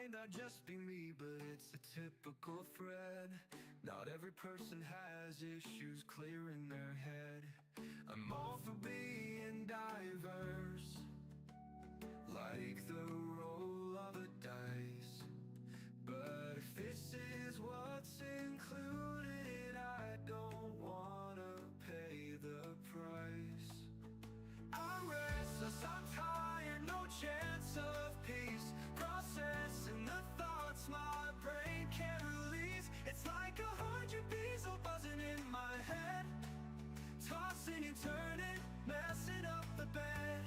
might not just be me, but it's a typical thread. Not every person has issues clearing their head. I'm all for being diverse, like the roll of a dice. But if this is what's included, I don't wanna pay the price. I'm restless, I'm tired, no chance of peace. Processing the thoughts my brain can't release. It's like 100 bees all buzzing in my head, tossing and turning, messing up the bed,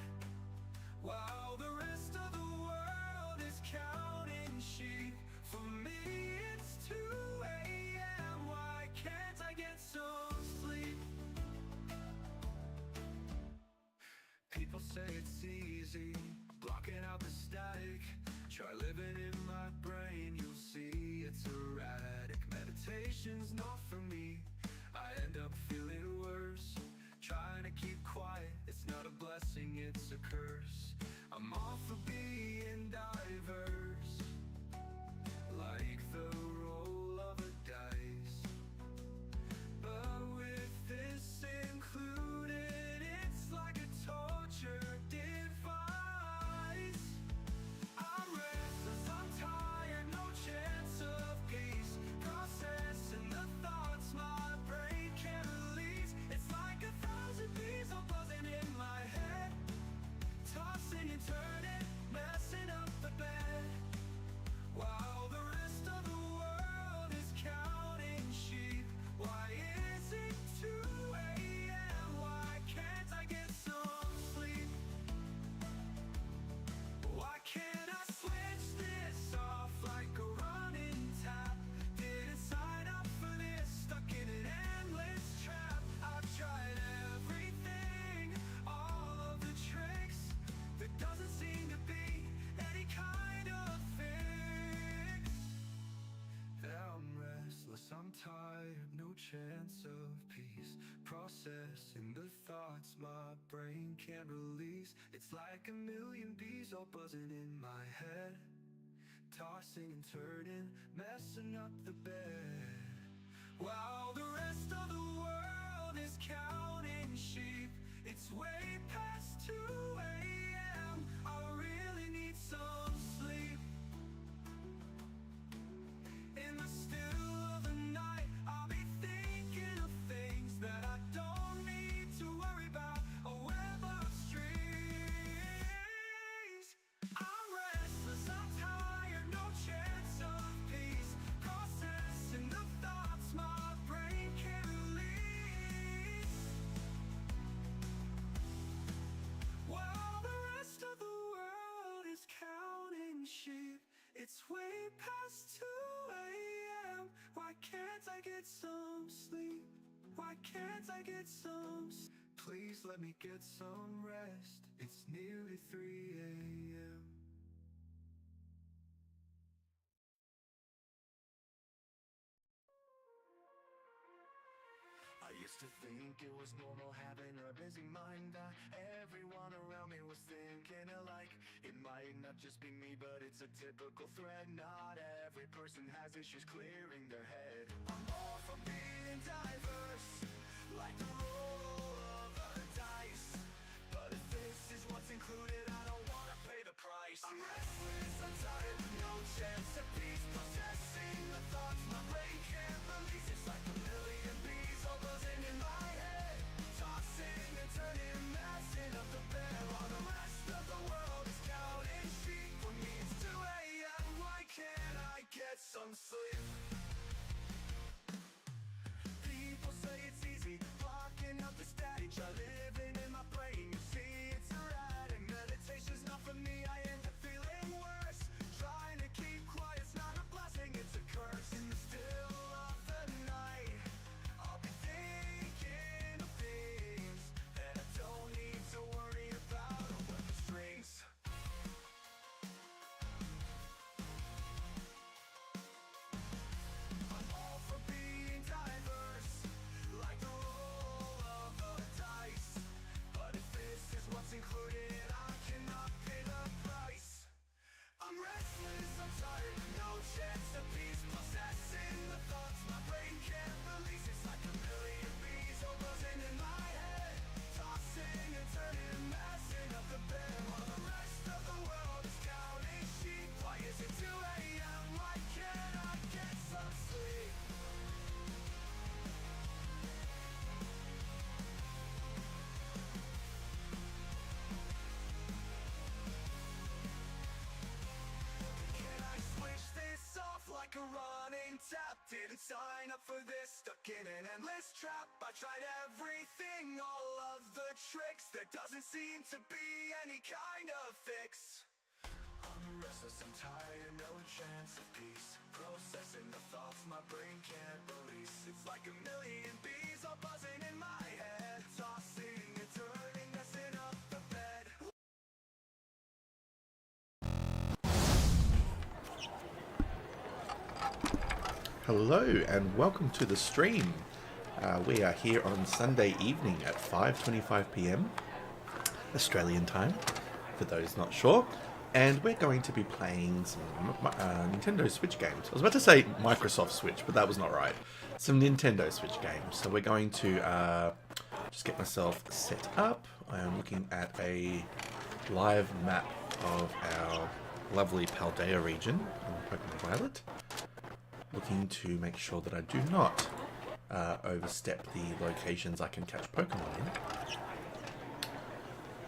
while the rest of the world is counting sheep. For me it's 2 a.m. Why can't I get some sleep? People say it's easy, blocking out the static. Try living in my brain, you'll see it's erratic. Meditation's not for me, I end up feeling worse. Trying to keep quiet, it's not a blessing, it's a curse. I'm all for being diverse, like the roll of a dice. But with this included, it's like a torture device. I'm restless, I'm tired, no chance of peace. Processing the thoughts my brain can't release. It's like 1,000 bees all buzzing in my head, tossing and turning, messing up the bed, while the rest of the world is counting sheep. Why is it 2 a.m.? Why can't I get some sleep? Why can't I switch this off like a running tap? Didn't sign up for this, stuck in an endless trap. I've tried everything, all of the tricks. There doesn't seem to be any kind of fix. I'm restless, I'm tired, no chance of peace. Processing the thoughts my brain can't release. It's like 1,000,000 bees all buzzing in my head, tossing and turning, messing up the bed, while the rest of the world is counting sheep. It's way past 2 a.m. I really need some sleep. In the still of the night, I'll be thinking of things that I don't need to worry about. A web of strings. I'm restless, I'm tired, no chance of peace. Processing the thoughts my brain can't release, while the rest of the world is counting sheep. It's way past 2 a.m. Why can't I get some sleep? Why can't I get some sleep? Please let me get some rest. It's nearly 3 a.m. I used to think it was normal having a busy mind, that everyone around me was thinking alike. It might not just be me, but it's a typical thread. Not every person has issues clearing their head. I'm all for being diverse, like the roll of a dice. But if this is what's included, I don't wanna pay the price. I'm restless, I'm tired, no chance of peace. Processing the thoughts my brain can't release. It's like 1,000,000 bees all buzzing in my head, tossing and turning, messing up the bed, while the rest of the world is counting sheep. For me it's 2 a.m. Why can't I get some sleep? People say it's easy, blocking out the static. Try living in my brain, you see it's erratic. Meditation Didn't sign up for this, stuck in an endless trap. I tried everything, all of the tricks. There doesn't seem to be any kind of fix. I'm restless, I'm tired, no chance of peace. Processing the thoughts my brain can't release. It's like a million bees all buzzing in my head, tossing and turning, messing up the bed. Hello and welcome to the stream. We are here on Sunday evening at 5:25 p.m. Australian time, for those not sure. And we're going to be playing some Nintendo Switch games. I was about to say Microsoft Switch, but that was not right. Some Nintendo Switch games. So we're going to just get myself set up. I am looking at a live map of our lovely Paldea region in Pokemon Violet. Looking to make sure that I do not overstep the locations I can catch Pokemon in.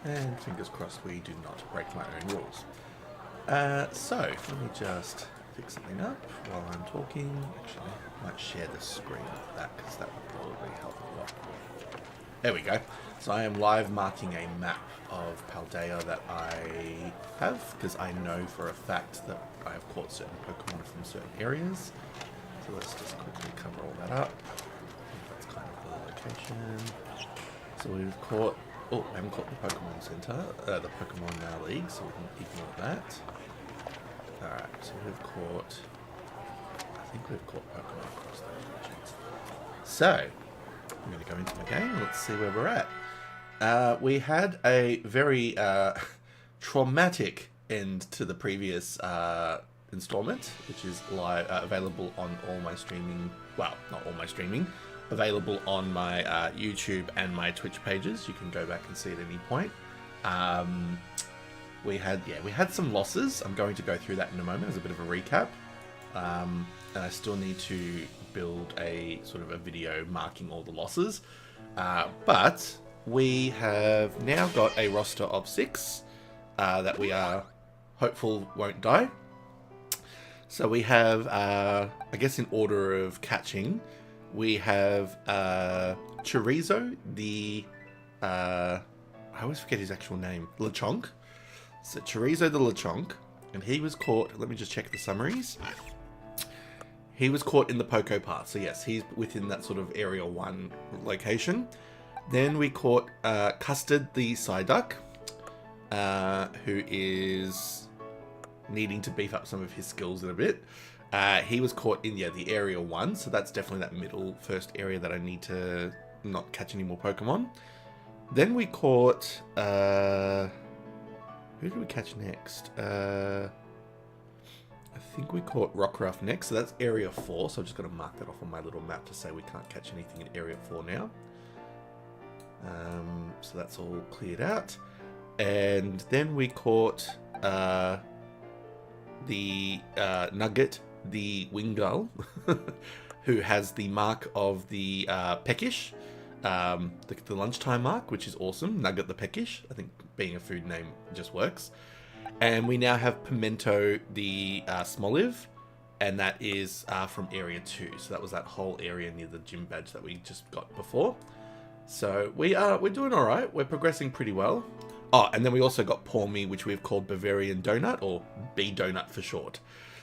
And fingers crossed we do not break my own rules. So, let me just fix something up while I'm talking. Actually, I might share the screen with that because that would probably help a lot. There we go. So I am live marking a map of Paldea that I have because I know for a fact that I have caught certain Pokemon from certain areas. So let's just quickly cover all that up. That's kind of the location. So we've caught... Oh, I haven't caught the Pokemon Center, the Pokemon League, so we can ignore that. Alright, so we've caught... I think we've caught Pokemon across those regions. So, I'm going to go into my game. Let's see where we're at. We had a very traumatic end to the previous installment, which is live, available on all my streaming. Well, not all my streaming. Available on my YouTube and my Twitch pages. You can go back and see at any point. We had some losses. I'm going to go through that in a moment as a bit of a recap. And I still need to build a sort of a video marking all the losses. But we have now got a roster of 6 that we are hopeful won't die. So we have, I guess in order of catching, we have Chorizo, the, I always forget his actual name, Lechonk. So Chorizo the Lechonk, and he was caught, let me just check the summaries. He was caught in the Poco Path, so yes, he's within that sort of Area 1 location. Then we caught Custard the Psyduck, who is needing to beef up some of his skills in a bit. He was caught in, the Area 1, so that's definitely that middle first area that I need to not catch any more Pokemon. Then we caught... who did we catch next? I think we caught Rockruff next, so that's Area 4, so I'm just going to mark that off on my little map to say we can't catch anything in Area 4 now. So that's all cleared out. And then we caught the Nugget, the Wingull, who has the mark of the Peckish, the lunchtime mark, which is awesome. Nugget the Peckish. I think being a food name just works. And we now have Pimento the Smoliv, and that is from Area 2. So that was that whole area near the gym badge that we just got before. So we're doing all right. We're progressing pretty well. Oh, and then we also got Palmy, which we've called Bavarian Donut, or B Donut for short.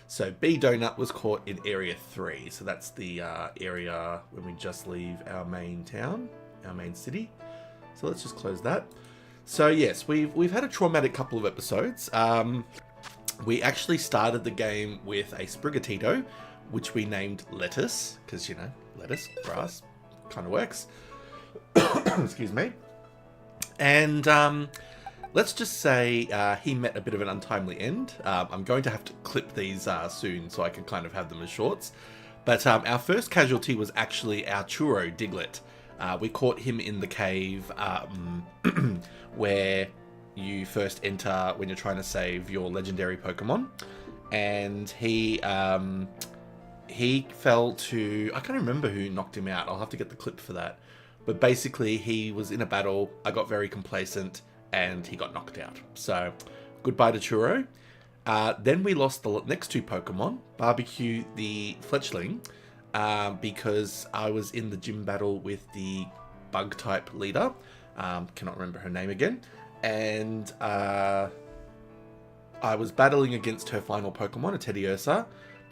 So B Donut was caught in Area 3. So that's the area when we just leave our main town, our main city. So let's just close that. So yes, we've had a traumatic couple of episodes. We actually started the game with a Sprigatito, which we named Lettuce, because, you know, lettuce, grass, kind of works. Excuse me. And let's just say he met a bit of an untimely end. I'm going to have to clip these soon so I can kind of have them as shorts. But our first casualty was actually our Churro, Diglett. We caught him in the cave where you first enter when you're trying to save your legendary Pokemon. And he fell to... I can't remember who knocked him out. I'll have to get the clip for that. But basically, he was in a battle. I got very complacent, and he got knocked out. So, goodbye to Churro. Then we lost the next two Pokemon. Barbecue the Fletchling because I was in the gym battle with the bug type leader. Cannot remember her name again. And I was battling against her final Pokemon, a Teddiursa,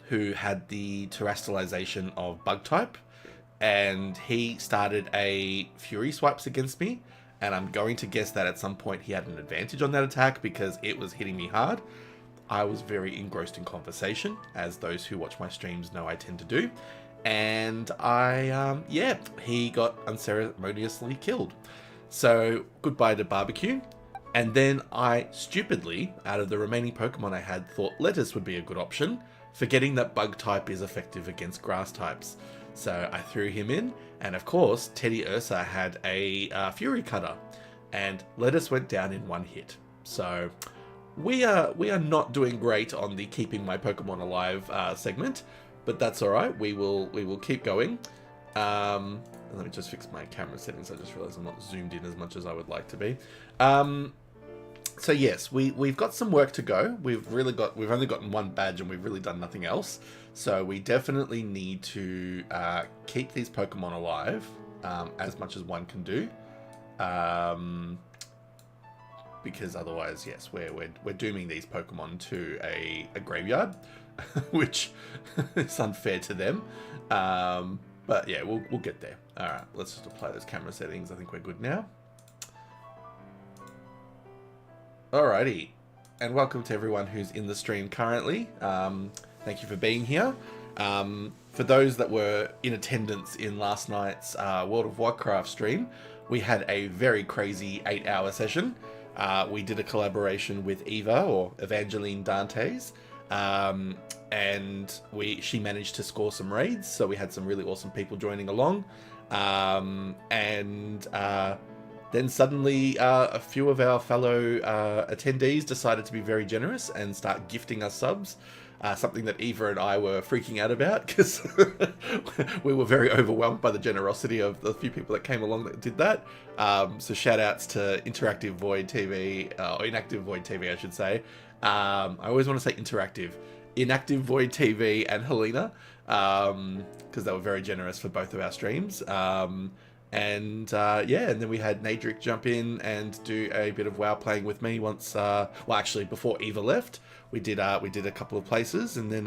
who had the terrestrialization of bug type. And he started a Fury Swipes against me. And I'm going to guess that at some point he had an advantage on that attack because it was hitting me hard. I was very engrossed in conversation, as those who watch my streams know I tend to do. And he got unceremoniously killed. So goodbye to barbecue. And then I stupidly, out of the remaining Pokemon I had, thought lettuce would be a good option, forgetting that bug type is effective against grass types. So I threw him in, and of course, Teddiursa had a Fury Cutter, and lettuce went down in one hit. So we are not doing great on the keeping my Pokemon alive segment, but that's all right. We will keep going. Let me just fix my camera settings. I just realized I'm not zoomed in as much as I would like to be. So yes, we've got some work to go. We've only gotten one badge and we've really done nothing else. So we definitely need to keep these Pokemon alive as much as one can do. Because otherwise, yes, we're dooming these Pokemon to a graveyard, which is unfair to them. But yeah, we'll get there. All right, let's just apply those camera settings. I think we're good now. Alrighty, and welcome to everyone who's in the stream currently. Thank you for being here. For those that were in attendance in last night's World of Warcraft stream, we had a very crazy 8-hour session. We did a collaboration with Eva, or Evangeline Dantes, and she managed to score some raids, so we had some really awesome people joining along. Then suddenly a few of our fellow attendees decided to be very generous and start gifting us subs. Something that Eva and I were freaking out about because we were very overwhelmed by the generosity of the few people that came along that did that. So shout outs to Interactive Void TV, or Inactive Void TV, I should say. I always want to say Interactive. Inactive Void TV and Helena, because they were very generous for both of our streams. And then we had Nadric jump in and do a bit of WoW playing with me once. Actually, before Eva left, we did a couple of places, and then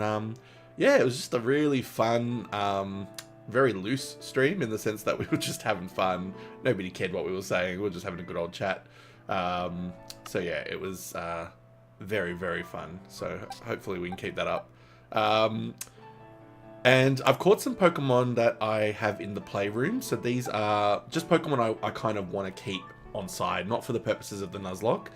it was just a really fun, very loose stream in the sense that we were just having fun. Nobody cared what we were saying. We were just having a good old chat. It was very, very fun. So hopefully we can keep that up. And I've caught some Pokemon that I have in the playroom. So these are just Pokemon I kind of want to keep on side, not for the purposes of the Nuzlocke.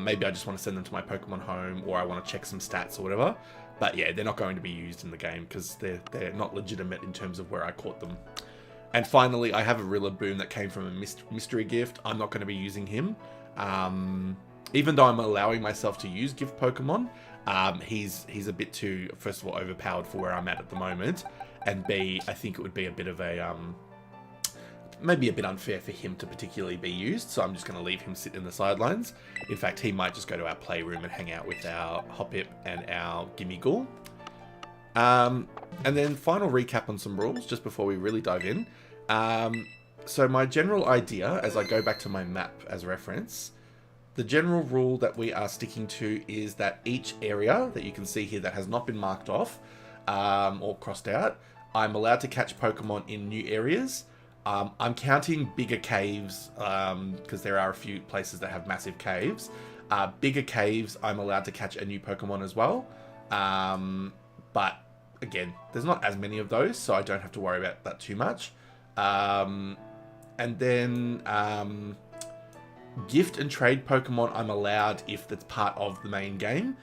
Maybe I just want to send them to my Pokemon home, or I want to check some stats or whatever. But yeah, they're not going to be used in the game because they're not legitimate in terms of where I caught them. And finally, I have a Rillaboom that came from a mystery gift. I'm not going to be using him. Even though I'm allowing myself to use gift Pokemon, he's a bit too, first of all, overpowered for where I'm at the moment, and B, I think it would be a bit of a, maybe a bit unfair for him to particularly be used, so I'm just going to leave him sit in the sidelines. In fact, he might just go to our playroom and hang out with our Hoppip and our Gimmighoul. And then final recap on some rules, just before we really dive in. So my general idea, as I go back to my map as reference, the general rule that we are sticking to is that each area that you can see here that has not been marked off or crossed out, I'm allowed to catch Pokemon in new areas. I'm counting bigger caves because there are a few places that have massive caves. Bigger caves, I'm allowed to catch a new Pokemon as well. But again, there's not as many of those, so I don't have to worry about that too much. And then gift and trade Pokemon I'm allowed if that's part of the main game,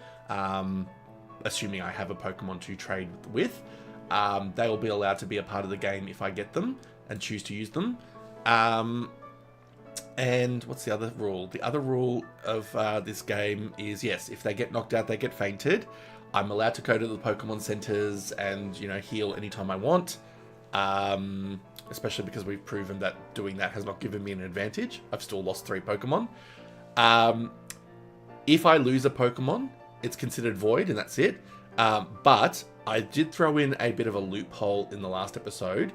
assuming I have a Pokemon to trade with. They will be allowed to be a part of the game if I get them and choose to use them. And what's the other rule? The other rule of this game is, yes, if they get knocked out, they get fainted. I'm allowed to go to the Pokemon centers and, heal anytime I want. Especially because we've proven that doing that has not given me an advantage. I've still lost 3 Pokemon. If I lose a Pokemon, it's considered void and that's it. But I did throw in a bit of a loophole in the last episode.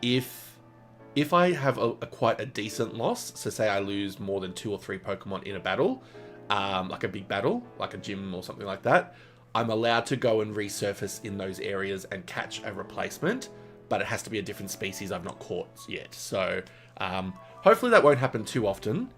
If I have a quite a decent loss, so say I lose more than 2 or 3 Pokemon in a battle, like a big battle, like a gym or something like that, I'm allowed to go and resurface in those areas and catch a replacement, but it has to be a different species I've not caught yet. So hopefully that won't happen too often,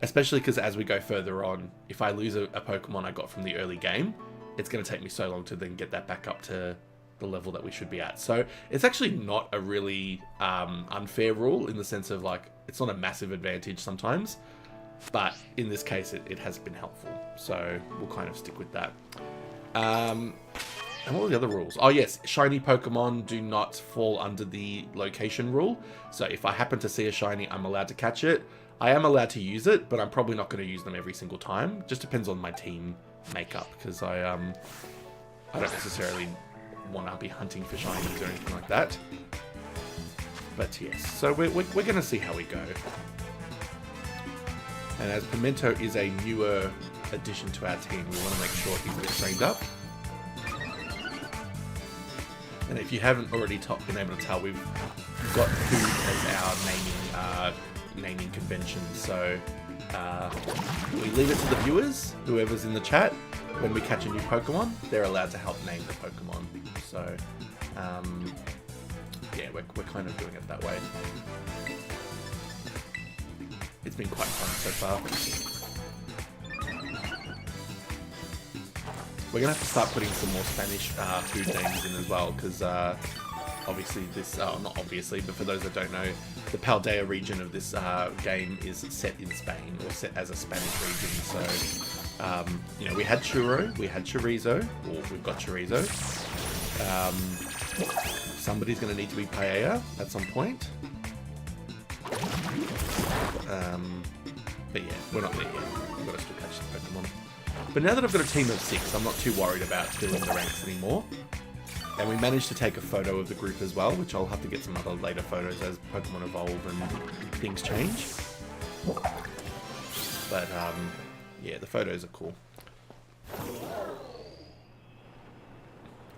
especially because as we go further on, if I lose a Pokemon I got from the early game, it's going to take me so long to then get that back up to the level that we should be at. So it's actually not a really unfair rule in the sense of like, it's not a massive advantage sometimes, but in this case it has been helpful. So we'll kind of stick with that. And what were the other rules? Oh yes, shiny Pokemon do not fall under the location rule. So if I happen to see a shiny, I'm allowed to catch it. I am allowed to use it, but I'm probably not going to use them every single time. Just depends on my team makeup, because I don't necessarily want to be hunting for shinies or anything like that. But yes, so we're going to see how we go. And as Pimento is a newer addition to our team, we want to make sure he's a bit trained up. And if you haven't already been able to tell, we've got food as our naming convention. So we leave it to the viewers, whoever's in the chat. When we catch a new Pokemon, they're allowed to help name the Pokemon. So yeah, we're kind of doing it that way. It's been quite fun so far. We're going to have to start putting some more Spanish food names in as well, because obviously this, not obviously, but for those that don't know, the Paldea region of this game is set in Spain, or set as a Spanish region. So, you know, we had churro, we had chorizo, or we've got chorizo. Somebody's going to need to be paella at some point. But yeah, we're not there yet. We've got to still catch the Pokemon. But now that I've got a team of 6, I'm not too worried about filling the ranks anymore. And we managed to take a photo of the group as well, which I'll have to get some other later photos as Pokemon evolve and things change. But yeah, the photos are cool.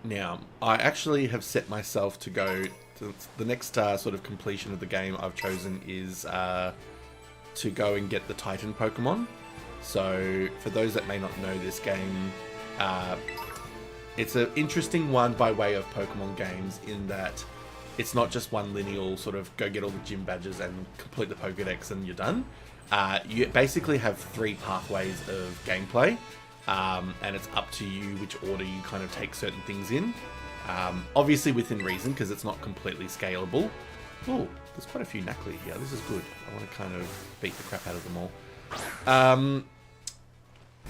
Now, I actually have set myself to go to the next sort of completion of the game I've chosen is to go and get the Titan Pokemon. So, for those that may not know this game, it's an interesting one by way of Pokemon games in that it's not just one lineal sort of go get all the gym badges and complete the Pokedex and you're done. You basically have 3 pathways of gameplay, and it's up to you which order you kind of take certain things in. Obviously within reason, because it's not completely scalable. Oh, there's quite a few Knuckly here. This is good. I want to kind of beat the crap out of them all.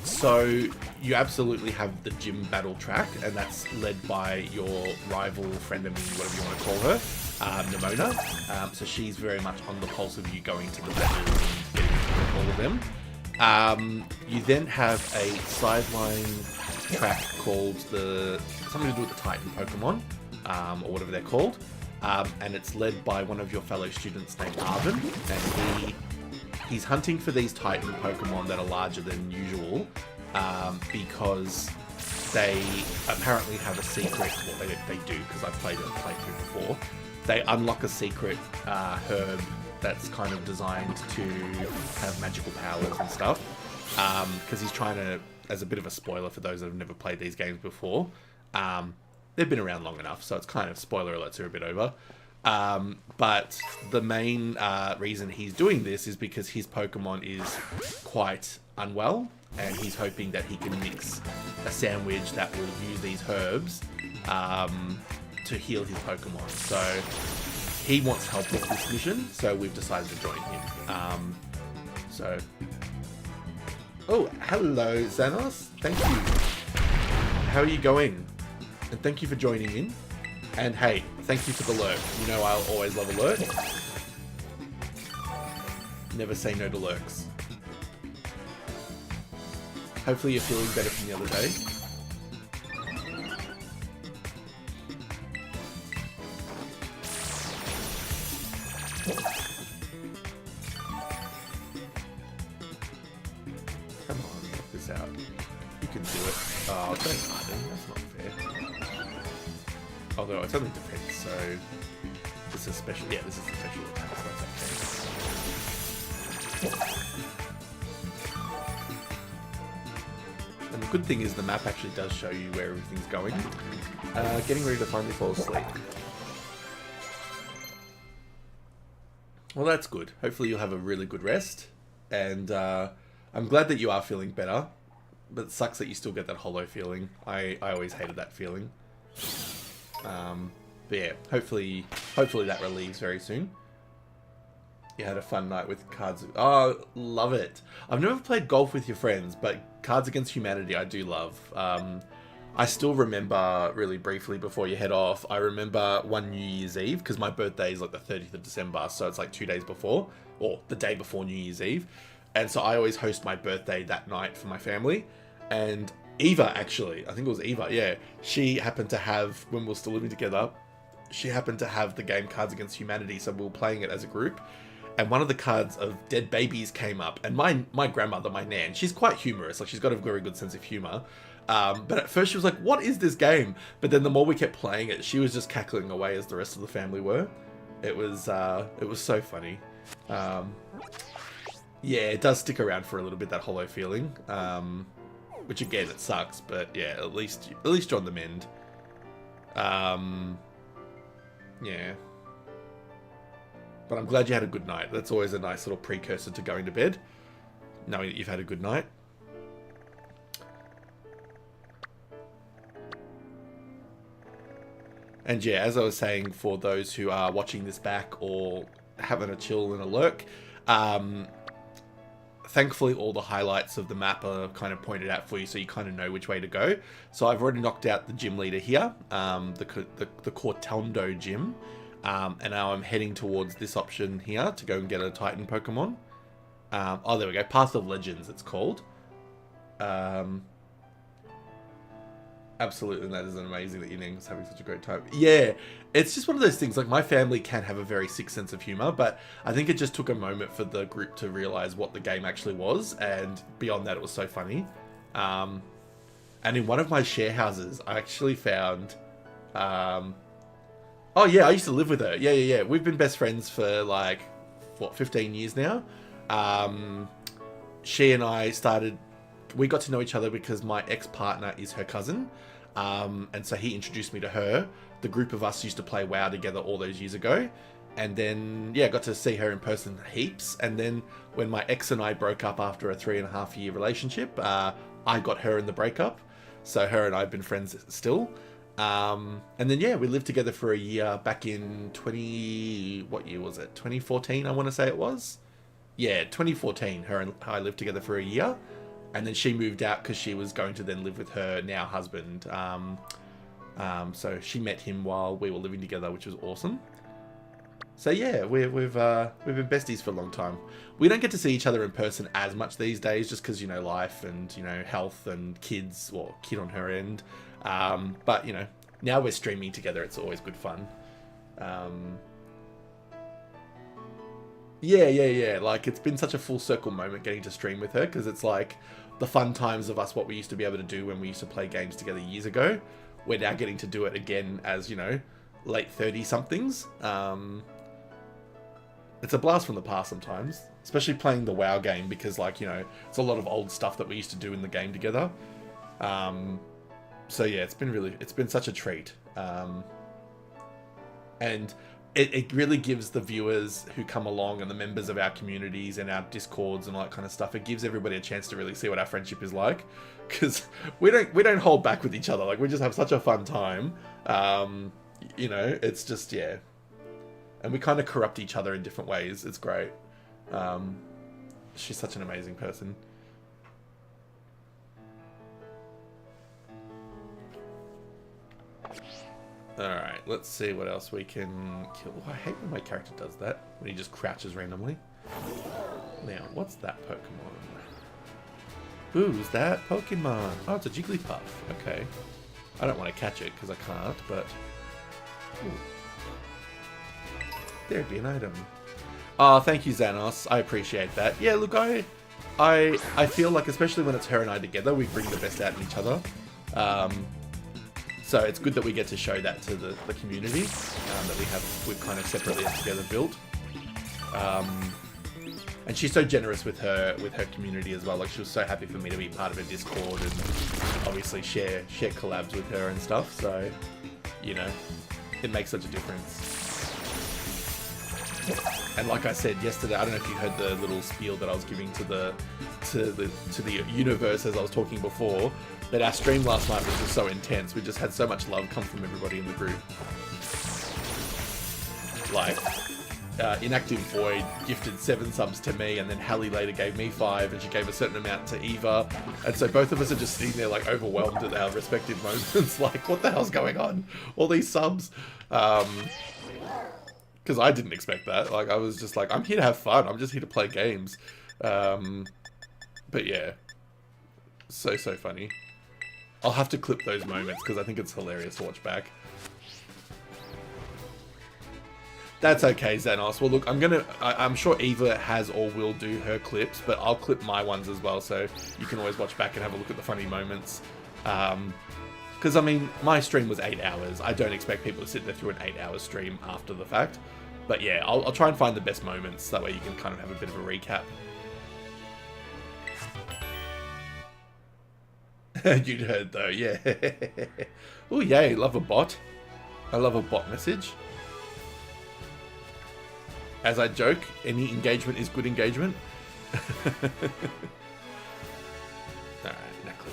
So you absolutely have the gym battle track, and that's led by your rival, frenemy, whatever you want to call her, Nimona. So she's very much on the pulse of you going to the battles and getting all of them. You then have a sideline track called something to do with the Titan Pokemon, or whatever they're called. And it's led by one of your fellow students named Arvin, and he's hunting for these Titan Pokemon that are larger than usual, because they apparently have a secret, well they do, because I've played a playthrough before, they unlock a secret herb that's kind of designed to have magical powers and stuff, because he's trying to, as a bit of a spoiler for those that have never played these games before, they've been around long enough, so it's kind of spoiler alerts are a bit over. But the main reason he's doing this is because his Pokemon is quite unwell, and he's hoping that he can mix a sandwich that will use these herbs to heal his Pokemon. So he wants help with this mission, so we've decided to join him. Oh, hello, Xanos. Thank you. How are you going? And thank you for joining in. And hey, thank you for the lurk. You know I'll always love a lurk. Never say no to lurks. Hopefully you're feeling better from the other day. Come on, knock this out. You can do it. Oh, don't harden. That's not fair. Although it's only defense, so this is special. Yeah, this is a special attack, so that's okay. And the good thing is the map actually does show you where everything's going. Getting ready to finally fall asleep. Well, that's good. Hopefully you'll have a really good rest. And I'm glad that you are feeling better. But it sucks that you still get that hollow feeling. I always hated that feeling. But yeah, hopefully that relieves very soon. You had a fun night with Cards... Oh, love it. I've never played golf with your friends, but Cards Against Humanity I do love. I still remember, really briefly before you head off, I remember one New Year's Eve, because my birthday is like the 30th of December, so it's like 2 days before, or the day before New Year's Eve. And so I always host my birthday that night for my family. And Eva, actually, I think it was Eva, yeah, she happened to have, when we were still living together, she happened to have the game Cards Against Humanity, so we were playing it as a group. And one of the cards of dead babies came up. And my grandmother, my nan, she's quite humorous. Like, she's got a very good sense of humor. But at first she was like, what is this game? But then the more we kept playing it, she was just cackling away as the rest of the family were. It was so funny. Yeah, it does stick around for a little bit, that hollow feeling. Which again, it sucks. But yeah, at least you're on the mend. Yeah. But I'm glad you had a good night. That's always a nice little precursor to going to bed, knowing that you've had a good night. And yeah, as I was saying, for those who are watching this back or having a chill and a lurk, thankfully all the highlights of the map are kind of pointed out for you, so you kind of know which way to go. So I've already knocked out the gym leader here, the Cortondo gym. And now I'm heading towards this option here to go and get a Titan Pokemon. Oh, there we go. Path of Legends, it's called. Absolutely, that is amazing that your name's having such a great time. Yeah, it's just one of those things. Like, my family can have a very sick sense of humor, but I think it just took a moment for the group to realize what the game actually was. And beyond that, it was so funny. And in one of my share houses, I actually found... Oh, yeah, I used to live with her. Yeah. We've been best friends for, like, what, 15 years now? She and I started... We got to know each other because my ex-partner is her cousin. And so he introduced me to her. The group of us used to play WoW together all those years ago. And then, yeah, got to see her in person heaps. And then when my ex and I broke up after a 3.5-year relationship, I got her in the breakup. So her and I have been friends still. And then, yeah, we lived together for a year back in what year was it? 2014, I want to say it was. Yeah, 2014. Her and I lived together for a year. And then she moved out because she was going to then live with her now husband. So she met him while we were living together, which was awesome. So yeah, we've been besties for a long time. We don't get to see each other in person as much these days, just because, you know, life and, you know, health and kids, or kid on her end. But, you know, now we're streaming together. It's always good fun. Yeah. Like, it's been such a full circle moment getting to stream with her, because it's like the fun times of us, what we used to be able to do when we used to play games together years ago. We're now getting to do it again as, you know, late 30-somethings. It's a blast from the past sometimes, especially playing the WoW game, because, like, you know, it's a lot of old stuff that we used to do in the game together. So yeah, it's been such a treat. And it really gives the viewers who come along and the members of our communities and our discords and all that kind of stuff, it gives everybody a chance to really see what our friendship is like, because we don't hold back with each other. Like, we just have such a fun time. You know, it's just, yeah. And we kind of corrupt each other in different ways. It's great. She's such an amazing person. Alright, let's see what else we can kill. Oh, I hate when my character does that, when he just crouches randomly. Now, what's that Pokemon? Who's that Pokemon? Oh, it's a Jigglypuff. Okay. I don't want to catch it because I can't, but... Ooh. There'd be an item. Oh, thank you, Xanos. I appreciate that. Yeah, look, I I feel like, especially when it's her and I together, we bring the best out in each other. So it's good that we get to show that to the community, that we've kind of separately together built. And she's so generous with her community as well. Like, she was so happy for me to be part of her Discord and obviously share collabs with her and stuff. So, you know, it makes such a difference. And like I said yesterday, I don't know if you heard the little spiel that I was giving to the universe as I was talking before, that our stream last night was just so intense. We just had so much love come from everybody in the group. Like, Inactive Void gifted 7 subs to me, and then Hallie later gave me 5, and she gave a certain amount to Eva. And so both of us are just sitting there like overwhelmed at our respective moments. Like, what the hell's going on? All these subs. Because I didn't expect that. Like, I was just like, I'm here to have fun. I'm just here to play games. But yeah. So funny. I'll have to clip those moments because I think it's hilarious to watch back. That's okay, Xanos. Well, look, I'm sure Eva has or will do her clips, but I'll clip my ones as well, so you can always watch back and have a look at the funny moments. Because, I mean, my stream was 8 hours. I don't expect people to sit there through an 8-hour stream after the fact. But yeah, I'll try and find the best moments. That way you can kind of have a bit of a recap. You'd heard, though, yeah. Oh, yay, love a bot. I love a bot message. As I joke, any engagement is good engagement. Alright, Neckley.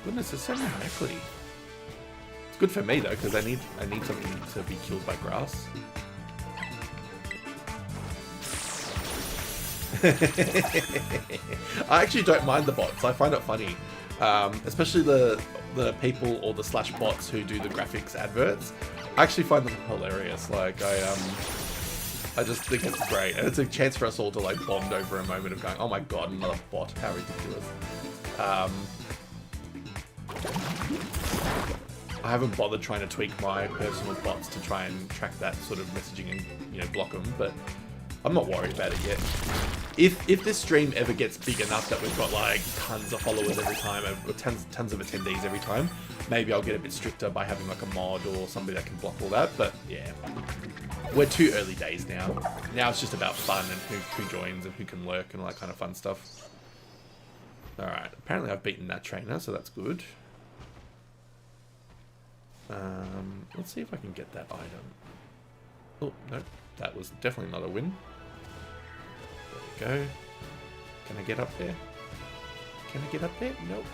Goodness, there's so many Neckley. It's good for me though, because I need something to be killed by grass. I actually don't mind the bots. I find it funny, especially the people or the slash bots who do the graphics adverts. I actually find them hilarious. Like I just think it's great, and it's a chance for us all to like bond over a moment of going, "Oh my god, another bot! How ridiculous!" I haven't bothered trying to tweak my personal bots to try and track that sort of messaging and, you know, block them, but I'm not worried about it yet. If this stream ever gets big enough that we've got like tons of followers every time, or tons of attendees every time, maybe I'll get a bit stricter by having like a mod or somebody that can block all that. But yeah, we're too early days now. Now it's just about fun and who joins and who can lurk and all that kind of fun stuff. All right, apparently I've beaten that trainer, so that's good. Let's see if I can get that item. Oh, no, that was definitely not a win. There we go. Can I get up there? Can I get up there? Nope.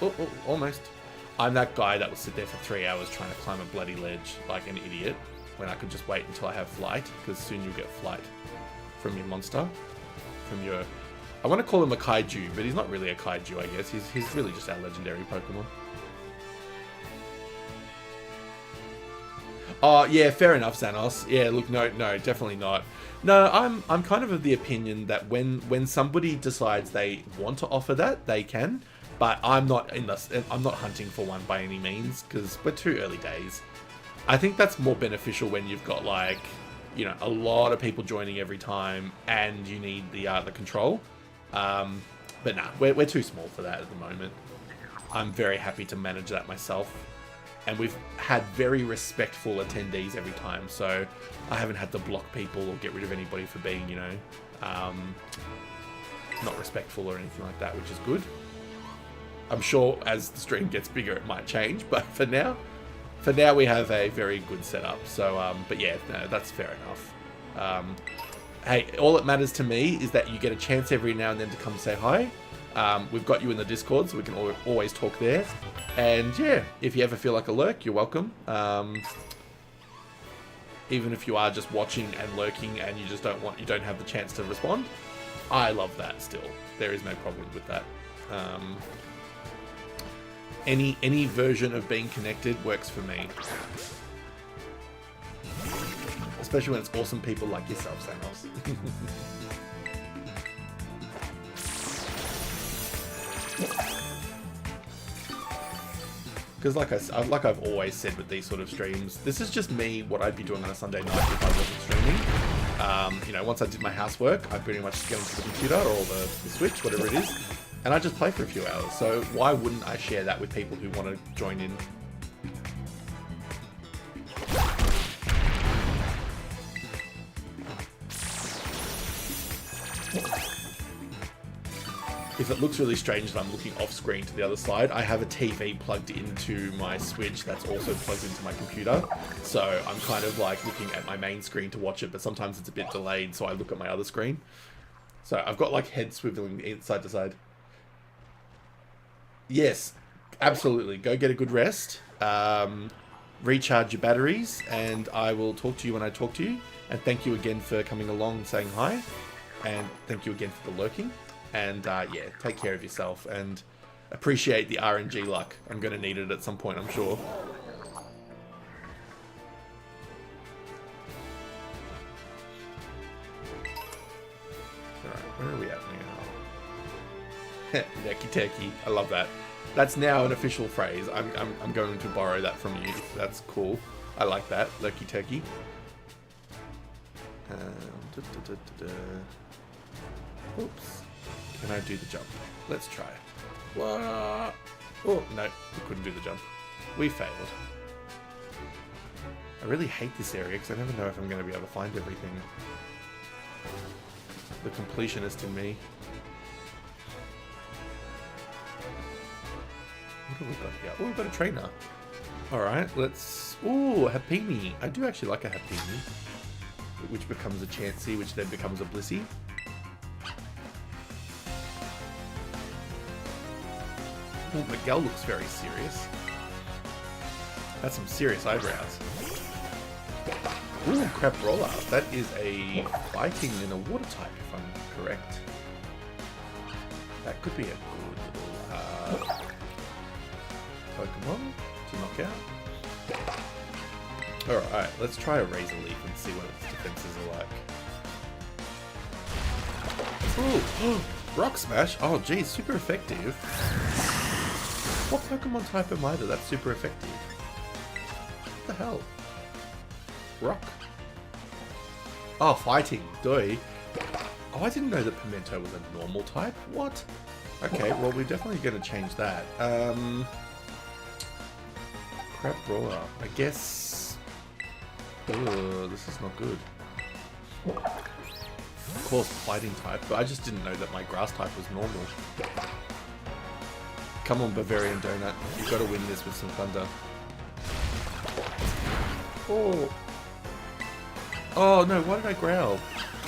Oh, almost. I'm that guy that will sit there for 3 hours trying to climb a bloody ledge like an idiot, when I could just wait until I have flight, because soon you'll get flight from your monster. From your... I want to call him a kaiju, but he's not really a kaiju, I guess. He's really just our legendary Pokemon. Oh, yeah, fair enough, Xanos. Yeah, look, no, definitely not. No, I'm kind of the opinion that when somebody decides they want to offer that, they can. But I'm not hunting for one by any means, because we're too early days. I think that's more beneficial when you've got, like, you know, a lot of people joining every time, and you need the control. But nah, we're too small for that at the moment. I'm very happy to manage that myself. And we've had very respectful attendees every time, so I haven't had to block people or get rid of anybody for being, you know, not respectful or anything like that, which is good. I'm sure as the stream gets bigger it might change, but for now we have a very good setup. So, but yeah, no, that's fair enough. Hey, all that matters to me is that you get a chance every now and then to come say hi. We've got you in the Discord, so we can always talk there. And yeah, if you ever feel like a lurk, you're welcome. Even if you are just watching and lurking and you don't have the chance to respond, I love that still. There is no problem with that. Any version of being connected works for me. Especially when it's awesome people like yourself, Xanos. Because like I've always said with these sort of streams, this is just me, what I'd be doing on a Sunday night if I wasn't streaming. You know, once I did my housework, I pretty much get onto the computer or the Switch, whatever it is, and I just play for a few hours. So why wouldn't I share that with people who want to join in? If it looks really strange that I'm looking off screen to the other side, I have a TV plugged into my Switch that's also plugged into my computer. So I'm kind of like looking at my main screen to watch it, but sometimes it's a bit delayed, so I look at my other screen. So I've got like head swiveling side to side. Yes, absolutely. Go get a good rest. Recharge your batteries, and I will talk to you when I talk to you. And thank you again for coming along and saying hi. And thank you again for the lurking. And yeah, take care of yourself and appreciate the RNG luck. I'm going to need it at some point, I'm sure. Alright, where are we at now? Neki teki. I love that. That's now an official phrase. I'm going to borrow that from you. That's cool. I like that. Lurky turkey. Oops. Can I do the jump? Let's try. What? Oh, no. We couldn't do the jump. We failed. I really hate this area because I never know if I'm going to be able to find everything. The completionist in me. What have we got here? Oh, we've got a trainer. Alright, let's... Ooh, a Happini. I do actually like a Happini. Which becomes a Chansey, which then becomes a Blissey. Oh, Miguel looks very serious. That's some serious eyebrows. Ooh, Crap Roller. That is a fighting in a water type, if I'm correct. That could be a good little Pokemon to knock out. Alright, let's try a Razor Leaf and see what its defenses are like. Ooh, Rock Smash. Oh, geez, super effective. What Pokemon type am I that's super effective? What the hell? Rock. Oh, fighting. Doi. Oh, I didn't know that Pimento was a normal type. What? Okay, well, we're definitely going to change that. Crap Brawler. I guess... Ugh, this is not good. Of course, fighting type, but I just didn't know that my grass type was normal. Come on, Bavarian Donut. You've got to win this with some thunder. Oh. Oh, no, why did I growl?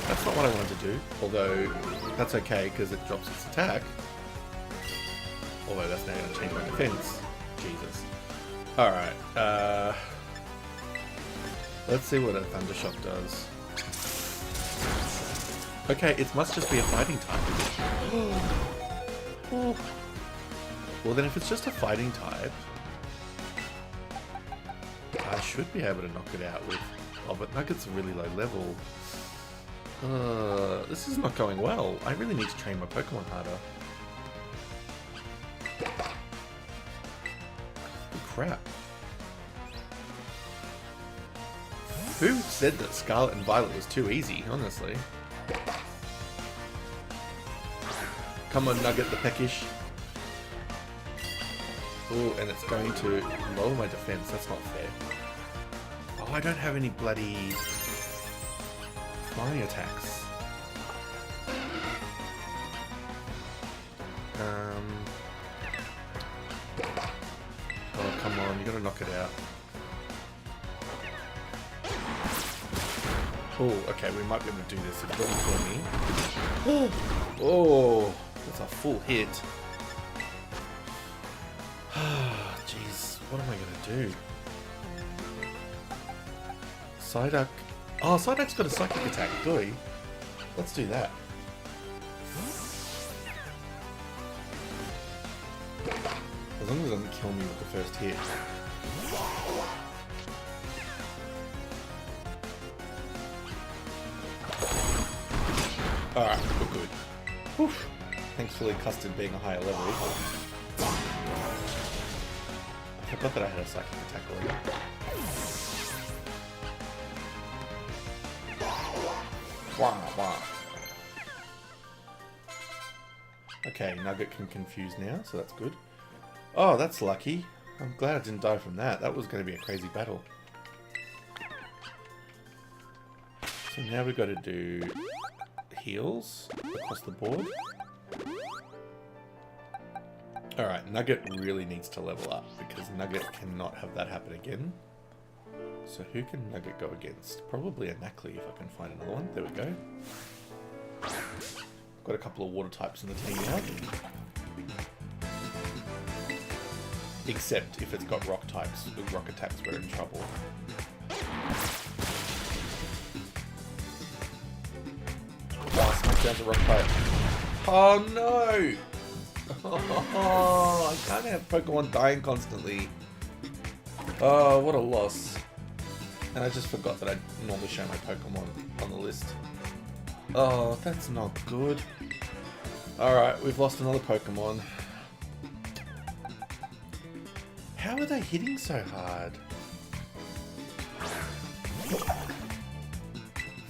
That's not what I wanted to do. Although, that's okay, because it drops its attack. Although, that's now going to change my defense. Jesus. Alright, let's see what a Thunder Shock does. Okay, it must just be a fighting type. Oh. Well then if it's just a fighting type, I should be able to knock it out with... Oh, but Nugget's a really low level. This is not going well. I really need to train my Pokemon harder. Crap. Who said that Scarlet and Violet was too easy, honestly? Come on, Nugget the Peckish. Oh, and it's going to lower my defense. That's not fair. Oh, I don't have any bloody flying attacks. Oh, come on. You gotta knock it out. Oh, okay. We might be able to do this. It doesn't kill me. Oh, that's a full hit. Jeez, what am I gonna do? Psyduck. Oh, Psyduck's got a psychic attack, doy. Let's do that. As long as it doesn't kill me with the first hit. Alright, we're good. Whew. Thankfully, Custard being a higher level. I forgot that I had a psychic attack already. Wah, wah. Okay, Nugget can confuse now, so that's good. Oh, that's lucky. I'm glad I didn't die from that. That was going to be a crazy battle. So now we've got to do heals across the board. Alright, Nugget really needs to level up because Nugget cannot have that happen again. So who can Nugget go against? Probably a Knackley if I can find another one. There we go. Got a couple of water types in the team now. Except if it's got rock types, with rock attacks we're in trouble. Oh, smack down the rock type. Oh no! Oh, I can't have Pokemon dying constantly. Oh, what a loss. And I just forgot that I normally show my Pokemon on the list. Oh, that's not good. Alright, we've lost another Pokemon. How are they hitting so hard?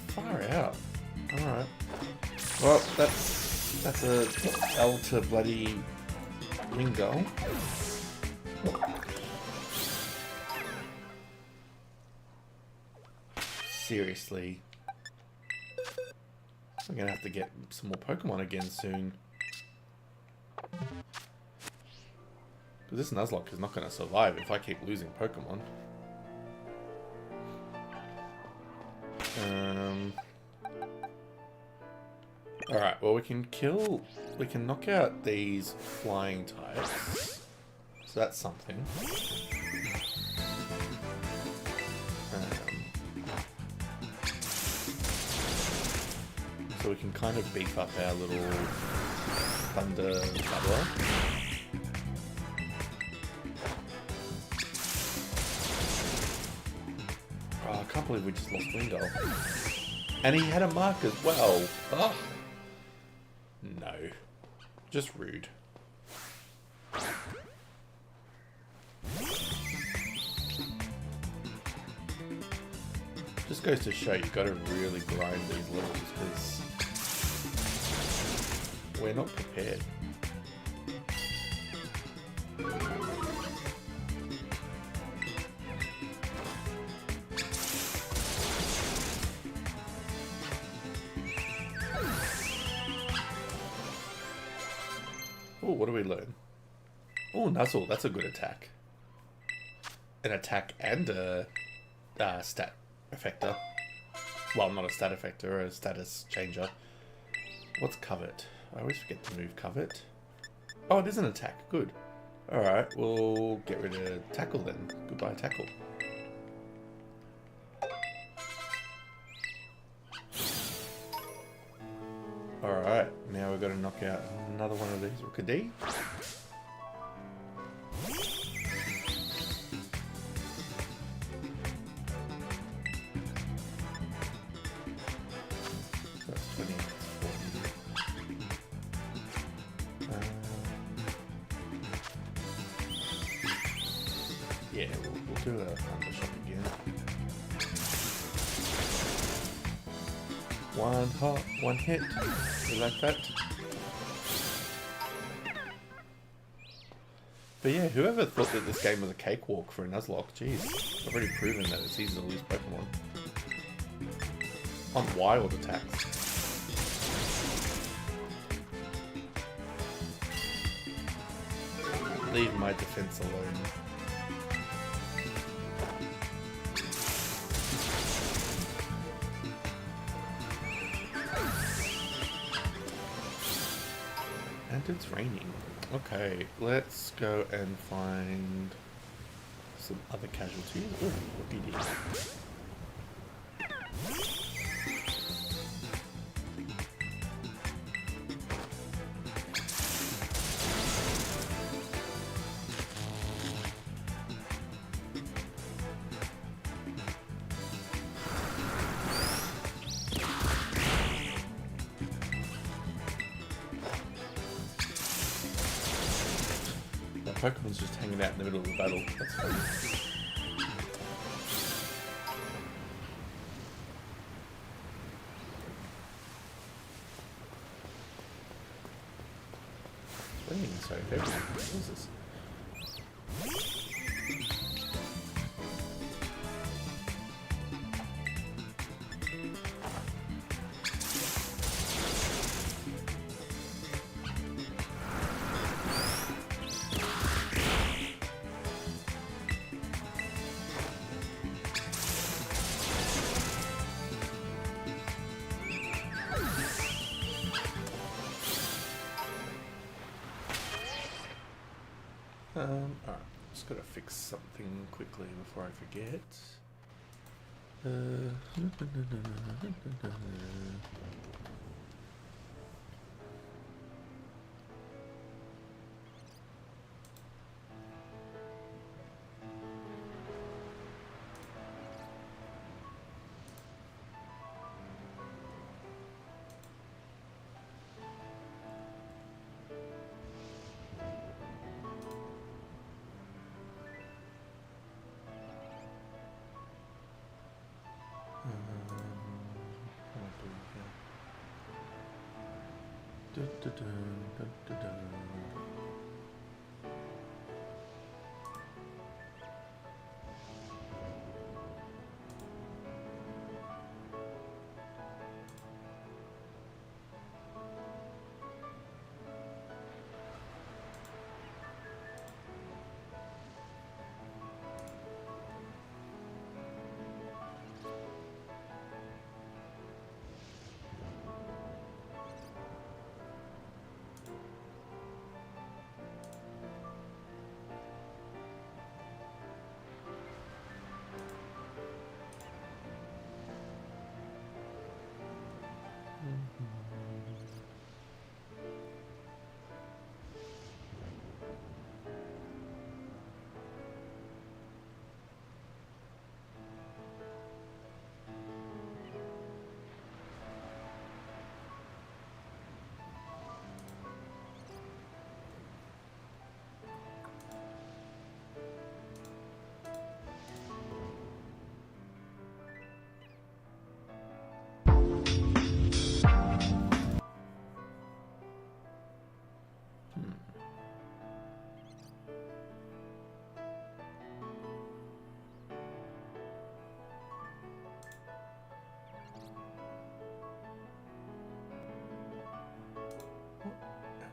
Far out. Alright. Well, that's a L to bloody Wingull. Seriously. I'm gonna have to get some more Pokemon again soon. Because this Nuzlocke is not gonna survive if I keep losing Pokemon. Alright, well we can knock out these flying types. So that's something. So we can kind of beef up our little Thunder Battler. Oh, I can't believe we just lost Wingull. And he had a mark as well. Oh. No. Just rude. Just goes to show you've got to really grind these levels because we're not prepared. Oh, what do we learn? Oh, Nuzzle, that's a good attack. An attack and a stat effector. Well, not a stat effector, a status changer. What's Covet? I always forget to move Covet. Oh, it is an attack. Good. Alright, we'll get rid of Tackle then. Goodbye, Tackle. Alright, now we've got to knock out another one of these Rookidee. That's 20, that's 40. Yeah, we'll do a Thunder Shock again. One hit. You like that? But yeah, whoever thought that this game was a cakewalk for a Nuzlocke, jeez. I've already proven that it's easy to lose Pokemon. On wild attacks. Leave my defense alone. And it's raining. Okay, let's go and find some other casualties. Oh, what do you do? Pokemon's just hanging out in the middle of the battle. That's funny. gaming, so if everyone knows this. Alright, just gotta fix something quickly before I forget. What am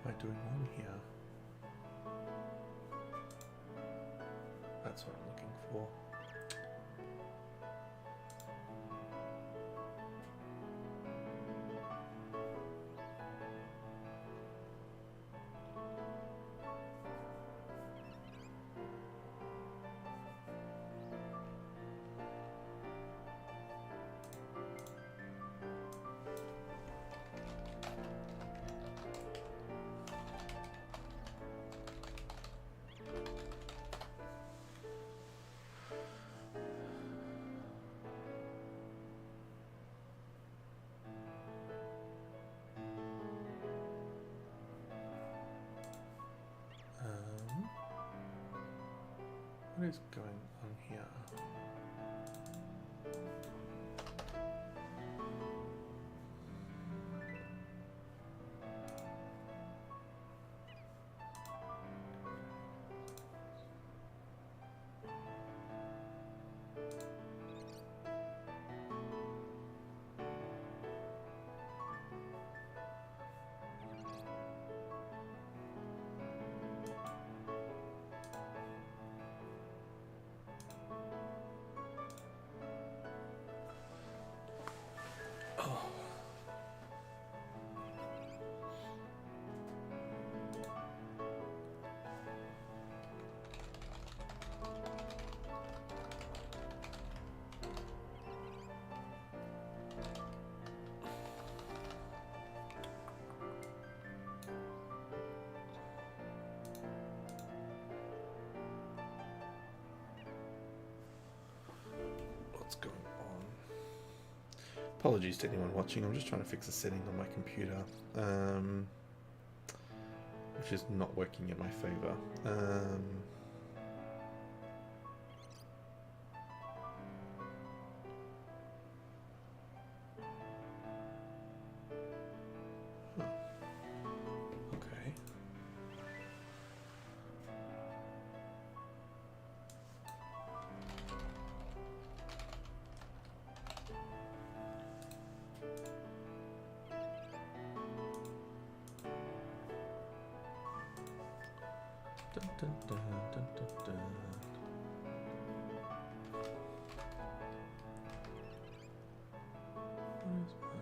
I doing here? What am I doing wrong here? That's what I'm looking for. What is going on here? What's going on? Apologies to anyone watching, I'm just trying to fix a setting on my computer, which is not working in my favor. Okay. Dun, dun, dun, dun, dun, dun. Where's my...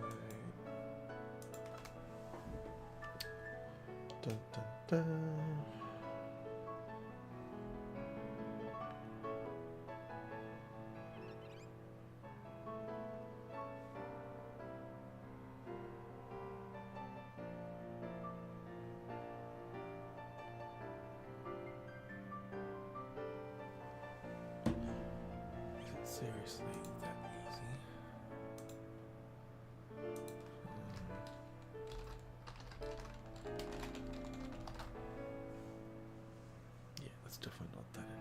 Dun, dun, dun. Seriously, that easy? Yeah, that's definitely not that anymore.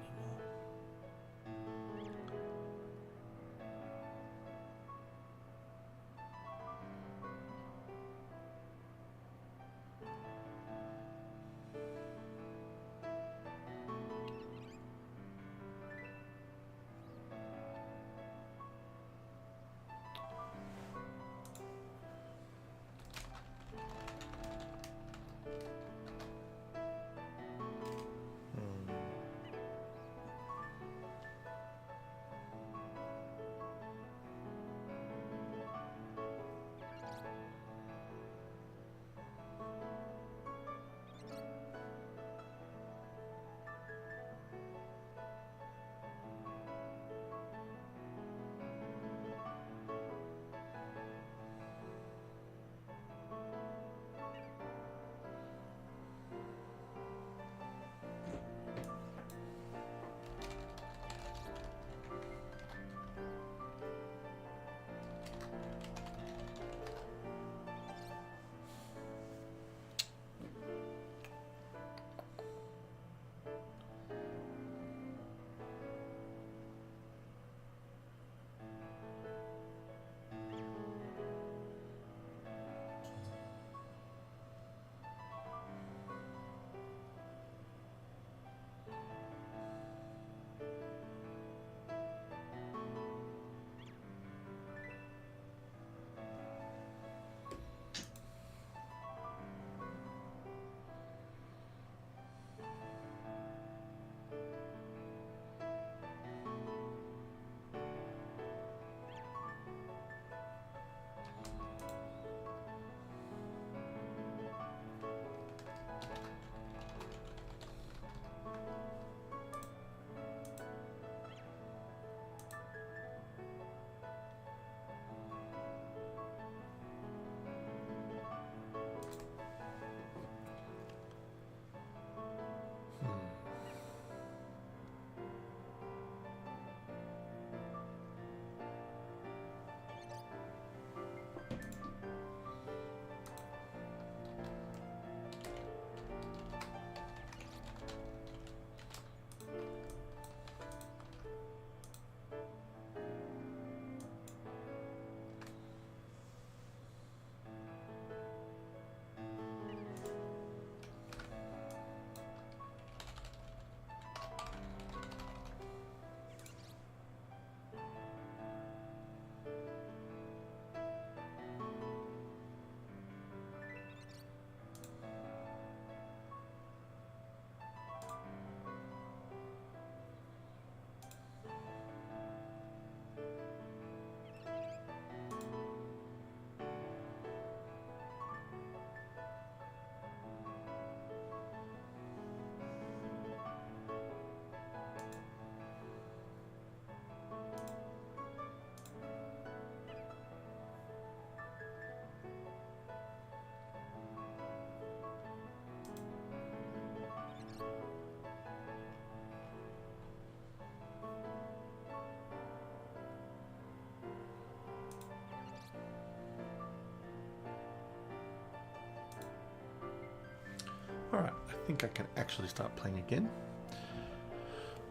Alright, I think I can actually start playing again. I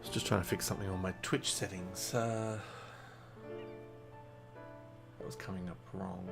was just trying to fix something on my Twitch settings. That was coming up wrong.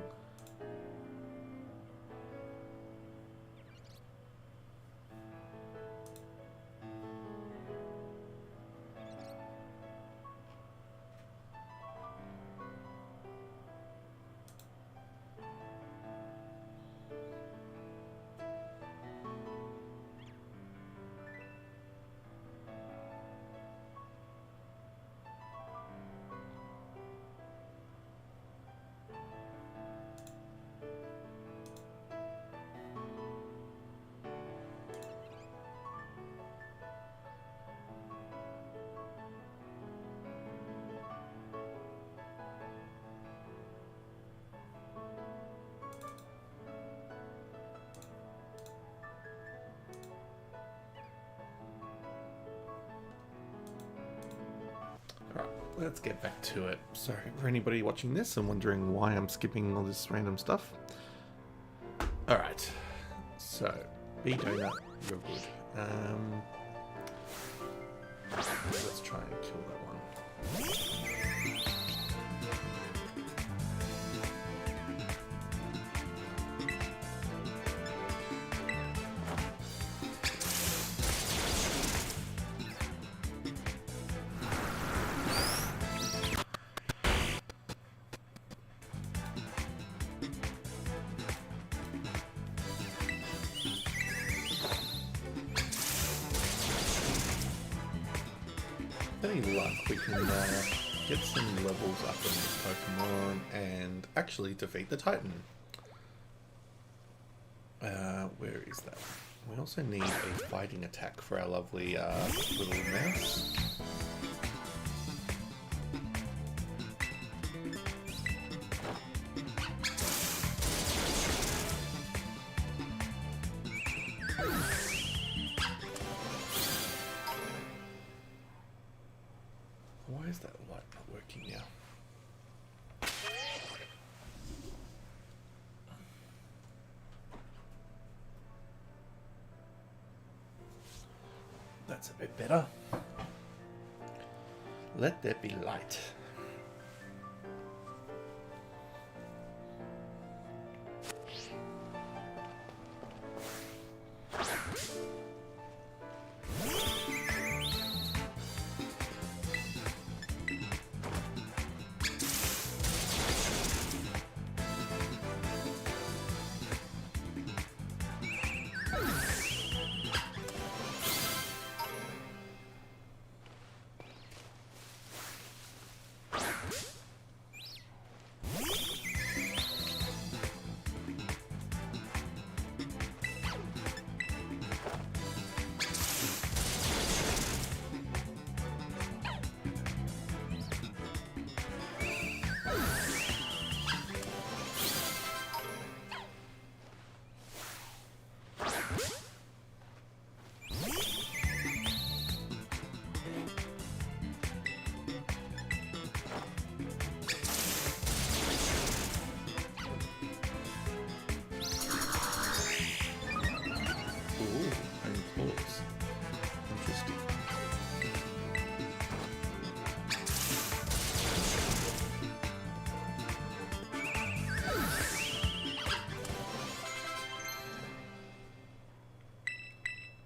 let's get back to it. Sorry for anybody watching this and wondering why I'm skipping all this random stuff. Alright, so, B donut, you're good. Let's try and kill that one. Any luck, we can get some levels up in this Pokemon and actually defeat the Titan. Where is that? We also need a fighting attack for our lovely little mouse. Why is that light not working now? That's a bit better. Let there be light.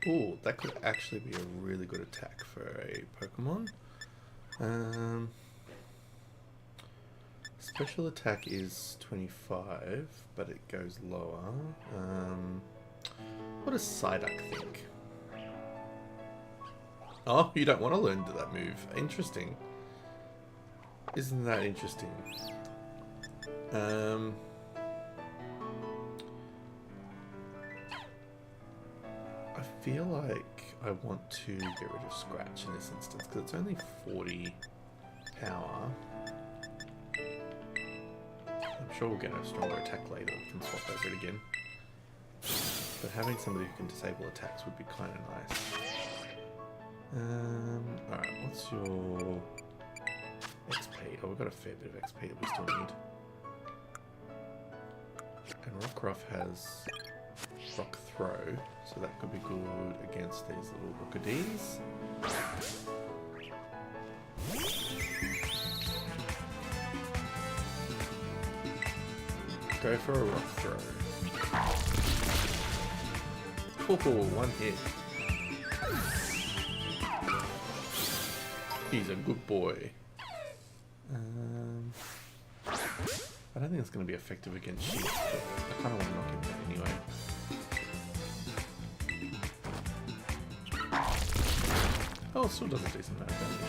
Ooh, that could actually be a really good attack for a Pokemon. Special attack is 25, but it goes lower. What does Psyduck think? Oh, you don't want to learn that move. Interesting. Isn't that interesting? I feel like I want to get rid of Scratch in this instance because it's only 40 power. I'm sure we'll get a stronger attack later. We can swap over it again. But having somebody who can disable attacks would be kind of nice. Alright, what's your XP? Oh, we've got a fair bit of XP that we still need. And Rockruff has Rock Throw, so that could be good against these little Rookadies. Go for a Rock Throw. Oh, one hit. He's a good boy. I don't think it's going to be effective against sheep, but I kind of want to knock him out anyway. Oh, it still does a decent amount of damage.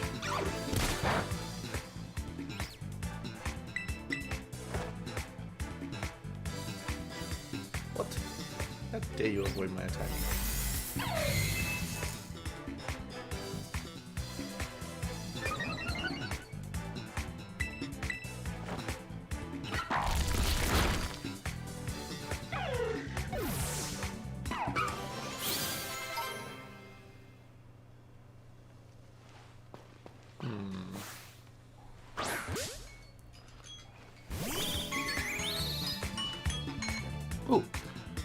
What? How dare you avoid my attack?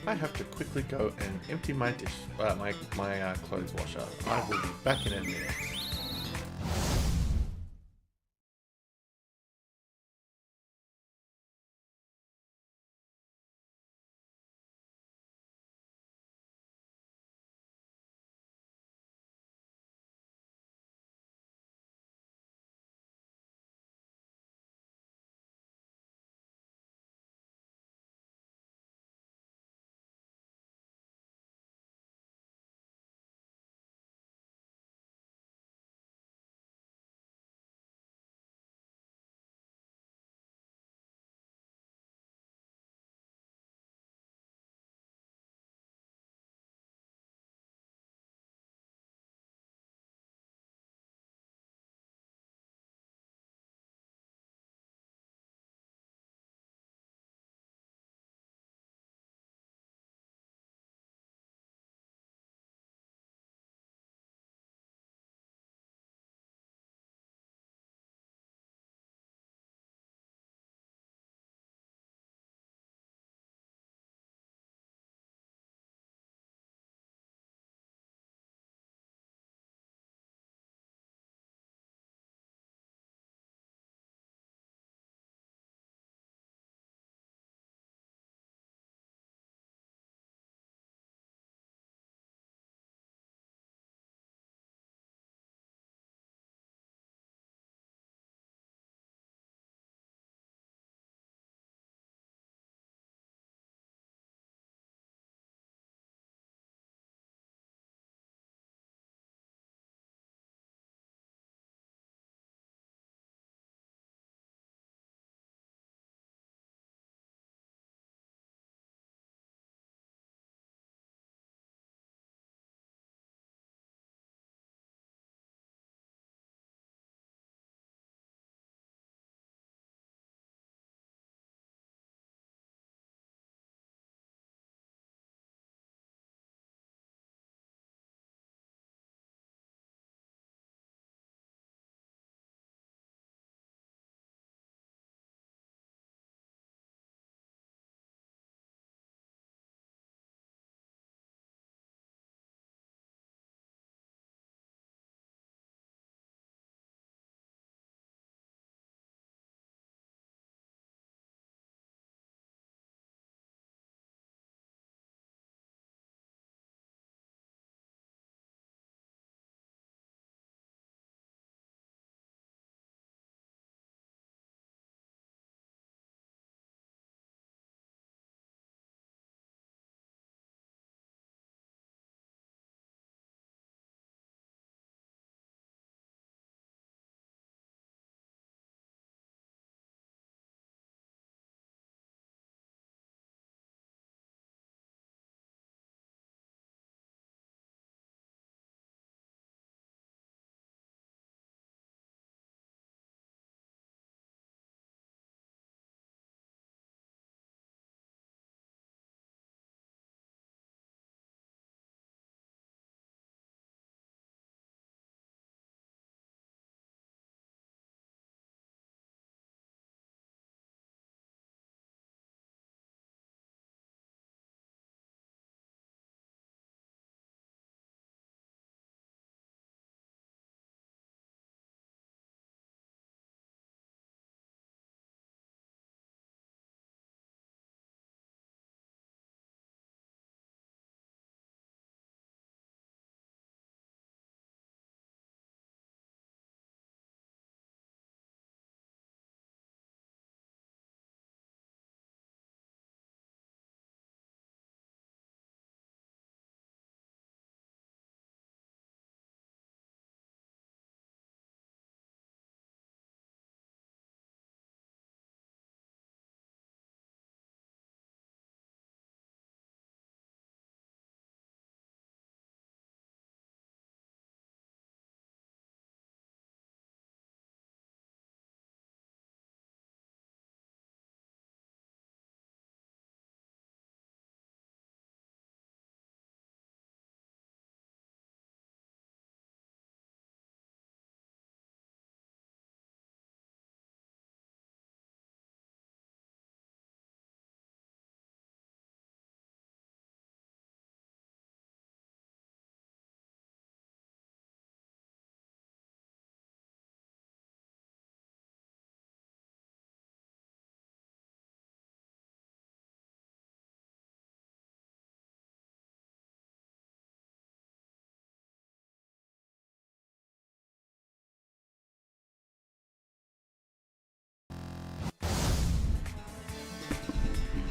I have to quickly go and empty my clothes washer. I will be back in a minute.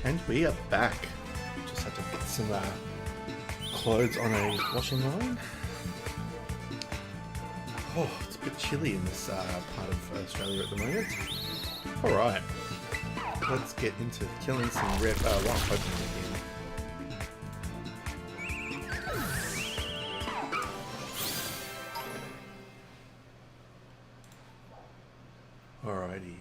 And we are back. Just had to get some clothes on a washing line. Oh, it's a bit chilly in this part of Australia at the moment. Alright, let's get into killing some wild Pokemon again. Alrighty.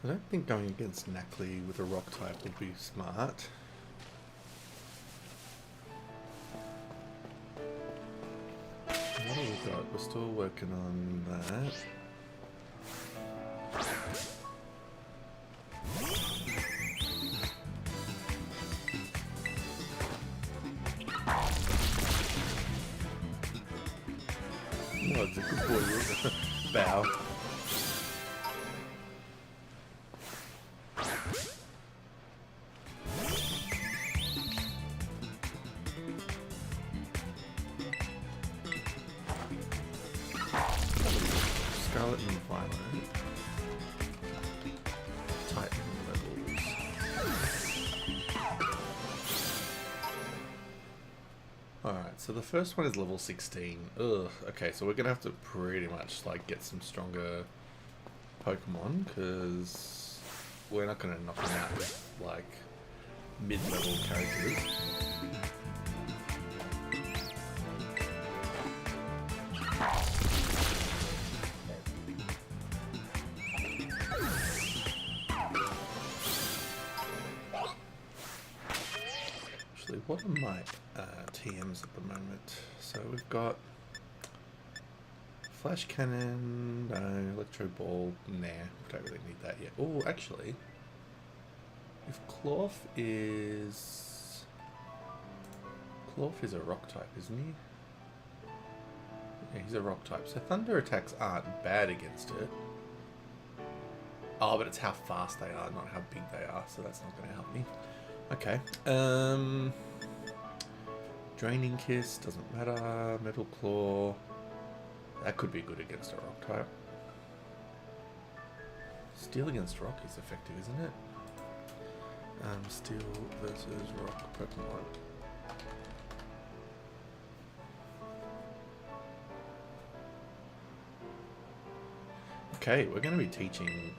I don't think going against Nacli with a rock type would be smart. What have we got? We're still working on that. Oh, it's a good boy. Bow. Scarlet and Violet. Titan levels. Alright, so the first one is level 16. Ugh, okay, so we're gonna have to pretty much like get some stronger Pokemon, because we're not gonna knock them out with like mid-level characters. What are my TMs at the moment? So we've got Flash Cannon, no, Electro Ball, nah, we don't really need that yet. Oh, actually, if Clorf is a rock type, isn't he? Yeah, he's a rock type, so thunder attacks aren't bad against it. Oh, but it's how fast they are, not how big they are, so that's not going to help me. Okay, Draining Kiss, doesn't matter, Metal Claw, that could be good against a rock type. Steel against rock is effective, isn't it? Steel versus rock Pokemon. Okay, we're going to be teaching,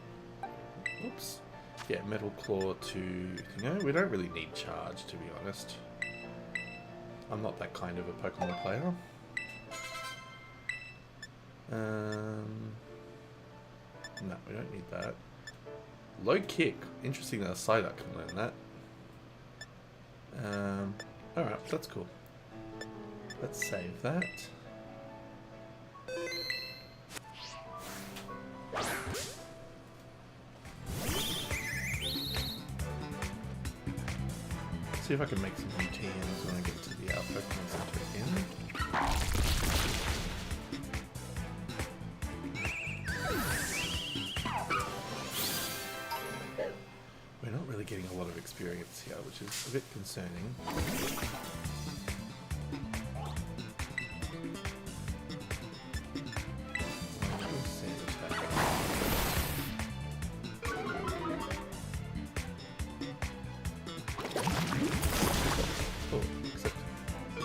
oops, yeah, Metal Claw to, you know, we don't really need Charge, to be honest. I'm not that kind of a Pokemon player. No, we don't need that. Low Kick. Interesting that a Psyduck can learn that. Alright, that's cool. Let's save that. See if I can make some new TMs when I get to the Pokemon Center again. We're not really getting a lot of experience here, which is a bit concerning.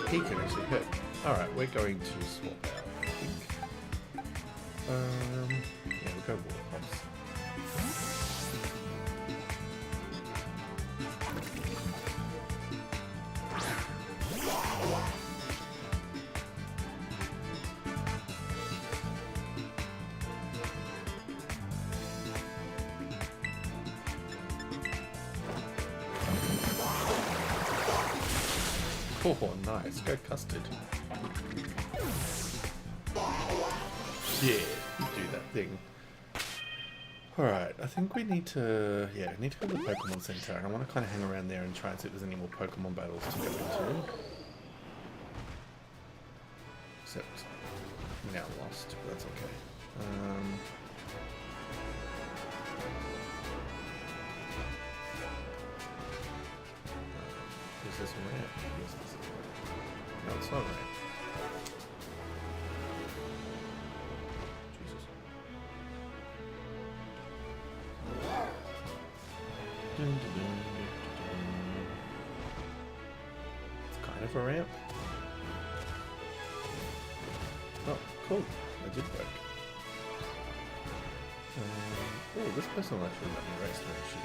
He can actually hit. Alright, we're going to swap out, I think. Yeah, we'll go Water Pops. Oh, nice. Go Custard. Yeah, you do that thing. Alright, I think we need to, yeah, we need to go to the Pokemon Center, and I want to kind of hang around there and try and see if there's any more Pokemon battles to go into. Except, now lost, but that's okay. Is this one right? Yes, this is right. No, it's not right. Jesus. It's kind of a ramp. Oh, cool. I did work. Oh, this person will actually let me race, won't she?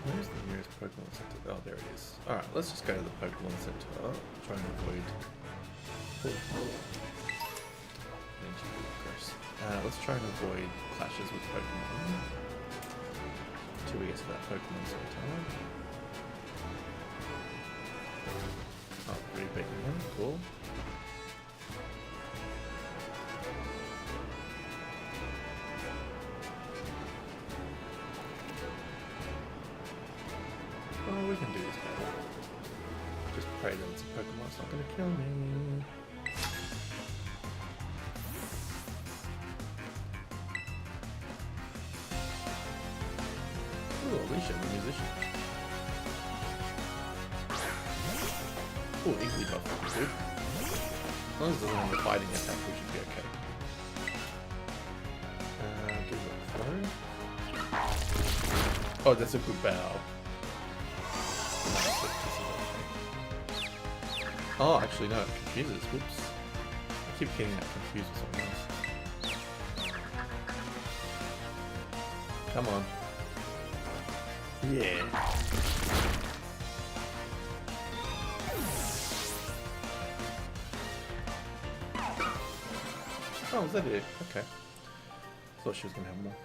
Where's the nearest Pokemon Center? Oh, there it is. Alright, let's just go to the Pokemon Center. Try and avoid... let's try and avoid clashes with Pokemon until we get to that Pokemon Center. Oh, pretty big one. Cool. Oh, we can do this better. Just pray that it's a Pokemon that's not going to kill me. Ooh, Alicia, the musician. Ooh, Iggly buff would be good. As long as it doesn't have a fighting attack, we should be okay. Do what throw? Oh, that's a good bow. Oh, actually no, it confuses. Whoops. I keep getting that confused with something else. Come on. Yeah. Oh, was that it? Okay. Thought she was gonna have more.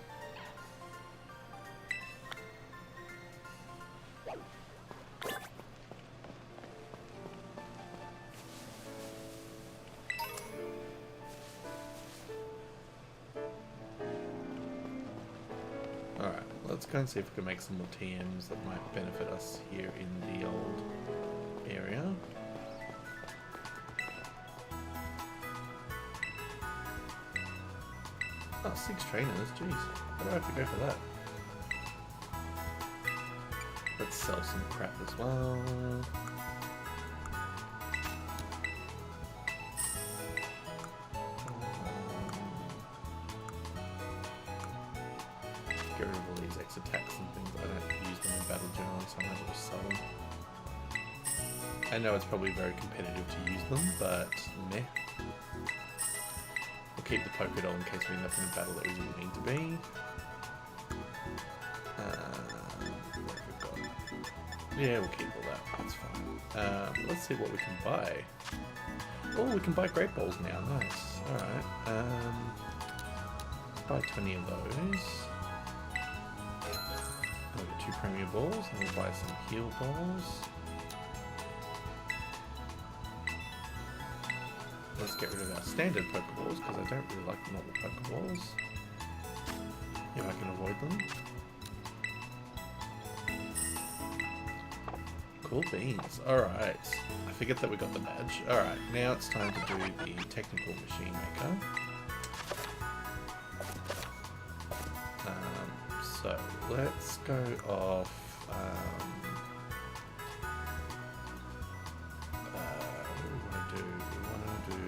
Alright, let's go and see if we can make some more TMs that might benefit us here in the old area. Oh, 6 trainers, jeez. Why do I have to go for that? Let's sell some crap as well. Get rid of all these X attacks and things. I don't use them in battle generally, so I might as well sell them. I know it's probably very competitive to use them, but meh. We'll keep the Pokédoll in case we end up in a battle that we really need to be. What have we got? Yeah, we'll keep all that. That's fine. Let's see what we can buy. Oh, we can buy Great Balls now. Nice. Alright. Let's buy 20 of those. We'll get 2 Premier Balls, and we'll buy some Heal Balls. Let's get rid of our standard Pokeballs, because I don't really like the normal Pokeballs. If I can avoid them. Cool beans. Alright. I forget that we got the badge. Alright, now it's time to do the Technical Machine Maker. So, let's go off... what do we want to do?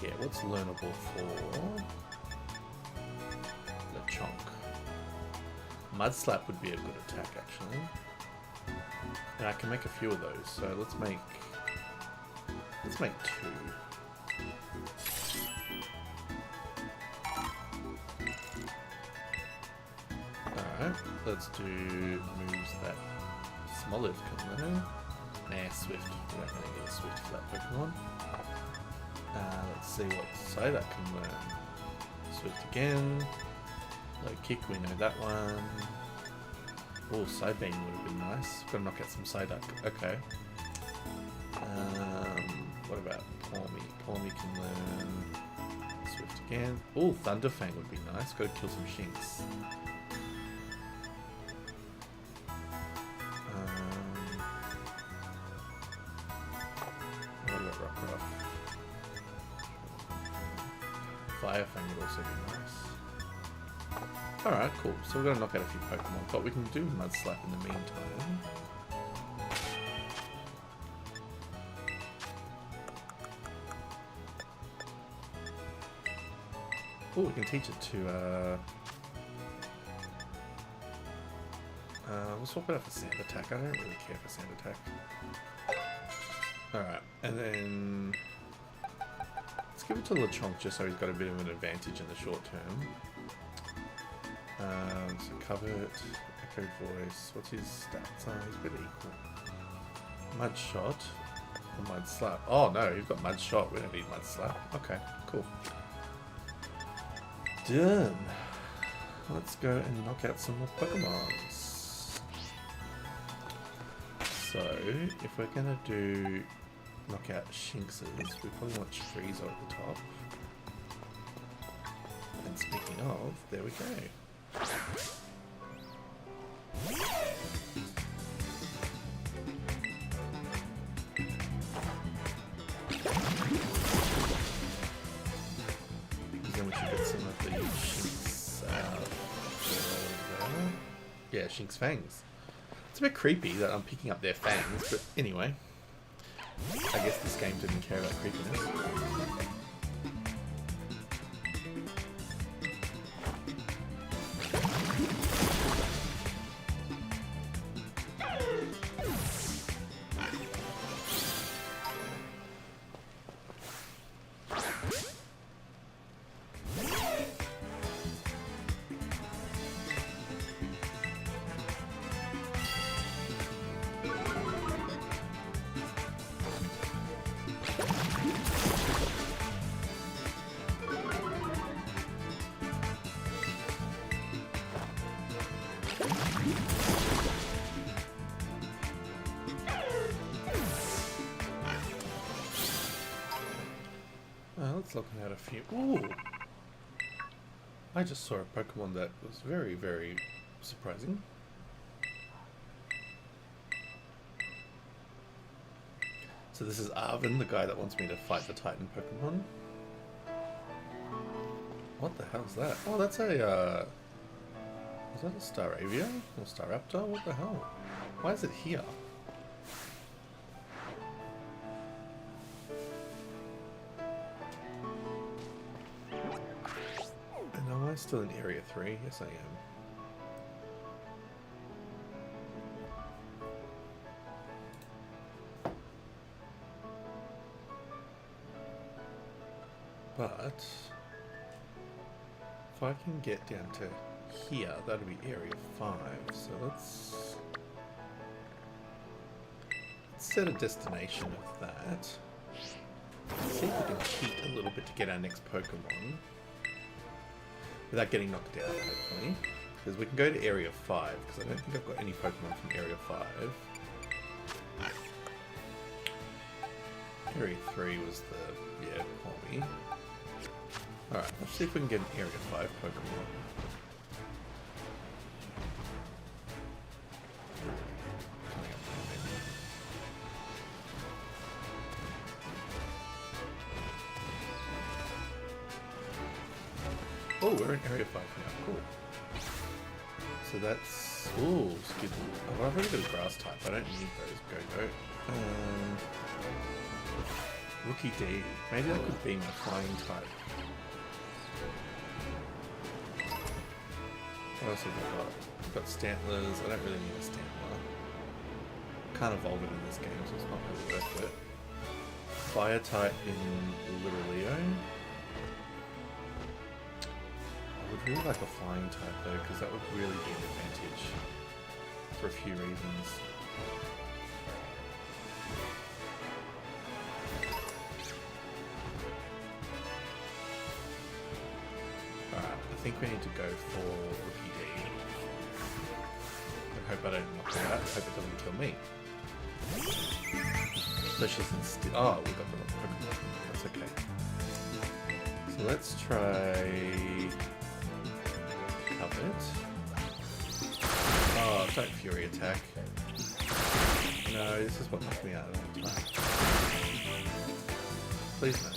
Yeah, what's learnable for Lechonk? Mud Slap would be a good attack, actually. And I can make a few of those, so let's make 2. Alright, let's do moves that Smoliv can learn. Nah, Swift. We don't really need a Swift for that Pokemon. Let's see what Psyduck can learn. Swift again. Low Kick, we know that one. Oh, Side Beam would have been nice. Gotta knock out some Psyduck. Okay. What about Palmy? Palmy can learn Swift again. Oh, Thunderfang would be nice. Gotta kill some Shinx. What about Rockruff? Firefang would also be nice. Alright, cool. So we're gonna knock out a few Pokemon, but we can do Mudslap in the meantime. Oh, we can teach it to, we'll swap it out for Sand Attack. I don't really care for Sand Attack. Alright, and then let's give it to Lechonk just so he's got a bit of an advantage in the short term. So Covet, Echo Voice, what's his stats? He's a bit equal. Mud Shot or Mud Slap? Oh no, he's got Mud Shot, we don't need Mud Slap. Okay, cool. Done. Let's go and knock out some more Pokemons. So, if we're gonna do knock out Shinxes, we probably want Frieza at the top. And speaking of, there we go. Then we should get some of the Shinx yeah, Shinx fangs. It's a bit creepy that I'm picking up their fangs, but anyway. I guess this game didn't care about creepiness. Let's look at a few. Ooh! I just saw a Pokemon that was very, very surprising. So this is Arvin, the guy that wants me to fight the Titan Pokemon. What the hell is that? Oh, that's a, is that a Staravia? Or Staraptor? What the hell? Why is it here? And am I still in Area 3? Yes, I am. But if I can get down to here, that'll be Area 5. So let's set a destination of that. See if we can cheat a little bit to get our next Pokemon without getting knocked out, hopefully. Because we can go to Area 5, because I don't think I've got any Pokemon from Area 5. Area 3 was the, yeah, Pommy. Alright, let's see if we can get an Area 5 Pokemon. Oh, we're in Area 5 now, cool. So that's... ooh, excuse me. Oh, I've already got a grass type, I don't need those. Go. Rookie D. Maybe that could be my flying type. What else have we got? We've got Stantlers. I don't really need a Stantler. Can't evolve it in this game, so it's not really worth it. Fire type in Lireleo. I would really like a flying type though, because that would really be an advantage for a few reasons. Alright, I think we need to go for Rookie D. I hope I don't knock it out. I hope it doesn't kill me. So she's oh, we got the wrong Pokemon. That's okay. So let's try Covet. Oh, don't Fury attack. No, this is what knocked me out all the time. Please no.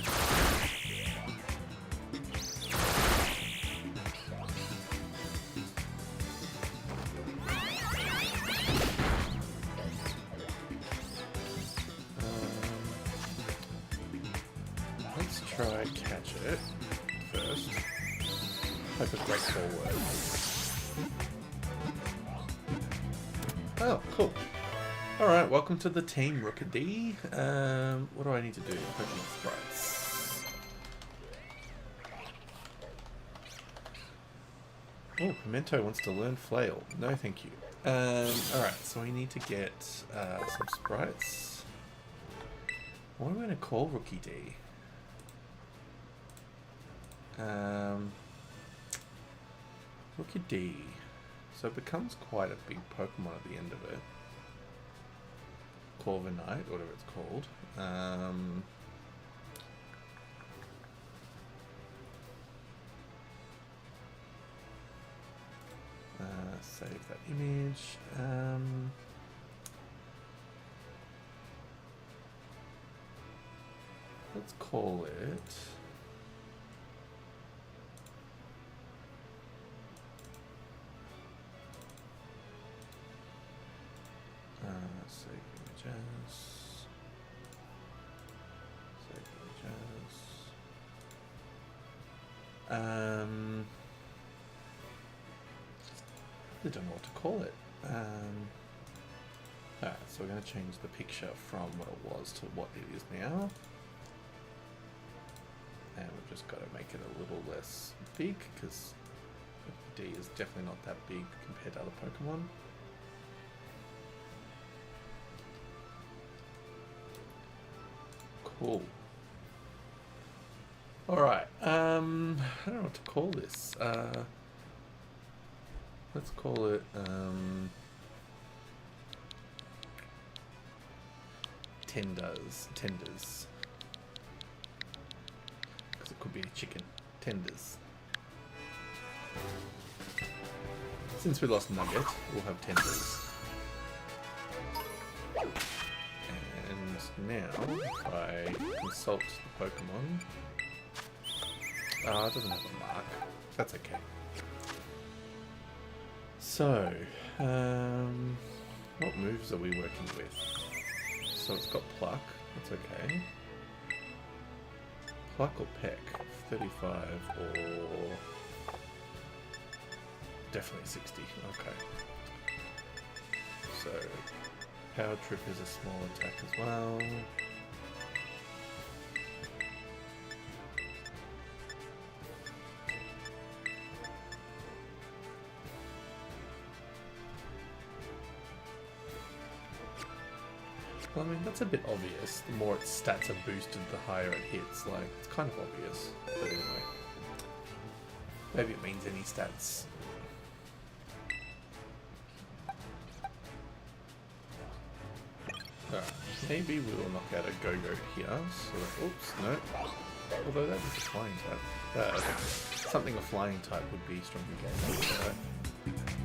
Let's try catch it first. Hope a great ball works. Oh, cool. Alright, welcome to the team, Rookady. What do I need to do? Pokemon sprites. Oh, Pimento wants to learn Flail. No, thank you. Alright, so we need to get some sprites. What am I going to call Rookie D? Rookie D. So it becomes quite a big Pokemon at the end of it. Corviknight, whatever it's called. Save that image. Let's call it. Save images. Save images. I don't know what to call it. Alright, so we're going to change the picture from what it was to what it is now. And we've just got to make it a little less big, because D is definitely not that big compared to other Pokemon. Cool. Alright, I don't know what to call this. Let's call it, Tenders. Because it could be a chicken. Tenders. Since we lost Nugget, we'll have Tenders. And now, if I consult the Pokemon... it doesn't have a mark. That's okay. So, what moves are we working with? So it's got Pluck, that's okay. Pluck or Peck? 35 or... Definitely 60, okay. So, Power Trip is a small attack as well. Well, I mean, that's a bit obvious. The more its stats are boosted, the higher it hits. Like, it's kind of obvious. But anyway. Maybe it means any stats. Alright, maybe we will knock out a Go-Go here. So, oops, no. Although that is a flying type. Something a flying type would be strong against. Right?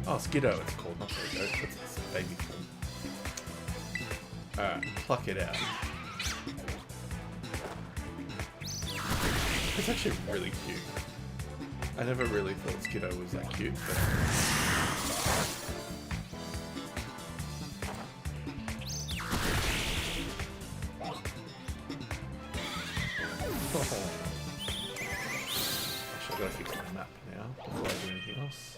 Oh, Skiddo it's called, not Go-Go. That's its baby form. Alright, pluck it out. It's actually really cute. I never really thought Skiddo was that cute, but... Oh. Actually, I've got to fix my map now before I do anything else.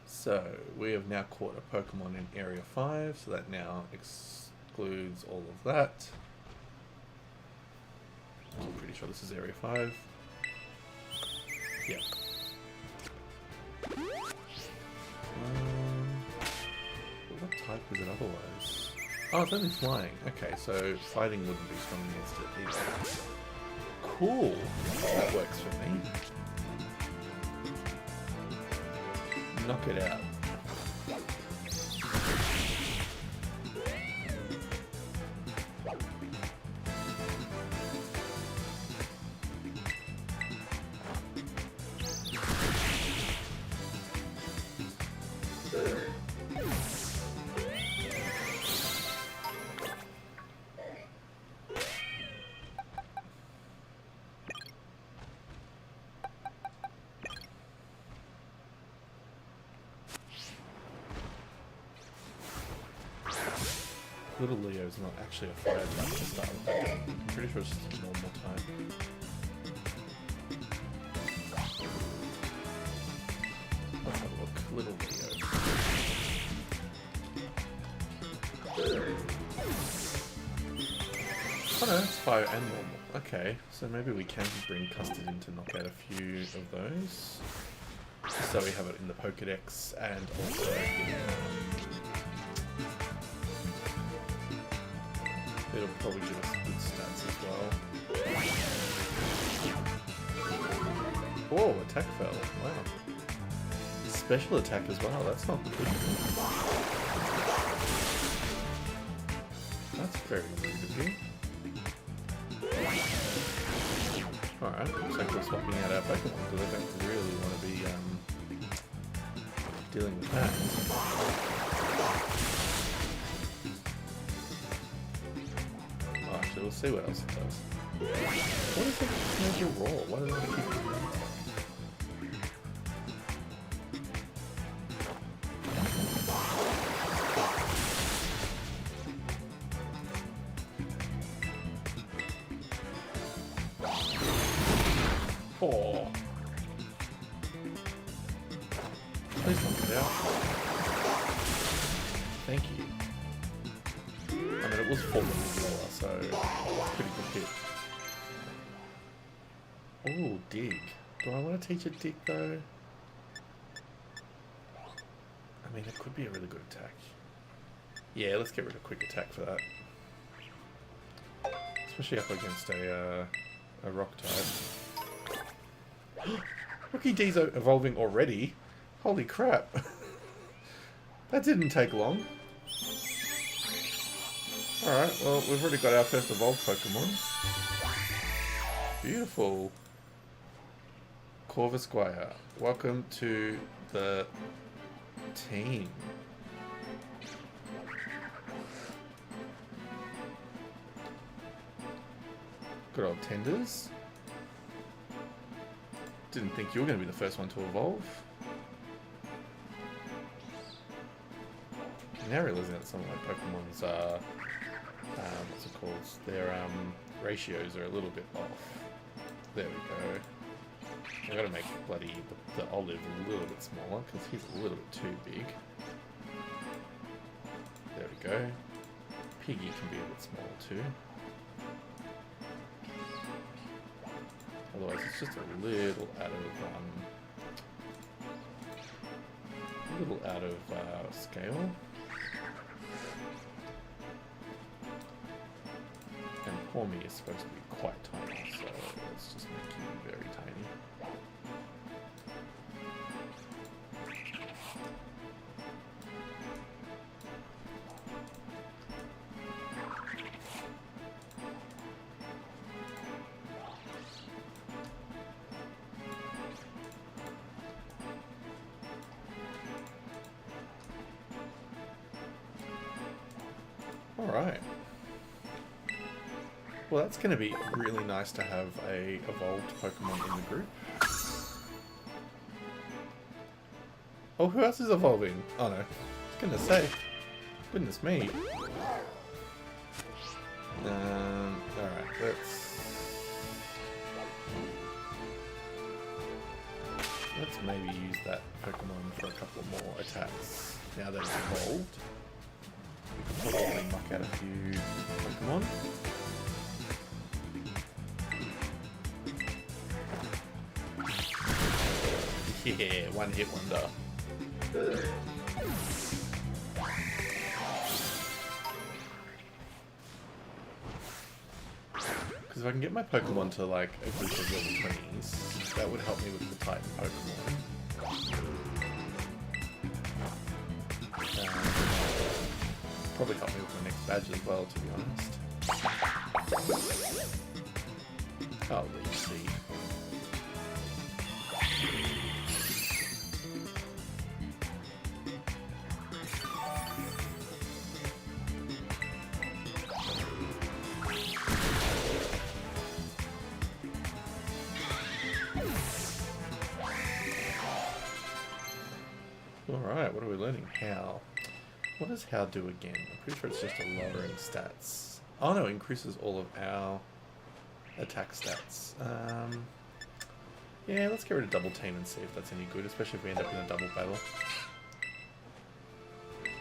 So, we have now caught a Pokemon in Area 5, so that now excludes all of that. I'm pretty sure this is Area 5. Yep. What type is it otherwise? Oh, it's only flying. Okay, so fighting wouldn't be strong against it either. Cool. That works for me. Knock it out. Little Leo's not actually a fire type to start with. I'm pretty sure it's just a normal type. Let's have a look. Little Leo. Oh no, it's fire and normal. Okay, so maybe we can bring Custard in to knock out a few of those. So we have it in the Pokedex and also in, it'll probably give us good stats as well. Whoa, attack fell. Wow. Special attack as well, that's not good. That's very rude of you. Alright, looks like we're swapping out our Pokemon because I don't really want to be dealing with that. Oh, actually, we'll see what else it does. What is the major roar? Why did I keep doing that? Oh. Please don't get out. Thank you. I mean, it was 4 minutes lower, so pretty good hit. Oh, dig. Do I want to teach it dig, though? I mean, it could be a really good attack. Yeah, let's get rid of quick attack for that. Especially up against a rock type. Rookie D's evolving already? Holy crap. That didn't take long. Alright, well, we've already got our first evolved Pokemon. Beautiful. Corvusquire, welcome to the team. Good old Tenders. Didn't think you were going to be the first one to evolve. I'm now realizing that some of my Pokemon's what's it called? Their ratios are a little bit off. There we go. I've got to make bloody the Olive a little bit smaller because he's a little bit too big. There we go. Piggy can be a bit smaller too. Otherwise, it's just a little out of scale. And poor me is supposed to be quite tiny, so let's just make him very tiny. Alright. Well, that's going to be really nice to have a evolved Pokemon in the group. Oh, who else is evolving? Oh no. I was going to say. Goodness me. Alright, let's maybe use that Pokemon for a couple more attacks now that it's evolved. We can probably knock out a few Pokemon. Yeah, one hit wonder. Because if I can get my Pokemon to like a group of level 20s, that would help me with the Titan Pokemon. Probably help me with my next badge as well, to be honest. Oh, Leech Seed. Alright, what are we learning? How? What does how do again? I'm pretty sure it's just a lowering stats. Oh no, increases all of our attack stats. Yeah, let's get rid of double team and see if that's any good, especially if we end up in a double battle.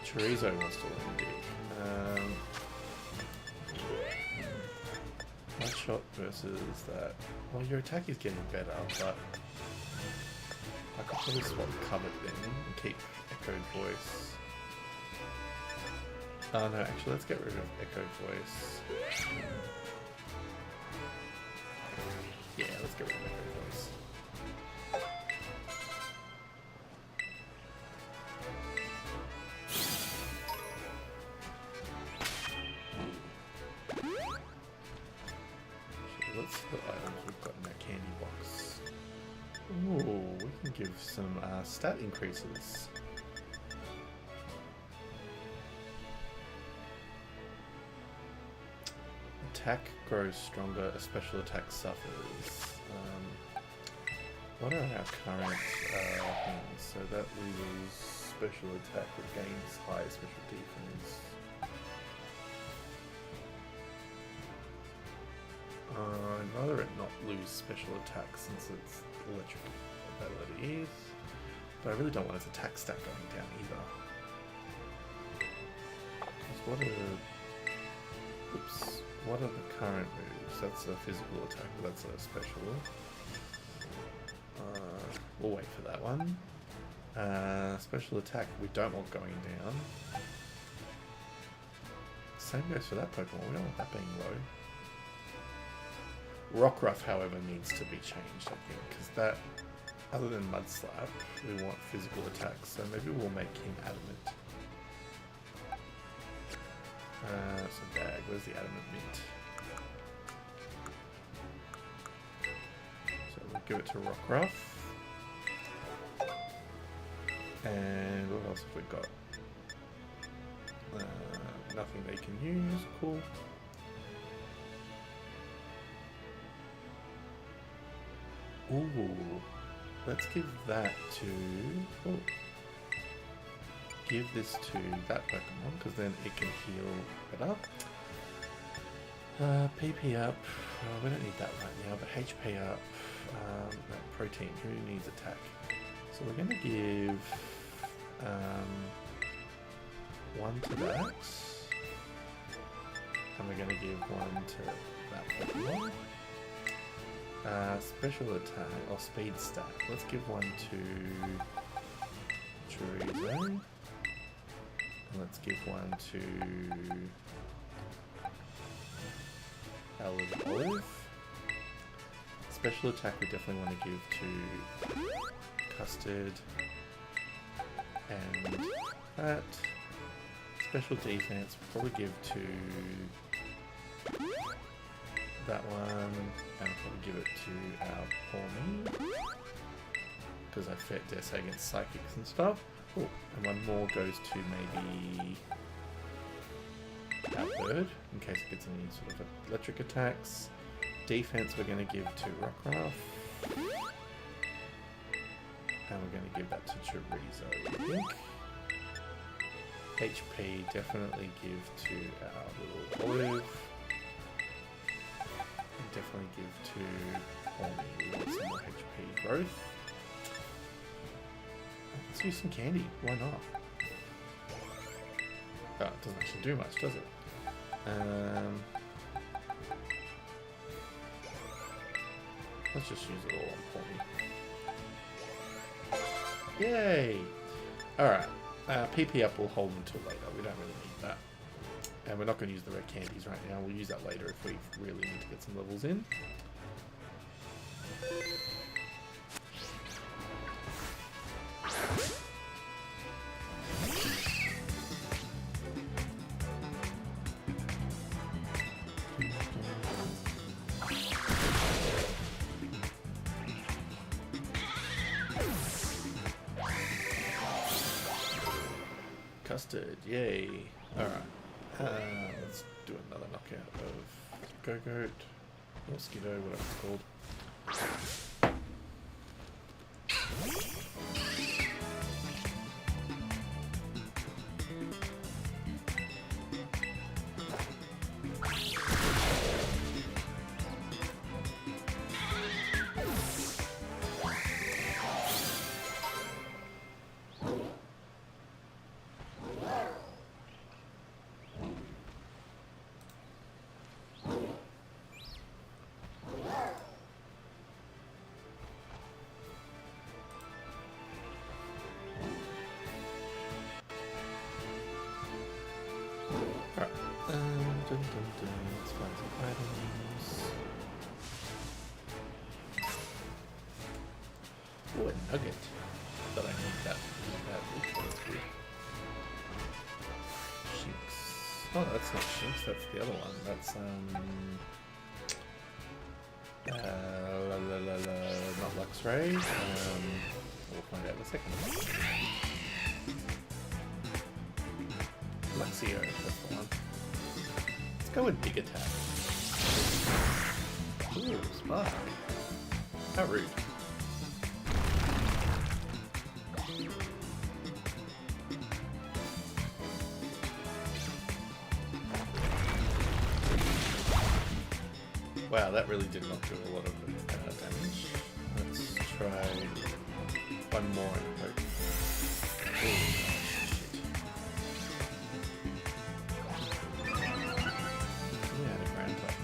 Chorizo wants to learn dig. One shot versus that. Well, your attack is getting better, but I could probably swap covered then and keep echoed voice. Oh no, actually let's get rid of echoed voice. Yeah, let's get rid of echoed voice. Let's see the items we've got in that candy box. Ooh, we can give some stat increases. Attack grows stronger, a special attack suffers. What are our current things? So that loses special attack but gains high special defense. I'd rather it not lose special attack since it's electric abilities, but I really don't want its attack stat going down either. What are the current moves? That's a physical attack, but that's a special. We'll wait for that one. Special attack we don't want going down. Same goes for that Pokemon, we don't want that being low. Rockruff, however, needs to be changed, I think, because that, other than Mud Slap, we want physical attacks, so maybe we'll make him adamant. So bag, where's the adamant mint? So we'll give it to Rockruff. And what else have we got? Nothing they can use, cool. Ooh, let's give that to... Oh, give this to that Pokemon, because then it can heal better. PP up. We don't need that right now, but HP up. That protein. Who needs attack? So we're going to give one to that. And we're going to give one to that Pokemon. Special attack, or speed stat. Let's give one to Chorizo. And let's give one to our little Olive. Special attack we definitely want to give to Custard. And that. Special defense we'll probably give to that one, and I'll probably give it to our Pawmi, because I fit dare say against psychics and stuff. Oh, and one more goes to maybe our Bird, in case it gets any sort of electric attacks. Defense we're going to give to Rockruff, and we're going to give that to Chorizo, I think. HP definitely give to our little Olive. Definitely give to Pawmi. We want some more HP growth. Let's use some candy. Why not? Oh, it doesn't actually do much, does it? Let's just use it all on Pawmi. Yay! Alright. PP up will hold until later. We don't really need that. And we're not going to use the red candies right now. We'll use that later if we really need to get some levels in. Custard, yay. Alright. Let's do another knockout of Go-Goat, or Skiddo, whatever it's called. Let's find some items. Oh, a nugget. Thought I need that. Oops, that's good. Shinx. Oh, that's not Shinx, that's the other one. That's, not Luxray. We'll find out in a second. Luxio, that's the one. Let's go with Big Attack. Ooh, Spark. How rude. Wow, that really did not do a lot of damage. Let's try one more and hope. Ooh, shit. Yeah, the ground type.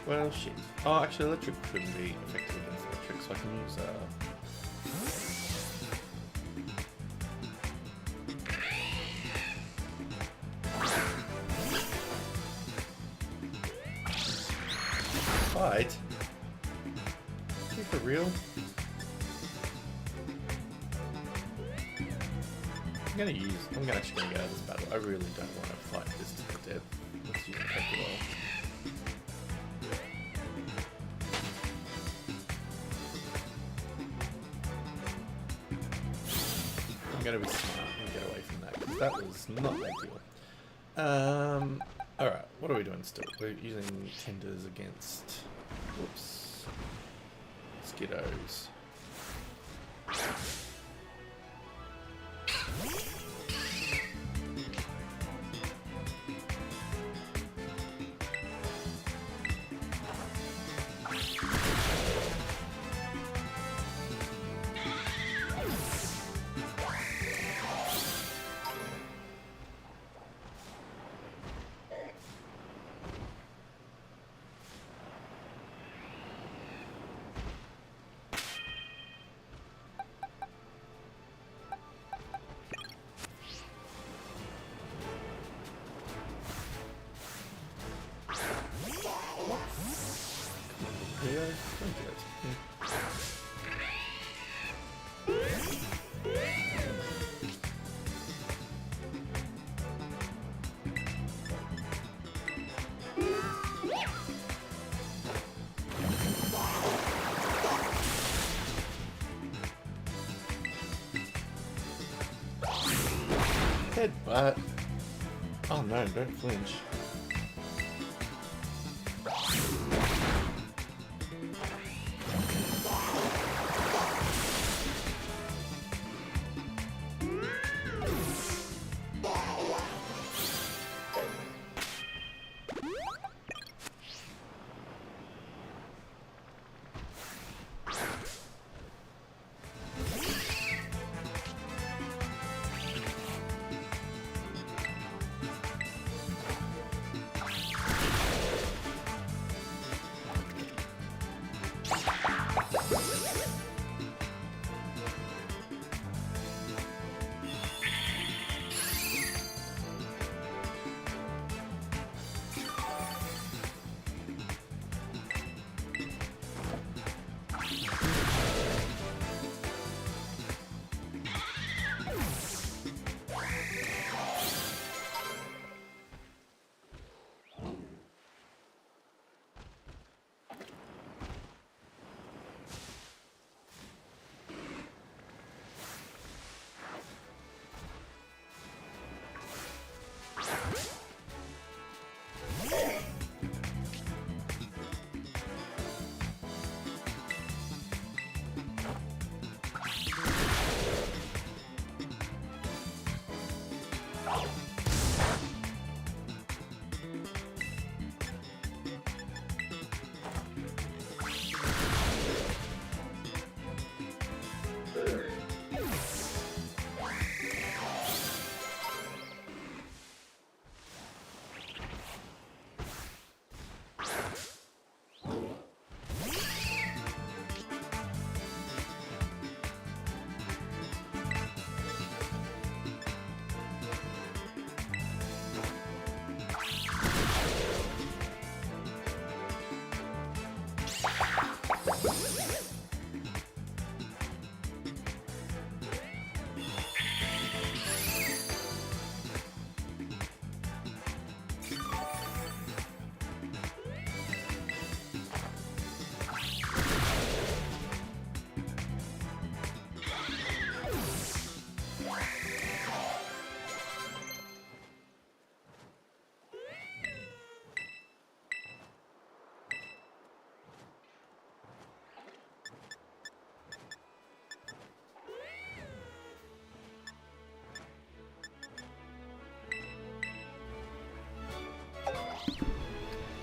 Well, shit. Oh, actually, electric couldn't be effective against electric, so I can use fight? Are you for real? I'm actually gonna get out of this battle. I really don't want to fight this to the death. Let's use Pokeball. I'm gonna be smart and get away from that, because that was not ideal. Alright, what are we doing still? We're using tenders against, whoops, Skiddos. Headbutt. Oh no, don't flinch.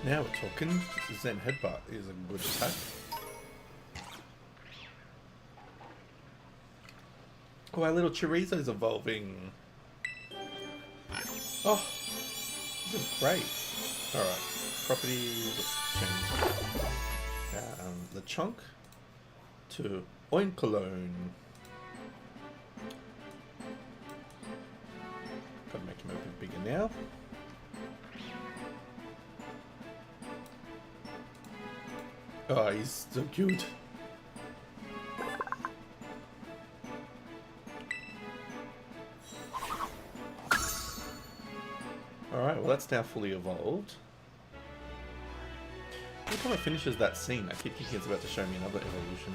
Now we're talking. Zen Headbutt is a good attack. Oh, our little chorizo's evolving. Oh, this is great. Alright, properties, let's change the chunk to Oinkalone. Gotta make him a bit bigger now. Oh, he's so cute. Alright, well that's now fully evolved. Every time it finishes that scene, I keep thinking it's about to show me another evolution.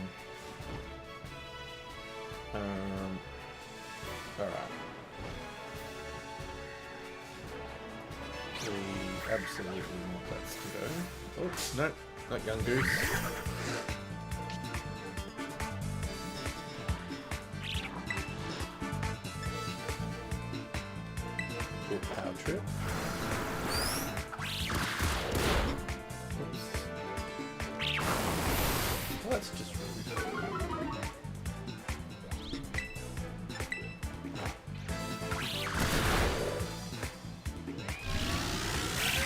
Alright. We absolutely want that to go. Oops, no, not young goose. Cool power trip. Oops. Well, that's just rude.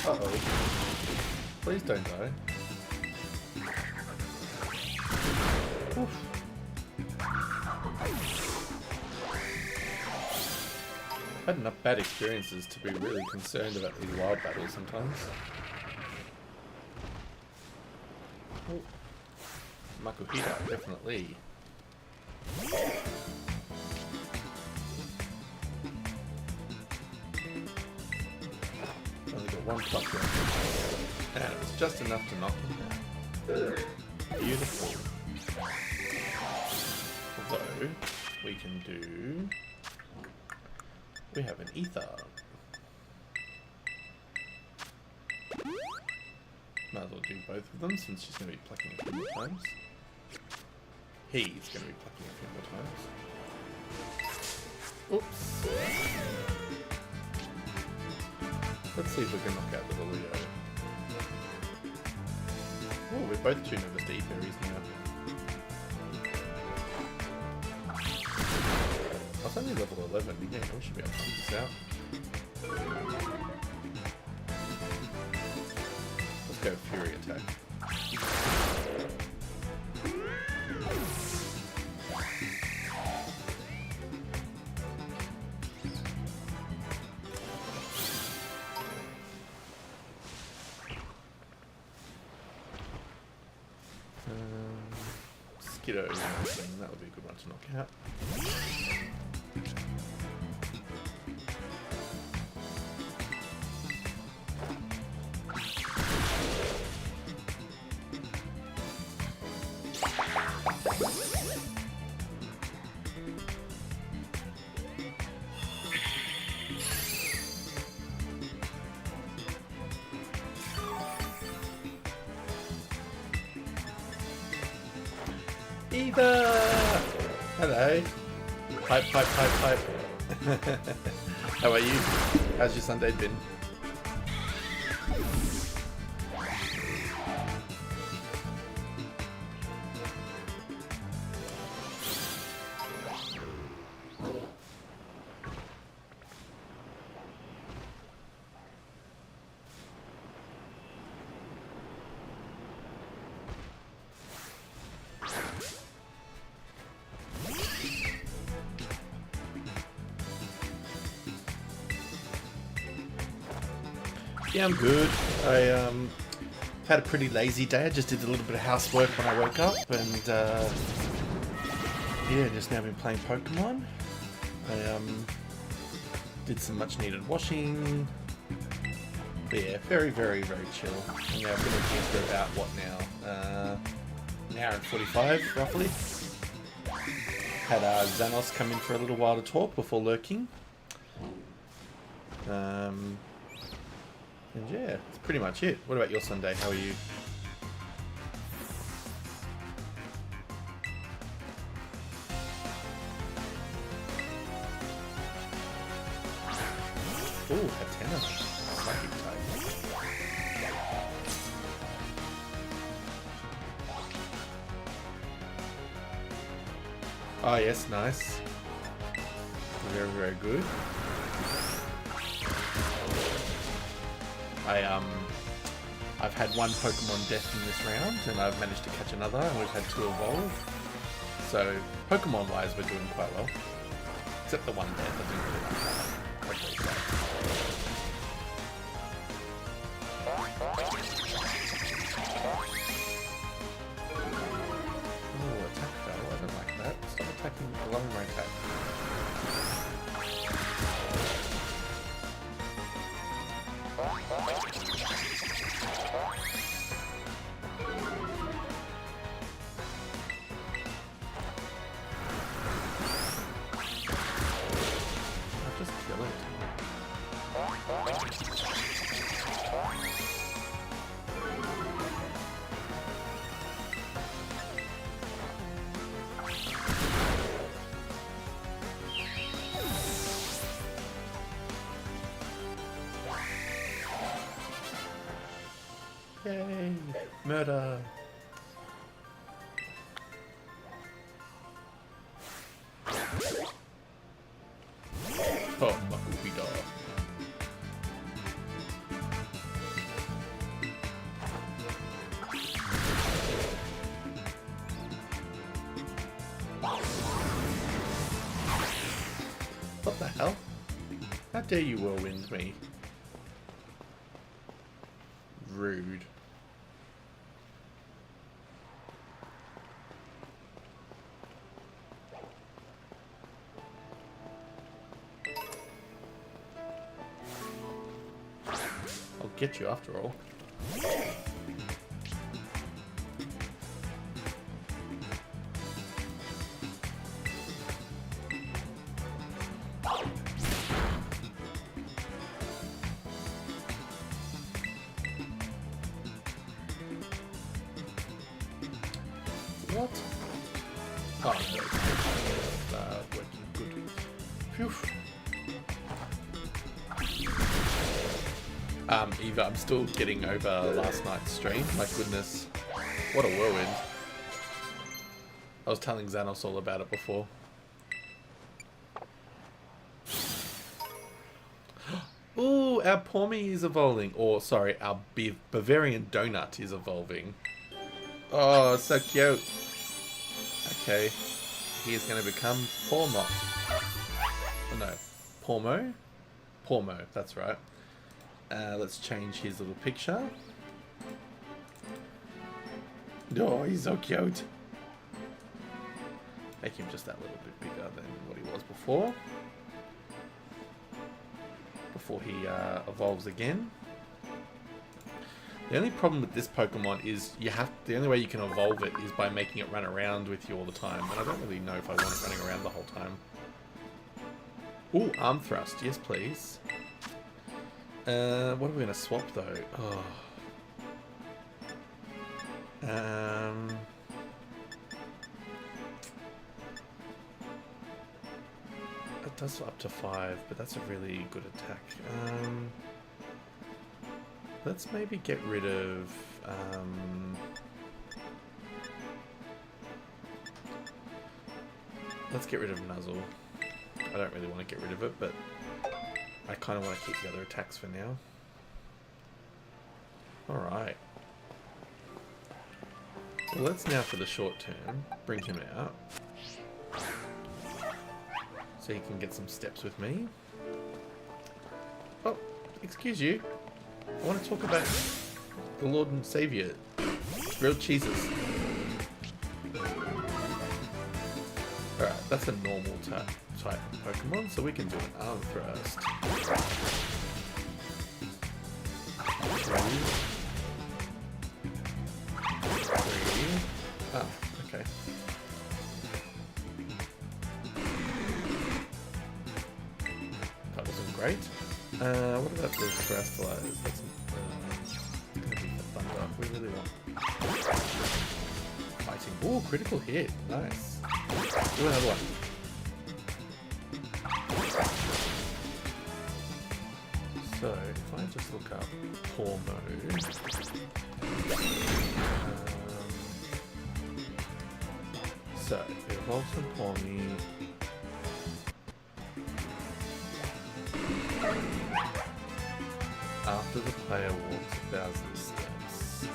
Uh-oh. Please don't die. Oof. I've had enough bad experiences to be really concerned about these wild battles sometimes. Oh. Makuhita, definitely. Only got one plus one. And it was just enough to knock him down. Beautiful. Although, we can do... We have an ether. Might as well do both of them since she's going to be plucking a few more times. He's going to be plucking a few more times. Oops. Let's see if we can knock out little Leo. Oh, we're both too nervous to eat berries now. I was only level 11, yeah, we should be able to figure this out. Let's go Fury Attack. Skiddo, that would be a good one to knock out. Eva! Hello. Pipe, pipe, pipe, pipe. How are you? How's your Sunday been? Yeah, I'm good. I had a pretty lazy day. I just did a little bit of housework when I woke up, and yeah, just now been playing Pokemon. I did some much needed washing. But yeah, very, very, very chill. And yeah, I've been looking for about what now? An hour and 45 roughly. Had Xanos come in for a little while to talk before lurking. And yeah, that's pretty much it. What about your Sunday? How are you? Ooh, Hatena. Psychic type. Oh yes, nice. Very, very good. I've had one Pokemon death in this round, and I've managed to catch another, and we've had 2 evolve. So, Pokemon-wise, we're doing quite well. Except the one death, I didn't really like that. Okay, so. Ooh, attack fail. I don't like that. Stop attacking below my attack. I'll just kill it. Yay! Murder! Oh, Makubi dog. What the hell? How dare you whirlwind me? Rude. I'll get you after all. What? Oh, no. Working good. Phew. Eva, I'm still getting over last night's stream. My goodness. What a whirlwind. I was telling Xanos all about it before. Ooh, our Pormy is evolving. Or, sorry, our Bavarian Donut is evolving. Oh, so cute. Okay. He is going to become Pormo. Oh, no. Pormo? Pormo, that's right. Let's change his little picture. Oh, he's so cute. Make him just that little bit bigger than what he was before. Before he evolves again. The only problem with this Pokemon is the only way you can evolve it is by making it run around with you all the time. And I don't really know if I want it running around the whole time. Ooh, Arm Thrust. Yes, please. What are we going to swap, though? Oh. It does up to 5, but that's a really good attack. Let's maybe get rid of... let's get rid of Nuzzle. I don't really want to get rid of it, but I kind of want to keep the other attacks for now. Alright. Well, let's now, for the short term, bring him out. So he can get some steps with me. Oh, excuse you. I want to talk about the Lord and Saviour. Grilled cheeses. Alright, that's a normal type of Pokemon, so we can do an Arm Thrust. Three. Oh, okay. That wasn't great. What about the Terrestrialized? That's gonna be the thunder. We really want fighting. Ooh, critical hit. Nice. Do another one. So, if I just look up Pormo. So, if Volson Pawmy. After the player walks 1,000 steps.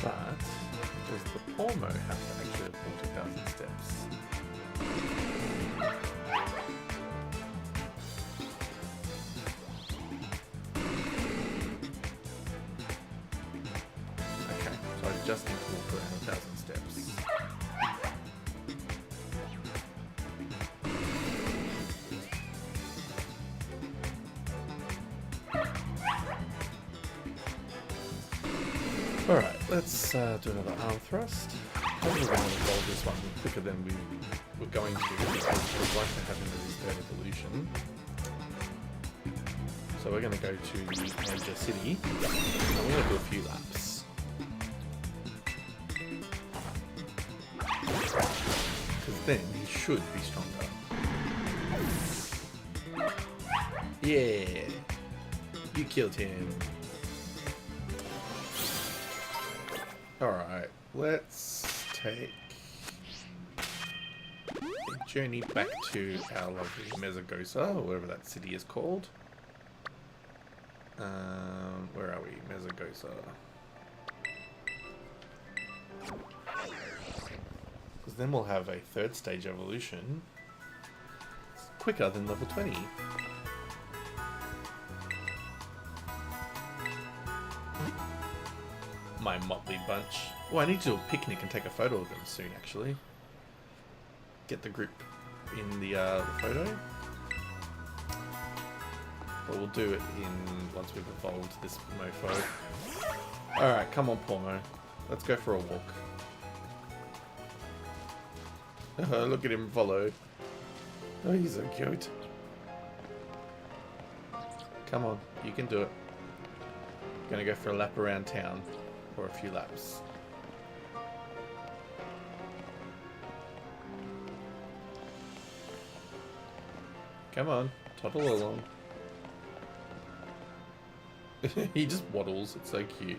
But does the Pawmo have to actually walk 1,000 steps? Okay, so I just need to walk around 1,000 steps. Alright, let's do another arm thrust. Probably going to roll this one quicker than we were going to, because we'd like to have him as his third evolution. So we're going to go to the major city, and we're going to do a few laps. Because then he should be stronger. Yeah! You killed him. Alright, let's take a journey back to our lovely Mezagosa, or whatever that city is called. Where are we? Mezagosa. Because then we'll have a third stage evolution. It's quicker than level 20. My motley bunch. Oh, I need to do a picnic and take a photo of them soon, actually. Get the group in the photo. But we'll do it once we've evolved this mofo. Alright, come on, Pawmo. Let's go for a walk. Look at him follow. Oh, he's so cute. Come on, you can do it. Gonna go for a lap around town. Or a few laps. Come on, toddle along. He just waddles, it's so cute.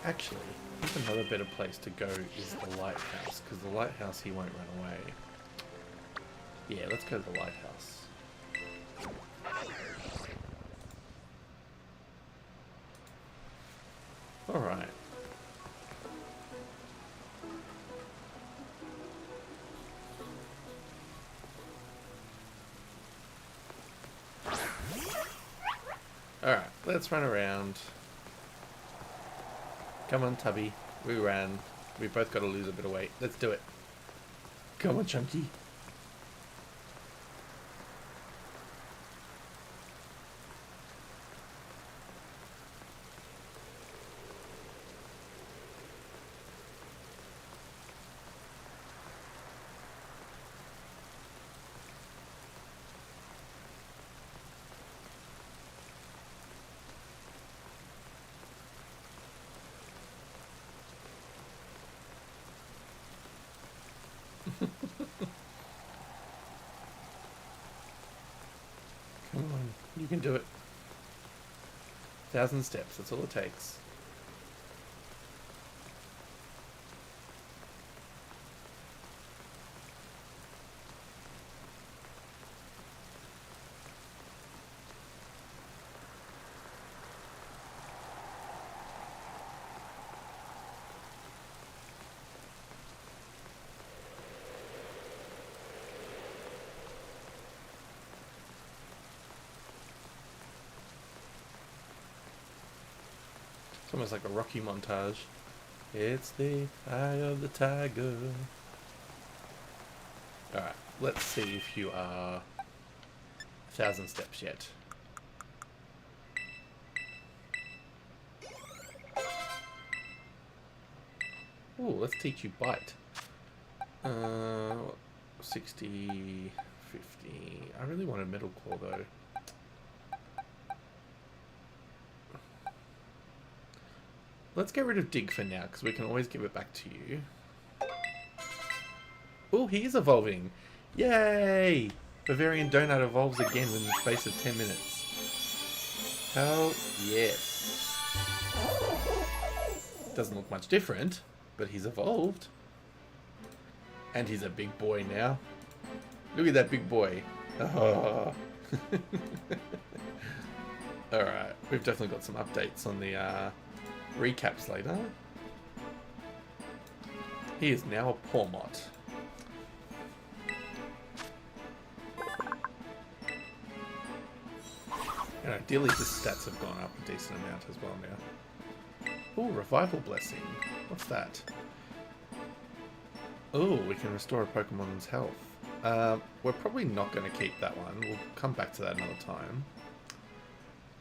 Actually, I think another better place to go is the lighthouse, because the lighthouse he won't run away. Yeah, let's go to the lighthouse. Alright. Alright, let's run around. Come on, Tubby. We ran. We both got to lose a bit of weight. Let's do it. Come on, Chunky. Come on, you can do it. 1,000 steps, that's all it takes. It's almost like a Rocky montage. It's the eye of the tiger. Alright, let's see if you are 1,000 steps yet. Ooh, let's teach you bite. 60, 50. I really want a metal claw though. Let's get rid of dig for now, because we can always give it back to you. Oh, he is evolving. Yay! Bavarian Donut evolves again within the space of 10 minutes. Hell yes. Doesn't look much different, but he's evolved. And he's a big boy now. Look at that big boy. Oh. Alright, we've definitely got some updates on the recaps later. He is now a Pormot. And ideally his stats have gone up a decent amount as well now. Oh, Revival Blessing. What's that? Oh, we can restore a Pokemon's health. We're probably not going to keep that one. We'll come back to that another time.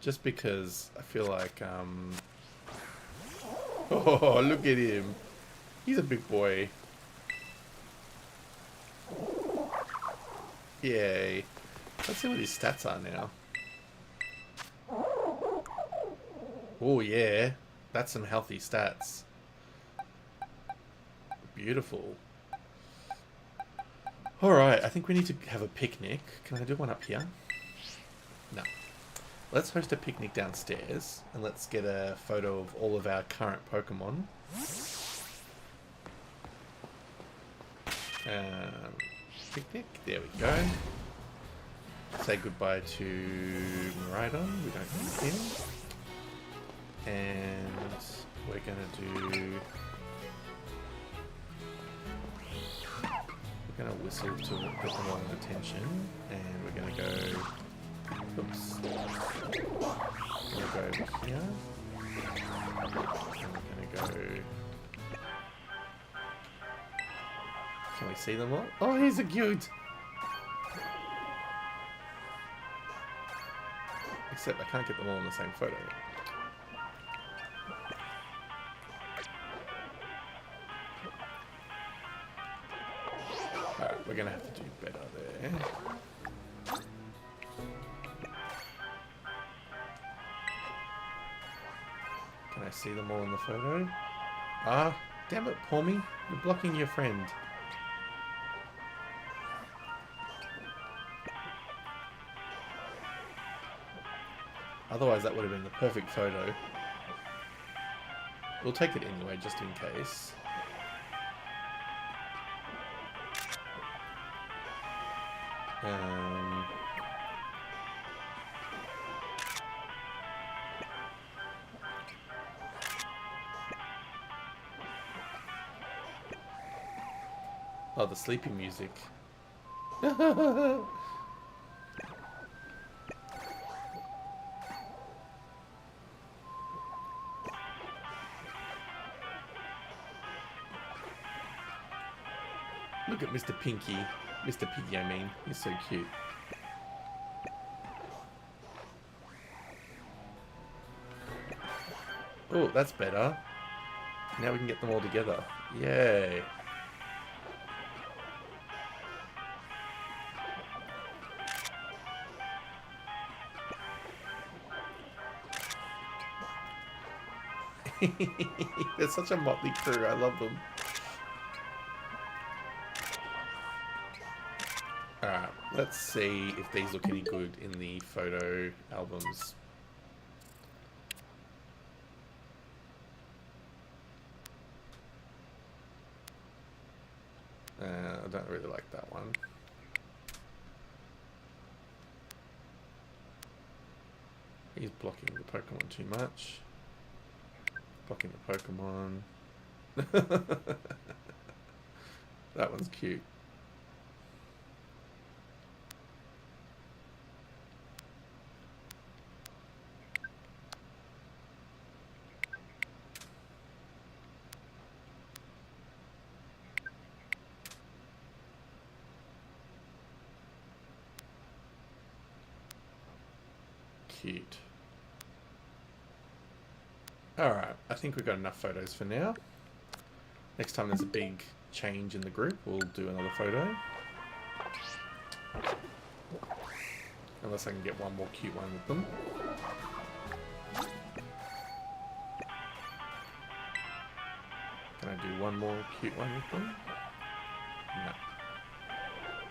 Just because I feel like... Oh, look at him. He's a big boy. Yay. Let's see what his stats are now. Oh, yeah. That's some healthy stats. Beautiful. Alright, I think we need to have a picnic. Can I do one up here? No. Let's host a picnic downstairs, and let's get a photo of all of our current Pokemon. Picnic, there we go. Say goodbye to Miraidon, we don't need him. And we're gonna do... We're gonna whistle to get them all attention, and we're gonna go... Oops. We're gonna go over here. And we're gonna go... Can we see them all? Oh, he's a cute! Except I can't get them all in the same photo. Alright, we're gonna have to do better there. Can I see them all in the photo? Ah, damn it, Palmy. You're blocking your friend. Otherwise, that would have been the perfect photo. We'll take it anyway, just in case. Oh, the sleepy music. Look at Mr. Pinky. Mr. Piggy, I mean. He's so cute. Oh, that's better. Now we can get them all together. Yay. They're such a motley crew. I love them. Alright, let's see if these look any good in the photo albums. I don't really like that one. He's blocking the Pokemon too much. Blocking the Pokemon. That one's cute. cute. Alright, I think we've got enough photos for now. Next time there's a big change in the group, we'll do another photo. Unless I can get one more cute one with them. Can I do one more cute one with them? No.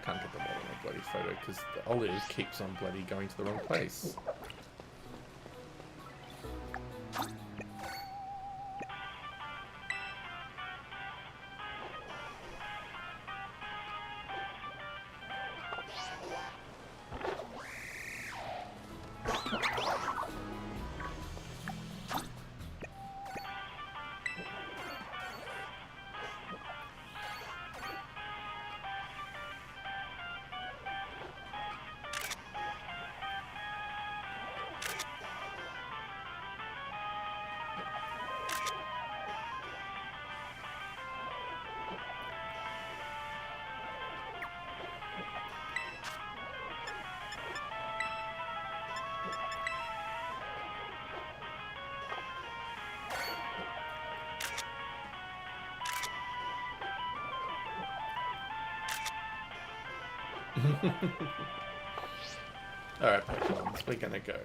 Can't get them all in a bloody photo because the olive keeps on bloody going to the wrong place. Alright, Pokemon, we're gonna go.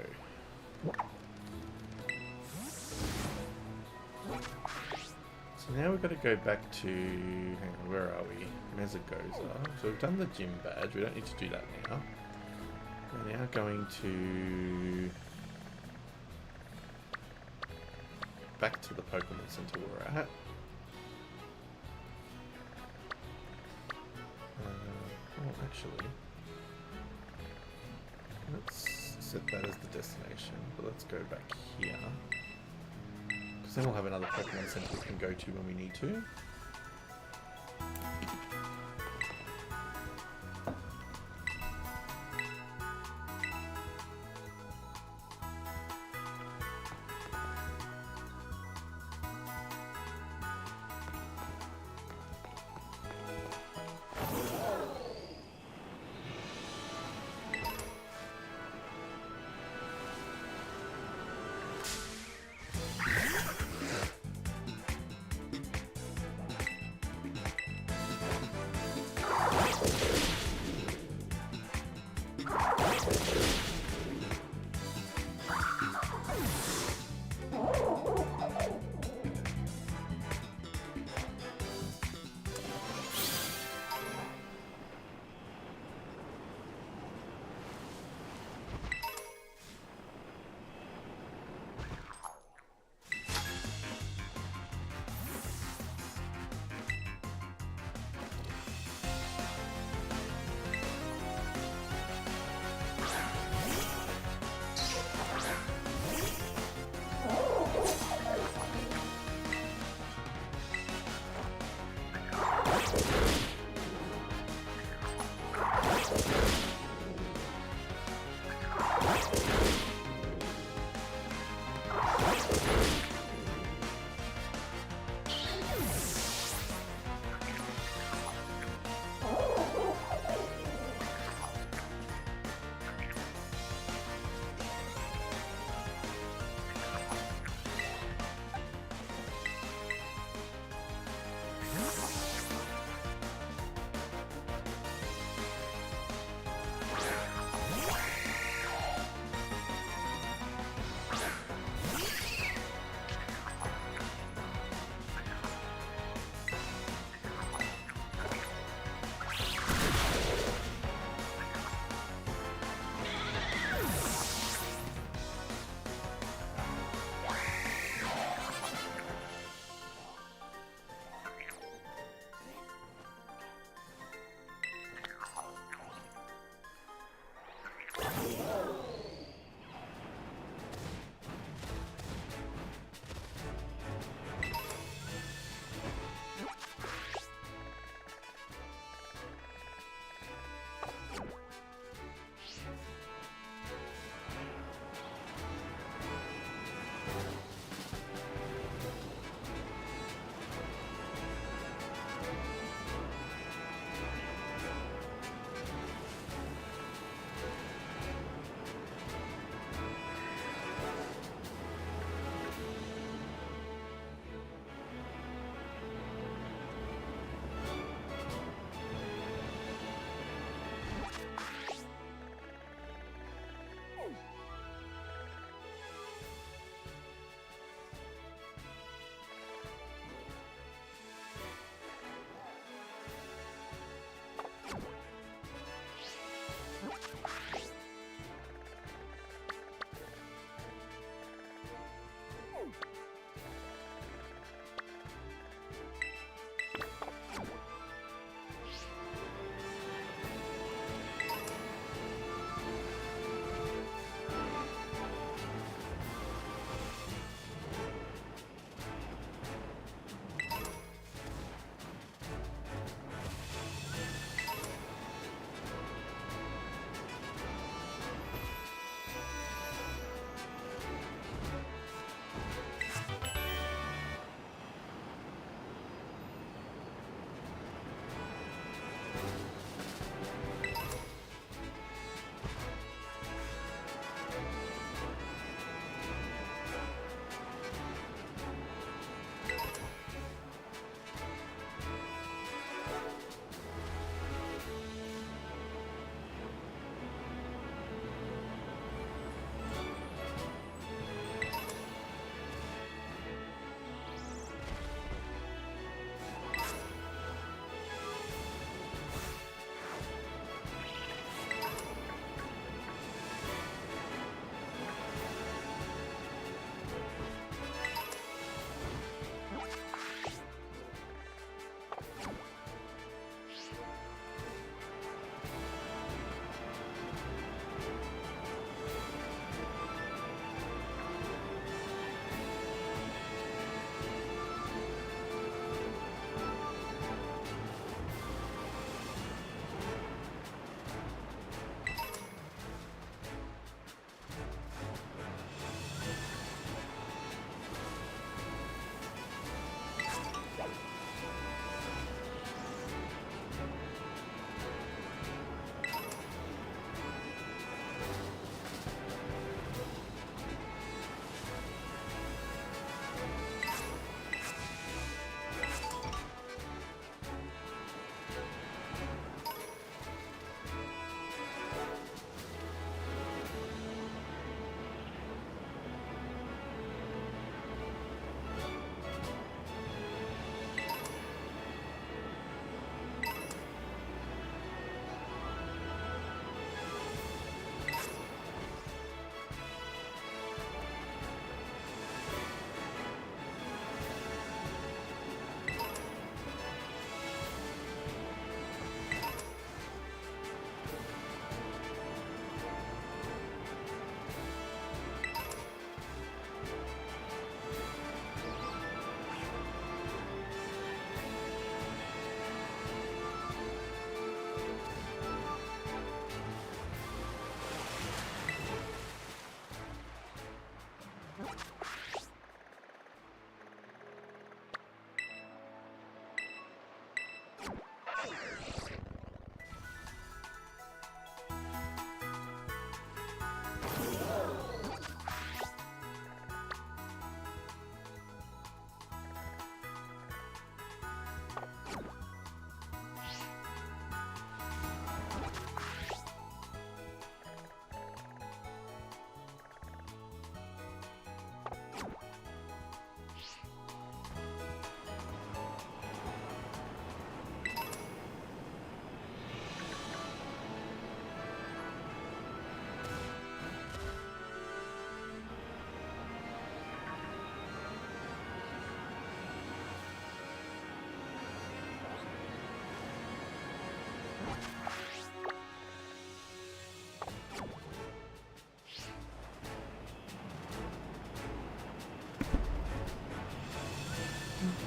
So now we've got to go back to... Hang on, where are we? Mezagoza. So we've done the gym badge, we don't need to do that now. We're now going to... back to the Pokemon Center we're at. Oh, actually... let's set that as the destination, but let's go back here. Because then we'll have another Pokemon Center we can go to when we need to.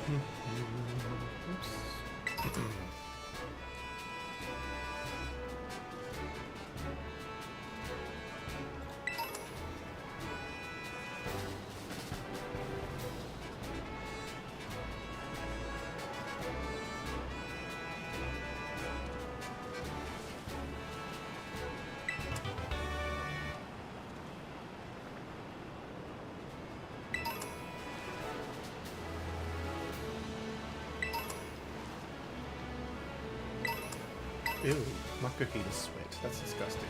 Oops. Ew, Makuhita sweat. That's disgusting.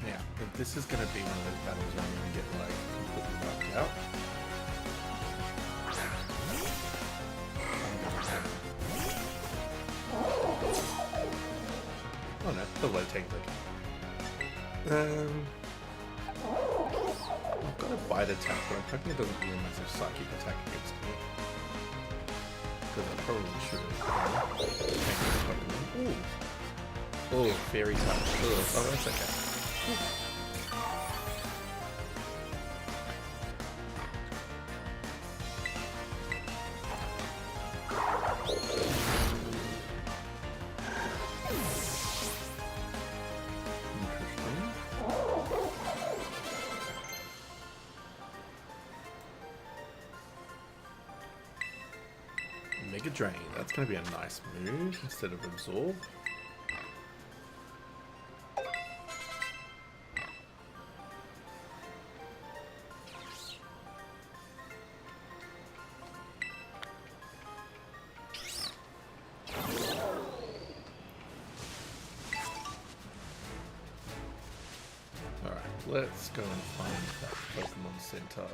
Now, this is going to be one of those battles where I'm going to get like completely wiped out. Oh no, the low technique. I've got a bite attack, but I'm hoping it doesn't do a massive psychic attack against me. Because I probably should have. Ooh. Oh, fairy touch. Ugh. Oh, that's okay. Mega Drain. That's going to be a nice move instead of Absorb. Alright, let's go and find that Pokemon Center.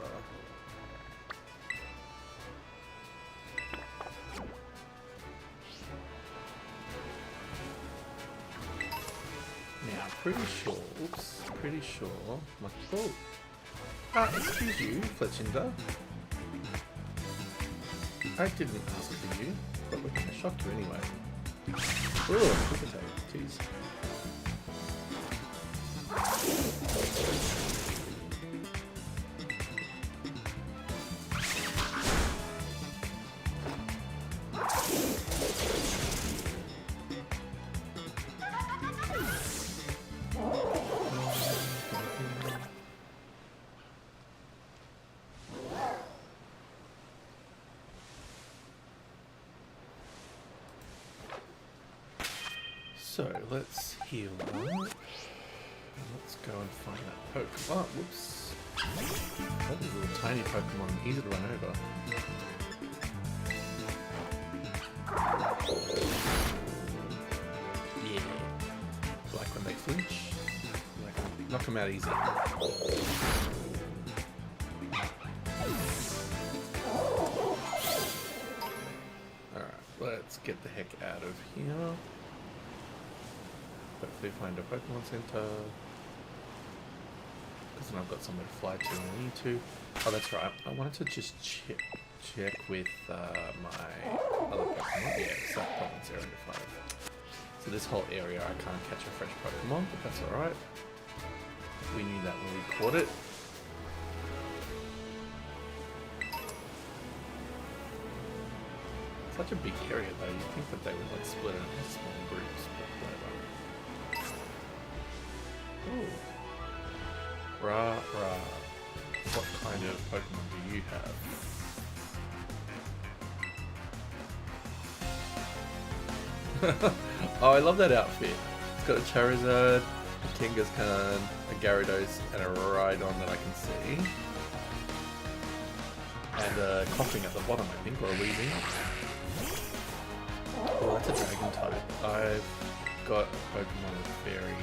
Pretty sure. Oh. Excuse you, Fletchinder. I didn't ask for you, but we're gonna shock you anyway. Oh, look at that. Jeez. So let's heal up. And let's go and find that Pokemon. Oh, whoops. That is a little tiny Pokemon, easy to run over. Yeah. Like when they flinch. Like, knock them out easy. Alright, let's get the heck out of here. Hopefully find a Pokemon Center. Because then I've got somewhere to fly to when I need to. Oh, that's right. I wanted to just check with my other Pokemon. Yeah, it's that Province Area 5. So this whole area I can't catch a fresh Pokemon, but that's alright. We knew that when we caught it. Such a big area though, you'd think that they would like split it into small groups, but whatever. Ooh. Rah, rah. What kind of Pokemon do you have? Oh, I love that outfit. It's got a Charizard, a Kangaskhan, a Gyarados, and a Rhydon that I can see. And a coughing at the bottom, I think, or a wheezing. Oh, that's a Dragon type. I've got a Pokemon with Fairy,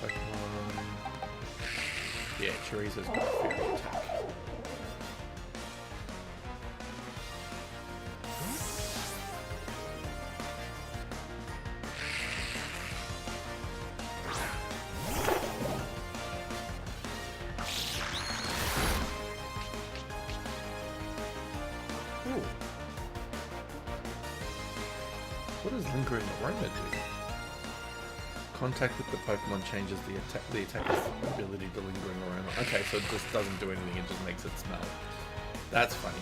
Pokemon... Yeah, Chorizo's got a Fairy attack. Ooh. What does Lingering Aroma do? Contact with the Pokemon changes the attacker's ability to lingering around. Okay, so it just doesn't do anything, it just makes it smell. That's funny.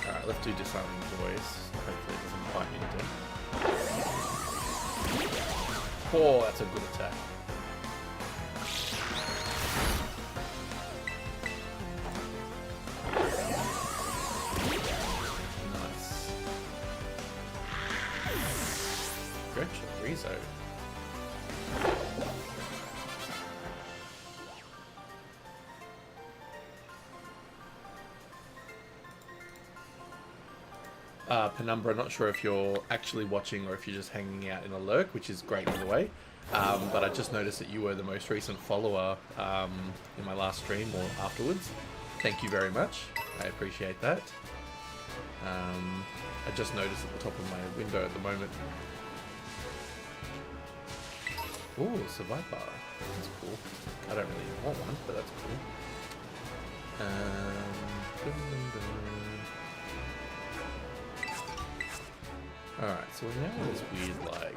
Alright, let's do Disarming Voice. Hopefully it doesn't bite me to death. Oh, that's a good attack. Nice. Stretch Rizzo. Penumbra, not sure if you're actually watching or if you're just hanging out in a lurk, which is great either way. But I just noticed that you were the most recent follower in my last stream or afterwards. Thank you very much. I appreciate that. I just noticed at the top of my window at the moment. Ooh, Survivor. That's cool. I don't really want one, but that's cool. Alright, so we're now in this weird, like,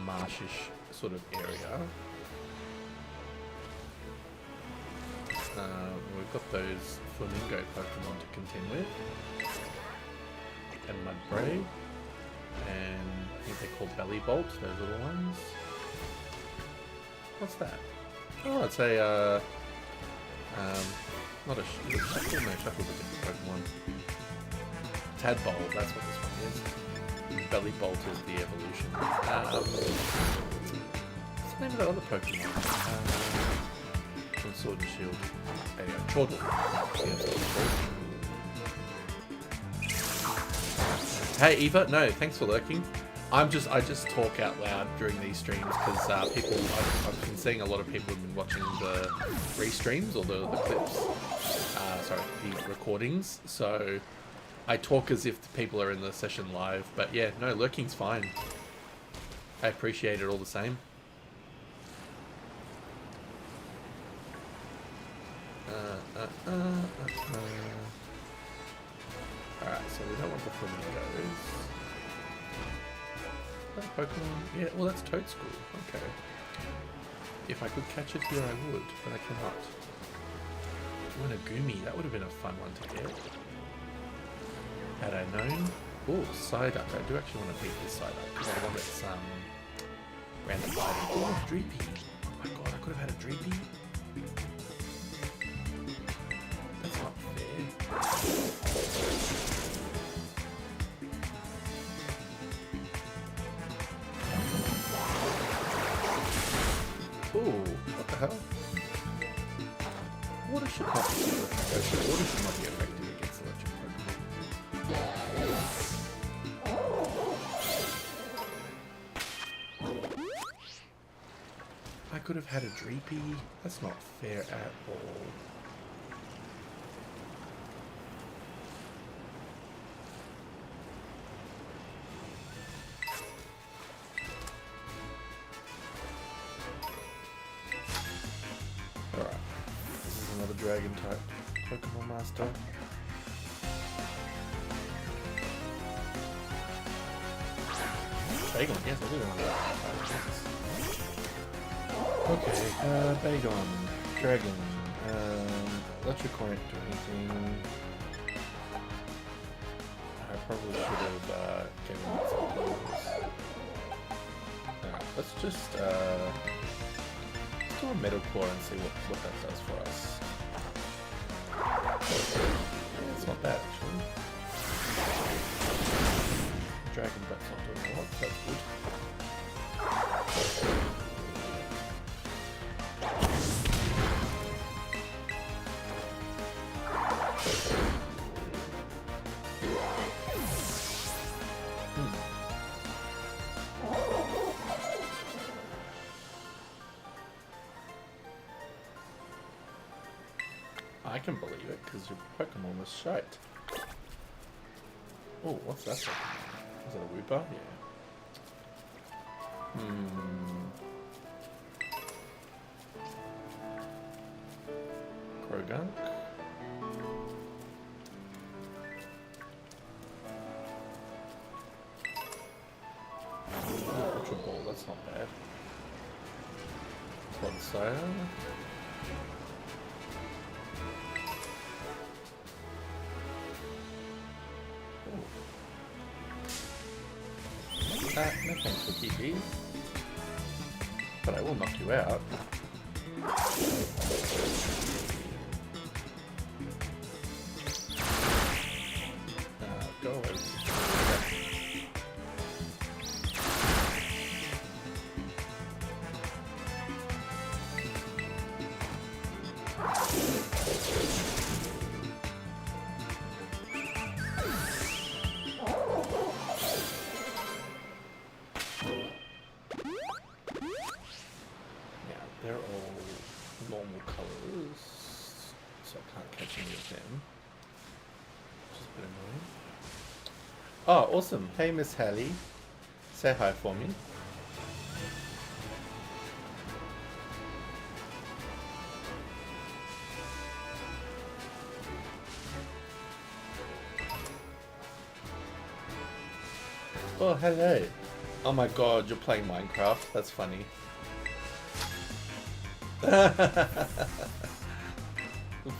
marshish sort of area. We've got those Flamingo Pokemon to contend with. And Mudbray. And I think they're called Belly Bolt, those little ones. What's that? Oh, it's a, not a Shuckle? No, Shuckle's a different Pokemon. Tadpole, that's what this one is. Belly Bolt is the evolution. What's the name of that other Pokemon? From Sword and Shield. Chordle. Hey Eva, no, thanks for lurking. I just talk out loud during these streams because I've been seeing a lot of people have been watching the restreams or the clips. Sorry, the recordings. So I talk as if the people are in the session live, but yeah, no, lurking's fine. I appreciate it all the same. Alright, so we don't want the Flamingos. That Pokemon? Yeah, well that's Toadschool. Okay. If I could catch it here I would, but I cannot. Ooh, and a Gumi, that would have been a fun one to get. Had I known. Oh, Psyduck. I do actually want to beat this Psyduck because I want its random item. Oh, Dreepy. Oh my god, I could have had a Dreepy. That's not fair. Oh, what the hell? Water should not be water should not be effective against electric Pokemon. I could have had a Dreepy. That's not fair at all. Alright. This is another dragon type Pokemon Master. Bagon, yes, I do want that. Okay, Bagon, Dragon, Electricorn, do anything. I probably should have given it some clothes. Alright, let's just let's do a Metal Claw and see what that does for us. Yeah, it's not bad actually. Dragon Breath's not doing a lot, that's good. I can believe it, because your Pokemon was shite. Oh, what's that Pokemon? Is that a Wooper? Yeah. Krogunk. Ultra Ball, that's not bad. Clodsire. No thanks for TP. But I will knock you out. Go away. They're all normal colors, so I can't catch any of them, which is a bit annoying. Oh, awesome. Hey, Miss Hallie. Say hi for me. Oh, hello. Oh my god, you're playing Minecraft. That's funny.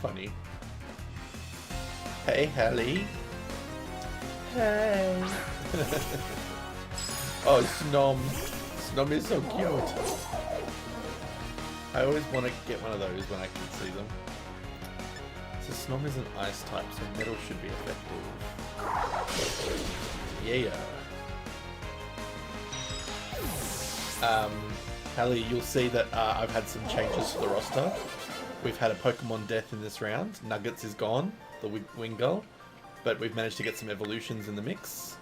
Funny. Hey, Hallie. Hey. Oh, Snom. Snom is so cute. I always want to get one of those when I can see them. So Snom is an ice type, so metal should be effective. Yeah. Hallie, you'll see that I've had some changes to the roster. We've had a Pokemon death in this round. Nuggets is gone, the Wingull, but we've managed to get some evolutions in the mix.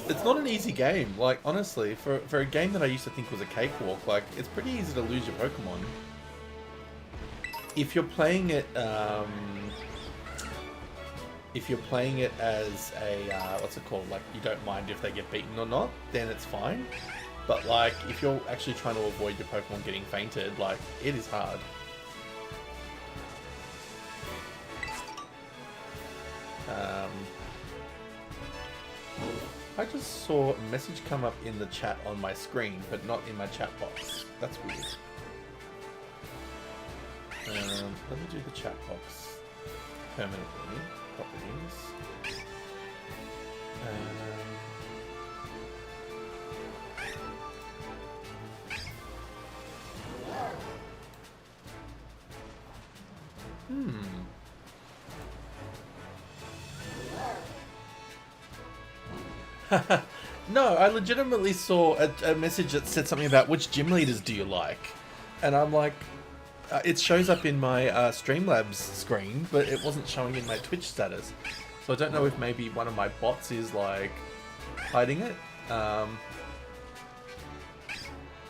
It's not an easy game, like honestly, for a game that I used to think was a cakewalk, like it's pretty easy to lose your Pokemon. If you're playing it, as a, what's it called, like you don't mind if they get beaten or not, then it's fine. But like, if you're actually trying to avoid your Pokemon getting fainted, like, it is hard. I just saw a message come up in the chat on my screen, but not in my chat box. That's weird. Let me do the chat box permanently. Properties. No, I legitimately saw a message that said something about which gym leaders do you like, and I'm like, it shows up in my Streamlabs screen, but it wasn't showing in my Twitch status. So I don't know if maybe one of my bots is like hiding it,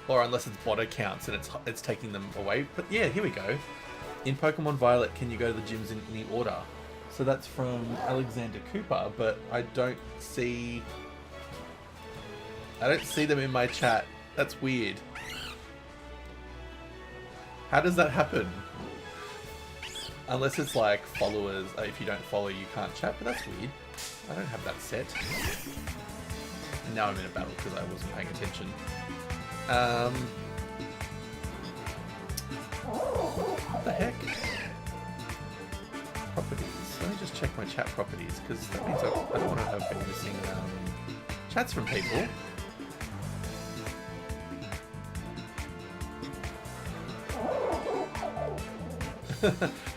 or unless it's bot accounts and it's taking them away. But yeah, here we go. In Pokemon Violet, can you go to the gyms in any order? So that's from Alexander Cooper, but I don't see them in my chat. That's weird. How does that happen? Unless it's like followers, if you don't follow you can't chat, but that's weird. I don't have that set. And now I'm in a battle because I wasn't paying attention. What the heck? Properties. Let me just check my chat properties, because that means I don't want to have been missing chats from people.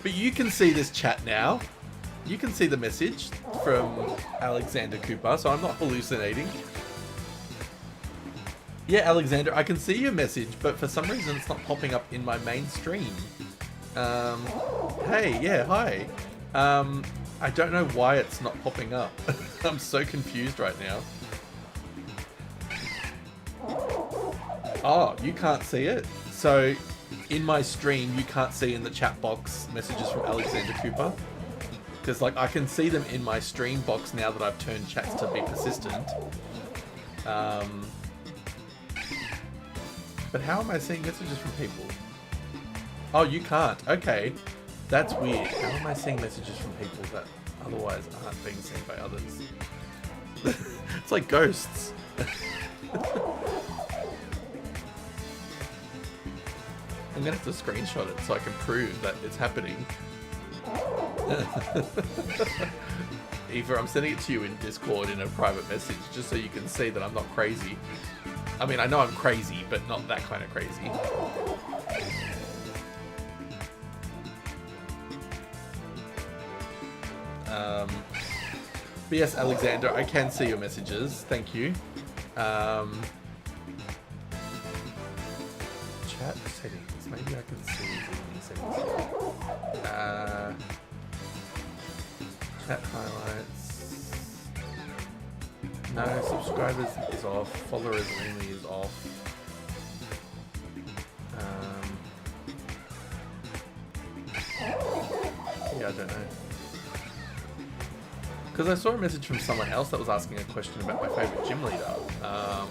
But you can see this chat now. You can see the message from Alexander Cooper, so I'm not hallucinating. Yeah, Alexander, I can see your message, but for some reason it's not popping up in my main stream. Hey, yeah, hi. I don't know why it's not popping up. I'm so confused right now. Oh, you can't see it? So, in my stream, you can't see in the chat box messages from Alexander Cooper? Because, like, I can see them in my stream box now that I've turned chats to be persistent. But how am I seeing messages from people? Oh, you can't. Okay. That's weird. How am I seeing messages from people that otherwise aren't being seen by others? It's like ghosts. I'm gonna have to screenshot it so I can prove that it's happening. Eva, I'm sending it to you in Discord in a private message just so you can see that I'm not crazy. I mean, I know I'm crazy, but not that kind of crazy. But yes, Alexander, I can see your messages. Thank you. Chat settings. Maybe I can see the settings. Chat highlights. No, subscribers is off. Followers only is off. Yeah, I don't know. Because I saw a message from someone else that was asking a question about my favourite gym leader,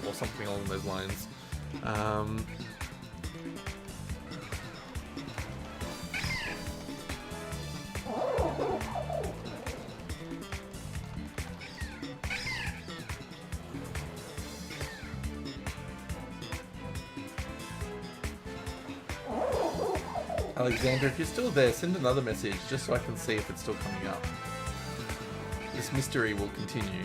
or something along those lines. Alexander, if you're still there, send another message just so I can see if it's still coming up. This mystery will continue.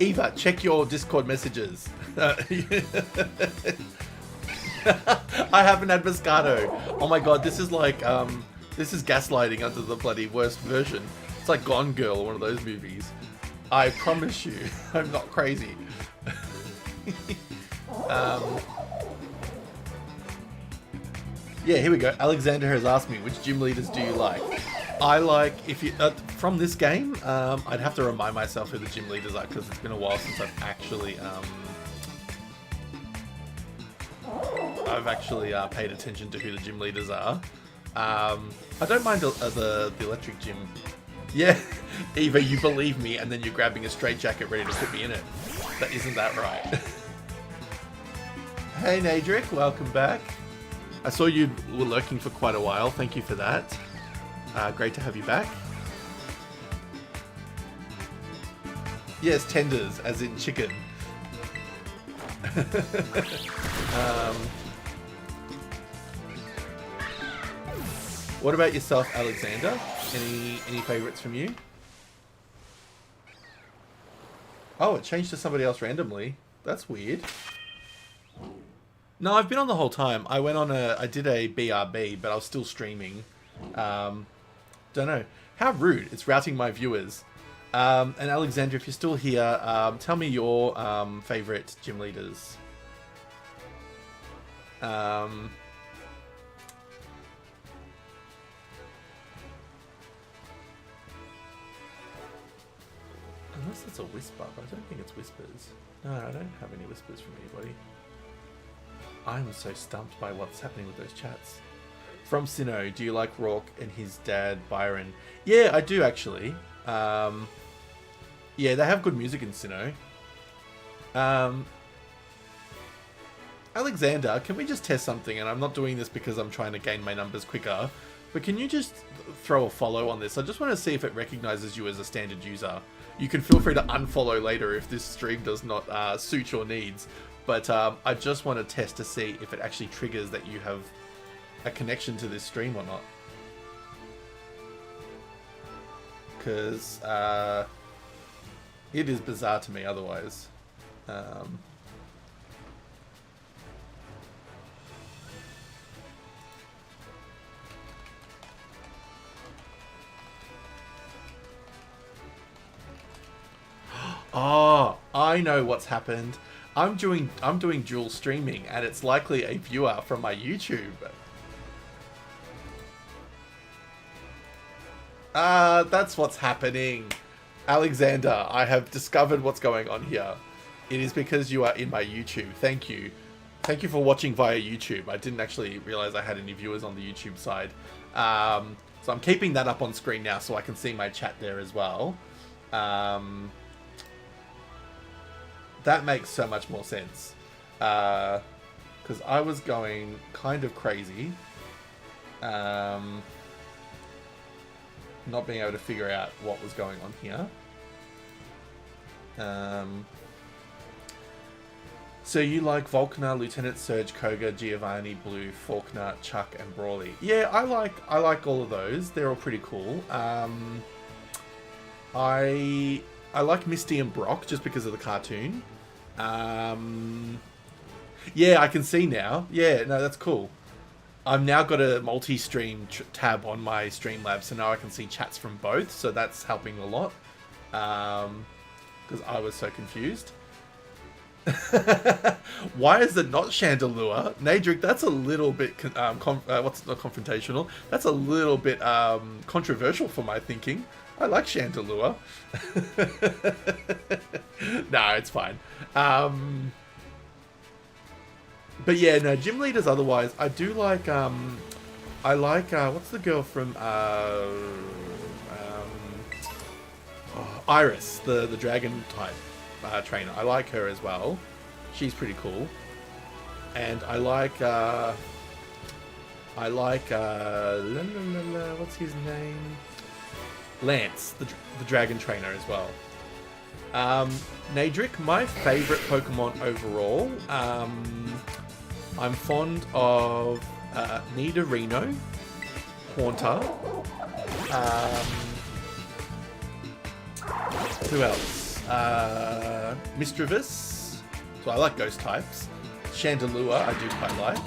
Eva, check your Discord messages. I haven't had Moscato. Oh my god, this is like, this is gaslighting under the bloody worst version. It's like Gone Girl, one of those movies. I promise you, I'm not crazy. Yeah, here we go. Alexander has asked me, which gym leaders do you like? I like, if you from this game, I'd have to remind myself who the gym leaders are because it's been a while since I've actually paid attention to who the gym leaders are. I don't mind the electric gym. Yeah, Eva, you believe me, and then you're grabbing a straitjacket ready to put me in it. Isn't that right? Hey, Nadric, welcome back. I saw you were lurking for quite a while. Thank you for that. Great to have you back. Yes, tenders, as in chicken. What about yourself, Alexander? Any favourites from you? Oh, it changed to somebody else randomly. That's weird. No, I've been on the whole time. I did a BRB, but I was still streaming. Don't know. How rude. It's routing my viewers. And Alexander, if you're still here, tell me your favourite gym leaders. Unless it's a whisper, but I don't think it's whispers. No, I don't have any whispers from anybody. I'm so stumped by what's happening with those chats. From Sino, do you like Rourke and his dad, Byron? Yeah, I do actually. Yeah, they have good music in Sino. Alexander, can we just test something? And I'm not doing this because I'm trying to gain my numbers quicker. But can you just throw a follow on this? I just want to see if it recognizes you as a standard user. You can feel free to unfollow later if this stream does not suit your needs. But I just want to test to see if it actually triggers that you have a connection to this stream or not. Because it is bizarre to me otherwise. Oh, I know what's happened. I'm doing dual streaming, and it's likely a viewer from my YouTube. That's what's happening. Alexander, I have discovered what's going on here. It is because you are in my YouTube. Thank you. Thank you for watching via YouTube. I didn't actually realize I had any viewers on the YouTube side. So I'm keeping that up on screen now so I can see my chat there as well. That makes so much more sense. Because I was going kind of crazy. Not being able to figure out what was going on here. So you like Volkner, Lieutenant Surge, Koga, Giovanni, Blue, Faulkner, Chuck, and Brawley? Yeah, I like all of those. They're all pretty cool. I like Misty and Brock just because of the cartoon. Yeah, I can see now. Yeah, no, that's cool. I've now got a multi-stream tab on my Streamlabs, so now I can see chats from both. So that's helping a lot. Because I was so confused. Why is it not Chandelure? Nadric, that's a little bit what's not confrontational? That's a little bit controversial for my thinking. I like Chandelure. No, it's fine. But yeah, no, gym leaders otherwise. I do like I like what's the girl from Iris, the dragon type trainer. I like her as well. She's pretty cool. And I like what's his name? Lance, the dragon trainer as well. Nadric, my favorite Pokemon overall. I'm fond of Nidorino, Haunter. Who else? Mischievous. So I like ghost types. Chandelure, I do quite like.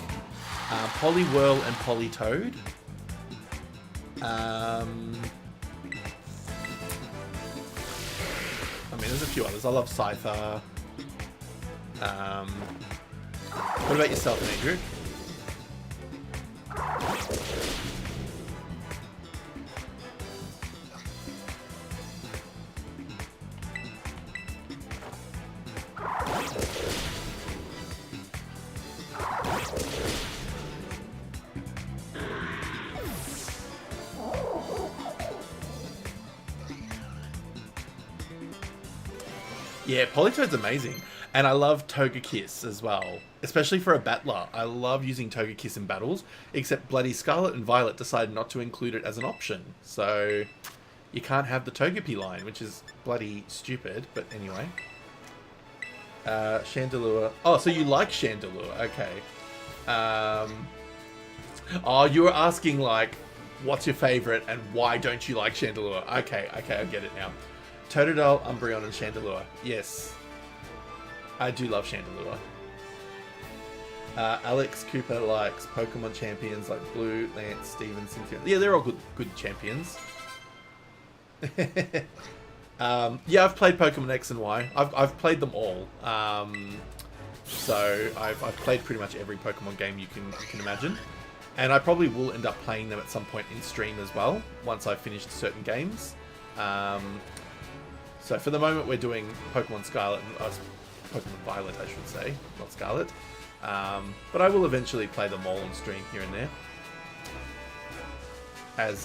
Poliwhirl and Politoed. I mean, there's a few others. I love Scyther. What about yourself, Nadric? Yeah, Politoed's amazing. And I love Togekiss as well. Especially for a battler. I love using Togekiss in battles. Except bloody Scarlet and Violet decided not to include it as an option. So you can't have the Togepi line, which is bloody stupid. But anyway. Chandelure. Oh, so you like Chandelure. Okay. Oh, you were asking, like, what's your favorite and why don't you like Chandelure? Okay, I get it now. Totodile, Umbreon, and Chandelure. Yes. I do love Chandelure. Alex Cooper likes Pokemon champions like Blue, Lance, Steven, Cynthia. Yeah, they're all good champions. Yeah, I've played Pokemon X and Y. I've played them all. So I've played pretty much every Pokemon game you can imagine. And I probably will end up playing them at some point in stream as well, once I've finished certain games. So for the moment, we're doing Pokemon Scarlet and Pokemon Violet, I should say, not Scarlet. But I will eventually play them all on stream here and there, as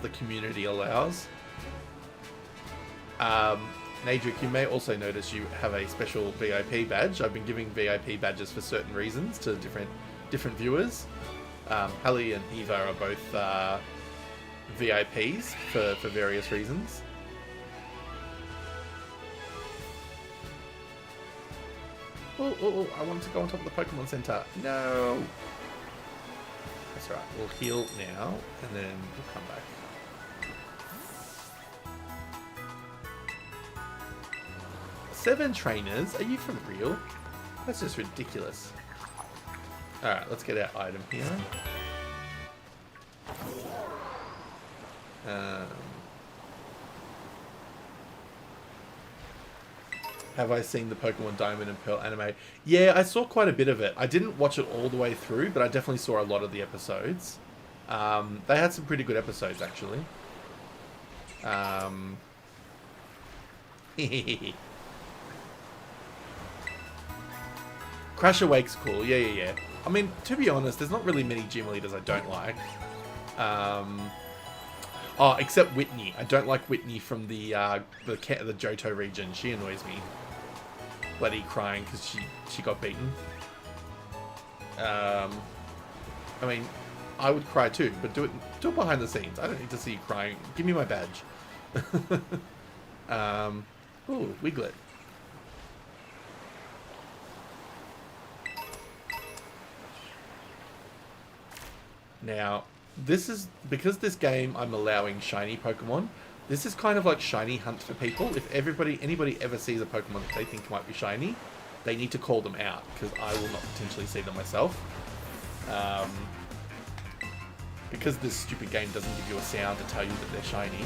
the community allows. Nadric, you may also notice you have a special VIP badge. I've been giving VIP badges for certain reasons to different viewers. Hallie and Eva are both VIPs for various reasons. Oh, I wanted to go on top of the Pokemon Center. No! That's alright, we'll heal now, and then we'll come back. Seven trainers? Are you for real? That's just ridiculous. Alright, let's get our item here. Have I seen the Pokemon Diamond and Pearl anime? Yeah, I saw quite a bit of it. I didn't watch it all the way through, but I definitely saw a lot of the episodes. They had some pretty good episodes, actually. Crash Awake's cool. Yeah. I mean, to be honest, there's not really many gym leaders I don't like. Oh, except Whitney. I don't like Whitney from the Johto region. She annoys me. Bloody crying because she got beaten. I mean, I would cry too, but do it behind the scenes. I don't need to see you crying. Give me my badge. Ooh, Wiglet. Now, this is because this game I'm allowing shiny Pokemon. This is kind of like shiny hunt for people. If anybody ever sees a Pokemon that they think might be shiny, they need to call them out because I will not potentially see them myself. Because this stupid game doesn't give you a sound to tell you that they're shiny.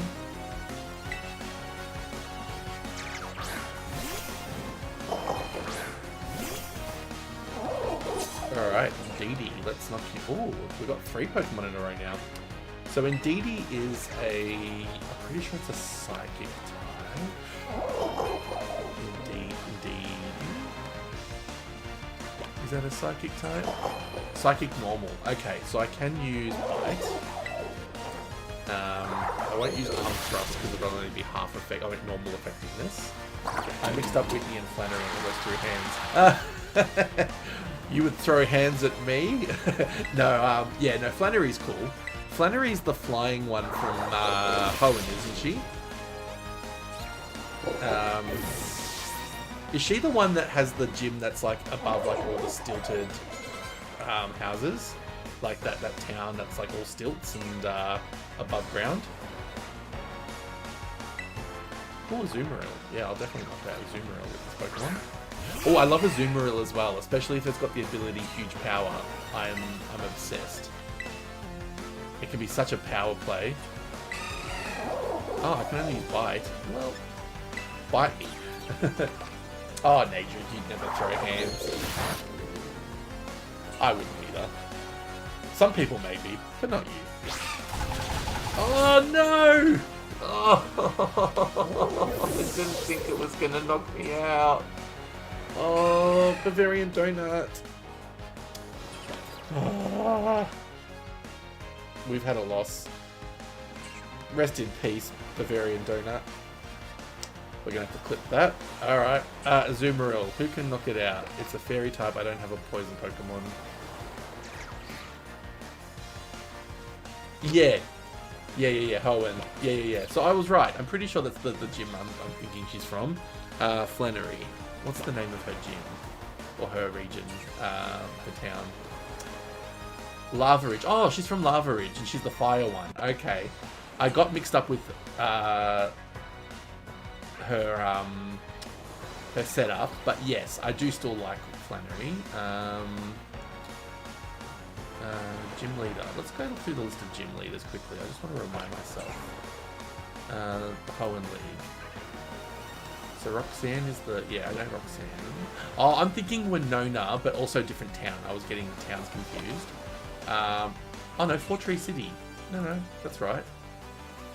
Alright, Indeedee, let's knock you. Oh, we've got 3 Pokemon in a row now. So Indeedee is I'm pretty sure it's a psychic type. Indeed. Is that a psychic type? Psychic normal. Okay, so I can use Bite. I won't use Pump Thrust because it'll only be half effect. I went normal effectiveness. I mixed up Whitney and Flannery and those 2 hands. You would throw hands at me? No, no, Flannery's cool. Flannery's the flying one from Hoenn, isn't she? Is she the one that has the gym that's like above like all the stilted houses? Like that town that's like all stilts and above ground? Oh, Azumarill. Yeah, I'll definitely knock out Azumarill with this Pokemon. Oh, I love Azumarill as well, especially if it's got the ability Huge Power. I'm obsessed. It can be such a power play. Oh, I can only use Bite. Well, bite me. Oh, Nature, you'd never throw hands. I wouldn't either. Some people maybe, but not you. Oh, no! Oh, I didn't think it was going to knock me out. Oh, Bavarian Donut. Oh. We've had a loss. Rest in peace, Bavarian Donut. We're going to have to clip that. Alright, Azumarill. Who can knock it out? It's a fairy type. I don't have a poison Pokemon. Yeah. Hoenn. Yeah. So I was right. I'm pretty sure that's the gym I'm thinking she's from. Flannery. What's the name of her gym? Or her region? Her town? Lava Ridge. Oh, she's from Lava Ridge, and she's the fire one. Okay. I got mixed up with her setup, but yes, I do still like Flannery. Gym leader. Let's go through the list of gym leaders quickly. I just want to remind myself. The Hoenn League. So Roxanne is the... Yeah, I know Roxanne. Oh, I'm thinking Winona, but also different town. I was getting the towns confused. Oh no, Four Tree City. No, that's right.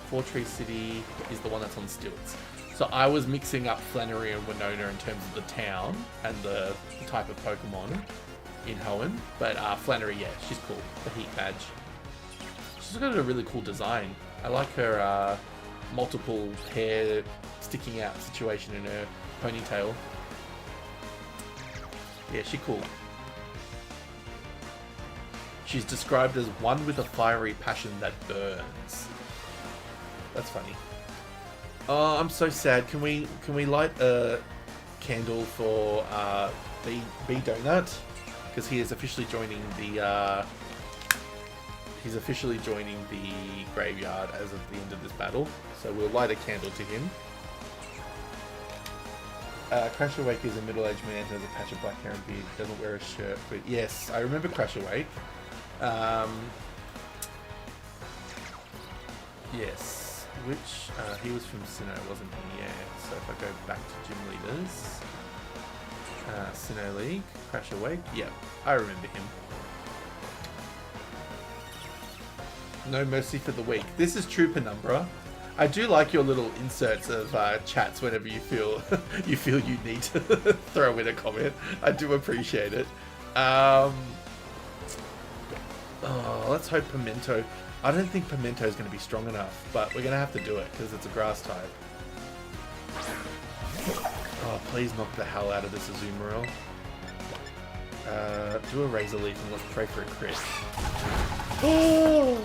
Four Tree City is the one that's on stilts. So I was mixing up Flannery and Winona in terms of the town and the type of Pokemon in Hoenn. But Flannery, yeah, she's cool. The heat badge. She's got a really cool design. I like her multiple hair sticking out situation in her ponytail. Yeah, she's cool. She's described as one with a fiery passion that burns. That's funny. Oh, I'm so sad. Can we light a candle for B Donut? Because he is officially joining the graveyard as of the end of this battle. So we'll light a candle to him. Crash Awake is a middle-aged man who has a patch of black hair and beard. Doesn't wear a shirt. But yes, I remember Crash Awake. Yes, which he was from Sinnoh, wasn't he? Yeah. So if I go back to gym leaders, Sinnoh League, Crash Awake. Yeah, I remember him. No mercy for the weak. This is true, Penumbra. I do like your little inserts of chats whenever you feel you need to throw in a comment. I do appreciate it. Oh, let's hope Pimento. I don't think Pimento is going to be strong enough, but we're going to have to do it because it's a grass type. Oh, please knock the hell out of this Azumarill. Do a Razor Leaf and let's pray for a crit. Oh!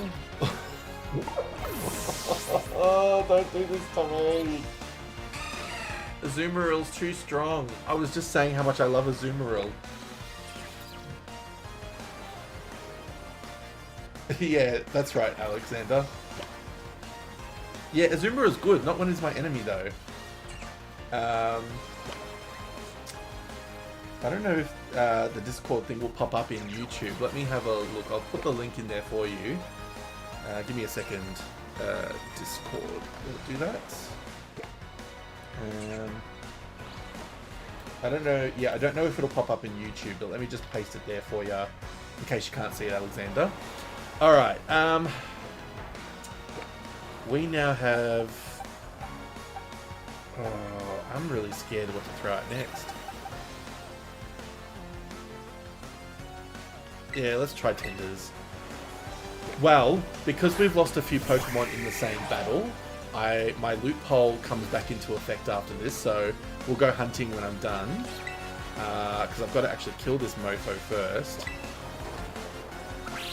Oh, don't do this to me. Azumarill's too strong. I was just saying how much I love Azumarill. Yeah, that's right, Alexander. Yeah, Azumarill's good, not when it's my enemy though. I don't know if the Discord thing will pop up in YouTube. Let me have a look. I'll put the link in there for you. Give me a second. Discord. Will it do that? I don't know. Yeah, I don't know if it'll pop up in YouTube, but let me just paste it there for you in case you can't see it, Alexander. All right. We now have. Oh, I'm really scared of what to throw out next. Yeah, let's try Tenders. Well, because we've lost a few Pokemon in the same battle, my loophole comes back into effect after this, so we'll go hunting when I'm done. Because I've got to actually kill this mofo first.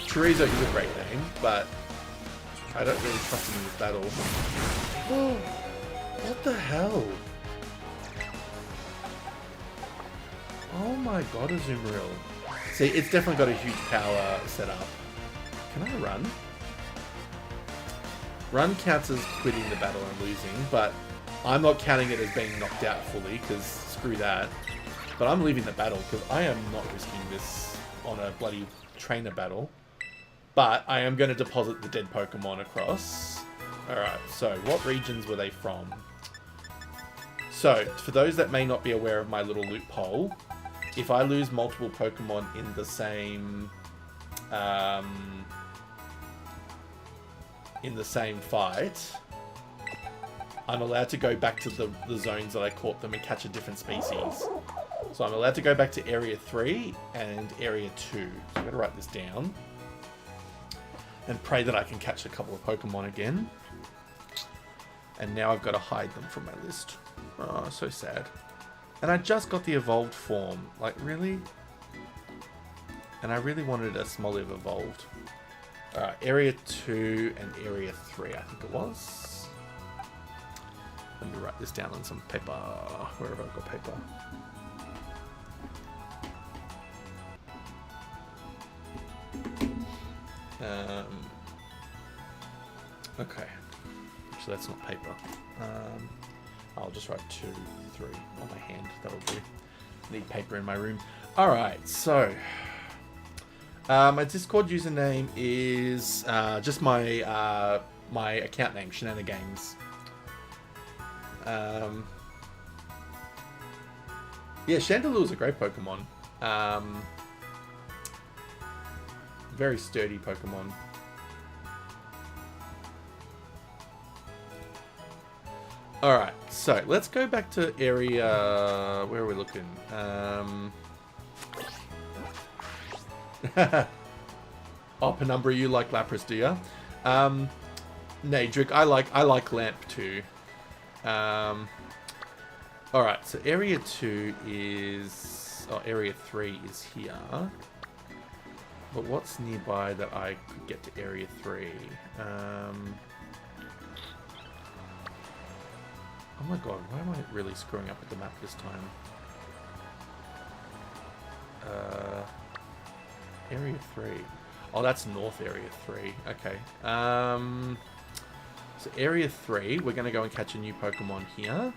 Chorizo is a great name, but I don't really trust him in this battle. Oh, what the hell? Oh my god, Azumarill. See, it's definitely got a huge power setup. Can I run? Run counts as quitting the battle and losing, but I'm not counting it as being knocked out fully, because screw that. But I'm leaving the battle, because I am not risking this on a bloody trainer battle. But I am going to deposit the dead Pokemon across. Alright, so what regions were they from? So, for those that may not be aware of my little loophole, if I lose multiple Pokemon in the same fight, I'm allowed to go back to the zones that I caught them and catch a different species. So I'm allowed to go back to Area 3 and Area 2. So I'm going to write this down. And pray that I can catch a couple of Pokemon again. And now I've got to hide them from my list. Oh, so sad. And I just got the evolved form. Like, really? And I really wanted a Smoliv evolved. Alright, Area 2 and Area 3, I think it was. Let me write this down on some paper. Where have I got paper? Okay. Actually, that's not paper. I'll just write 2, 3 on my hand. That'll do. Need paper in my room. Alright, so... my Discord username is just my my account name, Shenanigans. Yeah, Chandelure is a great Pokemon. Very sturdy Pokemon. Alright, so let's go back to area... Where are we looking? Oh, Penumbra, you like Lapras, do ya? Nadric, I like Lamp too. Alright, so Area 2 is... Oh, Area 3 is here. But what's nearby that I could get to Area 3? Oh my god, why am I really screwing up with the map this time? Area 3. Oh, that's North Area 3. Okay. So Area 3, we're going to go and catch a new Pokemon here.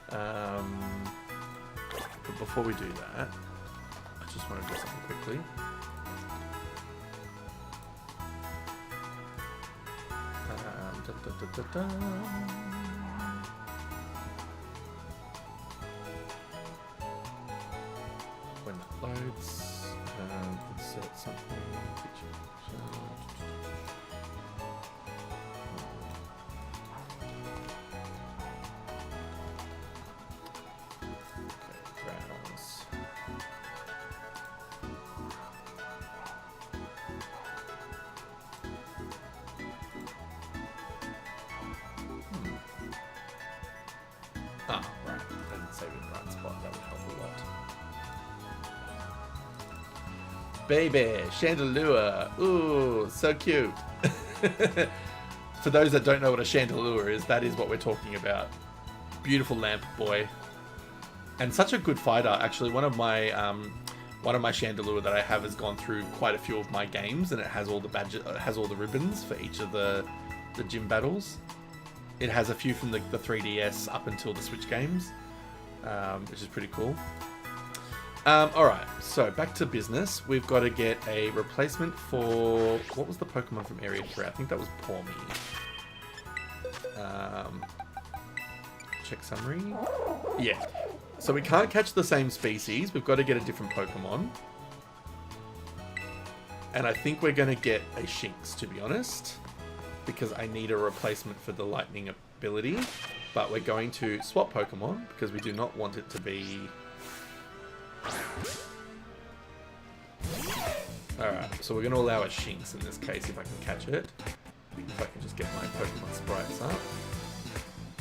But before we do that, I just want to do something quickly. When that loads, let's set something. Browse. Ah, right. I didn't save it in the right spot. That would help a lot. Baby, chandelier. Ooh, so cute. For those that don't know what a chandelier is, that is what we're talking about. Beautiful lamp boy. And such a good fighter. Actually, one of my chandelier that I have has gone through quite a few of my games, and it has all the badges, has all the ribbons for each of the gym battles. It has a few from the 3DS up until the Switch games, which is pretty cool. Alright, so back to business. We've got to get a replacement for... What was the Pokemon from Area 3? I think that was Pawmi. Check summary. Yeah. So we can't catch the same species. We've got to get a different Pokemon. And I think we're going to get a Shinx, to be honest. Because I need a replacement for the lightning ability. But we're going to swap Pokemon because we do not want it to be... Alright, so we're going to allow a Shinx in this case if I can catch it. If I can just get my Pokemon sprites up.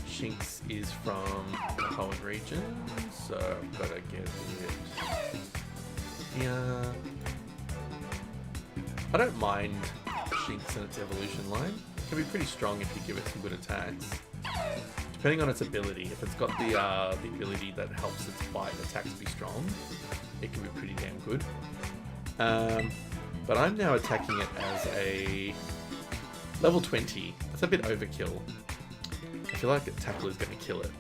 Shinx is from the Hoenn region, so I've got to get it here. I don't mind Shinx and its evolution line. It can be pretty strong if you give it some good attacks. Depending on its ability, if it's got the ability that helps its bite attacks be strong, it can be pretty damn good. But I'm now attacking it as a level 20. That's a bit overkill. I feel like Tackle is going to kill it.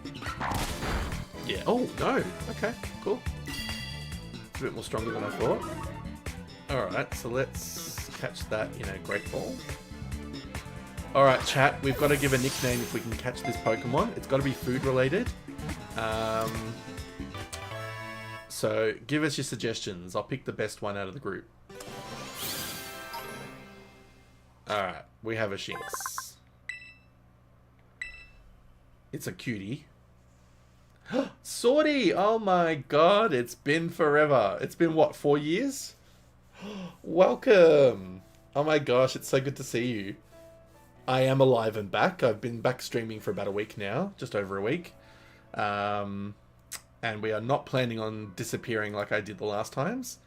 Yeah. Oh, no. Okay, cool. It's a bit more stronger than I thought. Alright, so let's catch that in a Great Ball. Alright, chat. We've got to give a nickname if we can catch this Pokemon. It's got to be food related. So give us your suggestions. I'll pick the best one out of the group. Alright, we have a Shinx. It's a cutie. Swordy! Oh my god, it's been forever. It's been what, 4 years? Welcome! Oh my gosh, it's so good to see you. I am alive and back. I've been back streaming for about a week now, just over a week. And we are not planning on disappearing like I did the last times.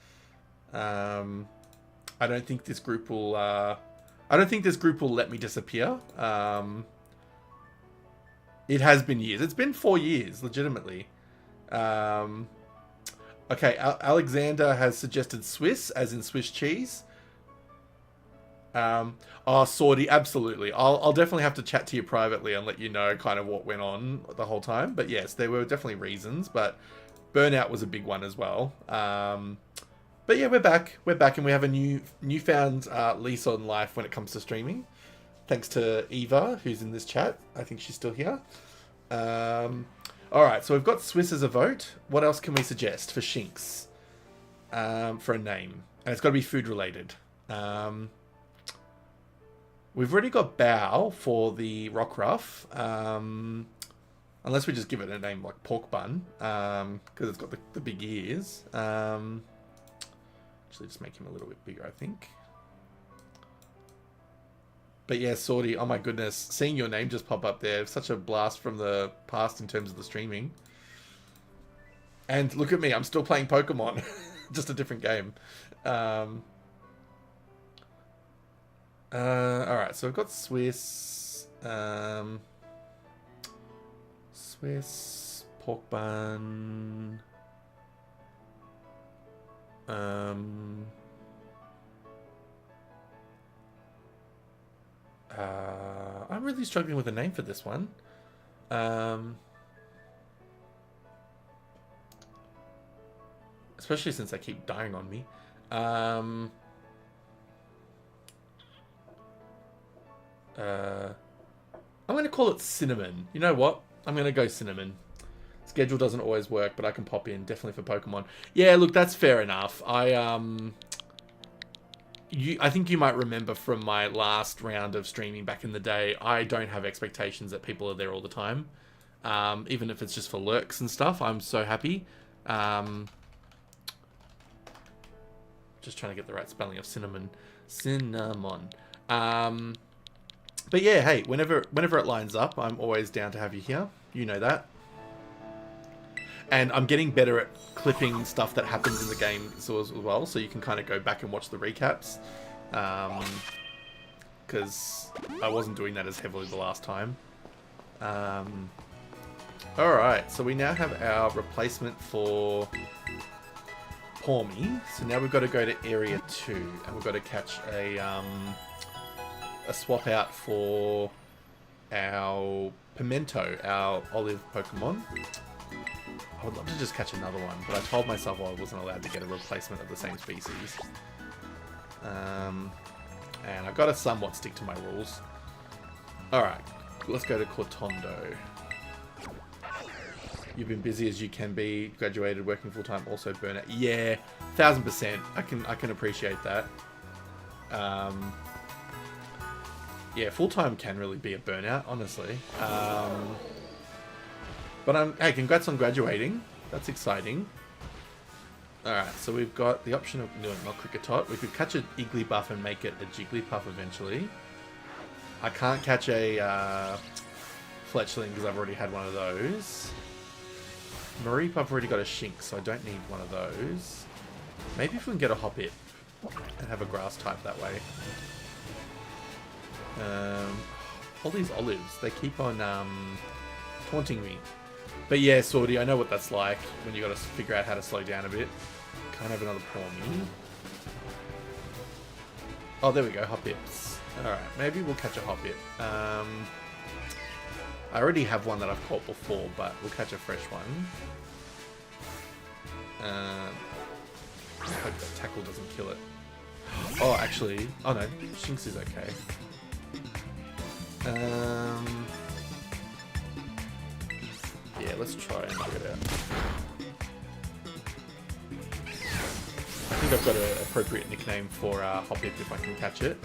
I don't think this group will let me disappear. It has been years. It's been 4 years, legitimately. Okay, Alexander has suggested Swiss, as in Swiss cheese. Oh, Swordy, absolutely. I'll definitely have to chat to you privately and let you know kind of what went on the whole time. But yes, there were definitely reasons, but burnout was a big one as well. But yeah, we're back. We're back, and we have a newfound lease on life when it comes to streaming. Thanks to Eva, who's in this chat. I think she's still here. Alright, so we've got Swiss as a vote. What else can we suggest for Shinx? For a name. And it's got to be food related. We've already got Bow for the Rockruff. Unless we just give it a name like Pork Bun. Because it's got the big ears. Actually, just make him a little bit bigger, I think. But yeah, Swordy, oh my goodness. Seeing your name just pop up there. Such a blast from the past in terms of the streaming. And look at me, I'm still playing Pokemon. Just a different game. Alright, so we've got Swiss. Swiss. Pork Bun. I'm really struggling with a name for this one. Especially since they keep dying on me. I'm going to call it Cinnamon. You know what? I'm going to go Cinnamon. Schedule doesn't always work, but I can pop in definitely for Pokemon. Yeah, look, that's fair enough. I think you might remember from my last round of streaming back in the day, I don't have expectations that people are there all the time. Even if it's just for lurks and stuff, I'm so happy. Just trying to get the right spelling of cinnamon. Cinnamon. But yeah, hey, whenever it lines up, I'm always down to have you here. You know that. And I'm getting better at clipping stuff that happens in the game as well, so you can kind of go back and watch the recaps. Because I wasn't doing that as heavily the last time. Alright, so we now have our replacement for Pormy. So now we've got to go to Area 2, and we've got to catch a swap out for our Pimento, our olive Pokemon. I would love to just catch another one, but I told myself I wasn't allowed to get a replacement of the same species. And I've got to somewhat stick to my rules. Alright, let's go to Cortondo. You've been busy as you can be, graduated, working full-time, also burnout. Yeah, 1000%. I can appreciate that. Yeah, full-time can really be a burnout, honestly. But hey, congrats on graduating. That's exciting. Alright, so we've got the option of... No, not Kricketot. We could catch an Igglybuff and make it a Jigglypuff eventually. I can't catch a Fletchling because I've already had one of those. Mareep, I've already got a Shinx, so I don't need one of those. Maybe if we can get a Hoppip and have a Grass type that way. All these olives, they keep on taunting me. But yeah, Swordy, I know what that's like when you got to figure out how to slow down a bit. Can't have another Pormy. Oh, there we go, Hoppips. Alright, maybe we'll catch a Hoppip. I already have one that I've caught before, but we'll catch a fresh one. I hope that tackle doesn't kill it. Oh, actually... Oh no, Shinx is okay. Yeah, let's try and figure it out. I think I've got an appropriate nickname for Hoppip if I can catch it.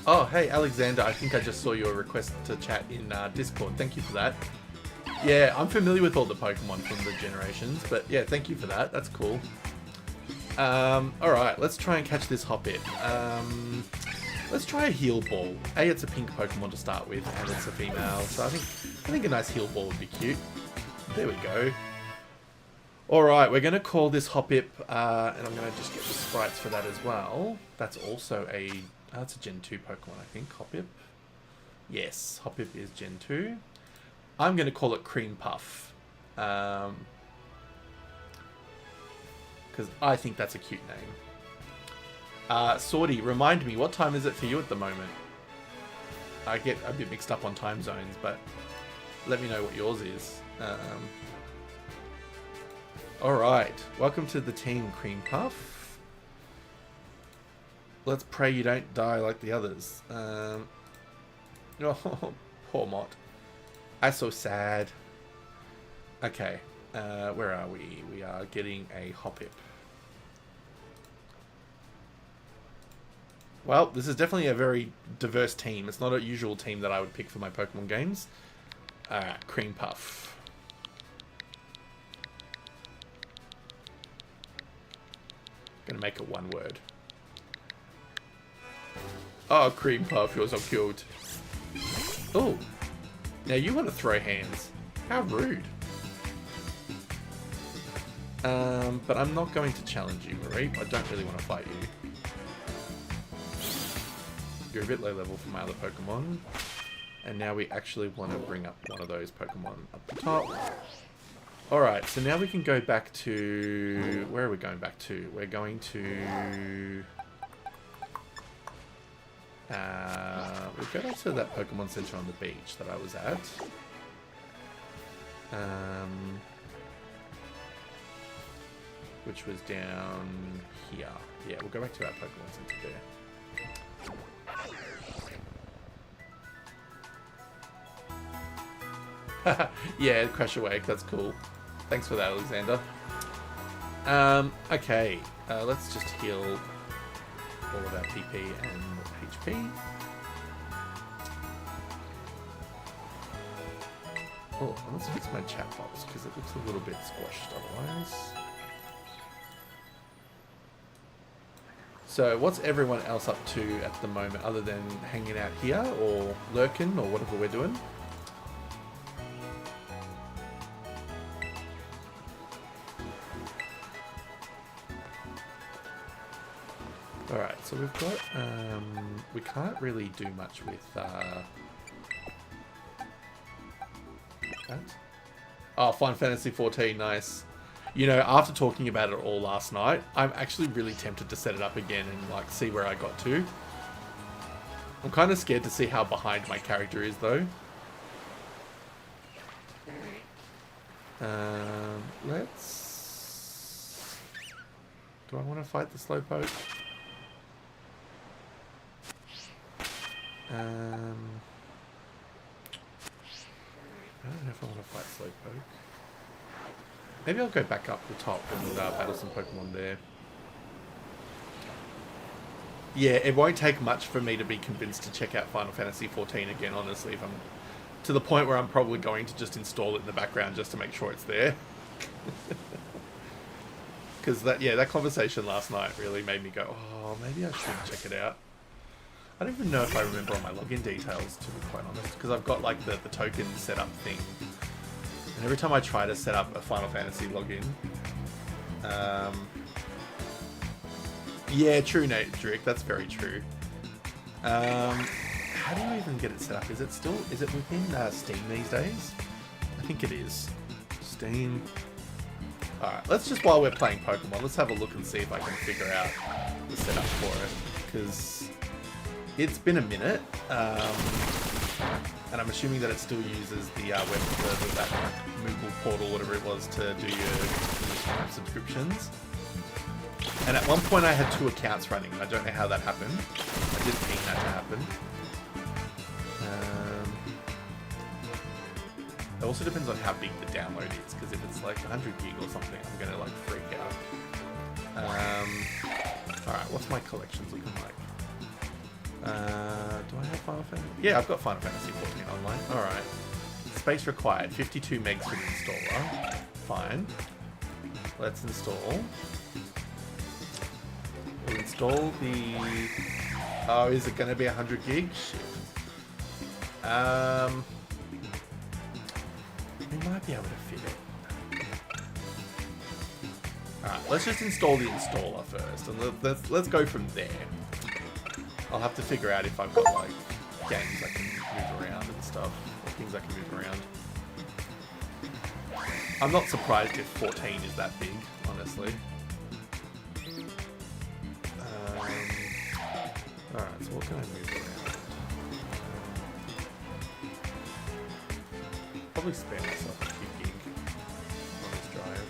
Oh, hey, Alexander, I think I just saw your request to chat in Discord. Thank you for that. Yeah, I'm familiar with all the Pokemon from the generations, but yeah, thank you for that. That's cool. Alright, let's try and catch this Hoppip. Let's try a Heal Ball. It's a pink Pokemon to start with, and it's a female, so I think a nice Heal Ball would be cute. There we go. Alright, we're going to call this Hoppip, and I'm going to just get the sprites for that as well. That's also a... that's a Gen 2 Pokemon, I think. Hoppip. Yes, Hoppip is Gen 2. I'm going to call it Cream Puff. Because I think that's a cute name. Swordy, remind me, what time is it for you at the moment? I get a bit mixed up on time zones, but let me know what yours is. Alright, welcome to the team, Cream Puff. Let's pray you don't die like the others. Oh, poor Mott. I'm so sad. Okay, where are we? We are getting a Hoppip. Well, this is definitely a very diverse team. It's not a usual team that I would pick for my Pokemon games. Alright, Cream Puff. Gonna make it one word. Oh, Cream Puff, you're so cute. Oh, now you want to throw hands. How rude. But I'm not going to challenge you, Marie. I don't really want to fight you. You're a bit low level for my other Pokemon. And now we actually want to bring up one of those Pokemon up the top. Alright, so now we can go back to... Where are we going back to? We're going to... we'll go back to that Pokemon Center on the beach that I was at. Which was down here. Yeah, we'll go back to that Pokemon Center there. Yeah, Crash Awake, that's cool. Thanks for that, Alexander. Okay, let's just heal all of our PP and HP. Oh, let's fix my chat box because it looks a little bit squashed otherwise. So, what's everyone else up to at the moment other than hanging out here or lurking or whatever we're doing? Alright, so we've got, we can't really do much with, that. Oh, Final Fantasy XIV, nice. You know, after talking about it all last night, I'm actually really tempted to set it up again and, like, see where I got to. I'm kind of scared to see how behind my character is, though. Let's... Do I want to fight the Slowpoke? I don't know if I want to fight Slowpoke. Maybe I'll go back up the top and battle some Pokemon there. Yeah, it won't take much for me to be convinced to check out Final Fantasy XIV again, honestly. If I'm to the point where I'm probably going to just install it in the background just to make sure it's there. Because that conversation last night really made me go, oh, maybe I should check it out. I don't even know if I remember all my login details, to be quite honest, because I've got like the token setup thing. And every time I try to set up a Final Fantasy login... yeah, true, Nate, Drake, that's very true. How do you even get it set up? Is it within Steam these days? I think it is. Steam... Alright, let's just, while we're playing Pokemon, let's have a look and see if I can figure out the setup for it, because... It's been a minute, and I'm assuming that it still uses the that Moogle portal, whatever it was, to do your subscriptions. And at one point I had 2 accounts running, and I don't know how that happened. I didn't mean that to happen. It also depends on how big the download is, because if it's like 100 gig or something, I'm going to like freak out. Alright, what's my collections looking like? Do I have Final Fantasy? Yeah, I've got Final Fantasy XIV online. Alright. Space required. 52 megs for the installer. Fine. Let's install. We'll install the... Oh, is it going to be 100 gig? Shit. We might be able to fit it. Alright, let's just install the installer first. And let's go from there. I'll have to figure out if I've got, like, games I can move around and stuff, or things I can move around. I'm not surprised if 14 is that big, honestly. Alright, so what can I move around? Probably spare myself a few gig on this drive.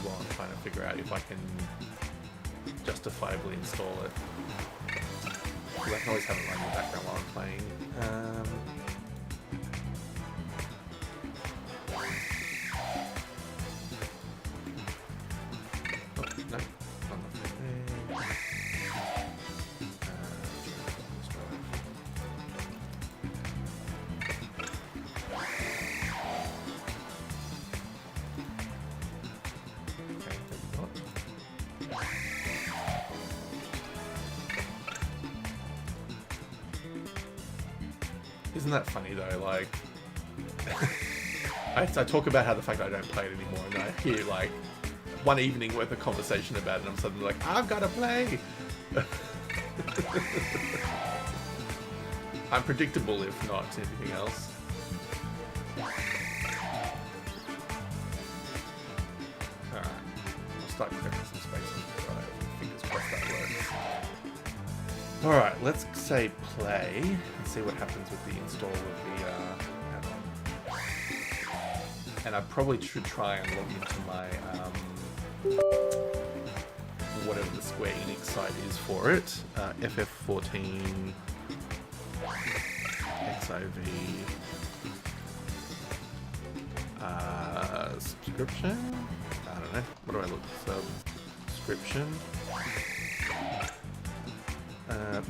While I'm trying to figure out if I can justifiably install it. Because I can always have it running in the background while I'm playing. Oh, no. I'm not there. Isn't that funny though? Like, I talk about how the fact that I don't play it anymore, and I hear like one evening worth of conversation about it, and I'm suddenly like, I've got to play. I'm predictable, if not anything else. Alright, I'll start clearing some space. Right, fingers crossed that works. Alright, let's say play and see what happens with the install of the add-on. And I probably should try and log into my whatever the Square Enix site is for it. FF14 XIV subscription? I don't know. What do I look? Subscription?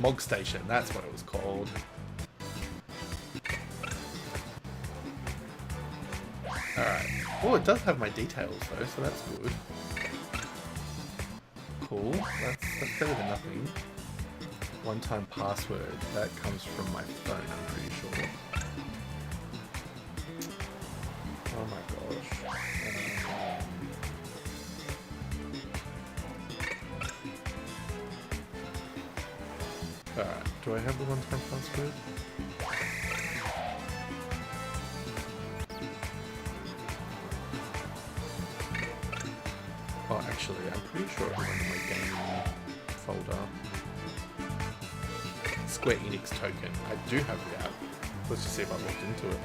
Mog Station, that's what it was called. Alright. Oh, it does have my details though, so that's good. Cool. That's better than nothing. One-time password. That comes from my phone, I'm pretty sure. Oh my gosh. Alright, do I have the one-time password? Oh, actually, I'm pretty sure it was in my gaming folder. Square Enix token. I do have the app. Let's just see if I've looked into it.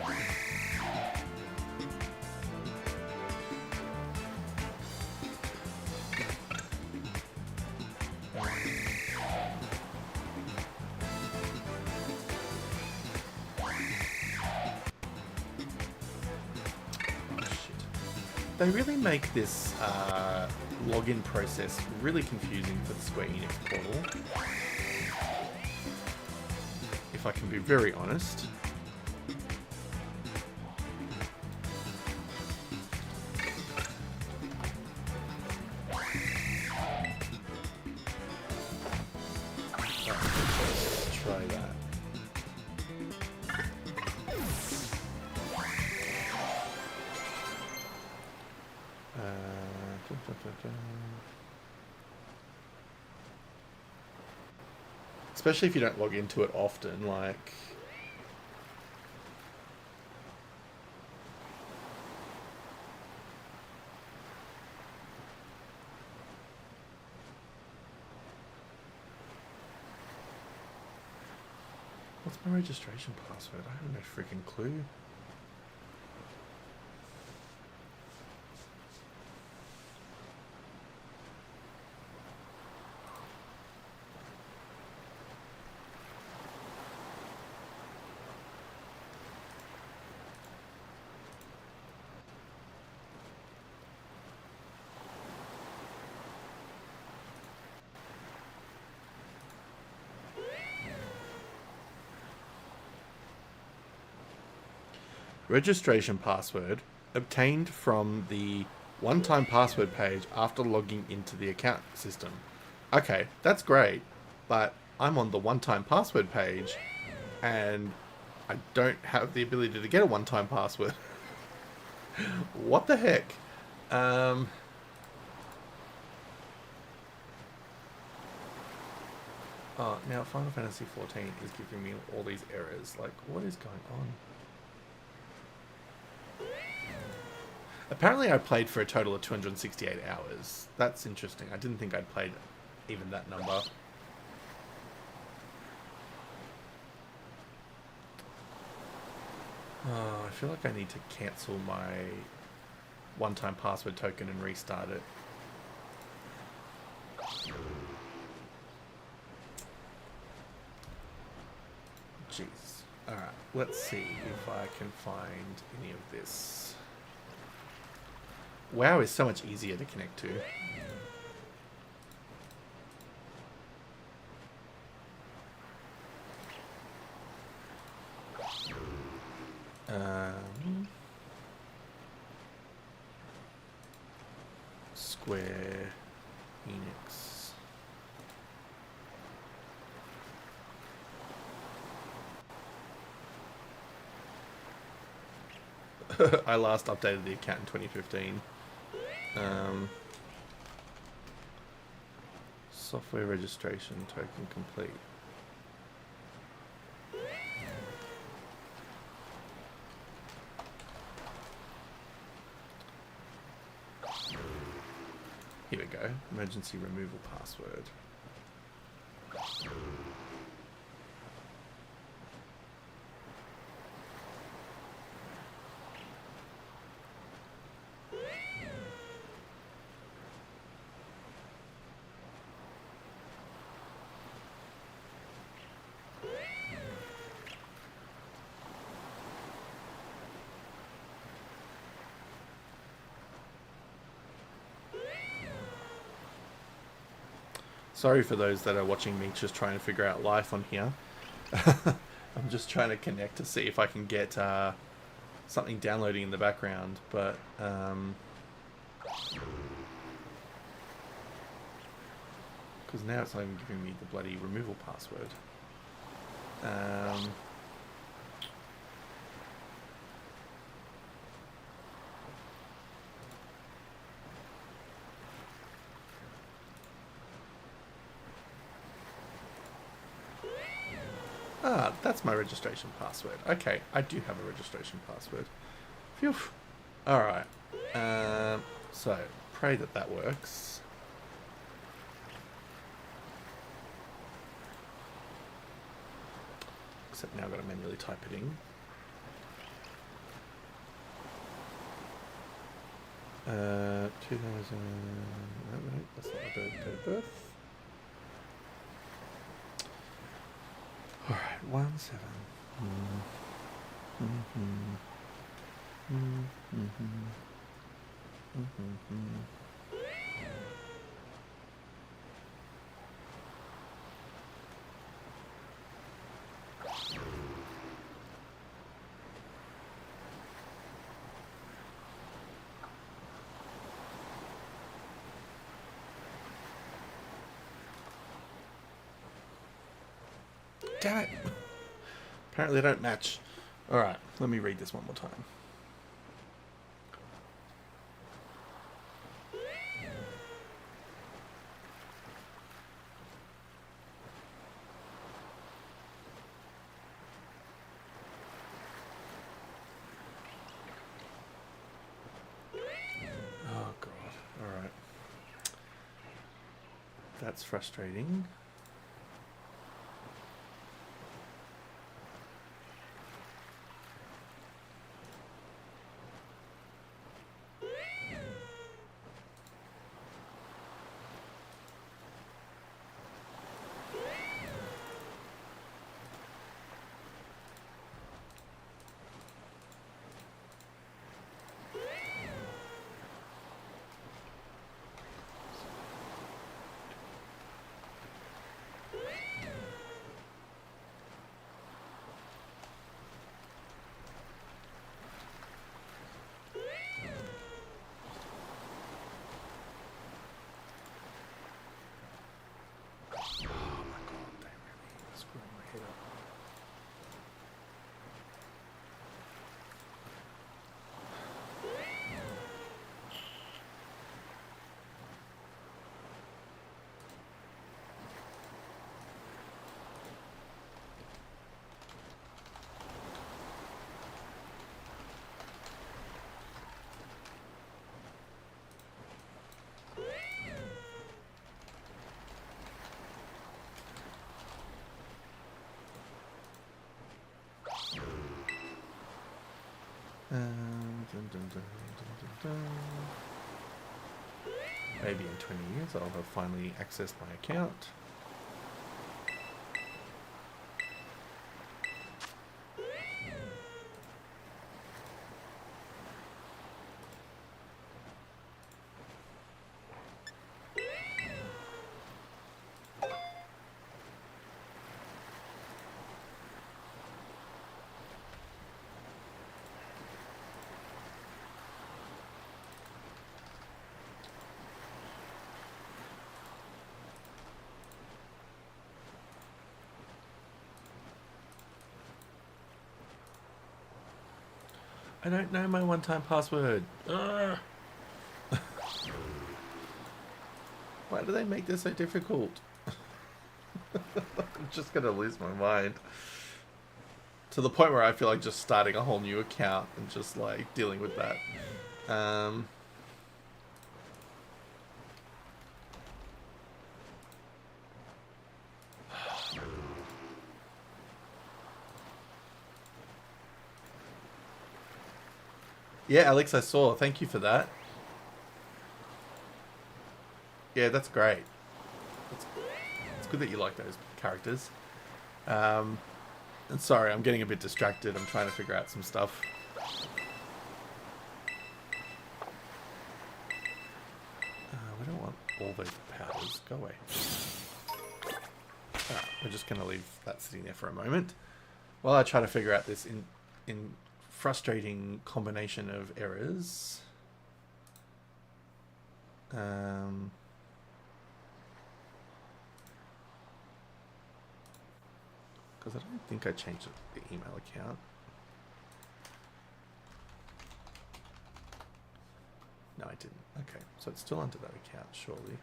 They really make this login process really confusing for the Square Enix portal. If I can be very honest. Let's try that. Especially if you don't log into it often, like... What's my registration password? I have no freaking clue. Registration password obtained from the one-time password page after logging into the account system. Okay, that's great, but I'm on the one-time password page and I don't have the ability to get a one-time password. What the heck? Oh, now Final Fantasy XIV is giving me all these errors. Like, what is going on? Apparently I played for a total of 268 hours. That's interesting. I didn't think I'd played even that number. Oh, I feel like I need to cancel my one-time password token and restart it. Jeez. Alright, let's see if I can find any of this. WoW is so much easier to connect to. Square Enix. I last updated the account in 2015. Software registration token complete. Here we go. Emergency removal password. Sorry for those that are watching me just trying to figure out life on here. I'm just trying to connect to see if I can get something downloading in the background, but because now it's not even giving me the bloody removal password. Ah, that's my registration password. Okay, I do have a registration password. Phew. Alright. So, pray that that works. Except now I've got to manually type it in. 2000... No, that's not my date of birth. Alright, 17. Damn it! Apparently they don't match. Alright, let me read this one more time. Oh god, alright. That's frustrating. Maybe in 20 years I'll have finally accessed my account. I don't know my one-time password. Ugh. Why do they make this so difficult? I'm just gonna lose my mind. To the point where I feel like just starting a whole new account and just like dealing with that. Yeah, Alex, I saw. Thank you for that. Yeah, that's great. It's good that you like those characters. And sorry, I'm getting a bit distracted. I'm trying to figure out some stuff. We don't want all those powders. Go away. Alright, we're just going to leave that sitting there for a moment while I try to figure out this in frustrating combination of errors. Because I don't think I changed the email account. No, I didn't. Okay, so it's still under that account, surely.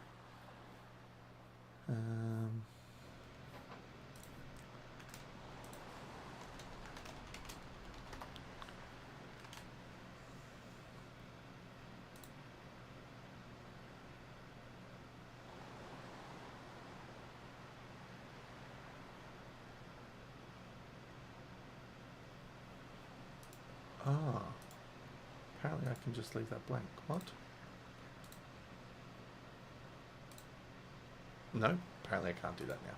Ah. Apparently I can just leave that blank. What? No, apparently I can't do that now.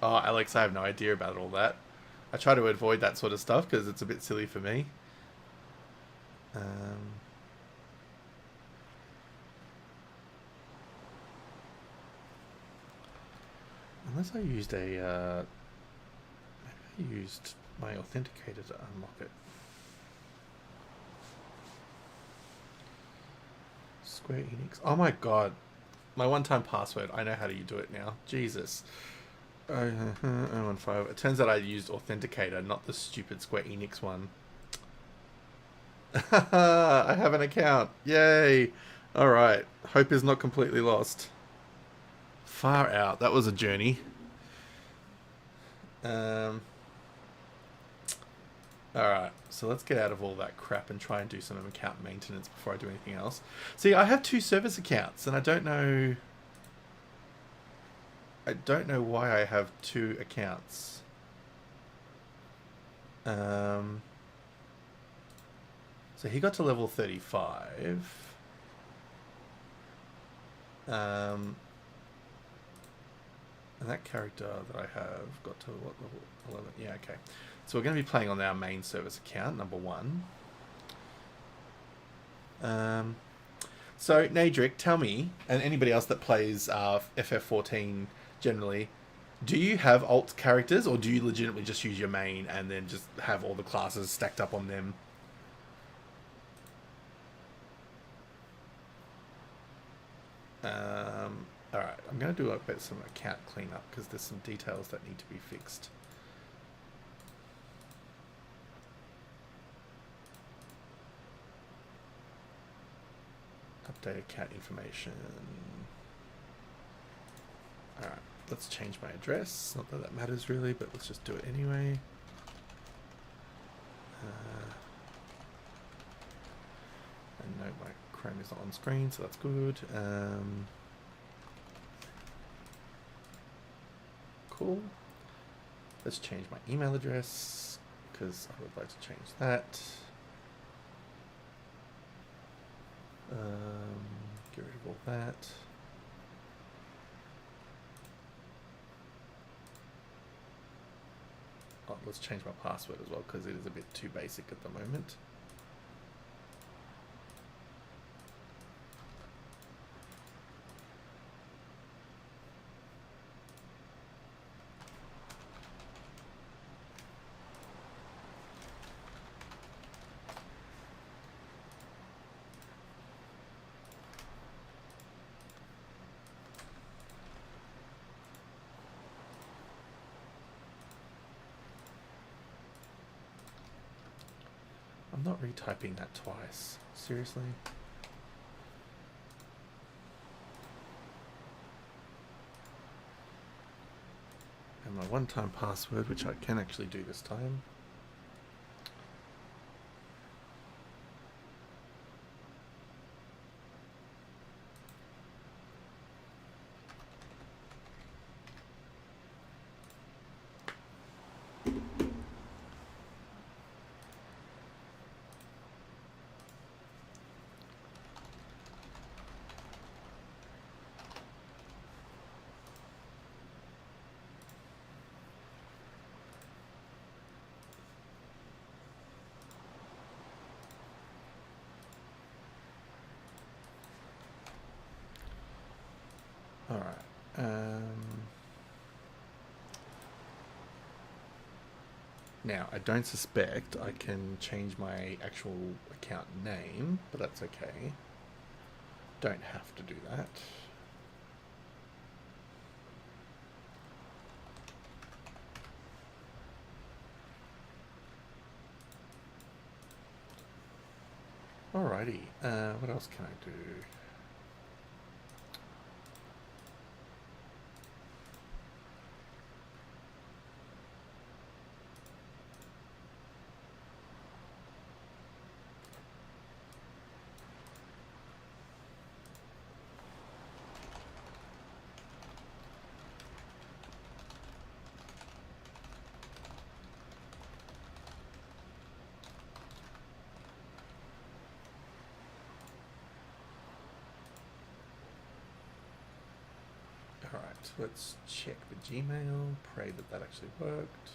Oh, Alex, I have no idea about all that. I try to avoid that sort of stuff because it's a bit silly for me. Unless I used a... maybe I used my authenticator to unlock it. Square Enix. Oh my god. My one-time password. I know how to do it now. Jesus. 015. It turns out I used authenticator, not the stupid Square Enix one. I have an account. Yay. Alright. Hope is not completely lost. Far out. That was a journey. Alright, so let's get out of all that crap and try and do some account maintenance before I do anything else. See, I have 2 service accounts, and I don't know why I have 2 accounts. So he got to level 35. And that character that I have got to what level? 11. Yeah, okay. So we're going to be playing on our main service account, number 1. So, Nadric, tell me, and anybody else that plays FF14 generally, do you have alt characters, or do you legitimately just use your main and then just have all the classes stacked up on them? Alright, I'm going to do a bit some account cleanup because there's some details that need to be fixed. Update account information. Alright, let's change my address. Not that that matters really, but let's just do it anyway. And no, my Chrome is not on screen, so that's good. Cool. Let's change my email address because I would like to change that. Get rid of all that. Oh, let's change my password as well because it is a bit too basic at the moment. not retyping that twice. Seriously? And my one-time password, which I can actually do this time. All right. Now, I don't suspect I can change my actual account name, but that's okay. Don't have to do that. Alrighty. What else can I do? Alright, let's check the Gmail, pray that that actually worked.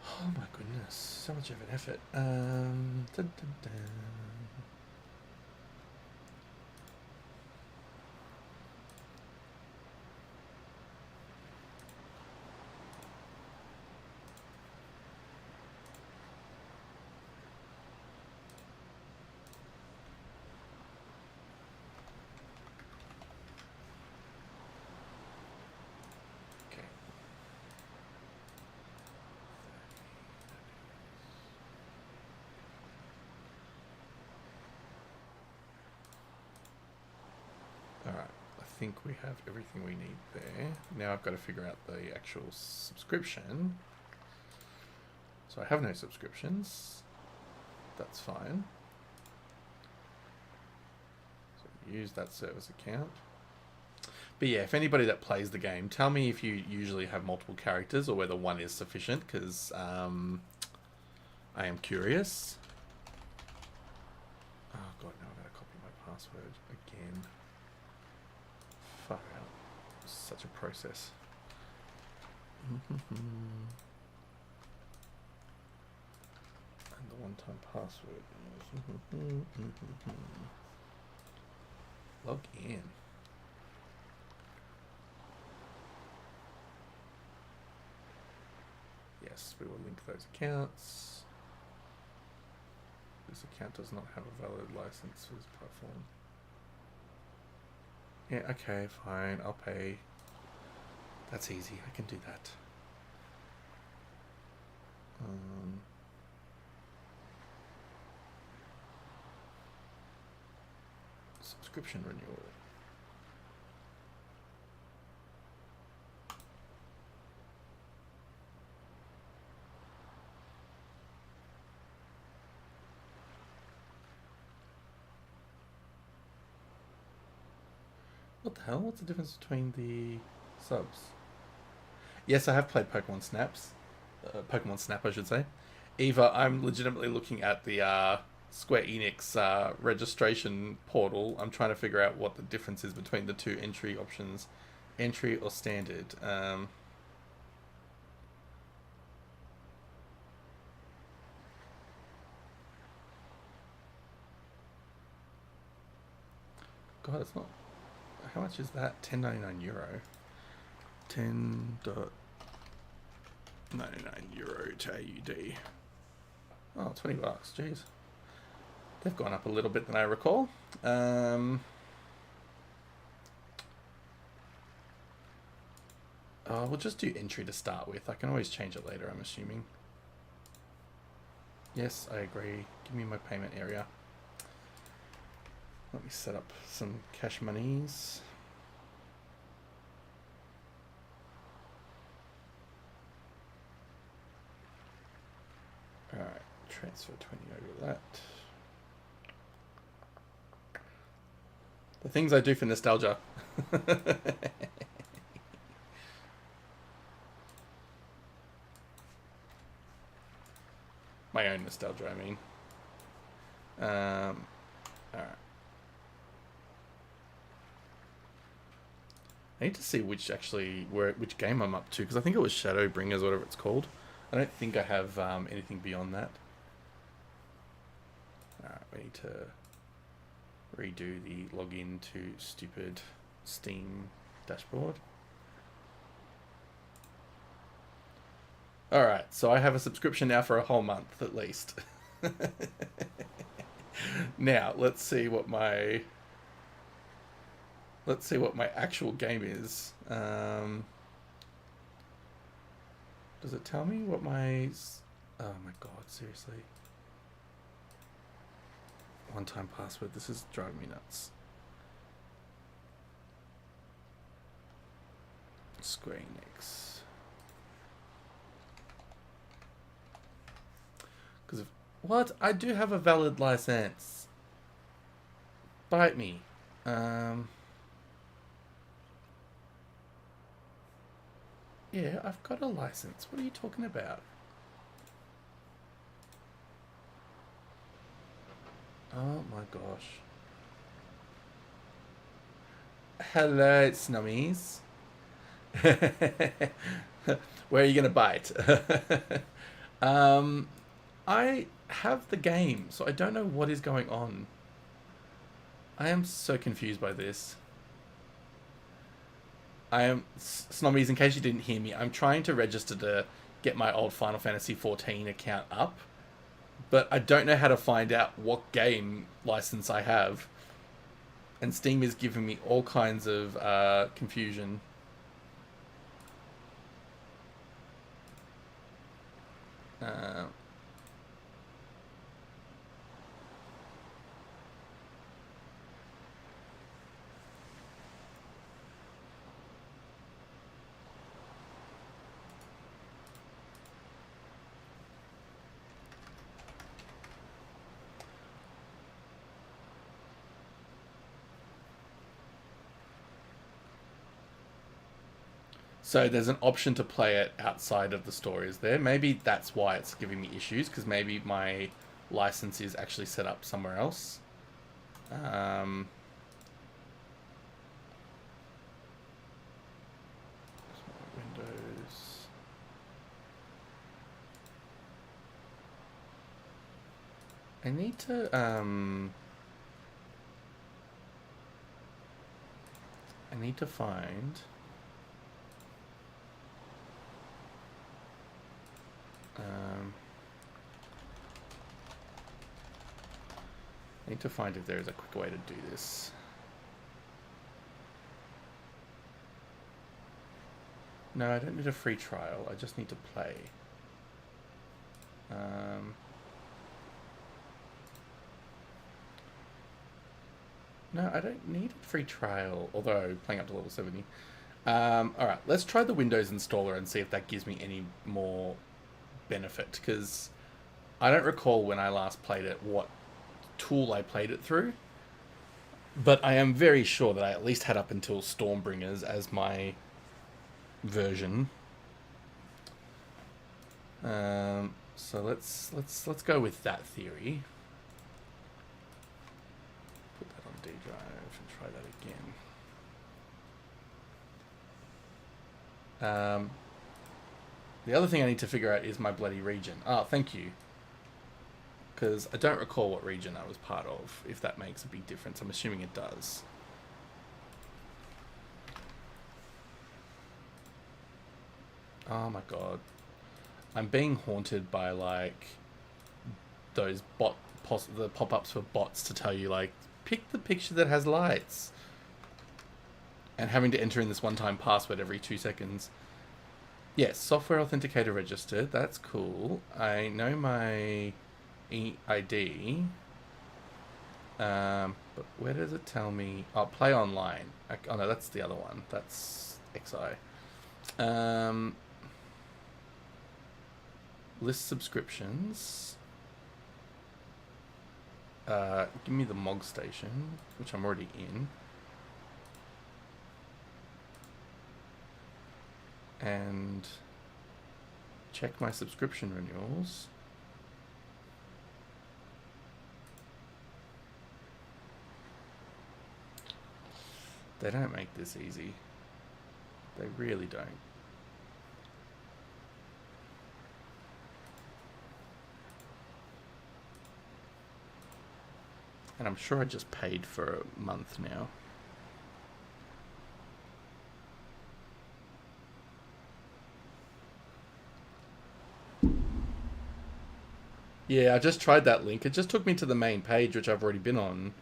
Oh my goodness, so much of an effort. Dun, dun, dun. Alright, I think we have everything we need there. Now I've got to figure out the actual subscription. So I have no subscriptions. That's fine. So use that service account. But yeah, if anybody that plays the game, tell me if you usually have multiple characters or whether one is sufficient, because I am curious. Oh god, now I've got to copy my password again. Fuck out. Such a process. And the one-time password is log in. Yes, we will link those accounts. This account does not have a valid license for this platform. Yeah, okay, fine, I'll pay. That's easy, I can do that. Subscription renewal. What the hell? What's the difference between the subs? Yes, I have played Pokemon Snaps. Pokemon Snap, I should say. Eva, I'm legitimately looking at the Square Enix registration portal. I'm trying to figure out what the difference is between the two entry options. Entry or standard. God, it's not... How much is that? €10.99. 10.99 euro to AUD. Oh, $20. Jeez. They've gone up a little bit than I recall. We'll just do entry to start with. I can always change it later, I'm assuming. Yes, I agree. Give me my payment area. Let me set up some cash monies. Alright, transfer 20 over that. The things I do for nostalgia. My own nostalgia, I mean. Alright. I need to see which game I'm up to, because I think it was Shadowbringers, whatever it's called. I don't think I have anything beyond that. Alright, we need to redo the login to stupid Steam dashboard. Alright, so I have a subscription now for a whole month at least. Now, let's see what my actual game is. Does it tell me what my... Oh my god, seriously. One-time password. This is driving me nuts. Square Enix. Because of... What? I do have a valid license. Bite me. Yeah, I've got a license. What are you talking about? Oh my gosh. Hello, Snummies. Where are you gonna bite? I have the game, so I don't know what is going on. I am so confused by this. Snummies, in case you didn't hear me, I'm trying to register to get my old Final Fantasy XIV account up, but I don't know how to find out what game license I have, and Steam is giving me all kinds of confusion. So there's an option to play it outside of the store, is there? Maybe that's why it's giving me issues, because maybe my license is actually set up somewhere else. Windows. I need to find I need to find if there is a quick way to do this. No, I don't need a free trial. I just need to play. No, I don't need a free trial, although playing up to level 70. Alright, let's try the Windows installer and see if that gives me any more benefit, because I don't recall when I last played it what tool I played it through, but I am very sure that I at least had up until Stormbringers as my version. So let's go with that theory. Put that on D drive and try that again. The other thing I need to figure out is my bloody region. Oh, thank you. Because I don't recall what region I was part of, if that makes a big difference. I'm assuming it does. Oh my god. I'm being haunted by, like, those the pop-ups for bots to tell you, like, pick the picture that has lights. And having to enter in this one-time password every 2 seconds. Yes, software authenticator registered. That's cool. I know my EID. But where does it tell me? Oh, play online. Oh no, that's the other one. That's XI. List subscriptions. Give me the MOG station, which I'm already in. And check my subscription renewals. They don't make this easy. They really don't. And I'm sure I just paid for a month now. Yeah, I just tried that link. It just took me to the main page, which I've already been on.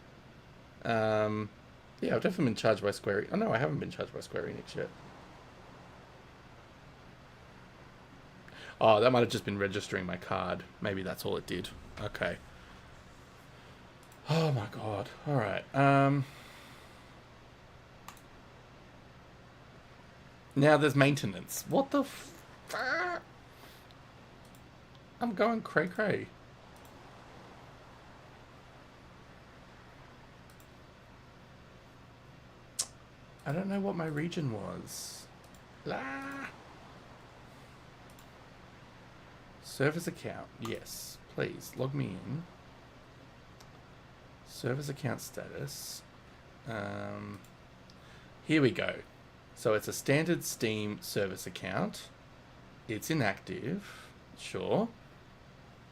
Yeah, I've definitely been charged by Square Enix. Oh no, I haven't been charged by Square Enix yet. Oh, that might have just been registering my card. Maybe that's all it did. Okay. Oh my god. Alright. Now there's maintenance. What the I'm going cray cray. I don't know what my region was. La. Service account. Yes. Please, log me in. Service account status. Here we go. So it's a standard Steam service account. It's inactive. Sure.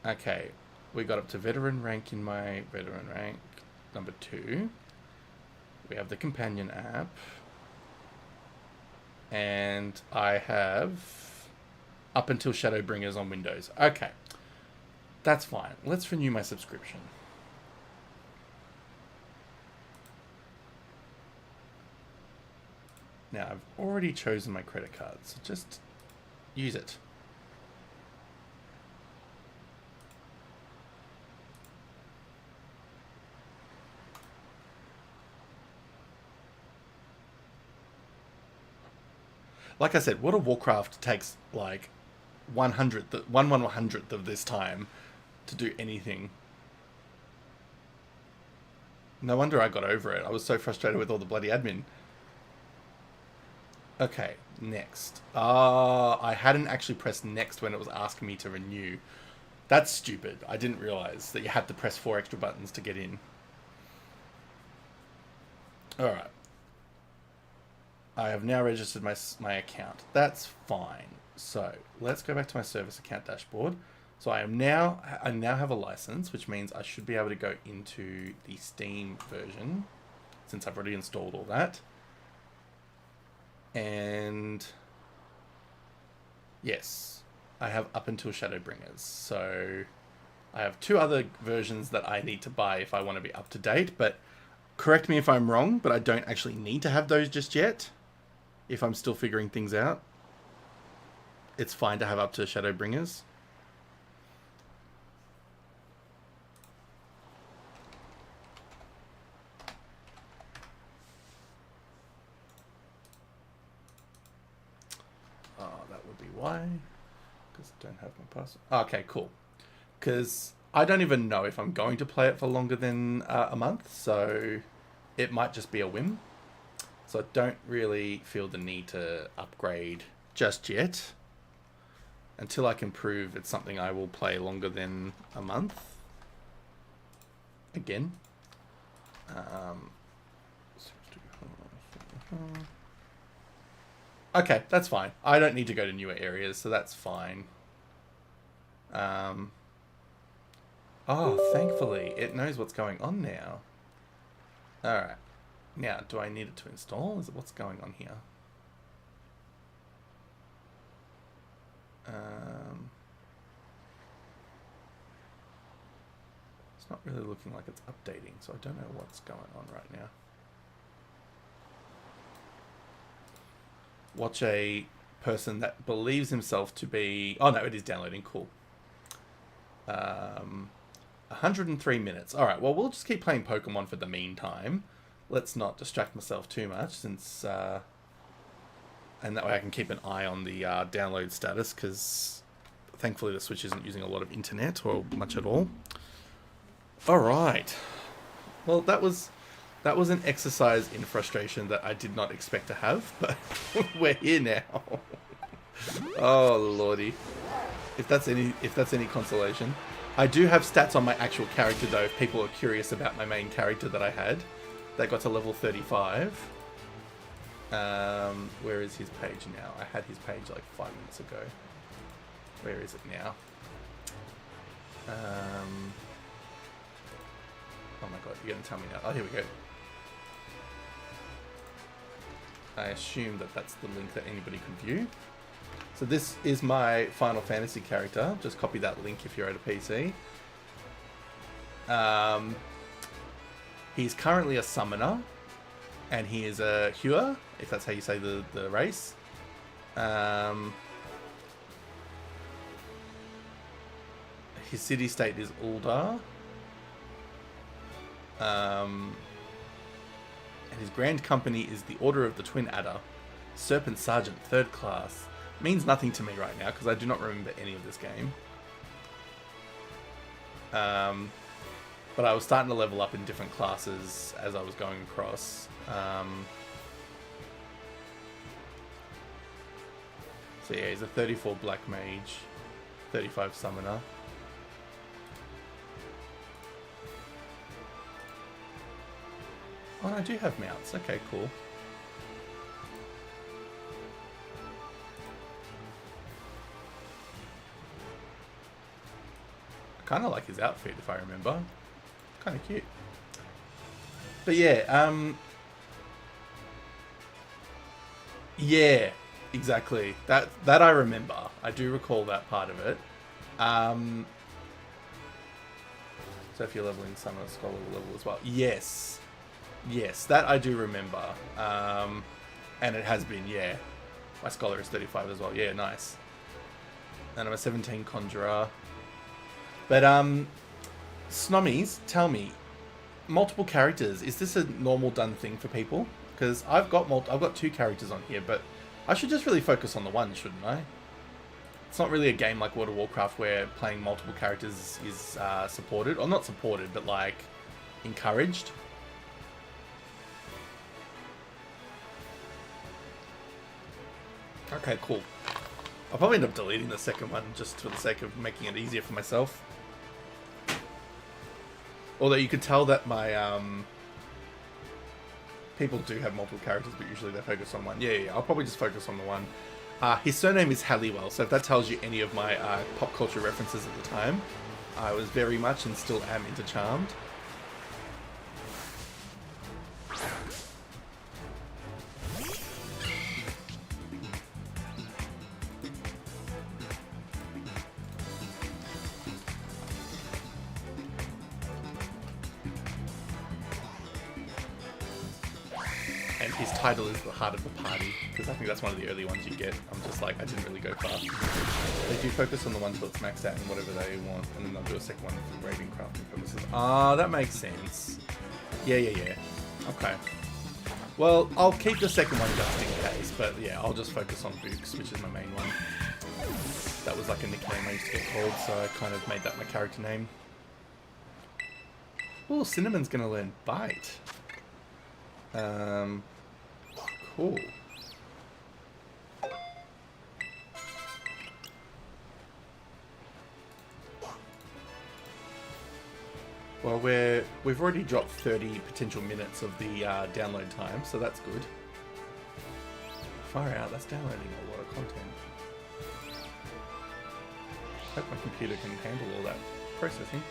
Okay. We got up to veteran rank in my veteran rank number 2. We have the companion app. And I have up until Shadowbringers on Windows. Okay. That's fine. Let's renew my subscription. Now, I've already chosen my credit card, so just use it. Like I said, World of Warcraft takes like 1/100th of this time to do anything. No wonder I got over it. I was so frustrated with all the bloody admin. Okay, next. I hadn't actually pressed next when it was asking me to renew. That's stupid. I didn't realize that you had to press 4 extra buttons to get in. Alright. I have now registered my account. That's fine. So let's go back to my service account dashboard. So I now have a license, which means I should be able to go into the Steam version since I've already installed all that. And yes, I have up until Shadowbringers. So I have 2 other versions that I need to buy if I want to be up to date. But correct me if I'm wrong, but I don't actually need to have those just yet. If I'm still figuring things out, it's fine to have up to Shadowbringers. Oh, that would be why. Because I don't have my password. Okay, cool. Because I don't even know if I'm going to play it for longer than a month, so it might just be a whim. So I don't really feel the need to upgrade just yet. Until I can prove it's something I will play longer than a month. Again. Okay, that's fine. I don't need to go to newer areas, so that's fine. Oh, thankfully, it knows what's going on now. Alright. Now, do I need it to install? Is it what's going on here? It's not really looking like it's updating, so I don't know what's going on right now. Watch a person that believes himself to be... Oh no, it is downloading. Cool. 103 minutes. All right, well, we'll just keep playing Pokemon for the meantime. Let's not distract myself too much, since... and that way I can keep an eye on the download status, because thankfully the Switch isn't using a lot of internet, or much at all. All right. Well, that was an exercise in frustration that I did not expect to have, but we're here now. Oh, lordy. If that's any consolation. I do have stats on my actual character, though, if people are curious about my main character that I had. That got to level 35. Where is his page now? I had his page like 5 minutes ago. Where is it now? Oh my god, you're going to tell me now. Oh, here we go. I assume that that's the link that anybody can view. So this is my Final Fantasy character. Just copy that link if you're at a PC. He's currently a summoner, and he is a hewer, if that's how you say the race. His city state is Uldar. And his grand company is the Order of the Twin Adder. Serpent Sergeant, 3rd class. Means nothing to me right now, because I do not remember any of this game. But I was starting to level up in different classes as I was going across. So yeah, he's a 34 Black Mage, 35 Summoner. Oh, and I do have mounts. Okay, cool. I kind of like his outfit, if I remember. Kind of cute. But yeah, yeah, exactly. That I remember. I do recall that part of it. So if you're leveling Summoner, Scholar will level as well. Yes. Yes, that I do remember. And it has been, yeah. My Scholar is 35 as well. Yeah, nice. And I'm a 17 Conjurer. But, Snommies, tell me, multiple characters, is this a normal done thing for people? Because I've got 2 characters on here, but I should just really focus on the one, shouldn't I? It's not really a game like World of Warcraft where playing multiple characters is supported. Or not supported, but like encouraged. Okay, cool. I'll probably end up deleting the second one just for the sake of making it easier for myself. Although you could tell that my people do have multiple characters, but usually they focus on one. Yeah, I'll probably just focus on the one. His surname is Halliwell, so if that tells you any of my pop culture references at the time, I was very much and still am into Charmed. And his title is the Heart of the Party, because I think that's one of the early ones you get. I'm just like, I didn't really go far. They do focus on the ones that's maxed out and whatever they want, and then they'll do a second one for raiding crafting purposes. Ah, that makes sense. Yeah. Okay. Well, I'll keep the second one just in case, but yeah, I'll just focus on Books, which is my main one. That was like a nickname I used to get called, so I kind of made that my character name. Oh, Cinnamon's gonna learn Bite. Cool. Well, we've already dropped 30 potential minutes of the download time, so that's good. Far out, that's downloading a lot of content. Hope my computer can handle all that processing.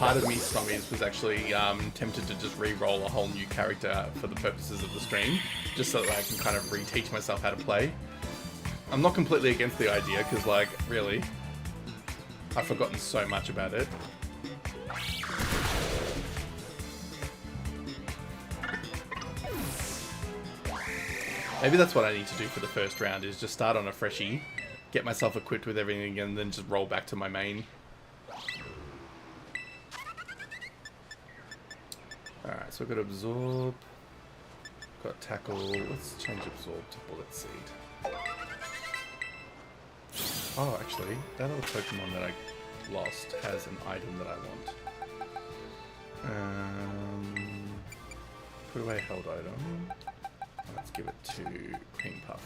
part of me, Stommies, was actually tempted to just re-roll a whole new character for the purposes of the stream, just so that I can kind of reteach myself how to play. I'm not completely against the idea, because, like, really, I've forgotten so much about it. Maybe that's what I need to do for the first round, is just start on a freshie, get myself equipped with everything, and then just roll back to my main. Alright, so I've got absorb, got tackle, let's change absorb to bullet seed. Oh, actually, that other Pokemon that I lost has an item that I want. Put away held item. Let's give it to Cream Puff.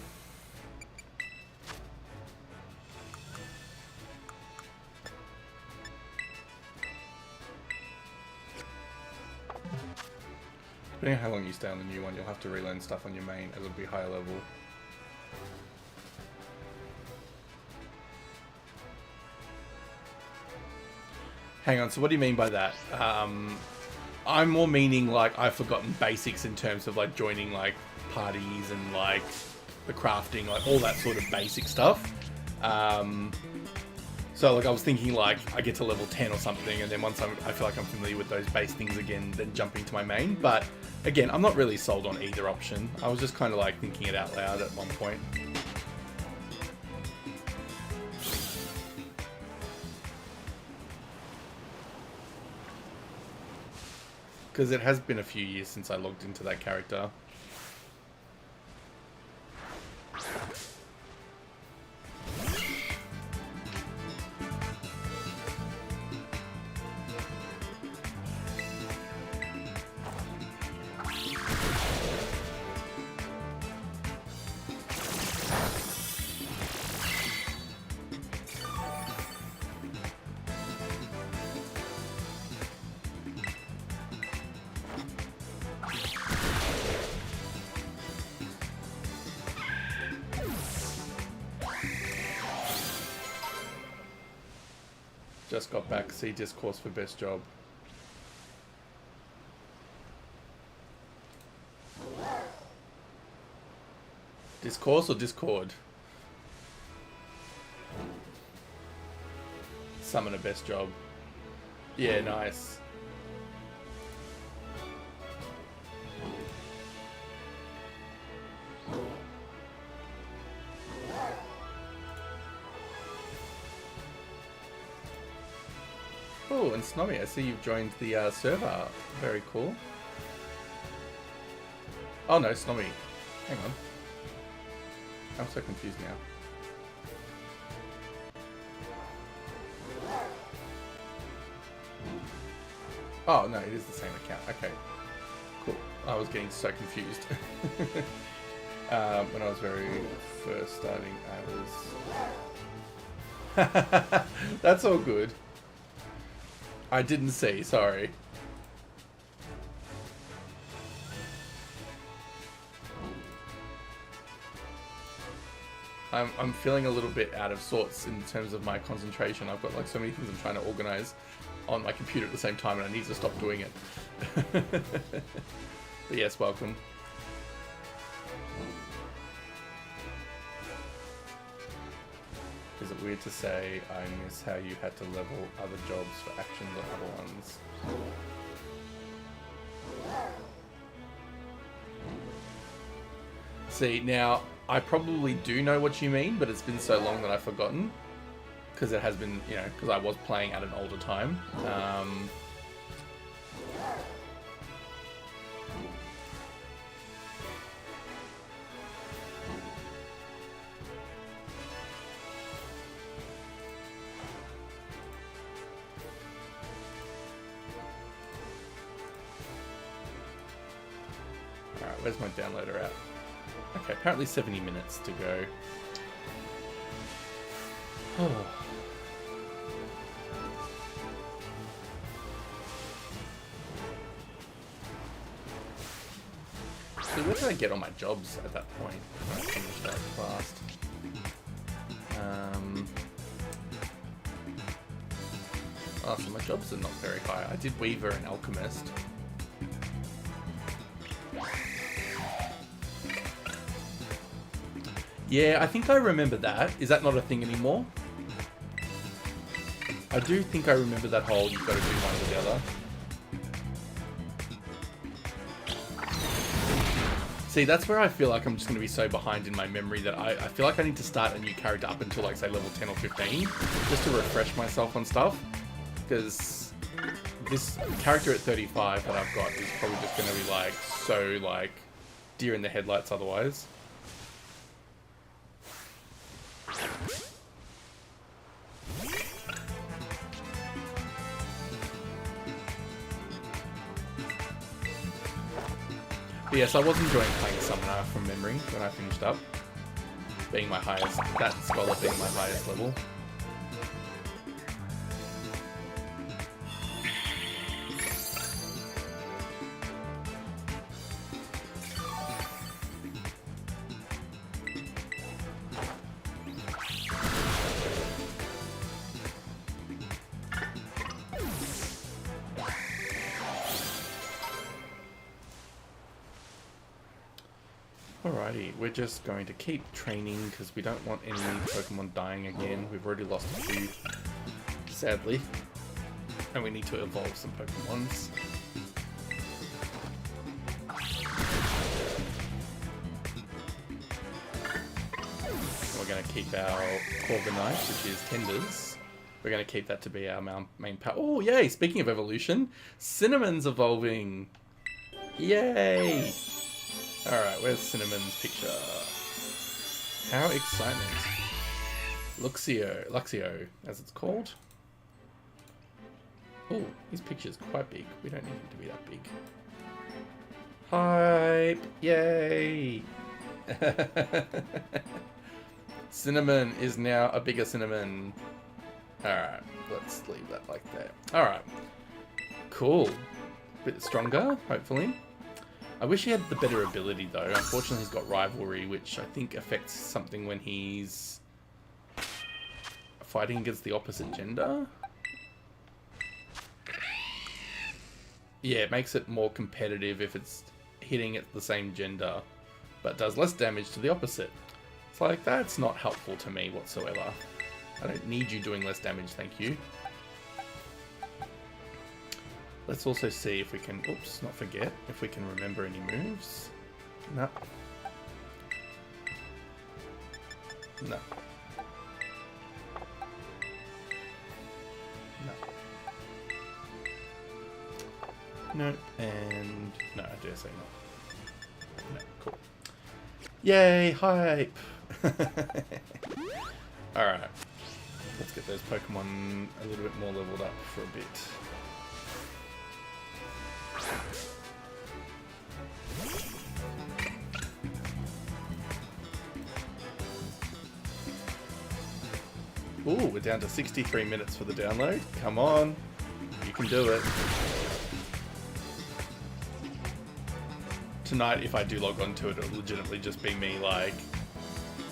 Depending on how long you stay on the new one, you'll have to relearn stuff on your main as it'll be higher level. Hang on, so what do you mean by that? I'm more meaning like I've forgotten basics in terms of like joining like parties and like the crafting, like all that sort of basic stuff. So like I was thinking like I get to level 10 or something, and then once I feel like I'm familiar with those base things again, then jumping to my main. But again, I'm not really sold on either option. I was just kind of like thinking it out loud at one point. Because it has been a few years since I logged into that character. Just got back. See Discourse for best job. Discourse or Discord? Summon a best job. Yeah, nice. Oh, and Snommy, I see you've joined the server. Very cool. Oh no, Snommy. Hang on. I'm so confused now. Oh no, it is the same account. Okay. Cool. I was getting so confused. When I was very first starting, I was... That's all good. I didn't see, sorry. I'm feeling a little bit out of sorts in terms of my concentration. I've got like so many things I'm trying to organize on my computer at the same time, and I need to stop doing it. But yes, welcome. Is it weird to say I miss how you had to level other jobs for actions on other ones? See, now, I probably do know what you mean, but it's been so long that I've forgotten. Because it has been, you know, because I was playing at an older time. Alright, where's my downloader at? Okay, apparently 70 minutes to go. Oh. So where did I get all my jobs at that point? I finished that fast. Oh, so my jobs are not very high. I did Weaver and Alchemist. Yeah, I think I remember that. Is that not a thing anymore? I do think I remember that whole you've got to do one or the other. See, that's where I feel like I'm just going to be so behind in my memory that I feel like I need to start a new character up until, like, say, level 10 or 15, just to refresh myself on stuff. Because this character at 35 that I've got is probably just going to be, like, so, like, deer in the headlights otherwise. But yes, I was enjoying playing Summoner from memory when I finished up. Being my highest, that scholar being my highest level. Alrighty, we're just going to keep training because we don't want any Pokemon dying again. We've already lost a few, sadly. And we need to evolve some Pokemons. We're going to keep our Corviknight, which is Tenders. We're going to keep that to be our main power. Oh, yay! Speaking of evolution, Cinnamon's evolving. Yay! Alright, where's Cinnamon's picture? How excitement. Luxio, as it's called. Oh, his picture's quite big. We don't need him to be that big. Hype! Yay! Cinnamon is now a bigger Cinnamon. Alright, let's leave that like that. Alright. Cool. Bit stronger, hopefully. I wish he had the better ability though. Unfortunately he's got Rivalry, which I think affects something when he's fighting against the opposite gender. Yeah, it makes it more competitive if it's hitting at the same gender, but does less damage to the opposite. It's like, that's not helpful to me whatsoever. I don't need you doing less damage, thank you. Let's also see if we can, oops, not forget, if we can remember any moves. No. No. No. No, and no, I dare say not. No, cool. Yay, hype! Alright. Let's get those Pokemon a little bit more leveled up for a bit. Ooh, we're down to 63 minutes for the download. Come on, you can do it. Tonight, if I do log on to it, it'll legitimately just be me, like,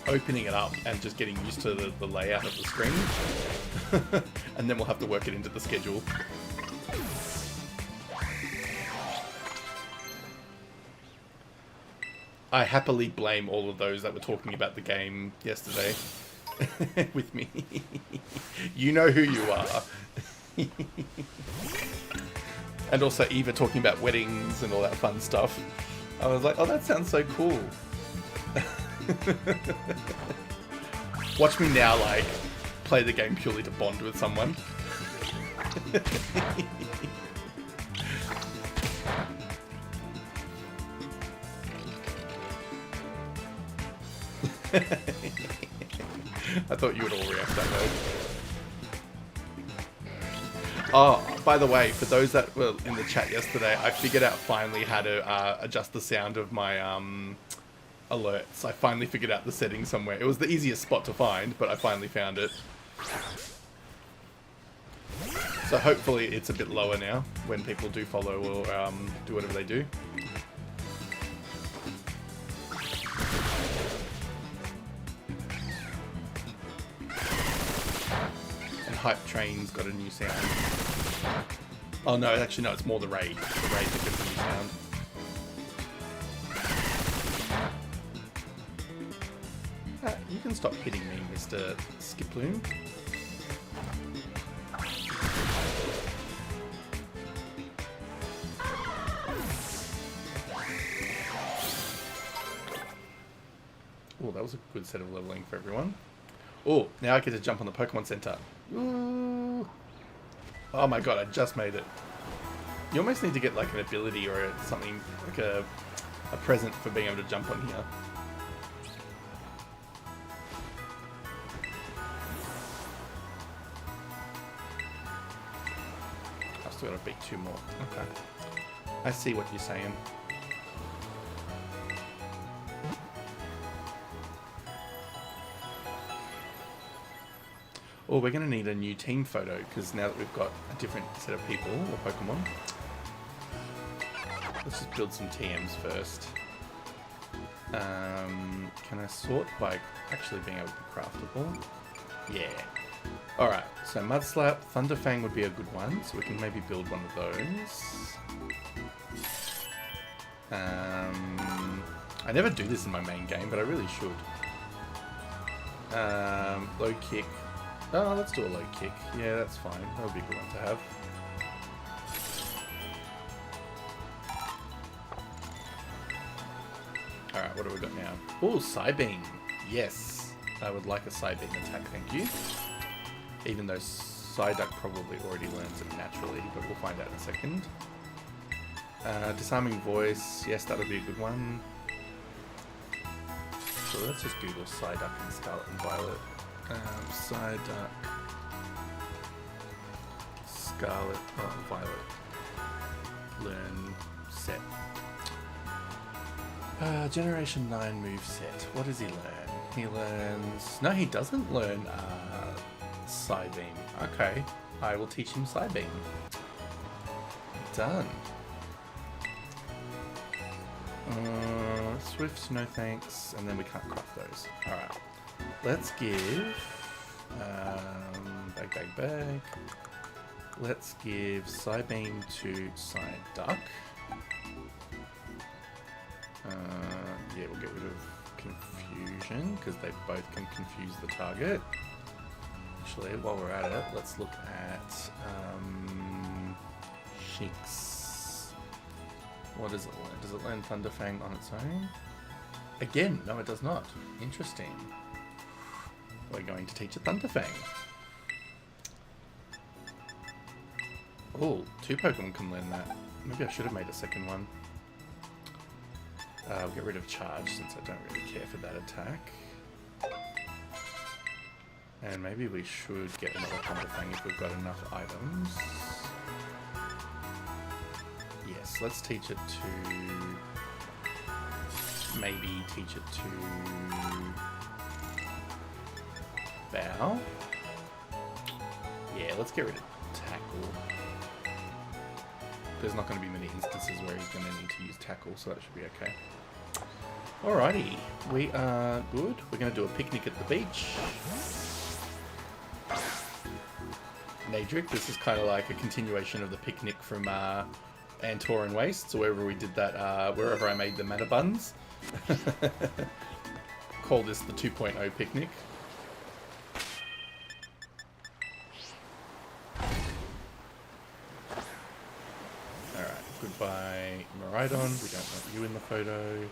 opening it up and just getting used to the layout of the screen. And then we'll have to work it into the schedule. I happily blame all of those that were talking about the game yesterday with me. You know who you are. And also Eva talking about weddings and all that fun stuff. I was like, oh, that sounds so cool. Watch me now, like, play the game purely to bond with someone. I thought you would all react that way. Oh, by the way, for those that were in the chat yesterday, I figured out finally how to adjust the sound of my alerts. I finally figured out the setting somewhere. It was the easiest spot to find, but I finally found it. So hopefully it's a bit lower now when people do follow or do whatever they do. And Hype Train's got a new sound. Oh no, actually no, it's more the raid. The raid that gets the new sound. You can stop hitting me, Mr. Skiploom. Oh, that was a good set of leveling for everyone. Oh, now I get to jump on the Pokemon Center. Ooh. Oh my god, I just made it. You almost need to get like an ability or something, like a present for being able to jump on here. I've still got to beat 2 more. Okay. I see what you're saying. Oh, we're going to need a new team photo, because now that we've got a different set of people, or Pokemon. Let's just build some TMs first. Can I sort by actually being able to be craftable? Yeah. Alright, so Mudslap, Thunderfang would be a good one, so we can maybe build one of those. I never do this in my main game, but I really should. Low kick. Oh, let's do a low kick. Yeah, that's fine. That would be a good one to have. Alright, what do we got now? Oh, Psybeam. Yes. I would like a Psybeam attack, thank you. Even though Psyduck probably already learns it naturally, but we'll find out in a second. Disarming Voice. Yes, that would be a good one. So let's just Google Psyduck and Scarlet and Violet. Psyduck, Scarlet, Violet, learn set. Generation 9 move set. What does he learn? He learns... No, he doesn't learn Psybeam. Okay, I will teach him Psybeam. Done. Swifts, no thanks, and then we can't craft those. Alright. Let's give... bag. Let's give Psybeam to Psyduck. Yeah, we'll get rid of Confusion, because they both can confuse the target. Actually, while we're at it, let's look at Shinx. What does it learn? Does it learn Thunderfang on its own? Again, no it does not. Interesting. We're going to teach it Thunderfang. Oh, 2 Pokemon can learn that. Maybe I should have made a second one. We'll get rid of Charge since I don't really care for that attack. And maybe we should get another Thunderfang if we've got enough items. Yes, let's teach it to... Maybe teach it to... Bow. Yeah, let's get rid of Tackle. There's not going to be many instances where he's going to need to use Tackle, so that should be okay. Alrighty, we are good. We're going to do a picnic at the beach. Nadric, this is kind of like a continuation of the picnic from Antoran Wastes, or wherever we did that, wherever I made the mana buns. Call this the 2.0 picnic. Alright, goodbye Miraidon, we don't want you in the photo.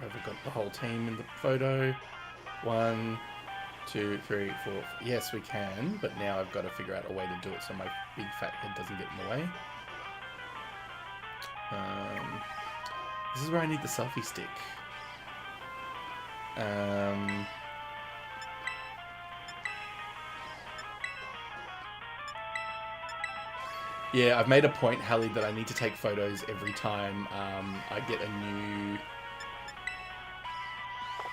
I've got the whole team in the photo. 1, 2, 3, 4. Yes, we can, but now I've got to figure out a way to do it so my big fat head doesn't get in the way. This is where I need the selfie stick. Yeah, I've made a point, Hallie, that I need to take photos every time I get a new...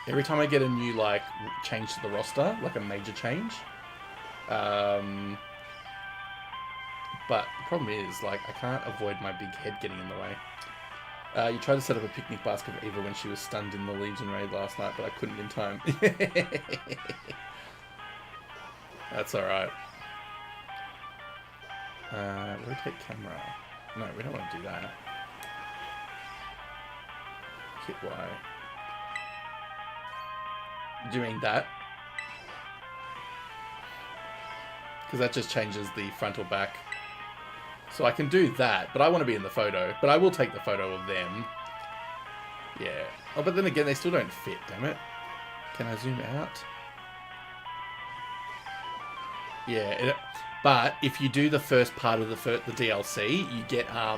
Every time I get a new, like, change to the roster, like a major change. But the problem is, like, I can't avoid my big head getting in the way. You tried to set up a picnic basket for Eva when she was stunned in the Legion raid last night, but I couldn't in time. That's alright. Rotate camera. No, we don't want to do that. Hit Y. Do you mean that? Because that just changes the front or back. So I can do that, but I want to be in the photo. But I will take the photo of them. Yeah. Oh, but then again, they still don't fit, damn it. Can I zoom out? Yeah, but if you do the first part of the DLC, you get a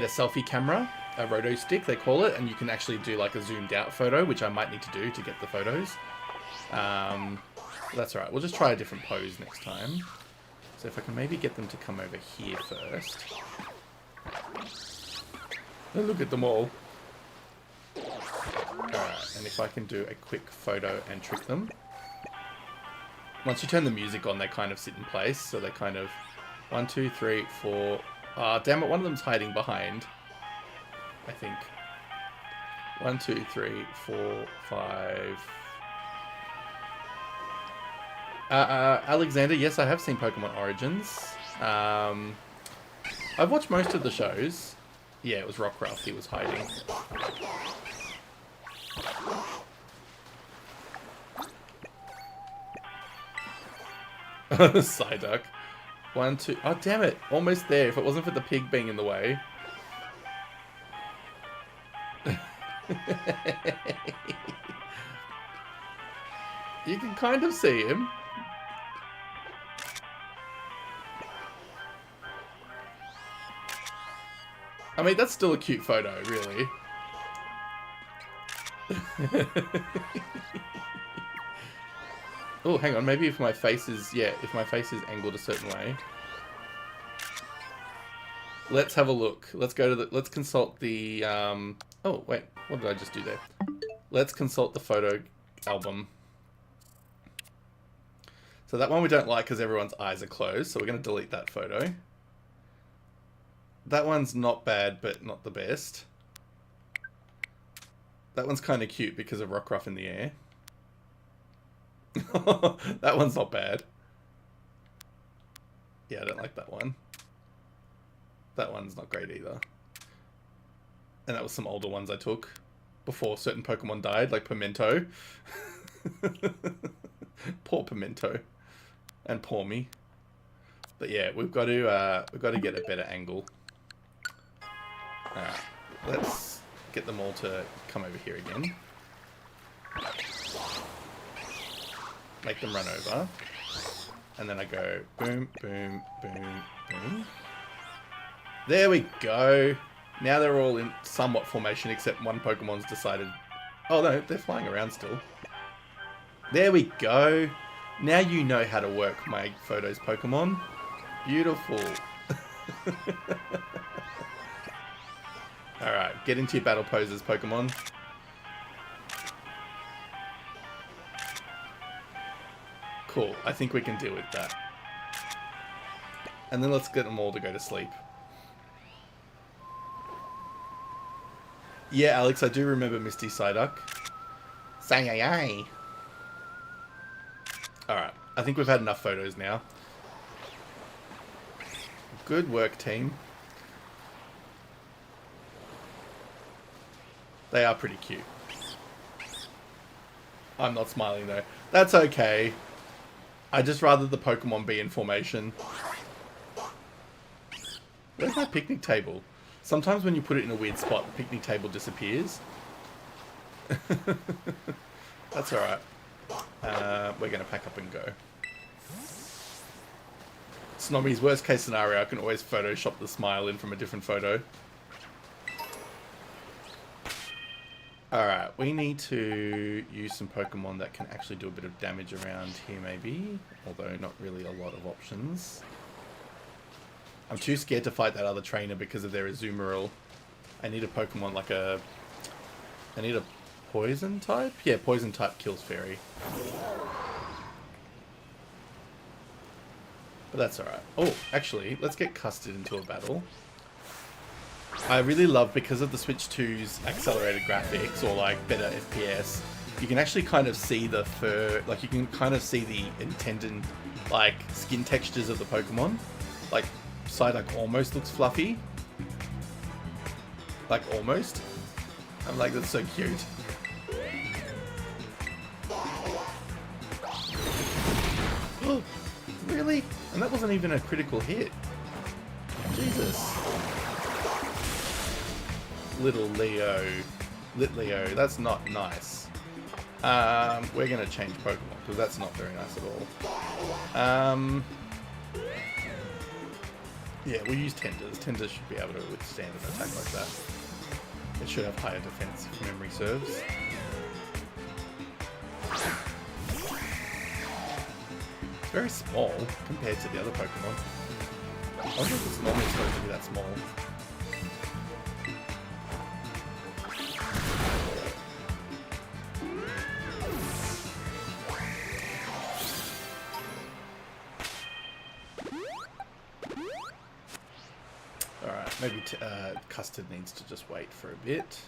selfie camera, a roto stick they call it, and you can actually do like a zoomed out photo, which I might need to do to get the photos. That's alright. We'll just try a different pose next time. So if I can maybe get them to come over here first. And look at them all. Alright, and if I can do a quick photo and trick them. Once you turn the music on, they kind of sit in place. So they kind of... 1, 2, 3, 4... Ah, damn it, one of them's hiding behind. I think. 1, 2, 3, 4, 5... Alexander, yes, I have seen Pokemon Origins. I've watched most of the shows. Yeah, it was Rockruff, he was hiding. Psyduck. 1, 2... Oh, damn it. Almost there. If it wasn't for the pig being in the way. You can kind of see him. I mean, that's still a cute photo, really. Oh, hang on. Maybe if my face is... Yeah, if my face is angled a certain way. Let's have a look. Let's go to the... Let's consult the... Oh, wait. What did I just do there? Let's consult the photo album. So that one we don't like because everyone's eyes are closed. So we're going to delete that photo. That one's not bad, but not the best. That one's kind of cute because of Rockruff in the air. That one's not bad. Yeah, I don't like that one. That one's not great either. And that was some older ones I took before certain Pokemon died, like Pimento. Poor Pimento. And poor me. But yeah, we've got to get a better angle. Alright, let's get them all to come over here again. Make them run over. And then I go boom, boom, boom, boom. There we go. Now they're all in somewhat formation, except one Pokemon's decided... Oh no, they're flying around still. There we go. Now you know how to work my photos, Pokemon. Beautiful. Alright, get into your battle poses, Pokemon. Cool, I think we can deal with that. And then let's get them all to go to sleep. Yeah, Alex, I do remember Misty Psyduck. Say-ay-ay. Alright, I think we've had enough photos now. Good work, team. They are pretty cute. I'm not smiling though. That's okay. I'd just rather the Pokemon be in formation. Where's my picnic table? Sometimes when you put it in a weird spot, the picnic table disappears. That's alright. We're going to pack up and go. Snobby's worst case scenario, I can always Photoshop the smile in from a different photo. Alright, we need to use some Pokemon that can actually do a bit of damage around here maybe. Although not really a lot of options. I'm too scared to fight that other trainer because of their Azumarill. I need a Pokemon like a... I need a poison type? Yeah, poison type kills Fairy. But that's alright. Oh, actually, let's get Custard into a battle. I really love, because of the Switch 2's accelerated graphics, or like better FPS, you can actually kind of see the fur, like you can kind of see the intended like skin textures of the Pokemon. Like Psyduck almost looks fluffy. Like almost. I'm like, that's so cute. Really? And that wasn't even a critical hit. Jesus. Little Leo. Lit Leo. That's not nice. We're going to change Pokemon because that's not very nice at all. Yeah, we'll use Tenders. Tenders should be able to withstand an attack like that. It should have higher defense if memory serves. It's very small compared to the other Pokemon. I wonder if it's normally supposed to be that small. Alright, maybe Custard needs to just wait for a bit.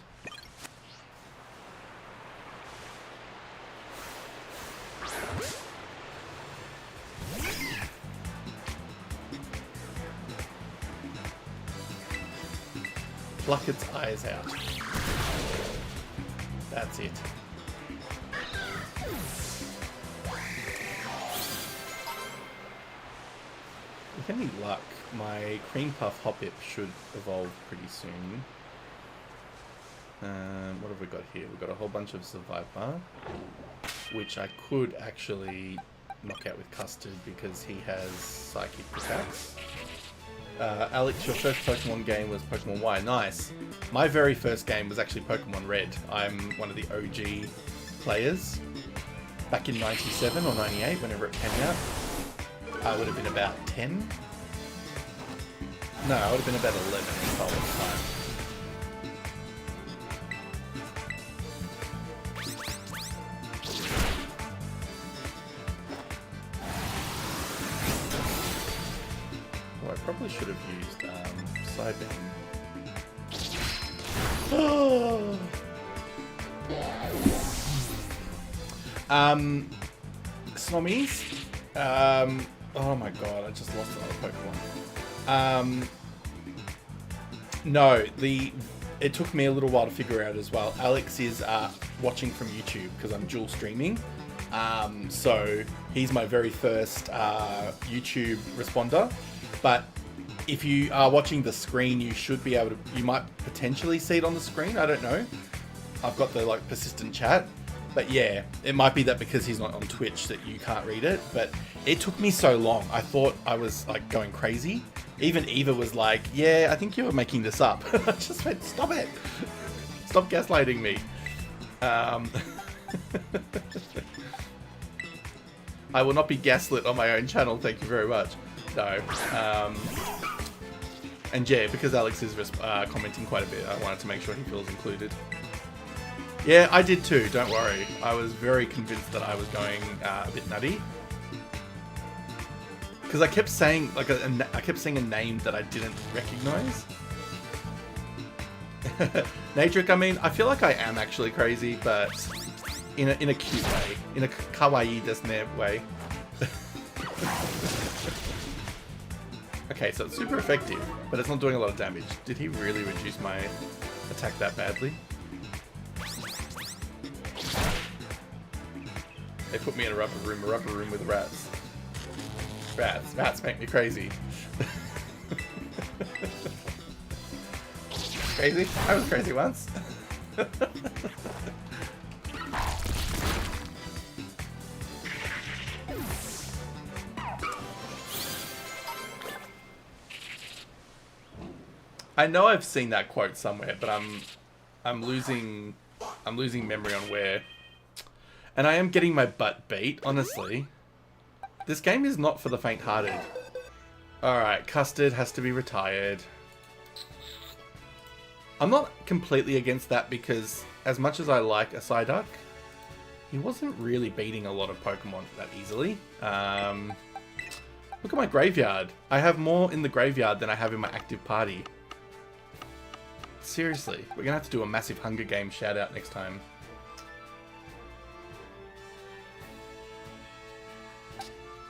Pluck its eyes out. That's it. With any luck, my Cream Puff Hoppip should evolve pretty soon. What have we got here? We've got a whole bunch of Survivor, which I could actually knock out with Custard because he has Psychic attacks. Alex, your first Pokemon game was Pokemon Y. Nice. My very first game was actually Pokemon Red. I'm one of the OG players. Back in 97 or 98, whenever it came out. I would have been about 10. No, I would have been about 11 if I was time. Oh, I probably should have used Psybeam. Snommies. Oh my god, I just lost another Pokemon. No, it took me a little while to figure out as well. Alex is watching from YouTube because I'm dual streaming. So he's my very first YouTube responder. But if you are watching the screen, you should be able to, you might potentially see it on the screen. I don't know. I've got the like persistent chat. But yeah, it might be that because he's not on Twitch that you can't read it. But it took me so long. I thought I was like going crazy. Even Eva was like, yeah, I think you're making this up. I just went, stop it. Stop gaslighting me. I will not be gaslit on my own channel. Thank you very much. No. And yeah, because Alex is commenting quite a bit, I wanted to make sure he feels included. Yeah, I did too, don't worry. I was very convinced that I was going a bit nutty. Because I kept saying, like, I kept saying a name that I didn't recognize. Nadric, I mean, I feel like I am actually crazy, but in a cute way. In a kawaii desu way. Okay, so it's super effective, but it's not doing a lot of damage. Did he really reduce my attack that badly? They put me in a rubber room with rats. Rats make me crazy. Crazy? I was crazy once. I know I've seen that quote somewhere, but I'm losing memory on where. And I am getting my butt beat, honestly. This game is not for the faint-hearted. Alright, Custard has to be retired. I'm not completely against that because as much as I like a Psyduck, he wasn't really beating a lot of Pokemon that easily. Look at my graveyard. I have more in the graveyard than I have in my active party. Seriously, we're gonna have to do a massive Hunger Games shout out next time.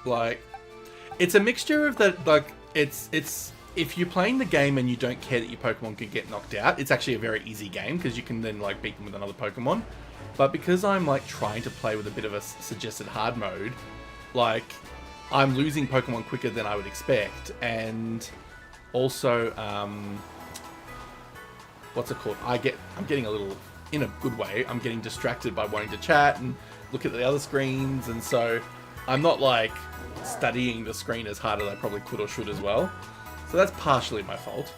Like, it's a mixture of that. Like, it's if you're playing the game and you don't care that your Pokemon could get knocked out, it's actually a very easy game because you can then like beat them with another Pokemon. But because I'm like trying to play with a bit of a suggested hard mode, like I'm losing Pokemon quicker than I would expect, and also what's it called? I'm getting a little, in a good way, I'm getting distracted by wanting to chat and look at the other screens, and so I'm not like studying the screen as hard as I probably could or should as well. So that's partially my fault.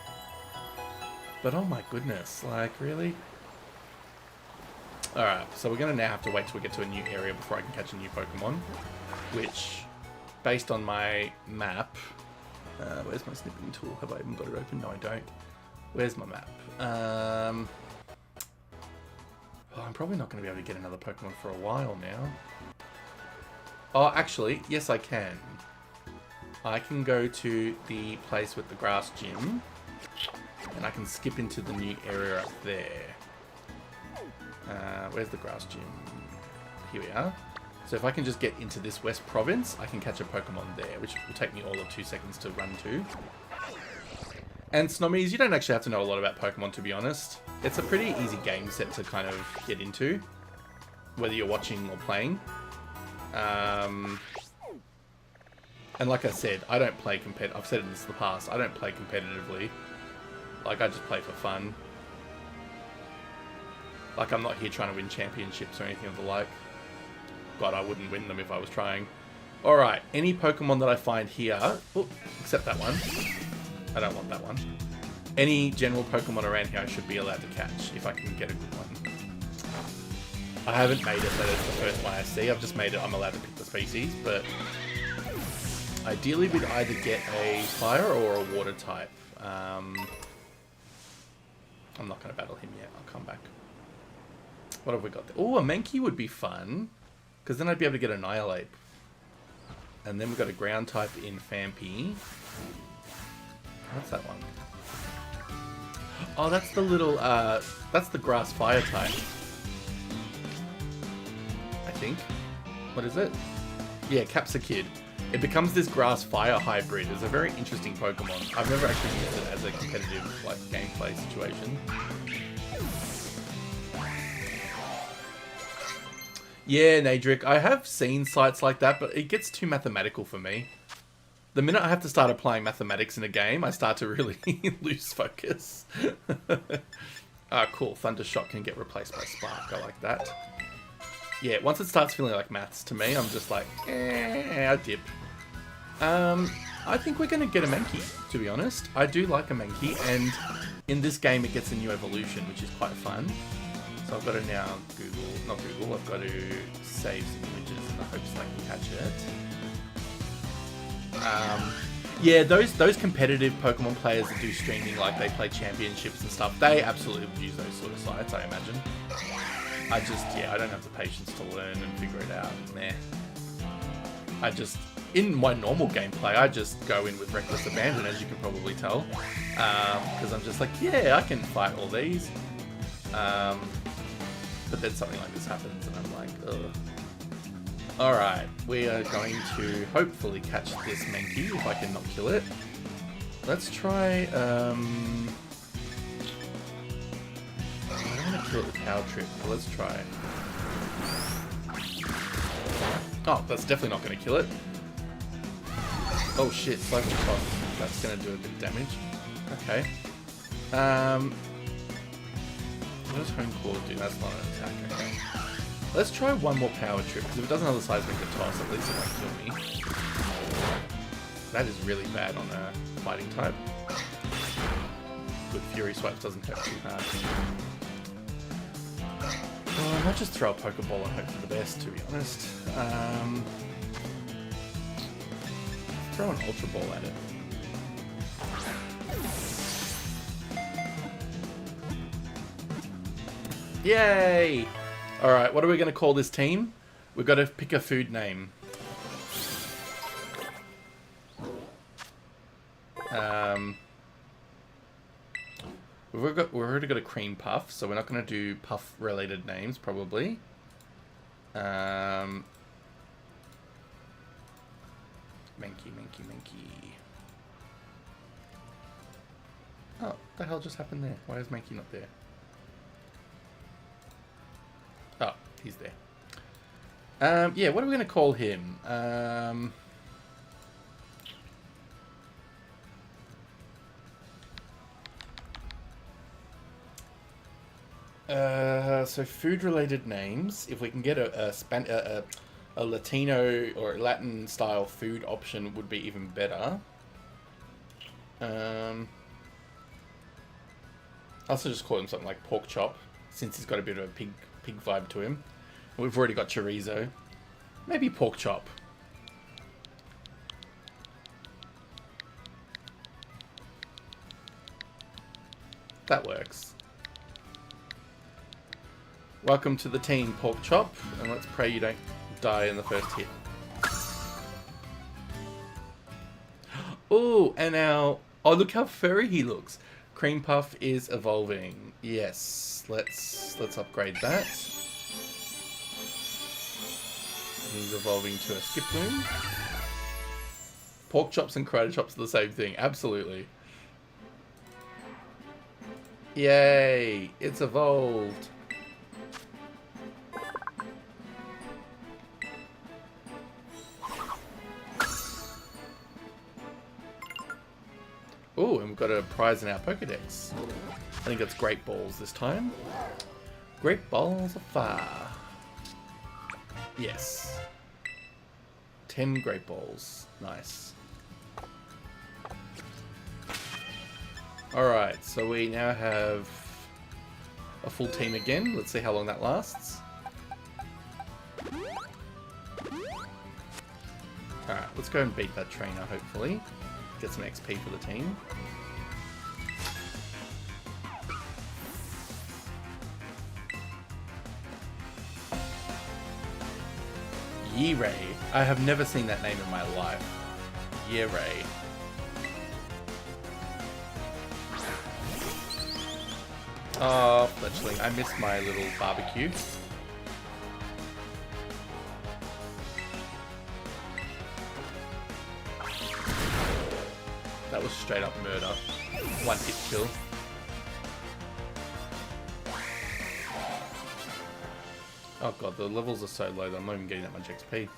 But oh my goodness, like really? Alright, so we're going to now have to wait till we get to a new area before I can catch a new Pokemon. Which, based on my map... where's my snipping tool? Have I even got it open? No, I don't. Where's my map? I'm probably not going to be able to get another Pokemon for a while now. Oh, actually, yes I can. I can go to the place with the grass gym, and I can skip into the new area up there. Where's the grass gym? Here we are. So if I can just get into this West Province, I can catch a Pokemon there, which will take me all of 2 seconds to run to. And Snommies, you don't actually have to know a lot about Pokemon, to be honest. It's a pretty easy game set to kind of get into, whether you're watching or playing. And like I said, I don't play competitive. I've said this in the past. I don't play competitively. Like, I just play for fun. Like, I'm not here trying to win championships or anything of the like. God, I wouldn't win them if I was trying. Alright, any Pokemon that I find here... Oh, except that one. I don't want that one. Any general Pokemon around here I should be allowed to catch, if I can get a good one. I haven't made it that it's the first one I see. I've just made it I'm allowed to pick the species, but... Ideally, we'd either get a fire or a water type. I'm not going to battle him yet. I'll come back. What have we got there? Oh, a Mankey would be fun. Because then I'd be able to get Annihilate. And then we've got a ground type in Fampi. What's that one? Oh, that's the little, that's the grass fire type. I think. What is it? Yeah, Capsakid. It becomes this grass fire hybrid. It's a very interesting Pokemon. I've never actually used it as a competitive like gameplay situation. Yeah, Nadric, I have seen sites like that, but it gets too mathematical for me. The minute I have to start applying mathematics in a game, I start to really lose focus. Ah, cool. Thundershock can get replaced by Spark. I like that. Yeah, once it starts feeling like maths to me, I'm just like, I dip. I think we're going to get a Mankey, to be honest. I do like a Mankey, and in this game it gets a new evolution, which is quite fun. So I've got to now I've got to save some images in the hopes that I can catch it. Yeah, those competitive Pokemon players that do streaming, like they play championships and stuff, they absolutely would use those sort of sites, I imagine. I don't have the patience to learn and figure it out. Nah. In my normal gameplay, I just go in with reckless abandon, as you can probably tell. Because I'm just like, yeah, I can fight all these. But then something like this happens and I'm like, ugh. Alright, we are going to hopefully catch this Mankey if I can not kill it. Let's try, I don't want to kill it with Power Trip, but let's try. Oh, that's definitely not going to kill it. Oh shit, Cycle Toss. That's going to do a bit of damage. Okay. What does Home Claw do? That's not an attack, okay. Let's try one more Power Trip, because if it doesn't have the Seismic Toss, at least it won't kill me. That is really bad on a fighting type. Good, Fury Swipe doesn't hurt too hard. Oh, I might just throw a Pokeball and hope for the best, to be honest. Throw an Ultra Ball at it. Yay! Alright, what are we going to call this team? We've got to pick a food name. We've already got a cream puff, so we're not going to do puff-related names, probably. Mankey, Mankey, Mankey. Oh, what the hell just happened there? Why is Mankey not there? Oh, he's there. Yeah, what are we going to call him? So food-related names. If we can get a Latino or a Latin-style food option, would be even better. I'll also just call him something like pork chop, since he's got a bit of a pig vibe to him. We've already got chorizo. Maybe pork chop. That works. Welcome to the team, pork chop, and let's pray you don't die in the first hit. Oh, and now, oh, look how furry he looks. Cream Puff is evolving. Yes, let's upgrade that. He's evolving to a Skiploom. Pork chops and karate chops are the same thing. Absolutely. Yay! It's evolved. Oh, and we've got a prize in our Pokedex. I think it's Great Balls this time. Great Balls of Fire. Yes. 10 Great Balls. Nice. Alright, so we now have a full team again. Let's see how long that lasts. Alright, let's go and beat that trainer, hopefully. Get some XP for the team. Yiray. I have never seen that name in my life. Yiray. Oh, Fletchling. I missed my little barbecue. That was straight up murder. One hit kill. Oh god, the levels are so low that I'm not even getting that much XP.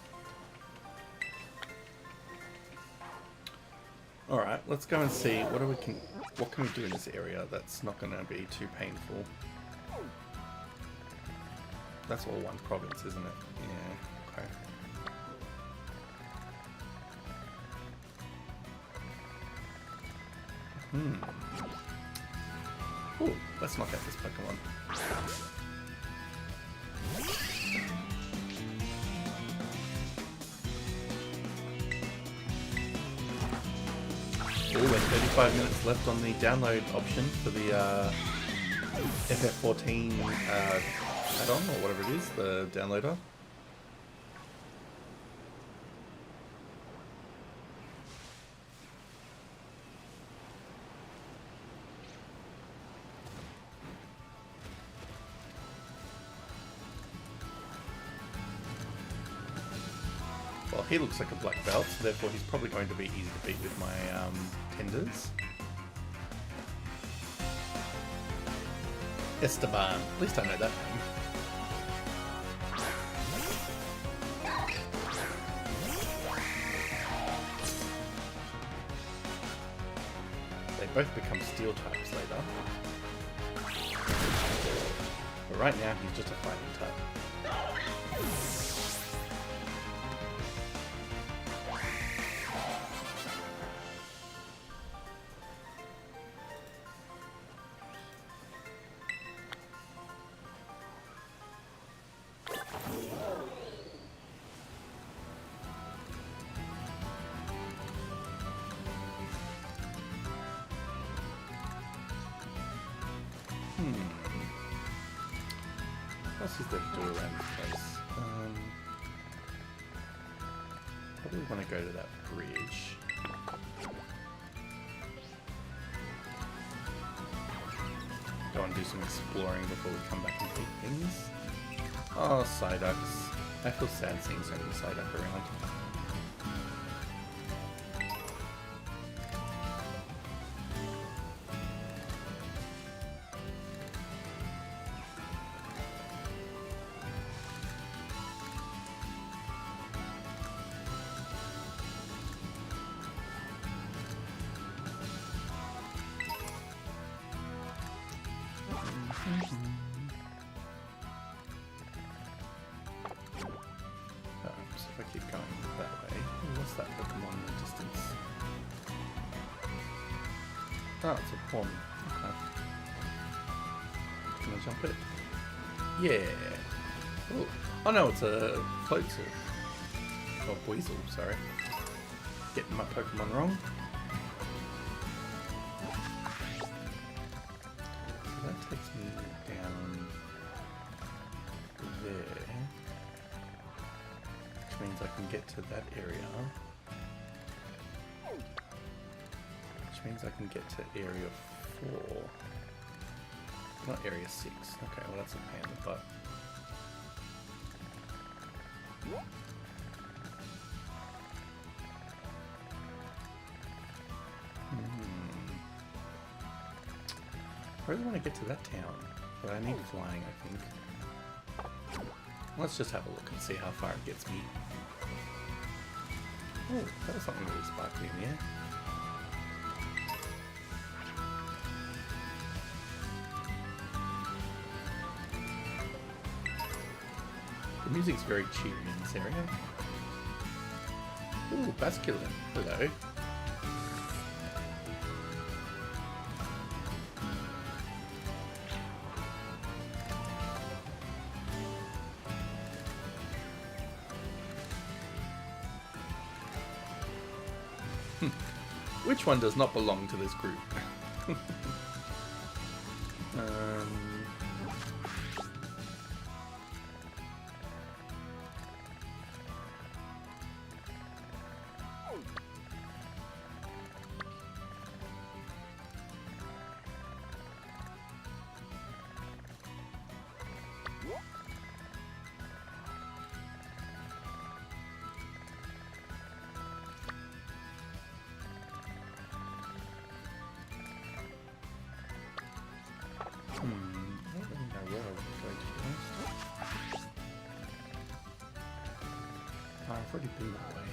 Alright, let's go and see what can we do in this area that's not gonna be too painful. That's all one province, isn't it? Yeah, okay. Ooh, let's knock out this Pokemon. Ooh, and 35 minutes left on the download option for the FF14 add-on, or whatever it is, the downloader. Well, he looks like a black belt, so therefore he's probably going to be easy to beat with my tenders. Esteban. At least I know that name. They both become steel types later. But right now he's just a fighting type. What else is there to do around this place? Probably want to go to that bridge. Go and do some exploring before we come back and eat things. Oh, Psyducks. I feel sad seeing so many Psyduck around. Oh, it's a pond. Okay. Can I jump it? Yeah. Ooh. Oh no, it's a floatzel. Oh, weasel, sorry. Getting my Pokemon wrong. So that takes me down there. Which means I can get to that area. Which means I can get to area 4. Not area 6. Okay, well that's a pain in the butt. I really want to get to that town, but I need flying, I think. Let's just have a look and see how far it gets me. Oh, that was something really sparkly in the air. The music's very cheery in this area. Ooh, Basculin. Hello. Which one does not belong to this group? I don't really know where I would go to be honest. Oh, I've already been that way.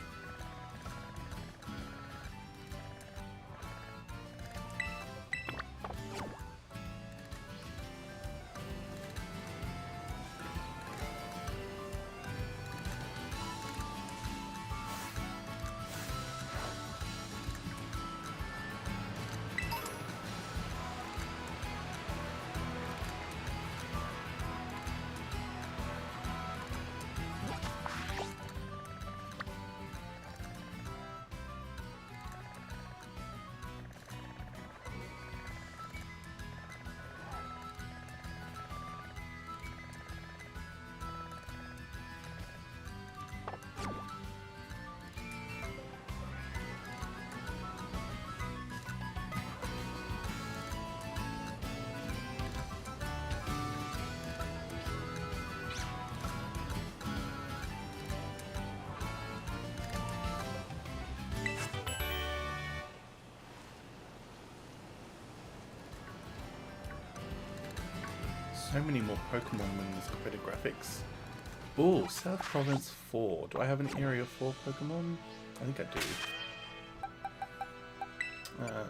So many more Pokemon wins, better graphics. Oh, South Province 4. Do I have an Area 4 Pokemon? I think I do.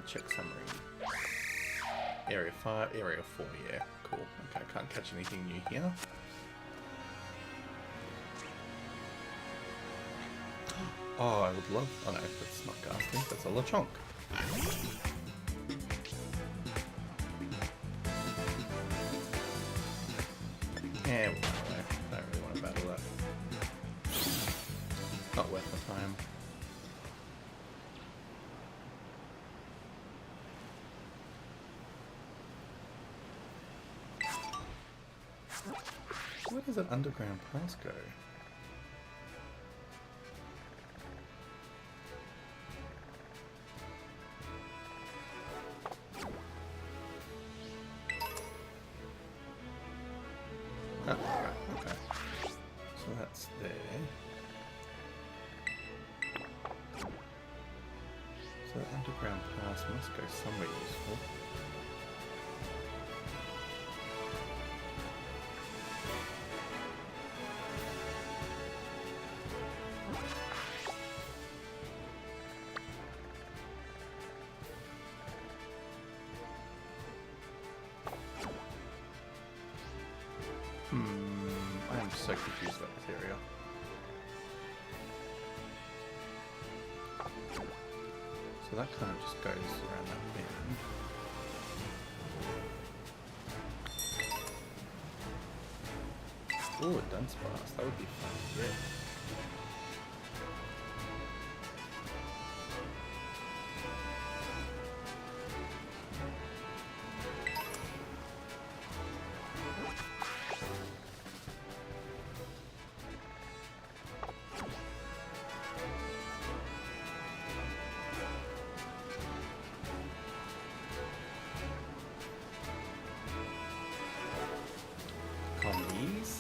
Check summary. Area 5, Area 4, yeah, cool. Okay, I can't catch anything new here. Oh, I would love... Oh no, that's not Ghastly, that's a Lechonk. Yeah, well, I don't really want to battle that. Not worth my time. Where does that underground pass go? Oh, right, okay. So that's there. So the underground pass must go somewhere useful. I am so confused about this area. So that kind of just goes around that bend. Ooh, a dunce blast. That would be fun to get. Comedies.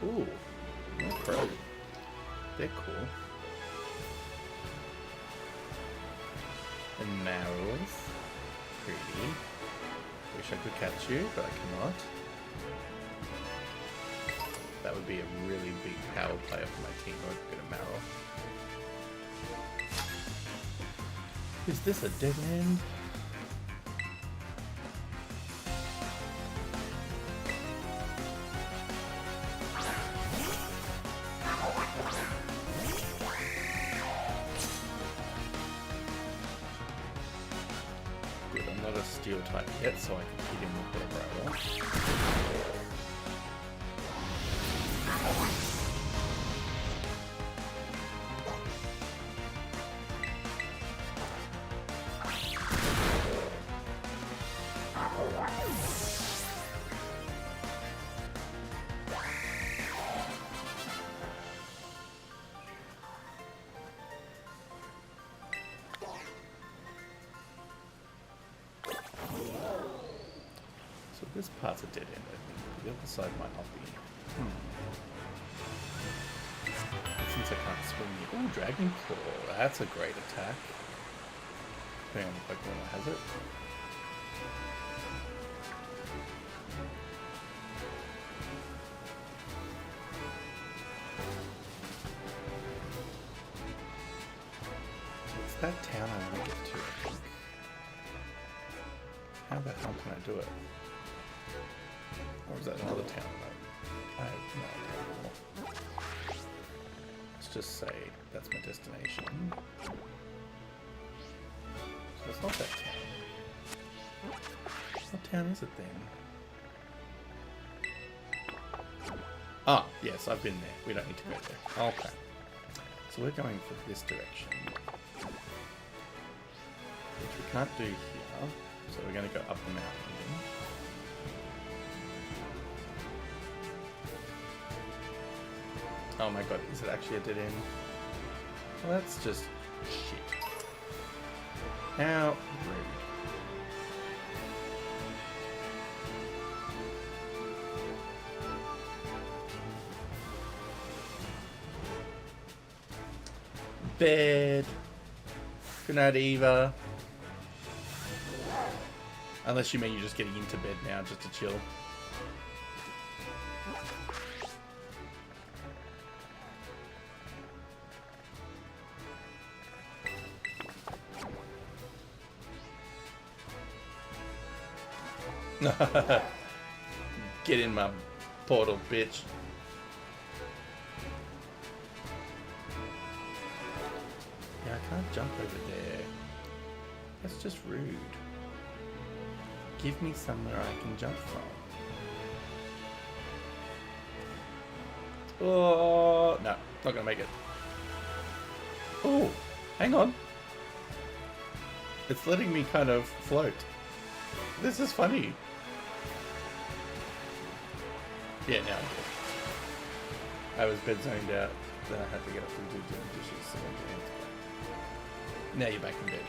Ooh, no pro. They're cool. And Marrows. Pretty. Wish I could catch you, but I cannot. That would be a really big power player for my team. I would get a Marrow. Is this a dead end? Good, I'm not a steel type yet, so I can hit him with whatever I want. So this part's a dead end, I think. The other side might not be. Since I can't swing it. Ooh, Dragon Claw. That's a great attack. Depending on the Pokemon that has it. So it's that town I want to get to, I think. How the hell can I do it? Or is that another town? I have no idea anymore. Let's just say that's my destination. So it's not that town. What town is it then? Ah, yes, I've been there. We don't need to go there. Okay. So we're going for this direction. Which we can't do here. So we're going to go up the mountain again. Oh my god, is it actually a dead end? Well, that's just shit. How rude. Bed. Good night, Eva. Unless you mean you're just getting into bed now just to chill. Get in my portal, bitch. Yeah, I can't jump over there. That's just rude. Give me somewhere I can jump from. Oh, no, not gonna make it. Oh, hang on. It's letting me kind of float. This is funny. Yeah, now I'm good. I was bed zoned out, then I had to get up and do dishes. So now you're back in bed.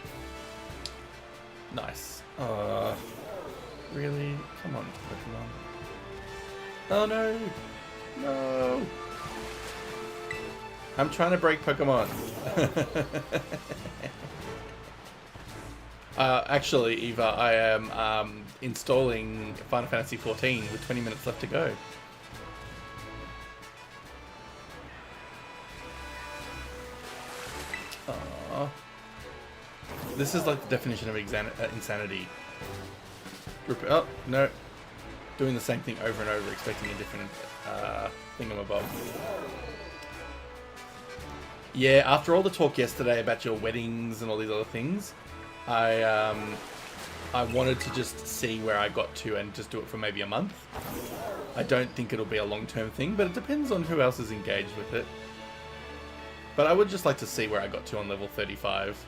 Nice. Really? Come on, Pokemon. Oh no! No! I'm trying to break Pokemon. Actually, Eva, I am installing Final Fantasy XIV with 20 minutes left to go. Aww. This is like the definition of insanity. Oh, no. Doing the same thing over and over, expecting a different thingamabob. Yeah, after all the talk yesterday about your weddings and all these other things, I wanted to just see where I got to and just do it for maybe a month. I don't think it'll be a long-term thing, but it depends on who else is engaged with it. But I would just like to see where I got to on level 35.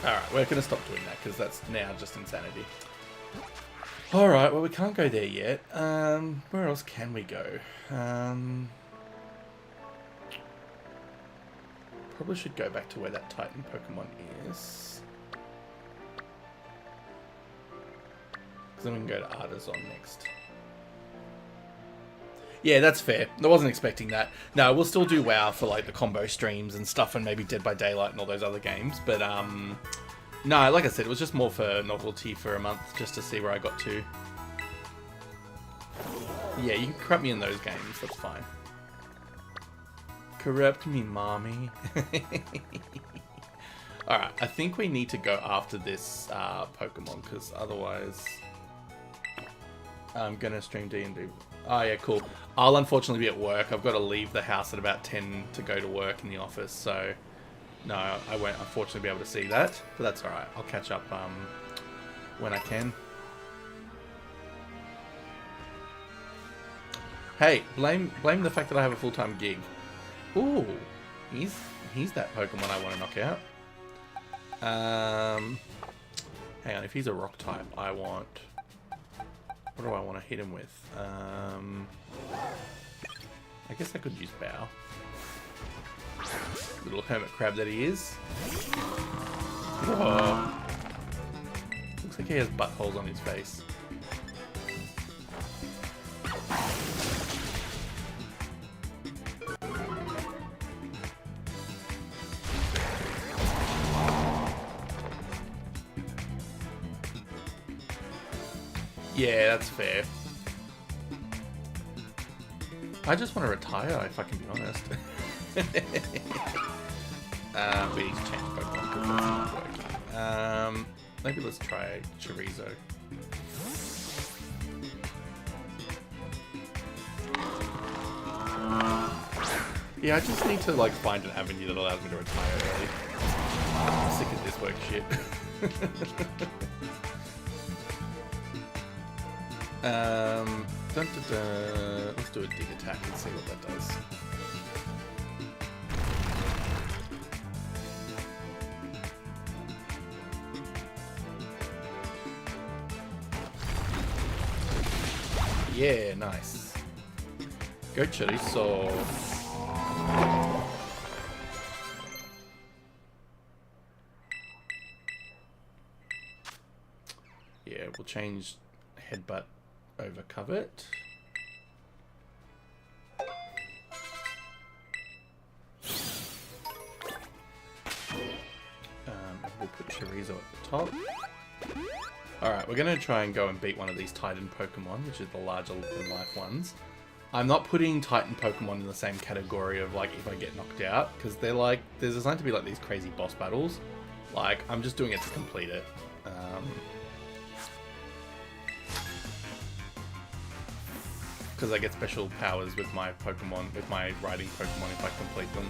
Alright, we're going to stop doing that because that's now just insanity. Alright, well we can't go there yet. Where else can we go? Probably should go back to where that Titan Pokemon is. Because then we can go to Artisan next. Yeah, that's fair. I wasn't expecting that. No, we'll still do WoW for like the combo streams and stuff and maybe Dead by Daylight and all those other games. But no, like I said, it was just more for novelty for a month just to see where I got to. Yeah, you can corrupt me in those games. That's fine. Corrupt me, mommy. Alright, I think we need to go after this Pokemon because otherwise I'm going to stream D&D. Oh yeah, cool. I'll unfortunately be at work. I've got to leave the house at about 10 to go to work in the office, so no, I won't unfortunately be able to see that, but that's alright. I'll catch up when I can. Hey, blame the fact that I have a full-time gig. Ooh, he's that Pokemon I want to knock out. Hang on, if he's a rock type, I want... What do I want to hit him with? I guess I could use Bow. Little hermit crab that he is. Oh. Looks like he has buttholes on his face. Yeah, that's fair. I just want to retire, if I can be honest. We need to change Pokemon because that's not working. Maybe let's try Chorizo. Yeah, I just need to like find an avenue that allows me to retire early. I'm sick of this work shit. Let's do a dig attack and see what that does. Yeah, nice. Go Chorizo. Yeah, we'll change Headbutt over Covet. We'll put Chorizo at the top. Alright, we're going to try and go and beat one of these Titan Pokemon, which is the larger than life ones. I'm not putting Titan Pokemon in the same category of like if I get knocked out, because they're like, there's designed to be like these crazy boss battles. Like, I'm just doing it to complete it. Because I get special powers with my Pokemon, with my riding Pokemon if I complete them.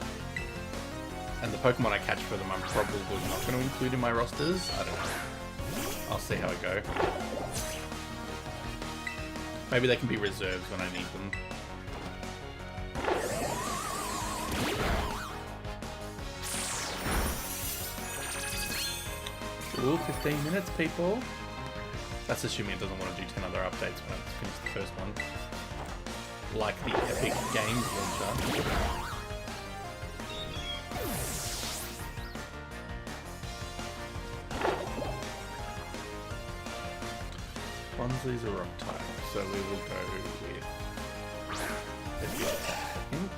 And the Pokemon I catch for them I'm probably not going to include in my rosters. I don't know. I'll see how I go. Maybe they can be reserves when I need them. Ooh, 15 minutes, people. That's assuming it doesn't want to do 10 other updates when I finish the first one. Like the Epic Games launcher. Bonsley's a rock type, so we will go with Heavy Attack, I think.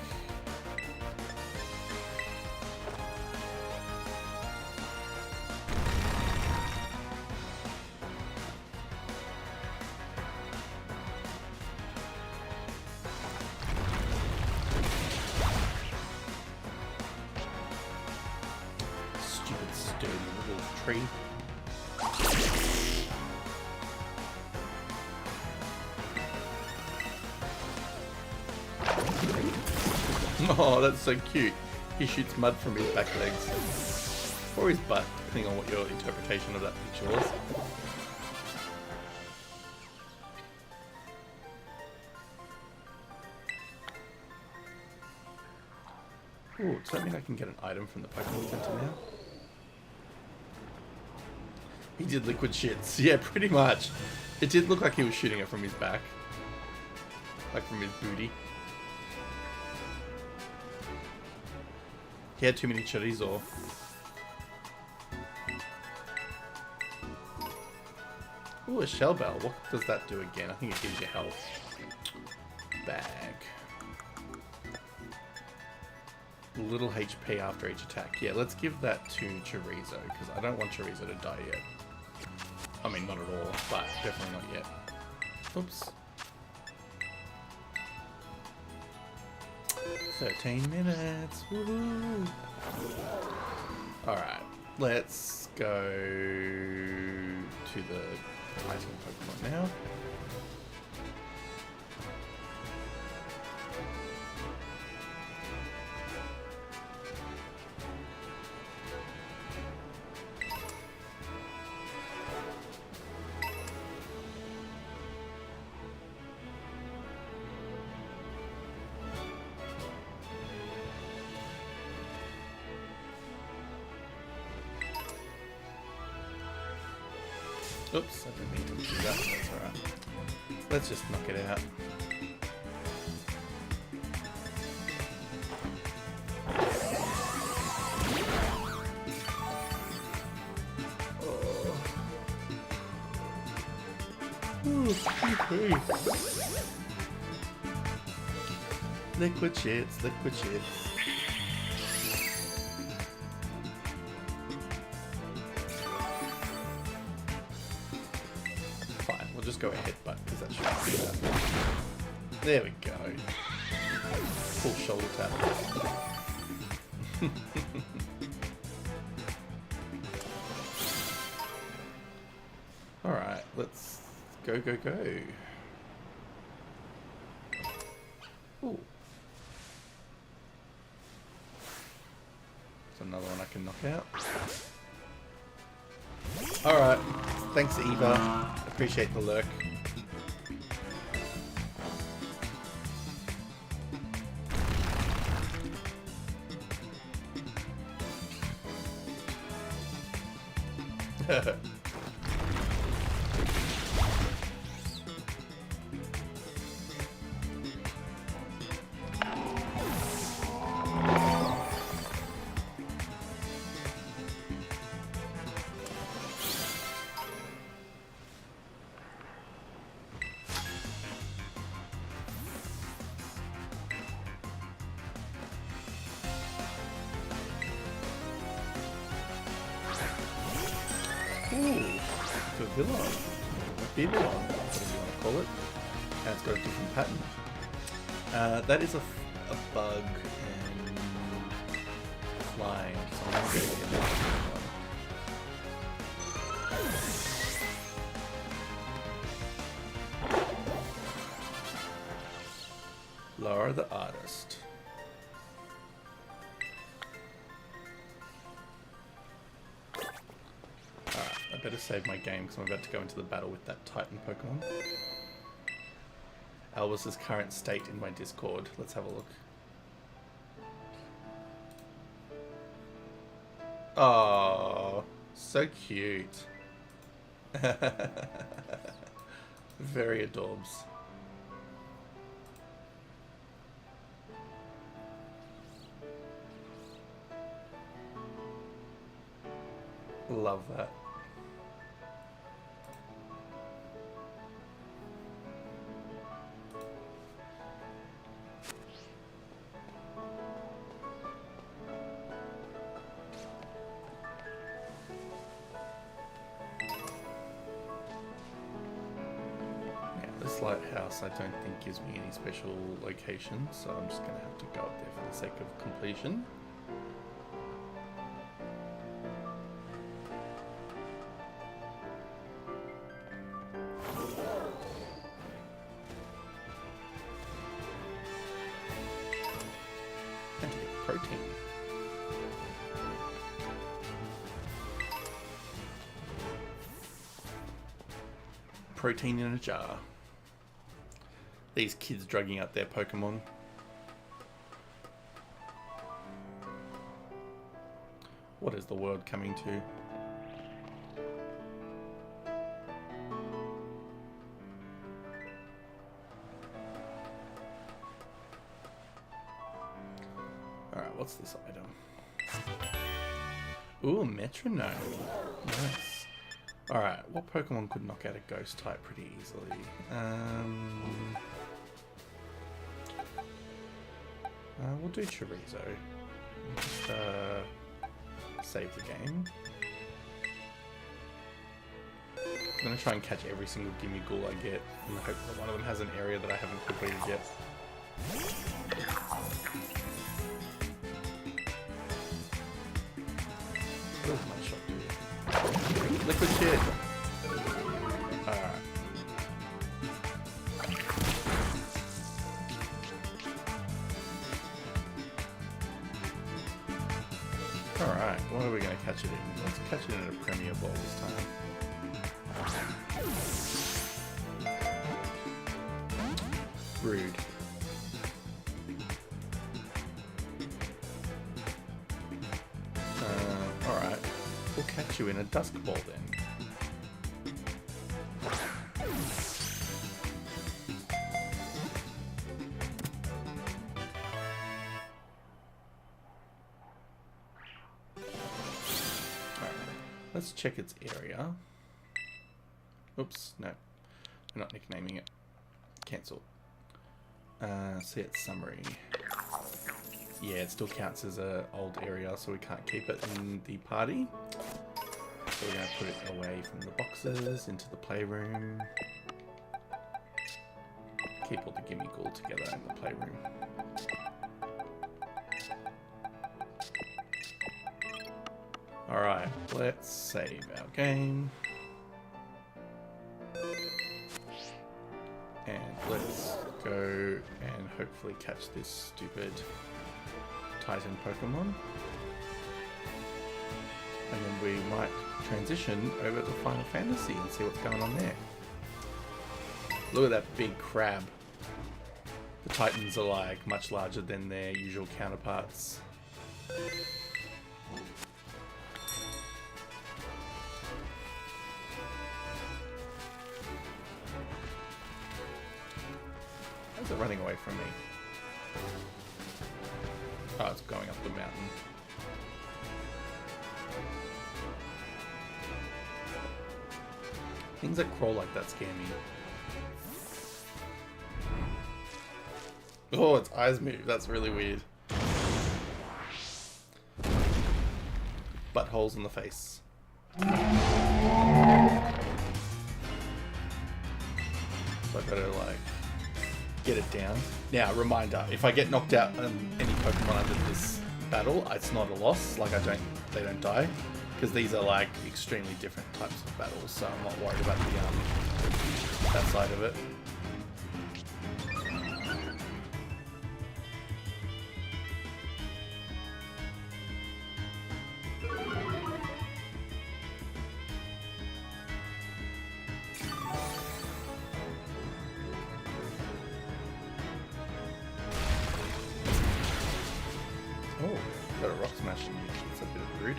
Stupid sturdy little tree. Oh, that's so cute. He shoots mud from his back legs. Or his butt, depending on what your interpretation of that picture was. Ooh, does that mean I can get an item from the Pokemon Center now? He did liquid shits. Yeah, pretty much. It did look like he was shooting it from his back. Like from his booty. He had too many chorizo. Ooh, a shell bell. What does that do again? I think it gives you health. Bag. Little HP after each attack. Yeah, let's give that to Chorizo, because I don't want Chorizo to die yet. I mean, not at all, but definitely not yet. Oops. 13 minutes. Woohoo! Alright, let's go to the Titan Pokemon now. Oops, I didn't mean to do that. That's alright. Let's just knock it out. Liquid shits, liquid shits. Fine, we'll just go ahead, but because that should be that. There we go. Full shoulder tap. Alright, let's go, go, go. Ooh. There's another one I can knock out. Alright, thanks Eva. Appreciate the lurk. Villon, whatever you want to call it, and it's got a different pattern. That is a bug and flying, so I'm going to go get that one. Laura the Artist. I better save my game because I'm about to go into the battle with that Titan Pokemon. Albus's current state in my Discord. Let's have a look. Oh, so cute. Very adorbs. Love that. Lighthouse I don't think gives me any special location, so I'm just going to have to go up there for the sake of completion. protein in a jar. These kids drugging out their Pokemon. What is the world coming to? Alright, what's this item? Ooh, metronome. Nice. Alright, what Pokemon could knock out a ghost type pretty easily? We'll do Chorizo. Just, save the game. I'm gonna try and catch every single Gimme Ghoul I get, and hope that one of them has an area that I haven't completed yet. Where's my shot dude? Liquid shit! Alright. Alright, what are we going to catch it in? Let's catch it in a Premier Ball this time. Rude. Alright, we'll catch you in a Dusk Ball then. Let's check its area. Oops, no. We're not nicknaming it. Cancel. See its summary. Yeah, it still counts as an old area, so we can't keep it in the party. So we're going to put it away from the boxes, into the playroom. Keep all the Gimme Ghoul together in the playroom. Alright, let's save our game. And let's go and hopefully catch this stupid Titan Pokemon. And then we might transition over to Final Fantasy and see what's going on there. Look at that big crab. The Titans are like much larger than their usual counterparts. How's it running away from me? Oh, it's going up the mountain. Things that crawl like that scare me. Oh, its eyes move. That's really weird. Buttholes in the face. So I better like get it down. Now, reminder: if I get knocked out on any Pokemon under this battle, it's not a loss. Like they don't die, because these are like extremely different types of battles. So I'm not worried about the that side of it. Oh, got a rock smash in here. That's a bit rude.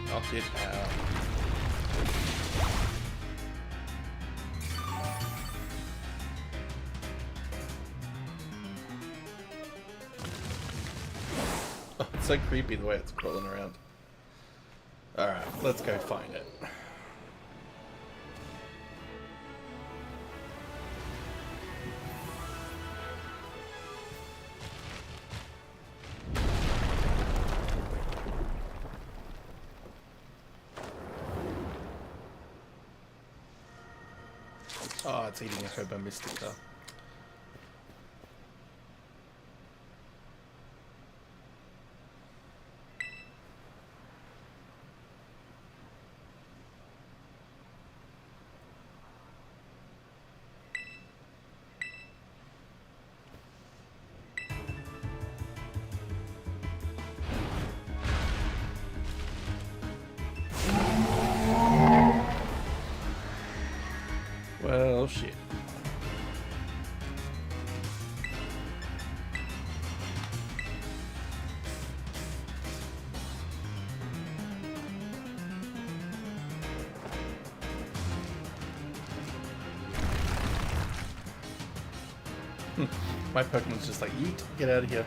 Knock it out. It's so creepy the way it's crawling around. Alright, let's go find it. Oh, it's eating a Herba Mystica. My Pokemon's just like, yeet, get out of here.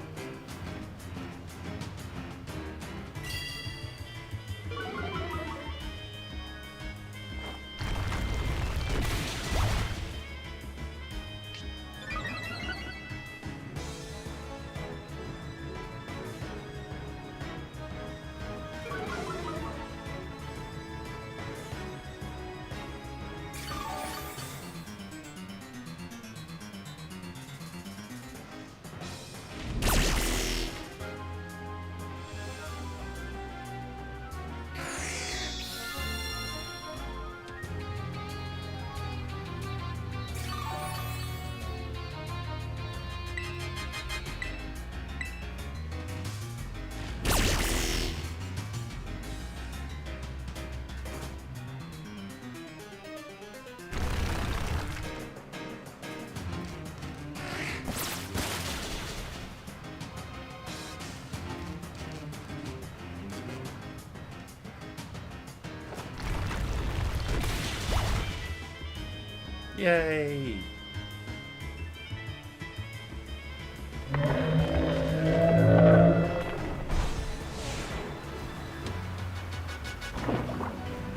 Yay!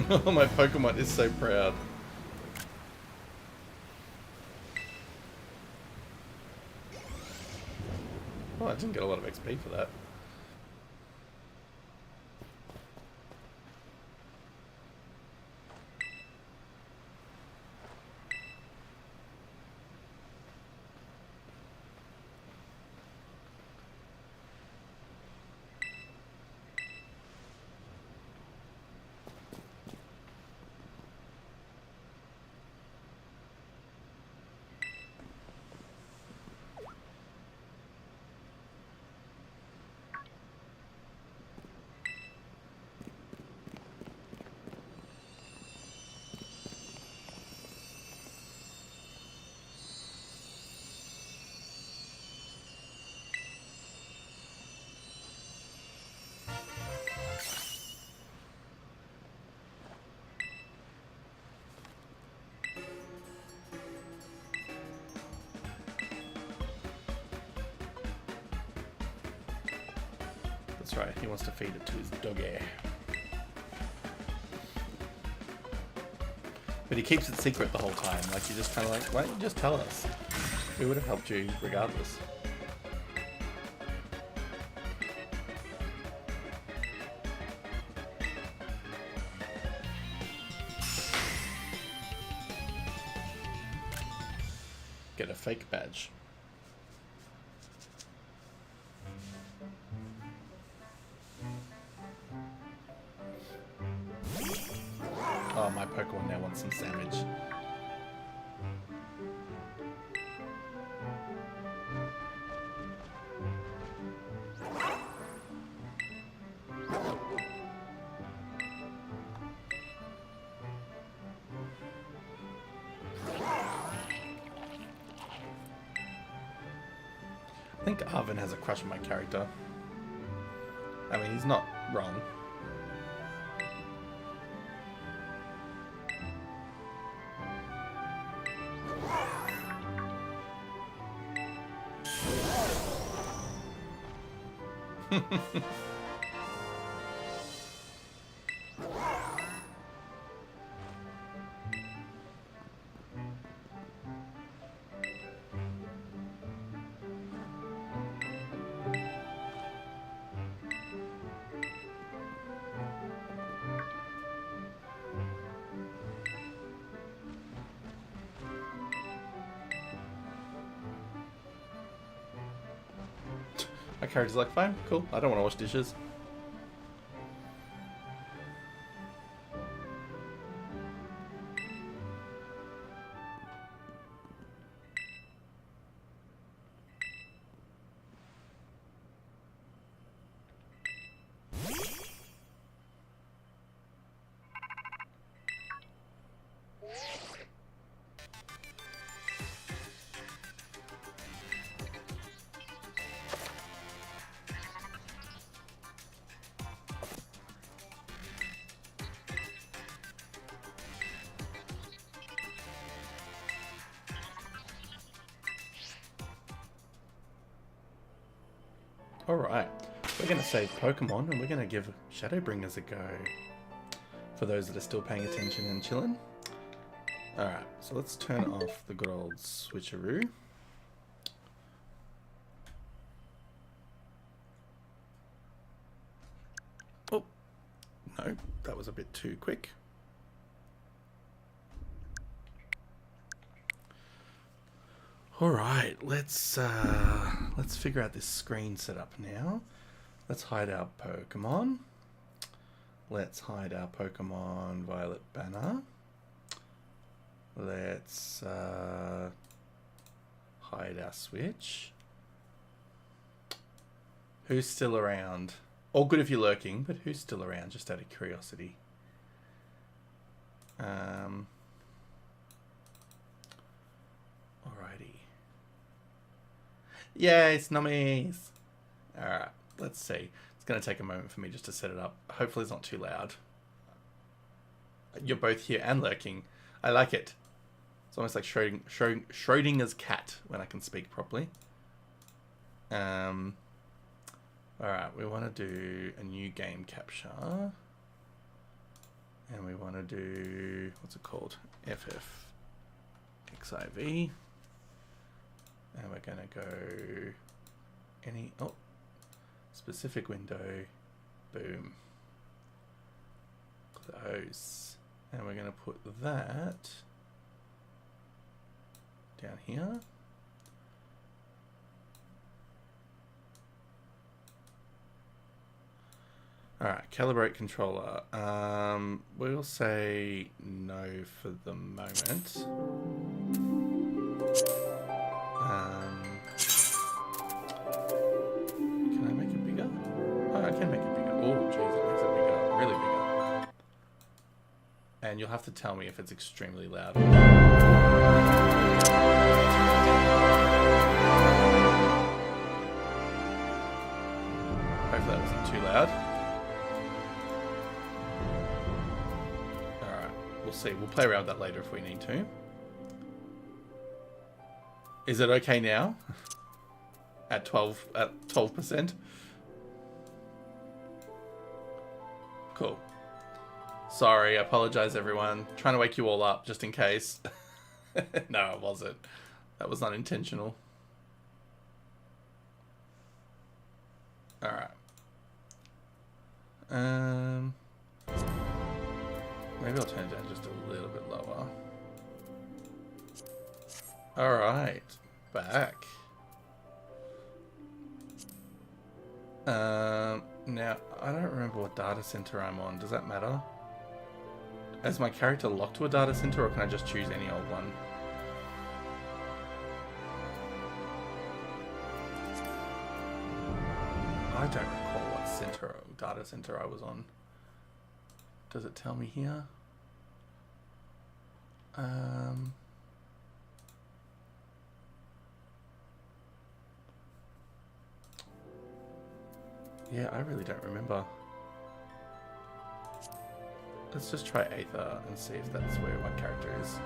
Oh, my Pokemon is so proud. Oh, I didn't get a lot of XP for that. That's right, he wants to feed it to his doggy. But he keeps it secret the whole time, like you're just kind of like, why don't you just tell us? We would have helped you regardless. Get a fake badge. Oh, my Pokemon now wants some sandwich. I think Arvin has a crush on my character. I mean, he's not wrong. My character's like, fine, cool, I don't want to wash dishes. Alright, we're going to save Pokemon and we're going to give Shadowbringers a go. For those that are still paying attention and chilling. Alright, so let's turn off the good old switcheroo. Oh, no, that was a bit too quick. Alright, let's figure out this screen setup now. Let's hide our Pokemon. Let's hide our Pokemon Violet banner. Let's hide our Switch. Who's still around? All good if you're lurking, but who's still around, just out of curiosity? Alrighty. Yay, Snummies! Alright, let's see. It's going to take a moment for me just to set it up. Hopefully it's not too loud. You're both here and lurking. I like it. It's almost like Schrodinger's cat when I can speak properly. Alright, we want to do a new game capture. And we want to do, what's it called? FF XIV. And we're going to go specific window, boom, close, and we're going to put that down here. Alright, calibrate controller. We'll say no for the moment. Can I make it bigger? Oh, I can make it bigger. Oh, jeez, it makes it bigger. Really bigger. And you'll have to tell me if it's extremely loud. Hopefully that wasn't too loud. Alright, we'll see. We'll play around with that later if we need to. Is it okay now? At 12%? Cool. Sorry, I apologize everyone. Trying to wake you all up just in case. No, it wasn't. That was not intentional. Alright. Maybe I'll turn it down just a little bit lower. Alright. Back. Now, I don't remember what data center I'm on. Does that matter? Is my character locked to a data center, or can I just choose any old one? I don't recall what data center I was on. Does it tell me here? Yeah, I really don't remember. Let's just try Aether and see if that's where my character is.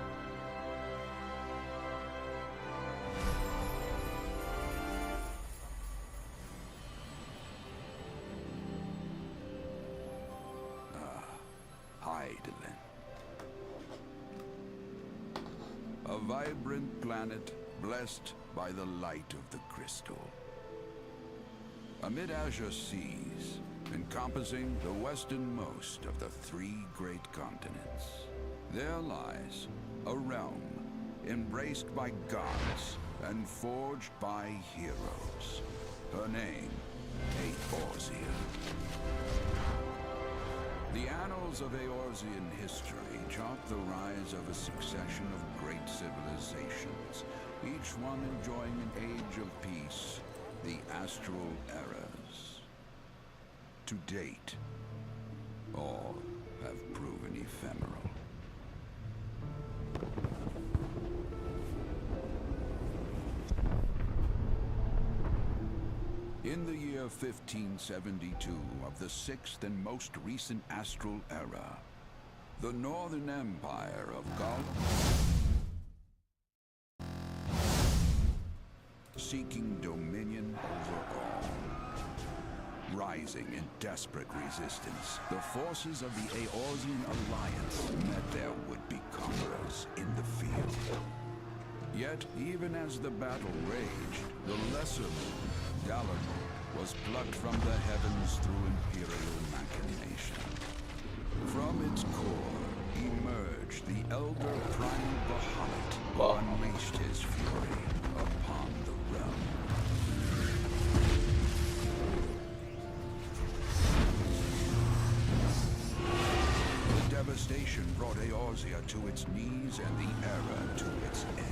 Hydaelyn. A vibrant planet blessed by the light of the crystal. Amid azure seas, encompassing the westernmost of the 3 great continents, there lies a realm embraced by gods and forged by heroes. Her name, Eorzea. The annals of Eorzean history chart the rise of a succession of great civilizations, each one enjoying an age of peace, the Astral Eras. To date, all have proven ephemeral. In the year 1572 of the 6th and most recent Astral Era, the Northern Empire of Gaul, seeking dominion over all, rising in desperate resistance, the forces of the Eorzean Alliance met their would-be conquerors in the field. Yet, even as the battle raged, the lesser moon, Dalamur, was plucked from the heavens through imperial machination. From its core emerged the elder primal Bahamut, who unleashed his fury upon the realm. The devastation brought Eorzea to its knees and the era to its end.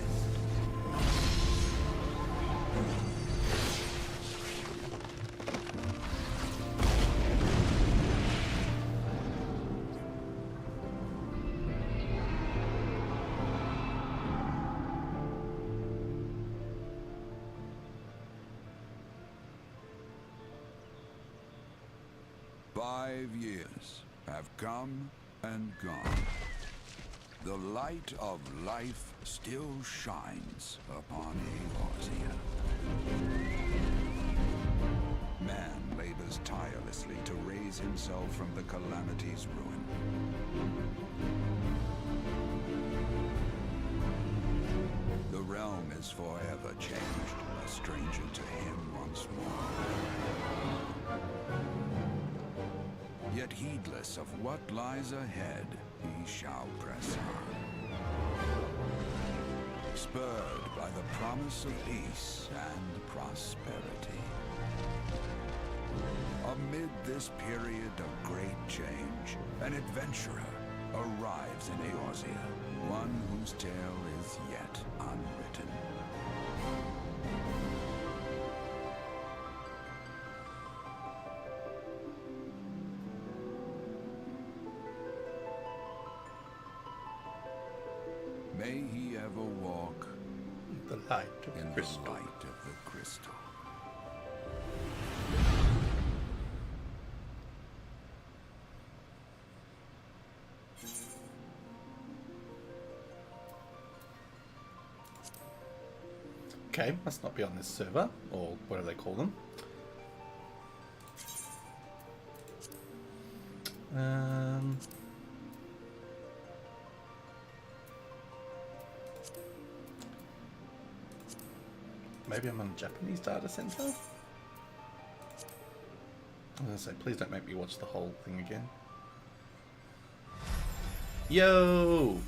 5 years have come and gone. The light of life still shines upon Eorzea. Man labors tirelessly to raise himself from the calamity's ruin. The realm is forever changed, a stranger to him once more. Yet heedless of what lies ahead, he shall press on. Spurred by the promise of peace and prosperity. Amid this period of great change, an adventurer arrives in Eorzea, one whose tale is yet unwritten. May he ever walk The light of in crystal. the light of the crystal. Okay, must not be on this server, or what do they call them? Maybe I'm on a Japanese data center? I was gonna say, please don't make me watch the whole thing again. Yo!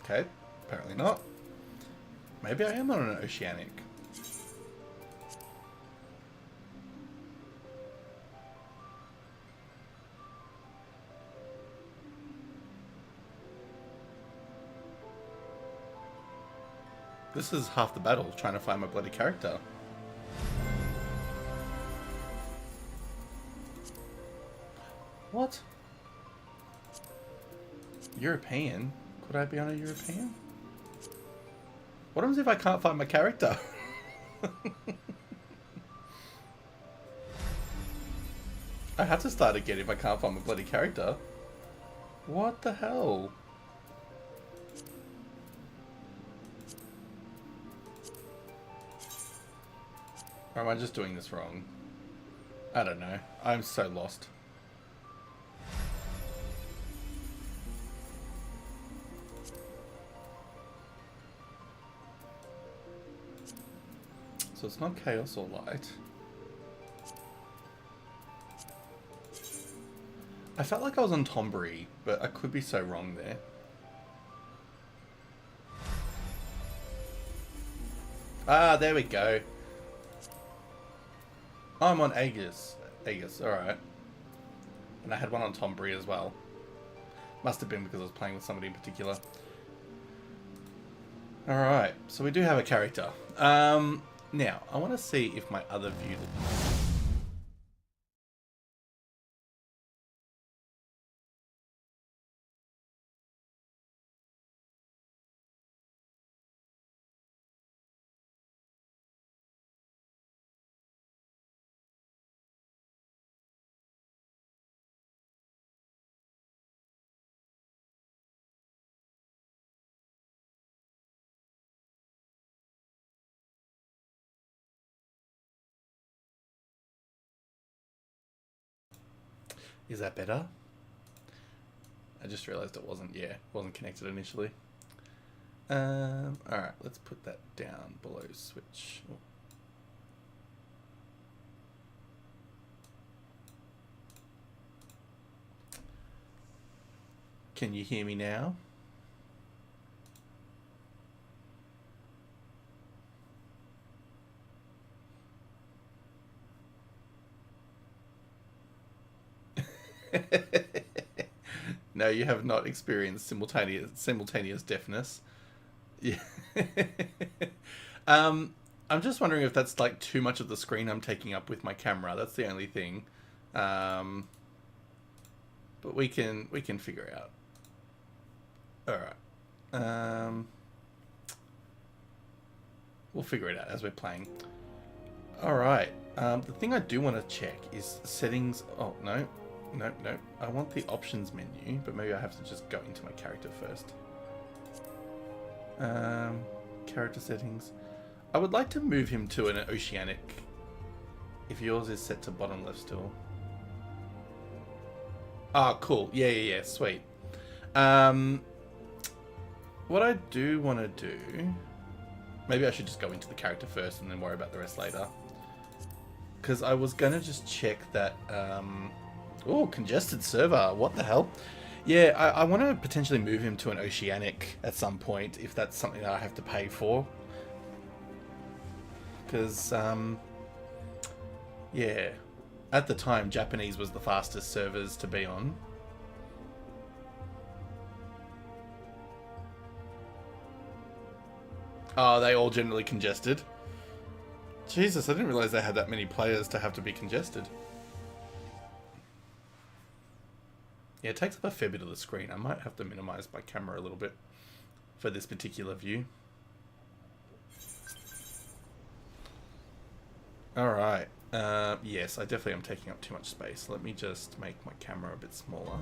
Okay, apparently not. Maybe I am on an oceanic. This is half the battle, trying to find my bloody character. What? European? Could I be on a European? What happens if I can't find my character? I have to start again if I can't find my bloody character. What the hell? Or am I just doing this wrong? I don't know. I'm so lost. So it's not chaos or light. I felt like I was on Tombury, but I could be so wrong there. Ah, there we go. Oh, I'm on Aegis. Aegis, alright. And I had one on Tombury as well. Must have been because I was playing with somebody in particular. Alright, so we do have a character. Now, I want to see if my other view... Is that better? I just realized it wasn't, wasn't connected initially. Alright, let's put that down below switch. Oh. Can you hear me now? No, you have not experienced simultaneous deafness. Yeah. I'm just wondering if that's like too much of the screen I'm taking up with my camera. That's the only thing. But we can figure it out. All right. We'll figure it out as we're playing. All right. The thing I do want to check is settings. Oh no. No. I want the options menu, but maybe I have to just go into my character first. Character settings. I would like to move him to an oceanic. If yours is set to bottom left still. Ah, cool. Yeah. Sweet. What I do want to do... Maybe I should just go into the character first and then worry about the rest later. Because I was going to just check that... Oh, congested server. What the hell? Yeah, I want to potentially move him to an oceanic at some point, if that's something that I have to pay for. Because, yeah, at the time, Japanese was the fastest servers to be on. Oh, they all generally congested. Jesus, I didn't realize they had that many players to have to be congested. Yeah, it takes up a fair bit of the screen. I might have to minimize my camera a little bit for this particular view. Alright. Yes, I definitely am taking up too much space. Let me just make my camera a bit smaller.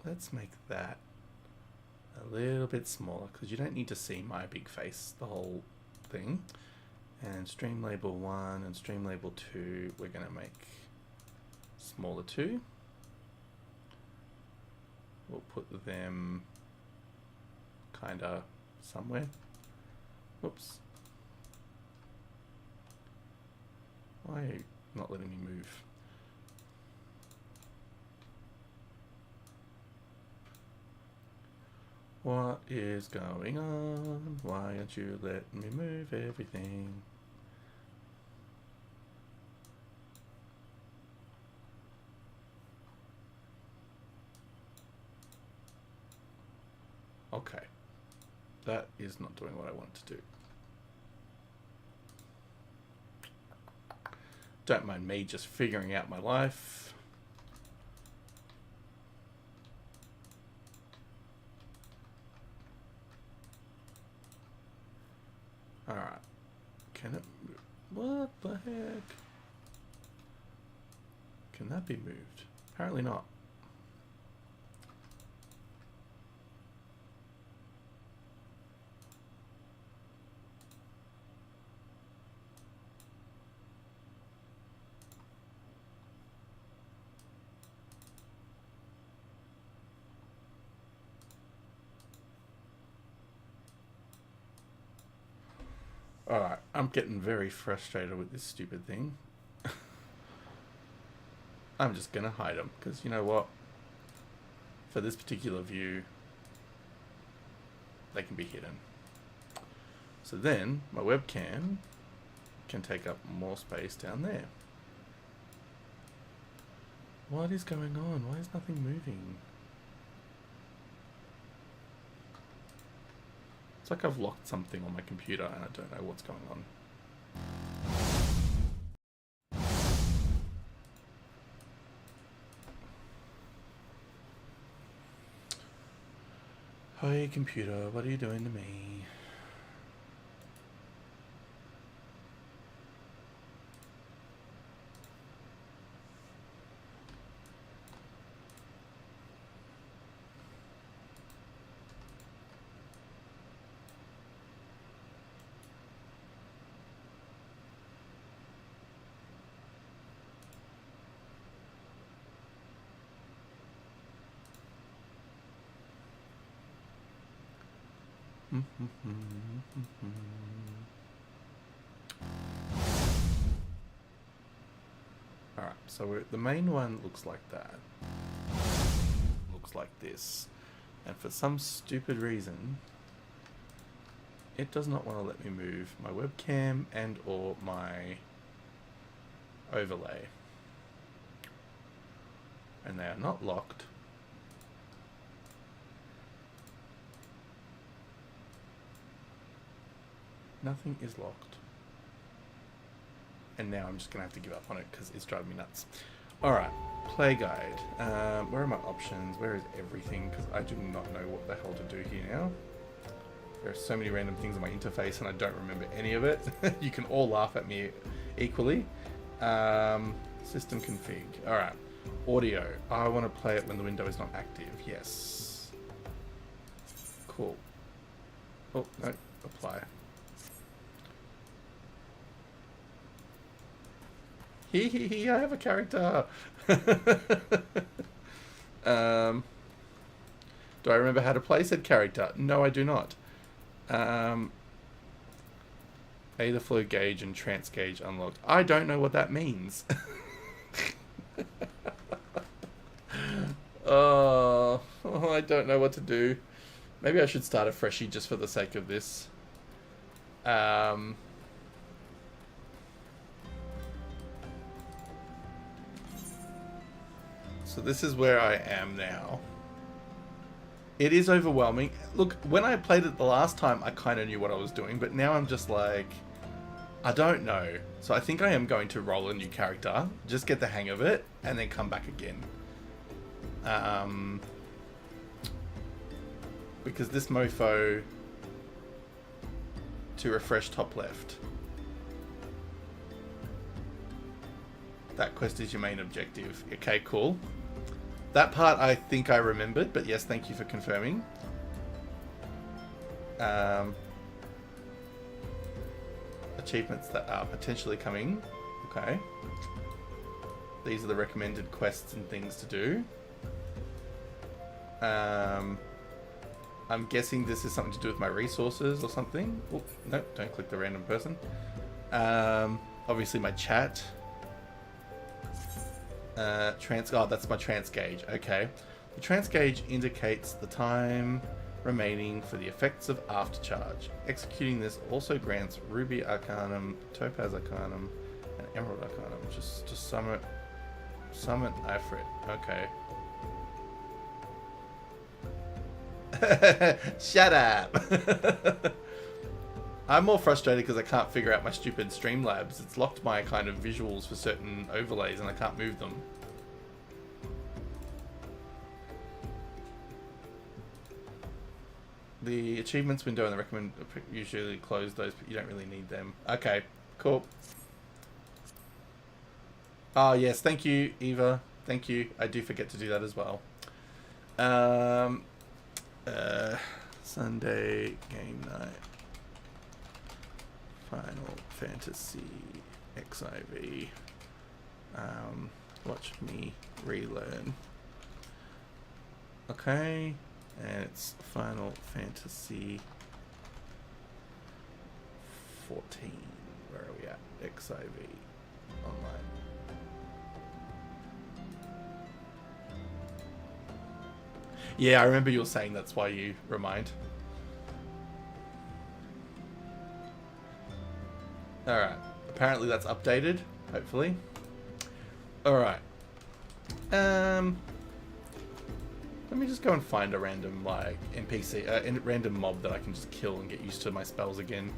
Let's make that a little bit smaller, because you don't need to see my big face, the whole thing. And stream label 1 and stream label 2, we're going to make smaller too. We'll put them kind of somewhere. Whoops. Why are you not letting me move? What is going on? Why aren't you letting me move everything? Okay. That is not doing what I want to do. Don't mind me just figuring out my life. Alright. Can it move? What the heck? Can that be moved? Apparently not. Alright, I'm getting very frustrated with this stupid thing. I'm just gonna hide them, because you know what? For this particular view, they can be hidden. So then, my webcam can take up more space down there. What is going on? Why is nothing moving? It's like I've locked something on my computer and I don't know what's going on. Hi computer, what are you doing to me? Alright, so the main one looks like that. Looks like this. And for some stupid reason, it does not want to let me move my webcam and or my overlay. And they are not locked. Nothing is locked. And now I'm just going to have to give up on it because it's driving me nuts. Alright, play guide. Where are my options? Where is everything? Because I do not know what the hell to do here now. There are so many random things on my interface and I don't remember any of it. You can all laugh at me equally. System config. Alright, audio. I want to play it when the window is not active. Yes. Cool. Oh, no, apply. Hee, I have a character. Do I remember how to play said character? No, I do not. Either flow gauge and trance gauge unlocked. I don't know what that means. Oh, I don't know what to do. Maybe I should start a freshie just for the sake of this. So this is where I am now. It is overwhelming. Look, when I played it the last time, I kind of knew what I was doing, but now I'm just like, I don't know. So I think I am going to roll a new character, just get the hang of it, and then come back again. Because this mofo, to refresh top left. That quest is your main objective. Okay, cool. That part I think I remembered, but yes, thank you for confirming. Achievements that are potentially coming. Okay. These are the recommended quests and things to do. I'm guessing this is something to do with my resources or something. Oh, no, don't click the random person. Obviously my chat. Oh, that's my trance gauge. Okay. The trance gauge indicates the time remaining for the effects of aftercharge. Executing this also grants Ruby Arcanum, Topaz Arcanum, and Emerald Arcanum. Just summon Ifrit. Okay. Shut up. I'm more frustrated because I can't figure out my stupid Streamlabs. It's locked my kind of visuals for certain overlays and I can't move them. The achievements window and the recommend usually close those, but you don't really need them. Okay, cool. Oh yes, thank you, Eva. Thank you. I do forget to do that as well. Sunday game night. Final Fantasy XIV. Watch me relearn. Okay, and it's Final Fantasy 14. Where are we at? XIV online. Yeah, I remember you were saying that's why you remind. Alright. Apparently that's updated, hopefully. Alright. Let me just go and find a random, like, NPC, random mob that I can just kill and get used to my spells again.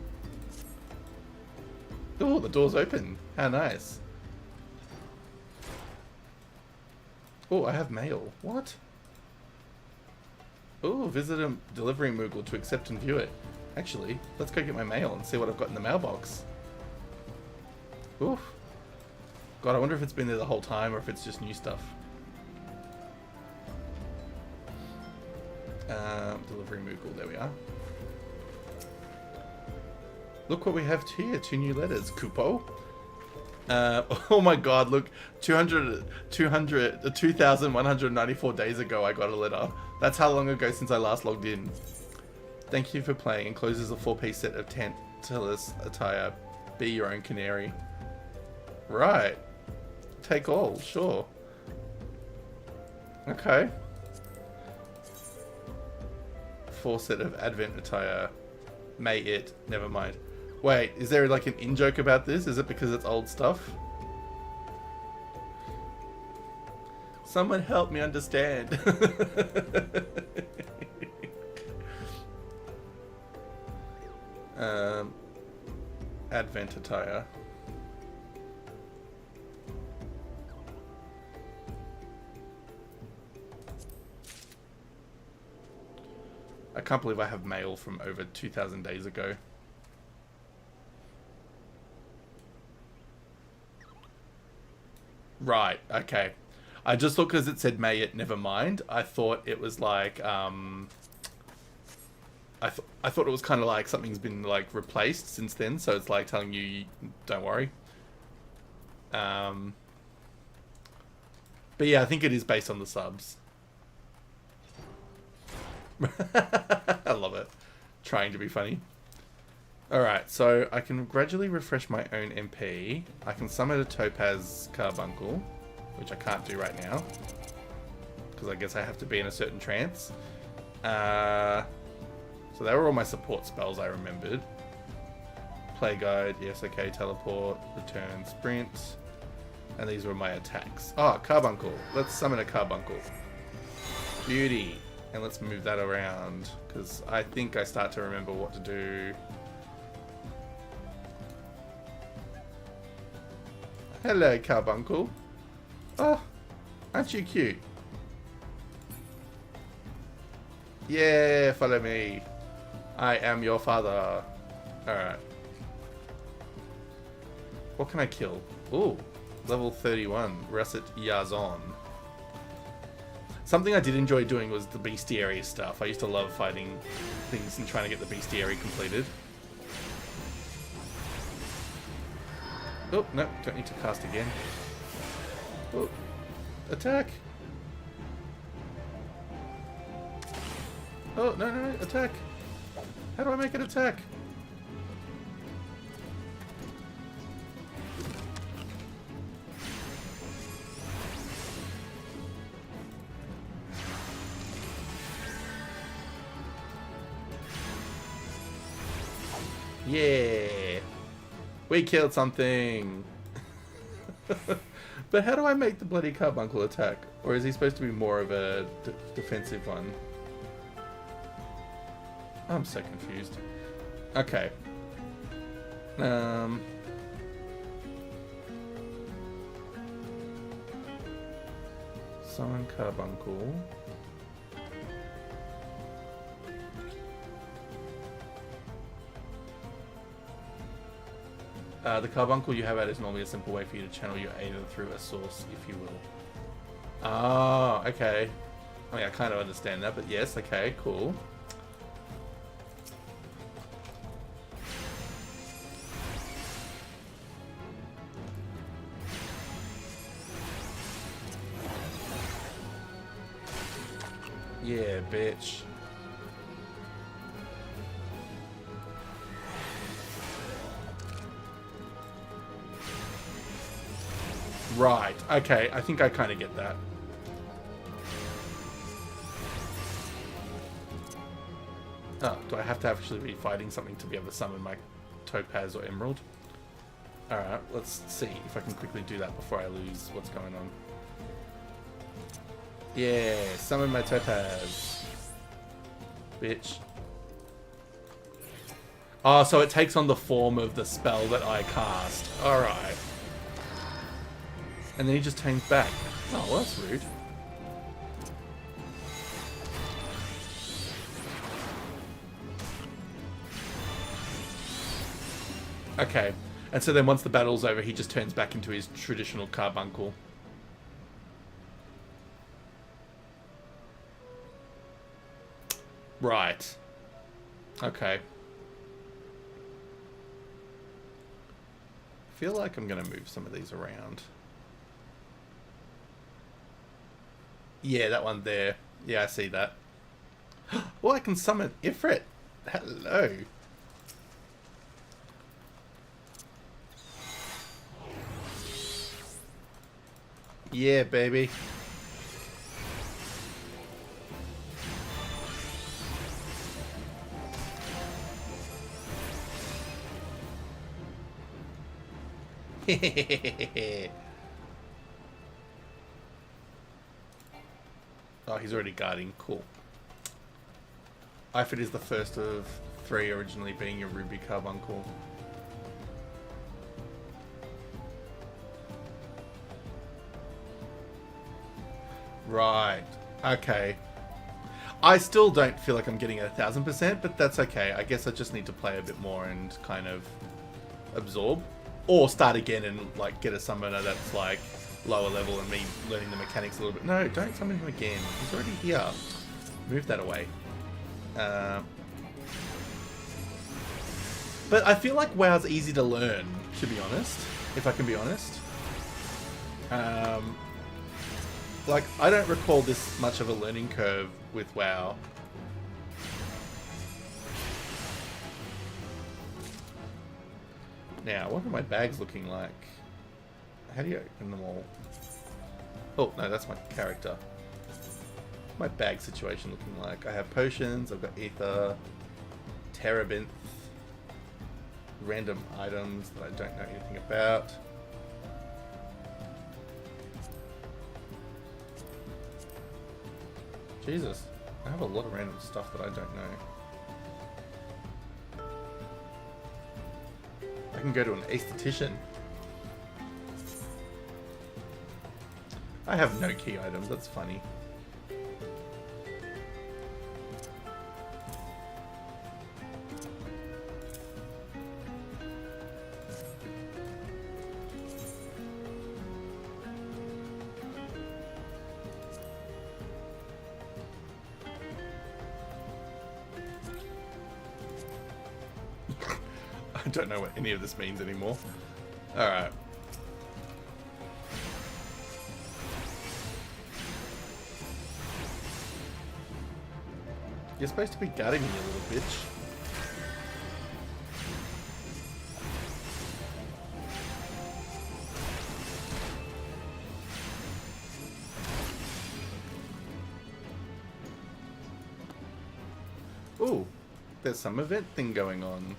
Oh, the door's open. How nice. Oh, I have mail. What? Oh, visit a delivery Moogle to accept and view it. Actually, let's go get my mail and see what I've got in the mailbox. Oof. God, I wonder if it's been there the whole time or if it's just new stuff. Delivery Moogle, there we are. Look what we have here, 2 new letters. Kupo. Oh my god, look, 2,194 days ago I got a letter. That's how long ago since I last logged in. Thank you for playing. Encloses a 4-piece set of Tantalus attire. Be your own canary. Right. Take all, sure. Okay. 4 set of Advent attire. May it. Never mind. Wait, is there like an in-joke about this? Is it because it's old stuff? Someone help me understand. Advent attire. I can't believe I have mail from over 2,000 days ago. Right, okay. I just thought because it said may it, never mind. I thought it was like, I thought it was kind of like something's been like replaced since then. So it's like telling you, don't worry. But yeah, I think it is based on the subs. I love it. Trying to be funny. Alright, so I can gradually refresh my own MP. I can summon a Topaz Carbuncle, which I can't do right now, because I guess I have to be in a certain trance. So they were all my support spells I remembered. Play Guide, yes, okay, Teleport, Return, Sprint. And these were my attacks. Oh, Carbuncle. Let's summon a Carbuncle. Beauty. And let's move that around, because I think I start to remember what to do. Hello, Carbuncle. Oh, aren't you cute? Yeah, follow me. I am your father. Alright. What can I kill? Ooh, level 31. Russet Yazon. Something I did enjoy doing was the bestiary stuff. I used to love fighting things and trying to get the bestiary completed. Oh, no, don't need to cast again. Oh, attack! Oh, no, no, no, attack! How do I make it attack? Yeah! We killed something! But how do I make the bloody Carbuncle attack? Or is he supposed to be more of a defensive one? I'm so confused. Okay. Summon Carbuncle. The Carbuncle you have out is normally a simple way for you to channel your Aether through a source, if you will. Oh, okay. I mean, I kind of understand that, but yes, okay, cool. Yeah, bitch. Right, okay, I think I kind of get that. Oh, do I have to actually be fighting something to be able to summon my Topaz or Emerald? Alright, let's see if I can quickly do that before I lose what's going on. Yeah, summon my Topaz. Bitch. Oh, so it takes on the form of the spell that I cast. Alright. And then he just turns back. Oh, well, that's rude. Okay. And so then once the battle's over, he just turns back into his traditional Carbuncle. Right. Okay. I feel like I'm going to move some of these around. Yeah, that one there. Yeah, I see that. Oh, I can summon Ifrit. Hello. Yeah, baby. Oh, he's already guarding. Cool. Ifrit is the first of 3, originally being your Ruby Carbuncle. Right. Okay. I still don't feel like I'm getting it 1000%, but that's okay. I guess I just need to play a bit more and kind of absorb. Or start again and like get a summoner that's like lower level and me learning the mechanics a little bit. No, don't summon him again. He's already here. Move that away. But I feel like WoW's easy to learn, to be honest. If I can be honest. Like, I don't recall this much of a learning curve with WoW. Now, what are my bags looking like? How do you open them all? Oh, no, that's my character. What's my bag situation looking like? I have potions, I've got ether, terebinth, random items that I don't know anything about. Jesus, I have a lot of random stuff that I don't know. I can go to an aesthetician. I have no key items, that's funny. I don't know what any of this means anymore. Alright. You're supposed to be guarding me, you little bitch. Ooh, there's some event thing going on.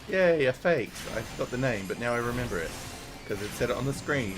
Yay, a fate. I forgot the name, but now I remember it. Because it said it on the screen.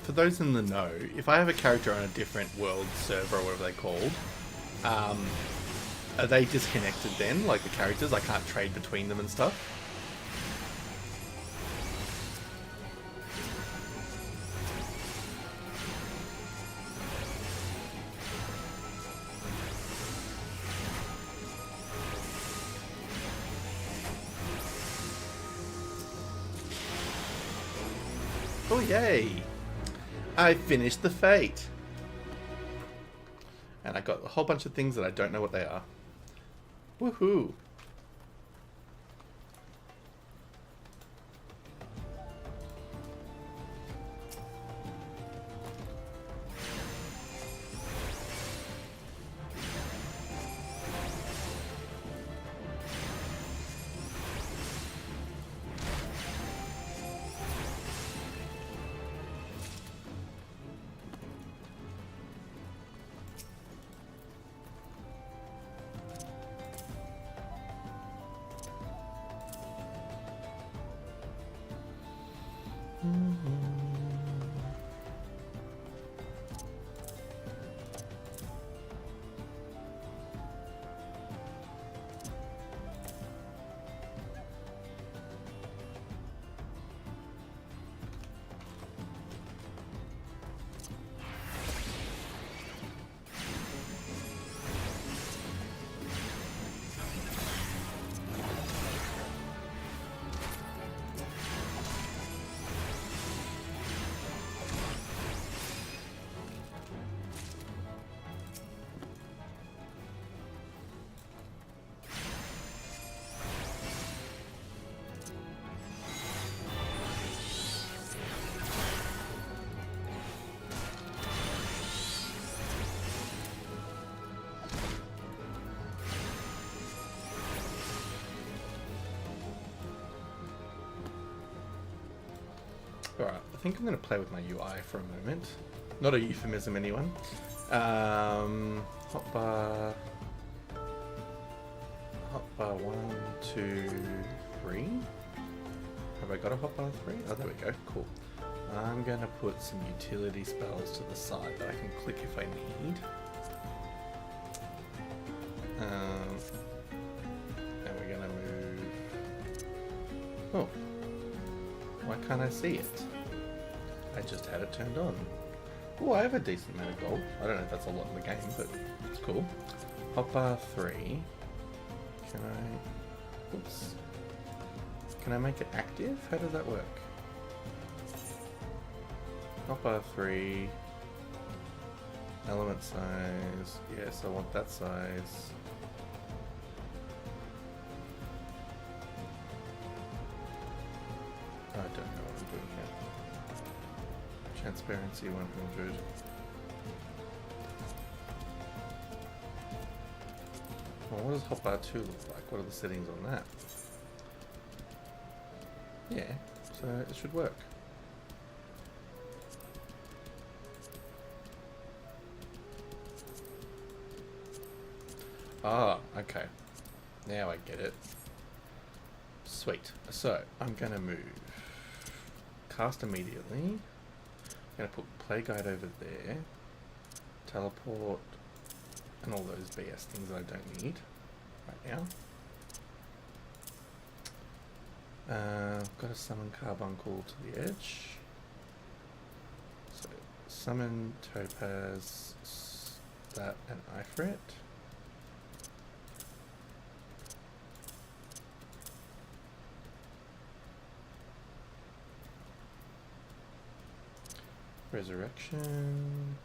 For those in the know, if I have a character on a different world server or whatever they're called, are they disconnected then? Like the characters, I can't trade between them and stuff? Oh yay! I finished the Fate! And I got a whole bunch of things that I don't know what they are. Woohoo! Alright, I think I'm going to play with my UI for a moment. Not a euphemism, anyone. Hotbar... Hotbar 1, 2, 3. Have I got a hotbar 3? Oh, there we go. Cool. I'm going to put some utility spells to the side that I can click if I need. And we're going to move... Oh. Why can't I see it? I just had it turned on. Oh, I have a decent amount of gold. I don't know if that's a lot in the game, but it's cool. Hotbar 3. Can I... Oops. Can I make it active? How does that work? Hotbar 3. Element size. Yes, I want that size. I don't know what I'm doing here. Transparency 100. Well, what does hotbar 2 look like? What are the settings on that? Yeah, so it should work. Ah, okay. Now I get it. Sweet. So, I'm going to move. Cast immediately. I'm going to put play guide over there. Teleport. And all those BS things that I don't need right now. Got to summon Carbuncle to the edge. So, summon Topaz, that, and Ifrit. Resurrection.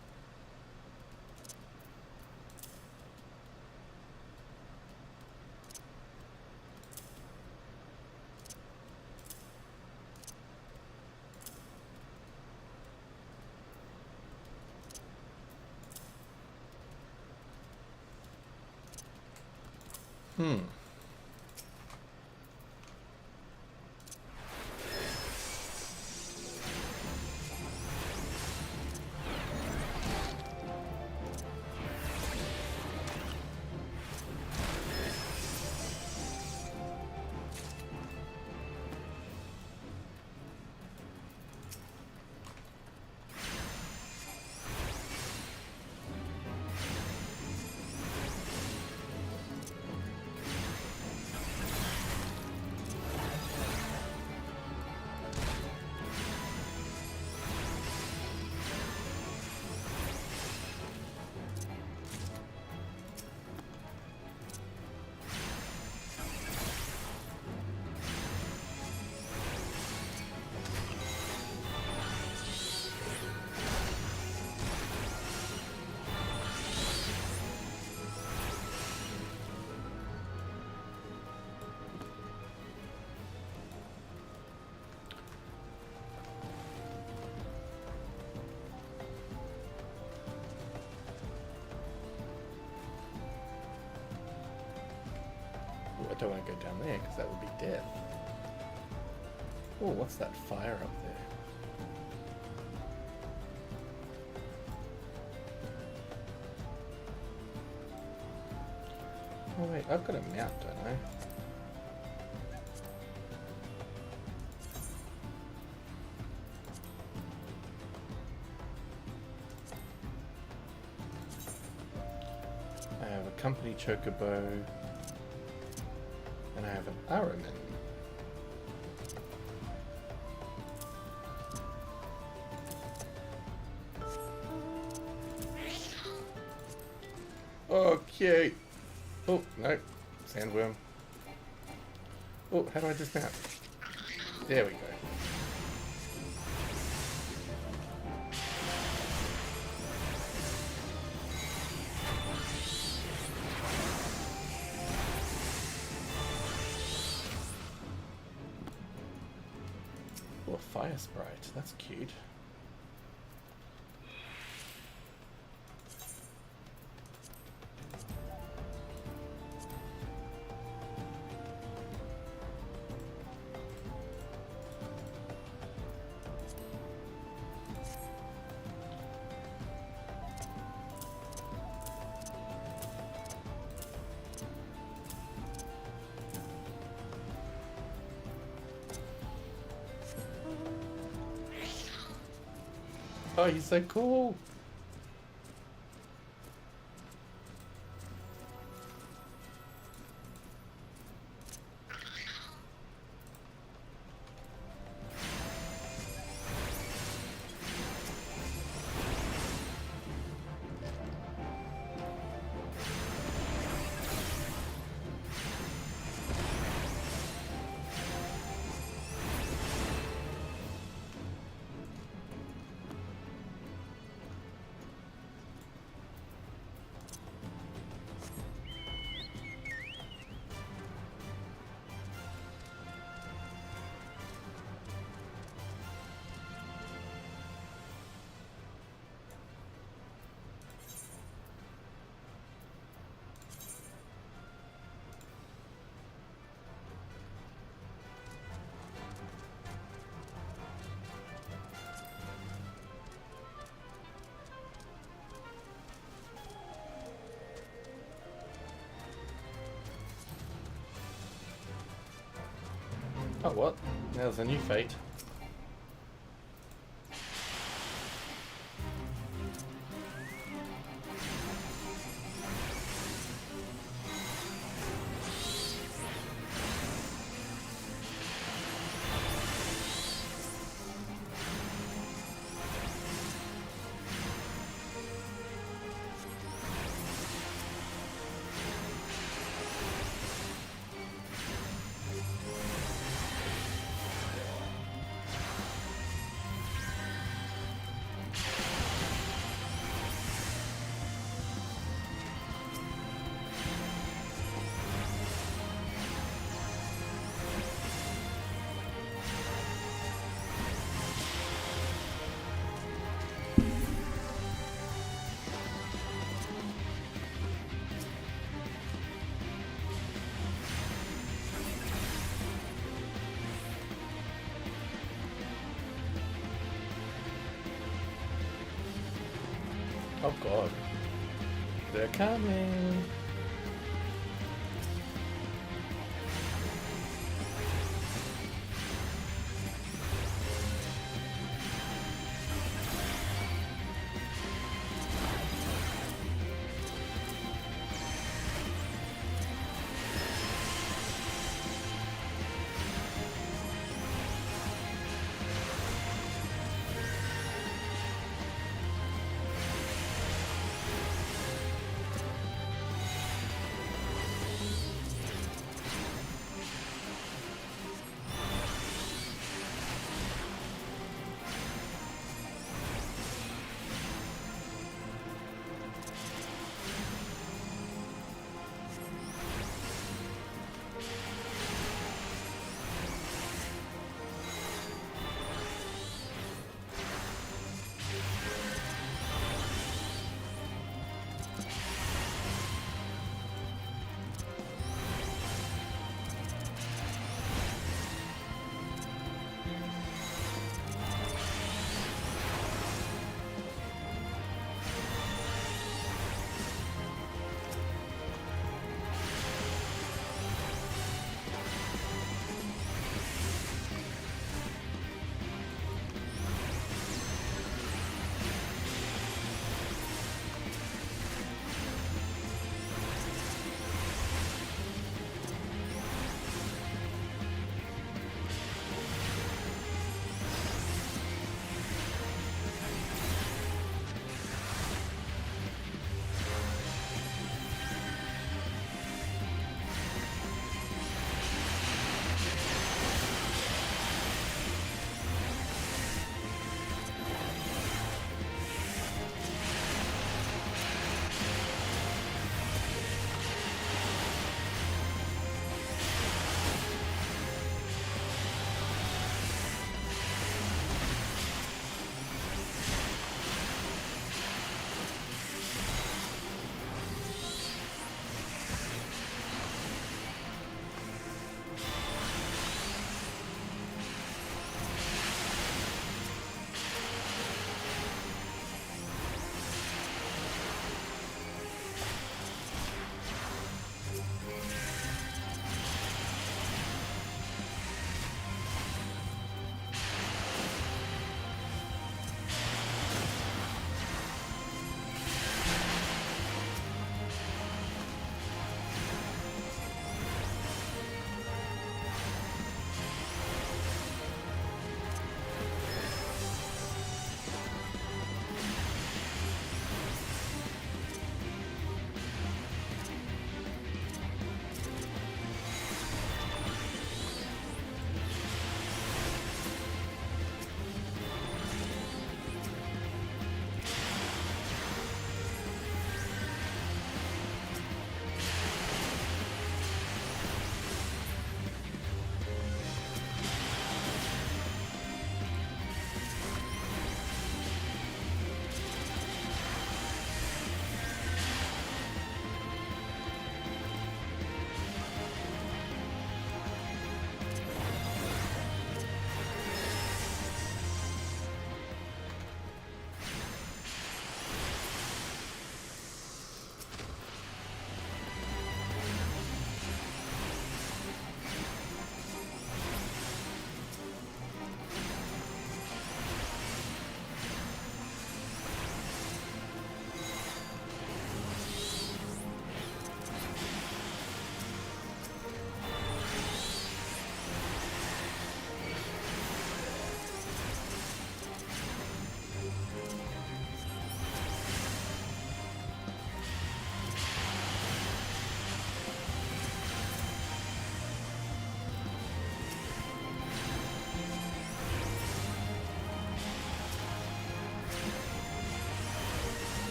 don't want to go down there because that would be death. Oh, what's that fire up there? Oh wait, I've got a mount, don't I? I have a company chocobo, and I have an Araman. Okay. Oh, no. Sandworm. Oh, how do I dismount? There we go. Oh, a fire sprite. That's cute. Oh, he's so cool. Oh, what? There's a new fate. Oh god. They're coming.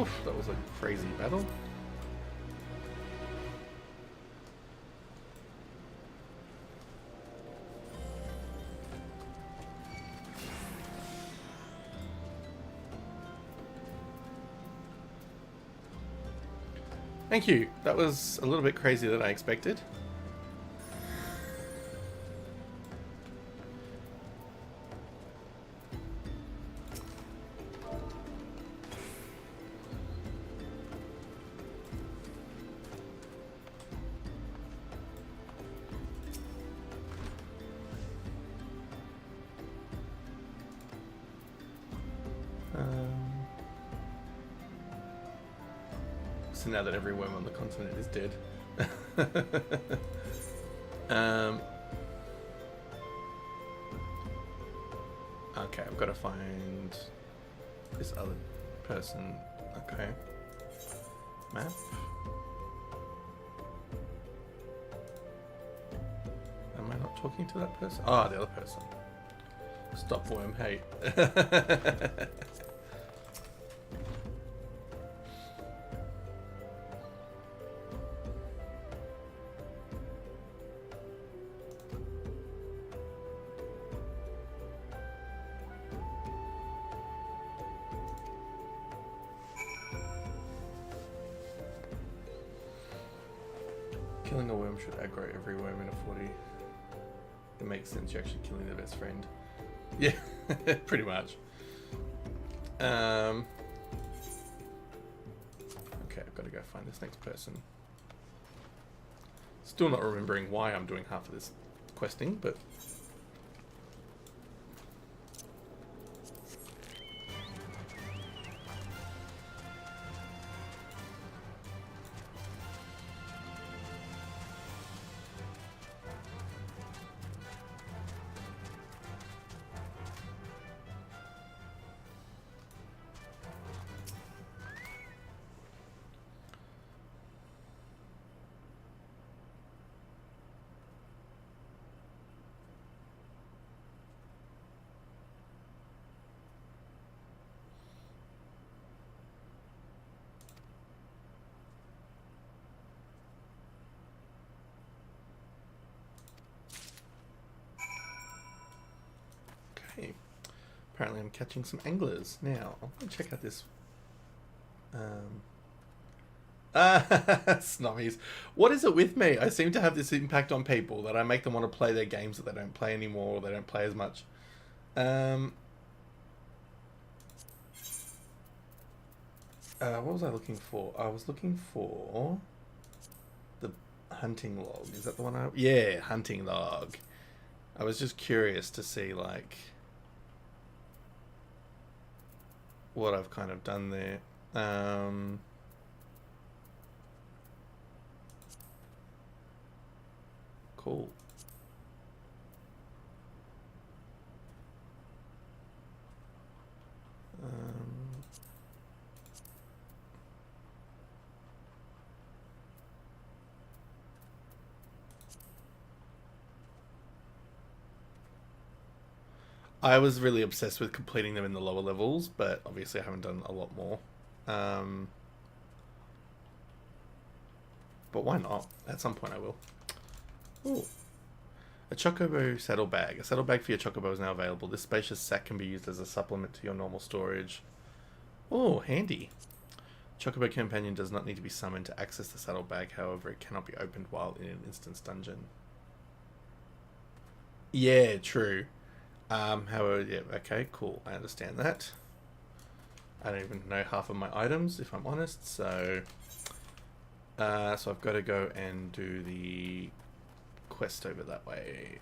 Oof, that was a crazy battle. Thank you. That was a little bit crazier than I expected. So now that every worm on the continent is dead. Okay, I've got to find this other person. Okay. Map. Am I not talking to that person? Ah, the other person. Stop worm, hey. Killing a worm should aggro every worm in a 40. It makes sense, you're actually killing their best friend. Yeah, pretty much. Okay, I've got to go find this next person. Still not remembering why I'm doing half of this questing, but... Okay. Apparently I'm catching some anglers now. I'm going to check out this... Snobbies. What is it with me? I seem to have this impact on people that I make them want to play their games that they don't play anymore or they don't play as much. What was I looking for? I was looking for the hunting log. Is that the one I... Yeah, hunting log. I was just curious to see, like, what I've kind of done there. Cool. I was really obsessed with completing them in the lower levels, but obviously I haven't done a lot more. But why not? At some point I will. Ooh. A chocobo saddlebag. A saddlebag for your chocobo is now available. This spacious sack can be used as a supplement to your normal storage. Oh, handy. Chocobo companion does not need to be summoned to access the saddlebag. However, it cannot be opened while in an instance dungeon. Yeah, true. However, yeah, okay, cool. I understand that. I don't even know half of my items, if I'm honest. So I've got to go and do the quest over that way.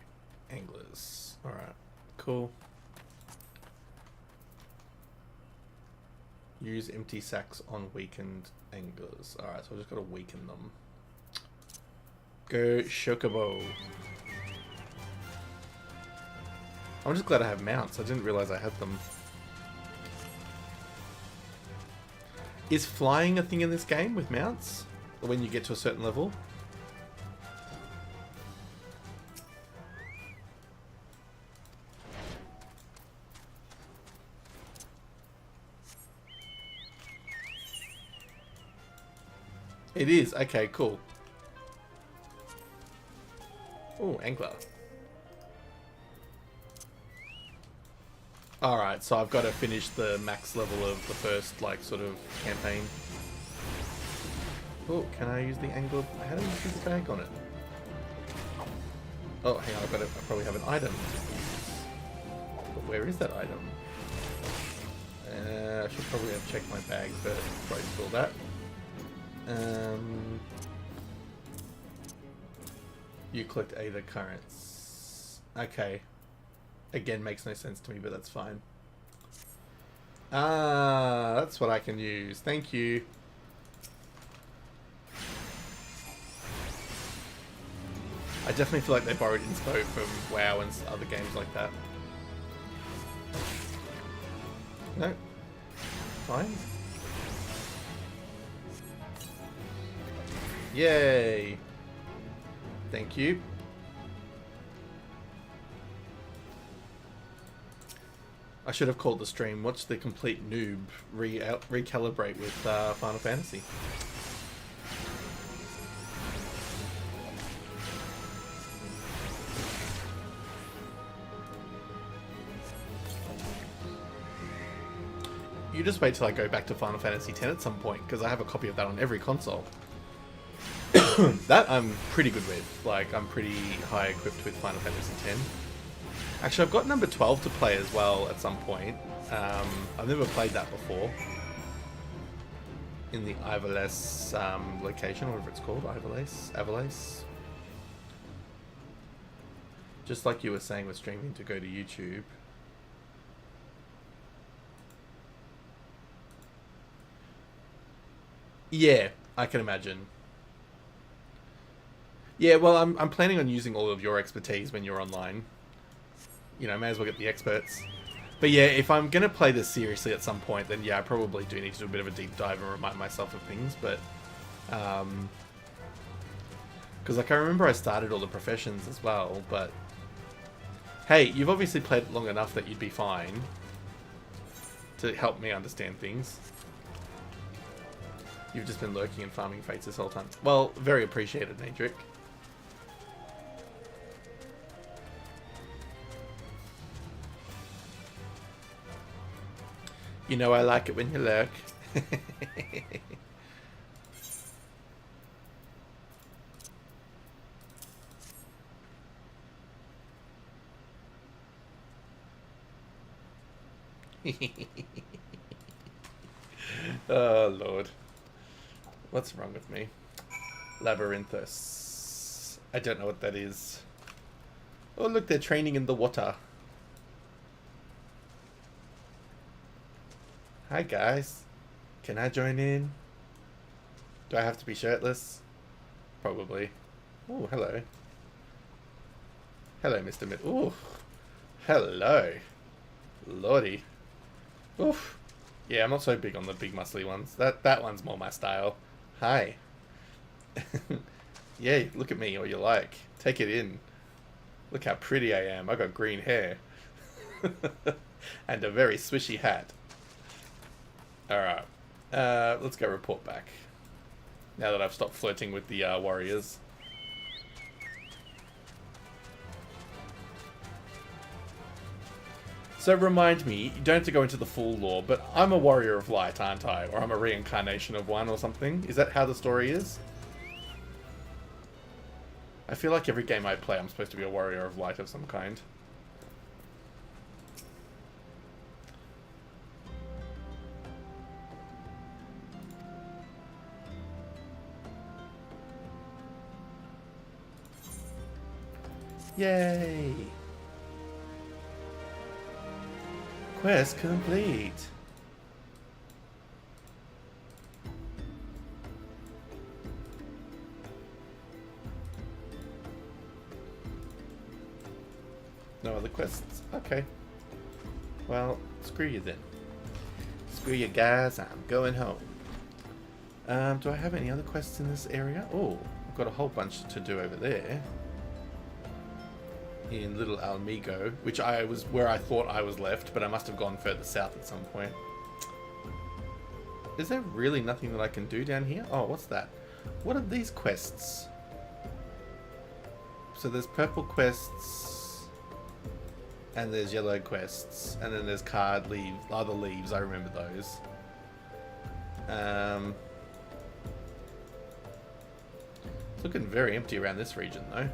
Anglers. Alright, cool. Use empty sacks on weakened anglers. Alright, so I just got to weaken them. Go Chocobo. I'm just glad I have mounts. I didn't realize I had them. Is flying a thing in this game with mounts? When you get to a certain level? It is. Okay, cool. Oh, angler. Alright, so I've got to finish the max level of the first, like, sort of campaign. Oh, can I use the angler? How do you use the bag on it? Oh, hang on, I probably have an item to use. But where is that item? I should probably have checked my bag first before I fill that. You collect 8 occurrence. Okay. Again, makes no sense to me, but that's fine. Ah, that's what I can use. Thank you. I definitely feel like they borrowed inspo from WoW and other games like that. No. Fine. Yay. Thank you. I should have called the stream, watch the complete noob recalibrate with Final Fantasy. You just wait till I go back to Final Fantasy X at some point, because I have a copy of that on every console. That I'm pretty good with. Like, I'm pretty high equipped with Final Fantasy X. Actually, I've got number 12 to play as well at some point. I've never played that before. In the Ivales location, whatever it's called. Ivales. Just like you were saying with streaming to go to YouTube. Yeah, I can imagine. Yeah, well, I'm planning on using all of your expertise when you're online. You know, may as well get the experts. But yeah, if I'm going to play this seriously at some point, then yeah, I probably do need to do a bit of a deep dive and remind myself of things, but... because, like, I remember I started all the professions as well, but... Hey, you've obviously played it long enough that you'd be fine to help me understand things. You've just been lurking and farming fates this whole time. Well, very appreciated, Nadric. You know I like it when you lurk. Oh, Lord. What's wrong with me? Labyrinthus. I don't know what that is. Oh, look, they're training in the water. Hi, guys. Can I join in? Do I have to be shirtless? Probably. Oh, hello. Hello, Mr. Mid. Ooh. Hello. Lordy. Oof. Yeah, I'm not so big on the big muscly ones. That one's more my style. Hi. Yeah, look at me, or you like. Take it in. Look how pretty I am. I got green hair. And a very swishy hat. Alright. Let's go report back. Now that I've stopped flirting with the warriors. So remind me, you don't have to go into the full lore, but I'm a warrior of light, aren't I? Or I'm a reincarnation of one or something? Is that how the story is? I feel like every game I play I'm supposed to be a warrior of light of some kind. Yay! Quest complete! No other quests? Okay. Well, screw you then. Screw you guys, I'm going home. Do I have any other quests in this area? Oh, I've got a whole bunch to do over there. In Little Almigo, which was where I thought I was left, but I must have gone further south at some point. Is there really nothing that I can do down here? Oh, what's that? What are these quests? So there's purple quests, and there's yellow quests, and then there's card leaves, other leaves. I remember those. It's looking very empty around this region, though.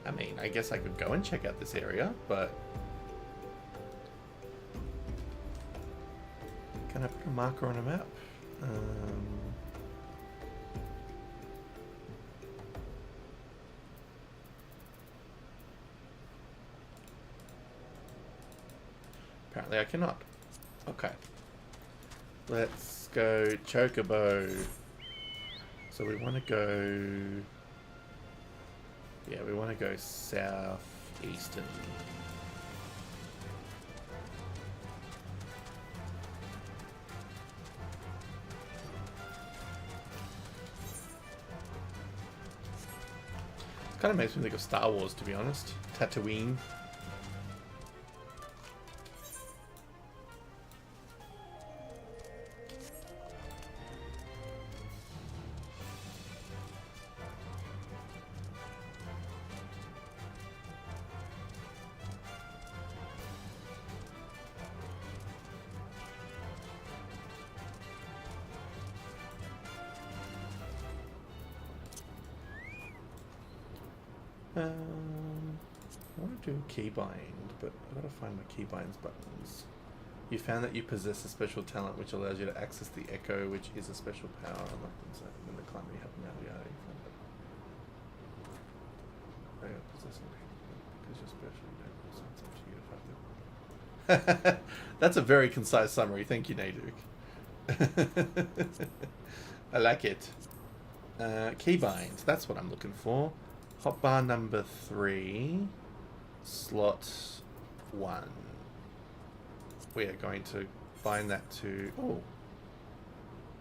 I mean, I guess I could go and check out this area, but can I put a marker on a map? Apparently I cannot. Okay. Let's go Chocobo. So we want to go... Yeah, we want to go southeastern. It kind of makes me think of Star Wars, to be honest. Tatooine. I want to do keybind, but I've got to find my keybinds buttons. You found that you possess a special talent which allows you to access the echo, which is a special power unlocked inside when the climate you have now reality. Because you're special, so it's up to you to find it. That's a very concise summary. Thank you, Naduk. I like it. Keybinds, that's what I'm looking for. Hotbar number 3, slot 1. We are going to bind that to...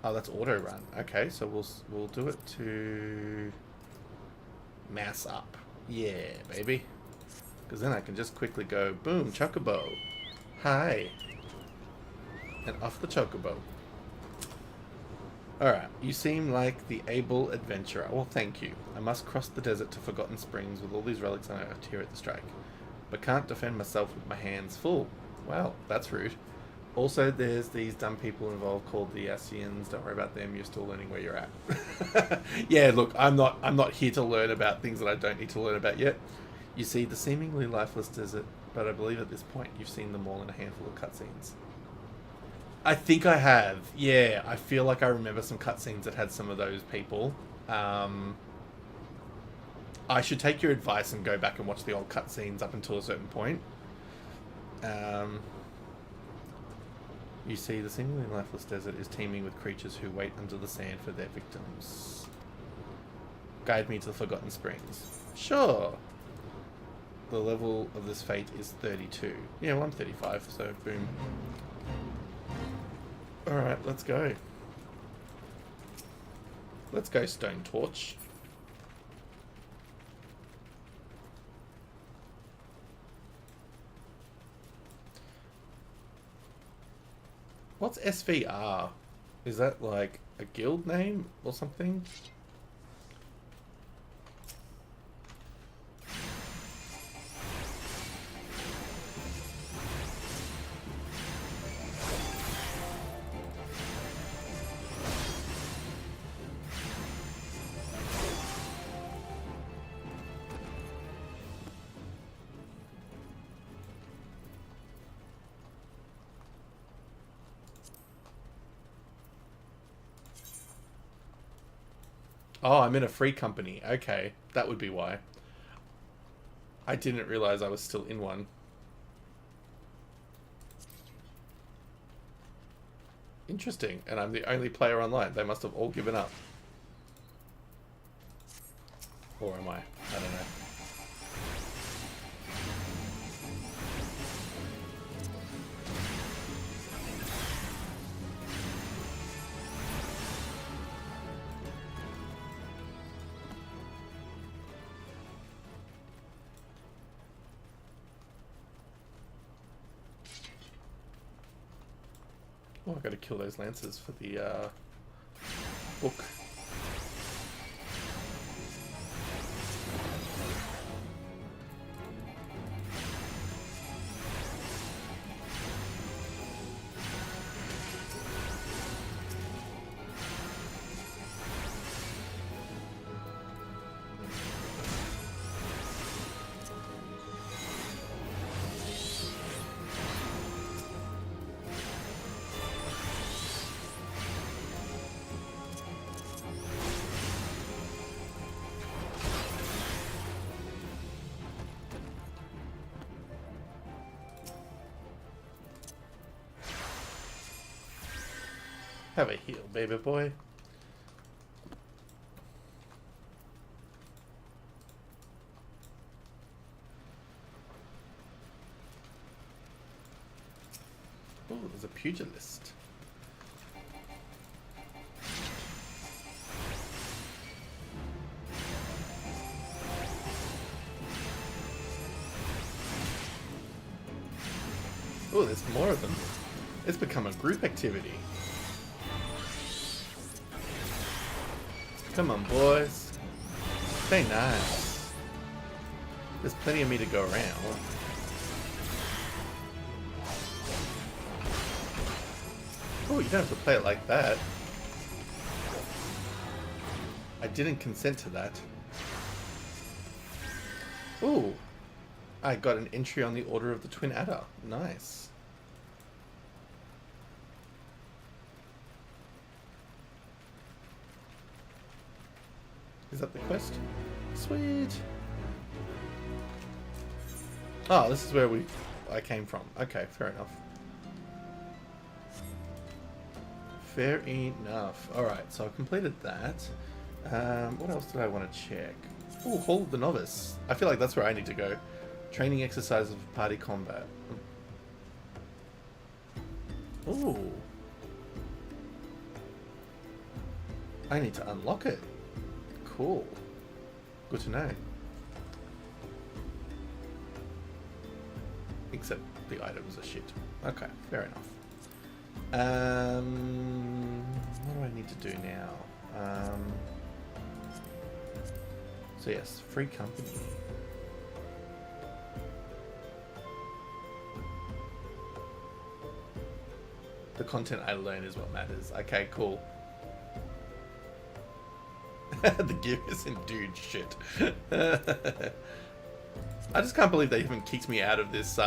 Oh, that's auto run. Okay, so we'll do it to mass up. Yeah, baby. Because then I can just quickly go, boom, Chocobo. Hi. And off the Chocobo. Alright, you seem like the able adventurer. Well, thank you. I must cross the desert to Forgotten Springs with all these relics unearthed here at the strike. But can't defend myself with my hands full. Well, that's rude. Also, there's these dumb people involved called the Asians. Don't worry about them, you're still learning where you're at. Yeah, look, I'm not here to learn about things that I don't need to learn about yet. You see the seemingly lifeless desert, but I believe at this point you've seen them all in a handful of cutscenes. I think I have. Yeah, I feel like I remember some cutscenes that had some of those people. I should take your advice and go back and watch the old cutscenes up until a certain point. You see, the seemingly lifeless desert is teeming with creatures who wait under the sand for their victims. Guide me to the Forgotten Springs. Sure. The level of this fate is 32. Yeah, well, I'm 35, so boom. Alright, let's go. Let's go, Stone Torch. What's SVR? Is that like a guild name or something? Oh, I'm in a free company. Okay, that would be why. I didn't realize I was still in one. Interesting, and I'm the only player online. They must have all given up. Or am I? I don't know. Oh, I gotta kill those lancers for the book. Have a heal, baby boy. Oh, there's a pugilist. Oh, there's more of them. It's become a group activity. Come on, boys. Stay nice. There's plenty of me to go around. Oh, you don't have to play it like that. I didn't consent to that. Ooh. I got an entry on the Order of the Twin Adder. Nice. Is that the quest? Sweet. Oh, this is where I came from. Okay, fair enough. Fair enough. Alright, so I've completed that. What else did I want to check? Oh, Hall of the Novice. I feel like that's where I need to go. Training exercises for party combat. Ooh. I need to unlock it. Cool. Good to know. Except the items are shit. Okay, fair enough. What do I need to do now? So yes, free company. The content I learn is what matters. Okay, cool. The gear is in dude shit. I just can't believe they even kicked me out of this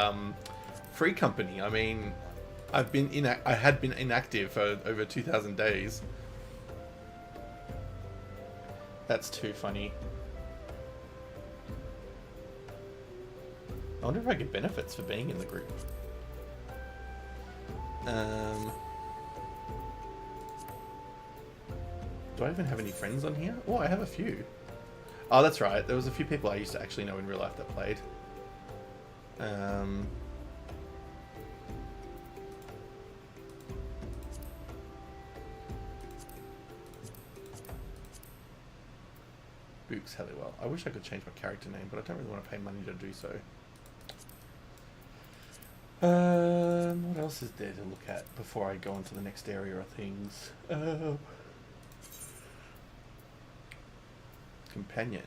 free company. I mean, I had been inactive for over 2,000 days. That's too funny. I wonder if I get benefits for being in the group. Do I even have any friends on here? Oh, I have a few. Oh, that's right. There was a few people I used to actually know in real life that played. Books Halliwell. I wish I could change my character name, but I don't really want to pay money to do so. What else is there to look at before I go on to the next area of things? Companion.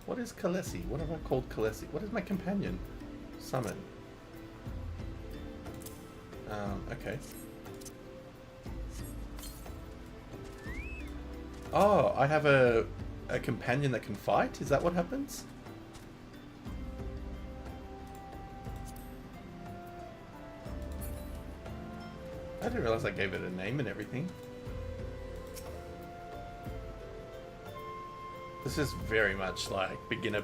What is Khaleesi? What have I called Khaleesi? What is my companion? Summon. Okay. Oh, I have a companion that can fight? Is that what happens? I didn't realize I gave it a name and everything. This is very much like beginner.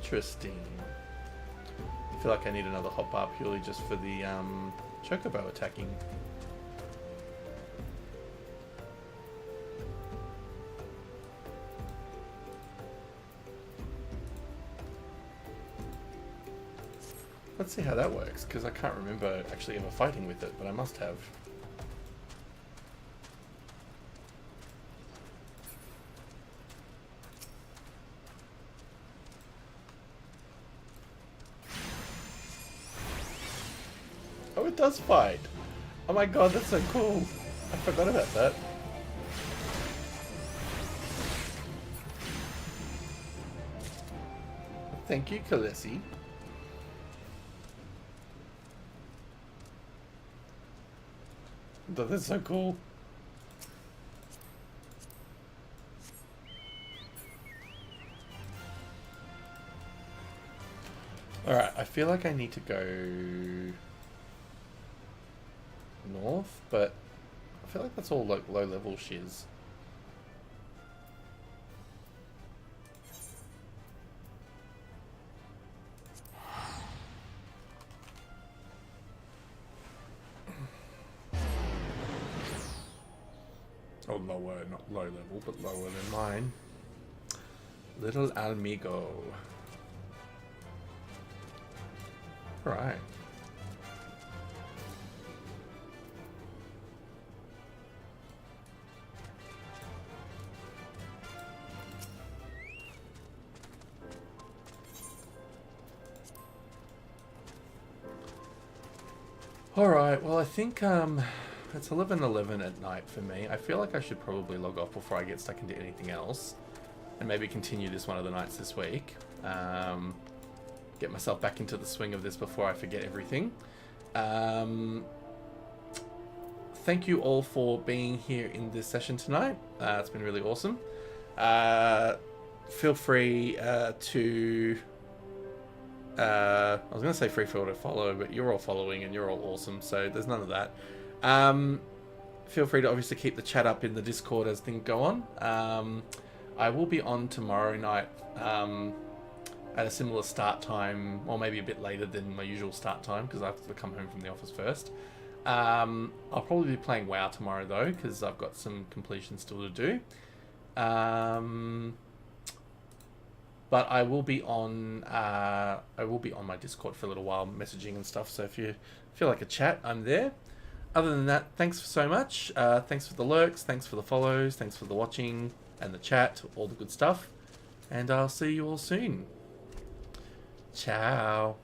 Interesting. I feel like I need another hotbar purely just for the chocobo attacking. Let's see how that works, because I can't remember actually ever fighting with it, but I must have. Oh, it does fight! Oh my god, that's so cool! I forgot about that. Thank you, Khaleesi. That's so cool. Alright, I feel like I need to go north, but I feel like that's all like low level shiz. Oh, lower, not low level, but lower than mine. Little Amigo. Right. Alright, well I think it's 11:11 at night for me. I feel like I should probably log off before I get stuck into anything else. And maybe continue this one of the nights this week. Get myself back into the swing of this before I forget everything. Thank you all for being here in this session tonight. It's been really awesome. Feel free to... I was going to say free for to follow, but you're all following and you're all awesome, so there's none of that. Feel free to obviously keep the chat up in the Discord as things go on. I will be on tomorrow night at a similar start time, or maybe a bit later than my usual start time, because I have to come home from the office first. I'll probably be playing WoW tomorrow though, because I've got some completion still to do. But I will be on my Discord for a little while, messaging and stuff. So if you feel like a chat, I'm there. Other than that, thanks so much. Thanks for the lurks, thanks for the follows, thanks for the watching and the chat, all the good stuff. And I'll see you all soon. Ciao.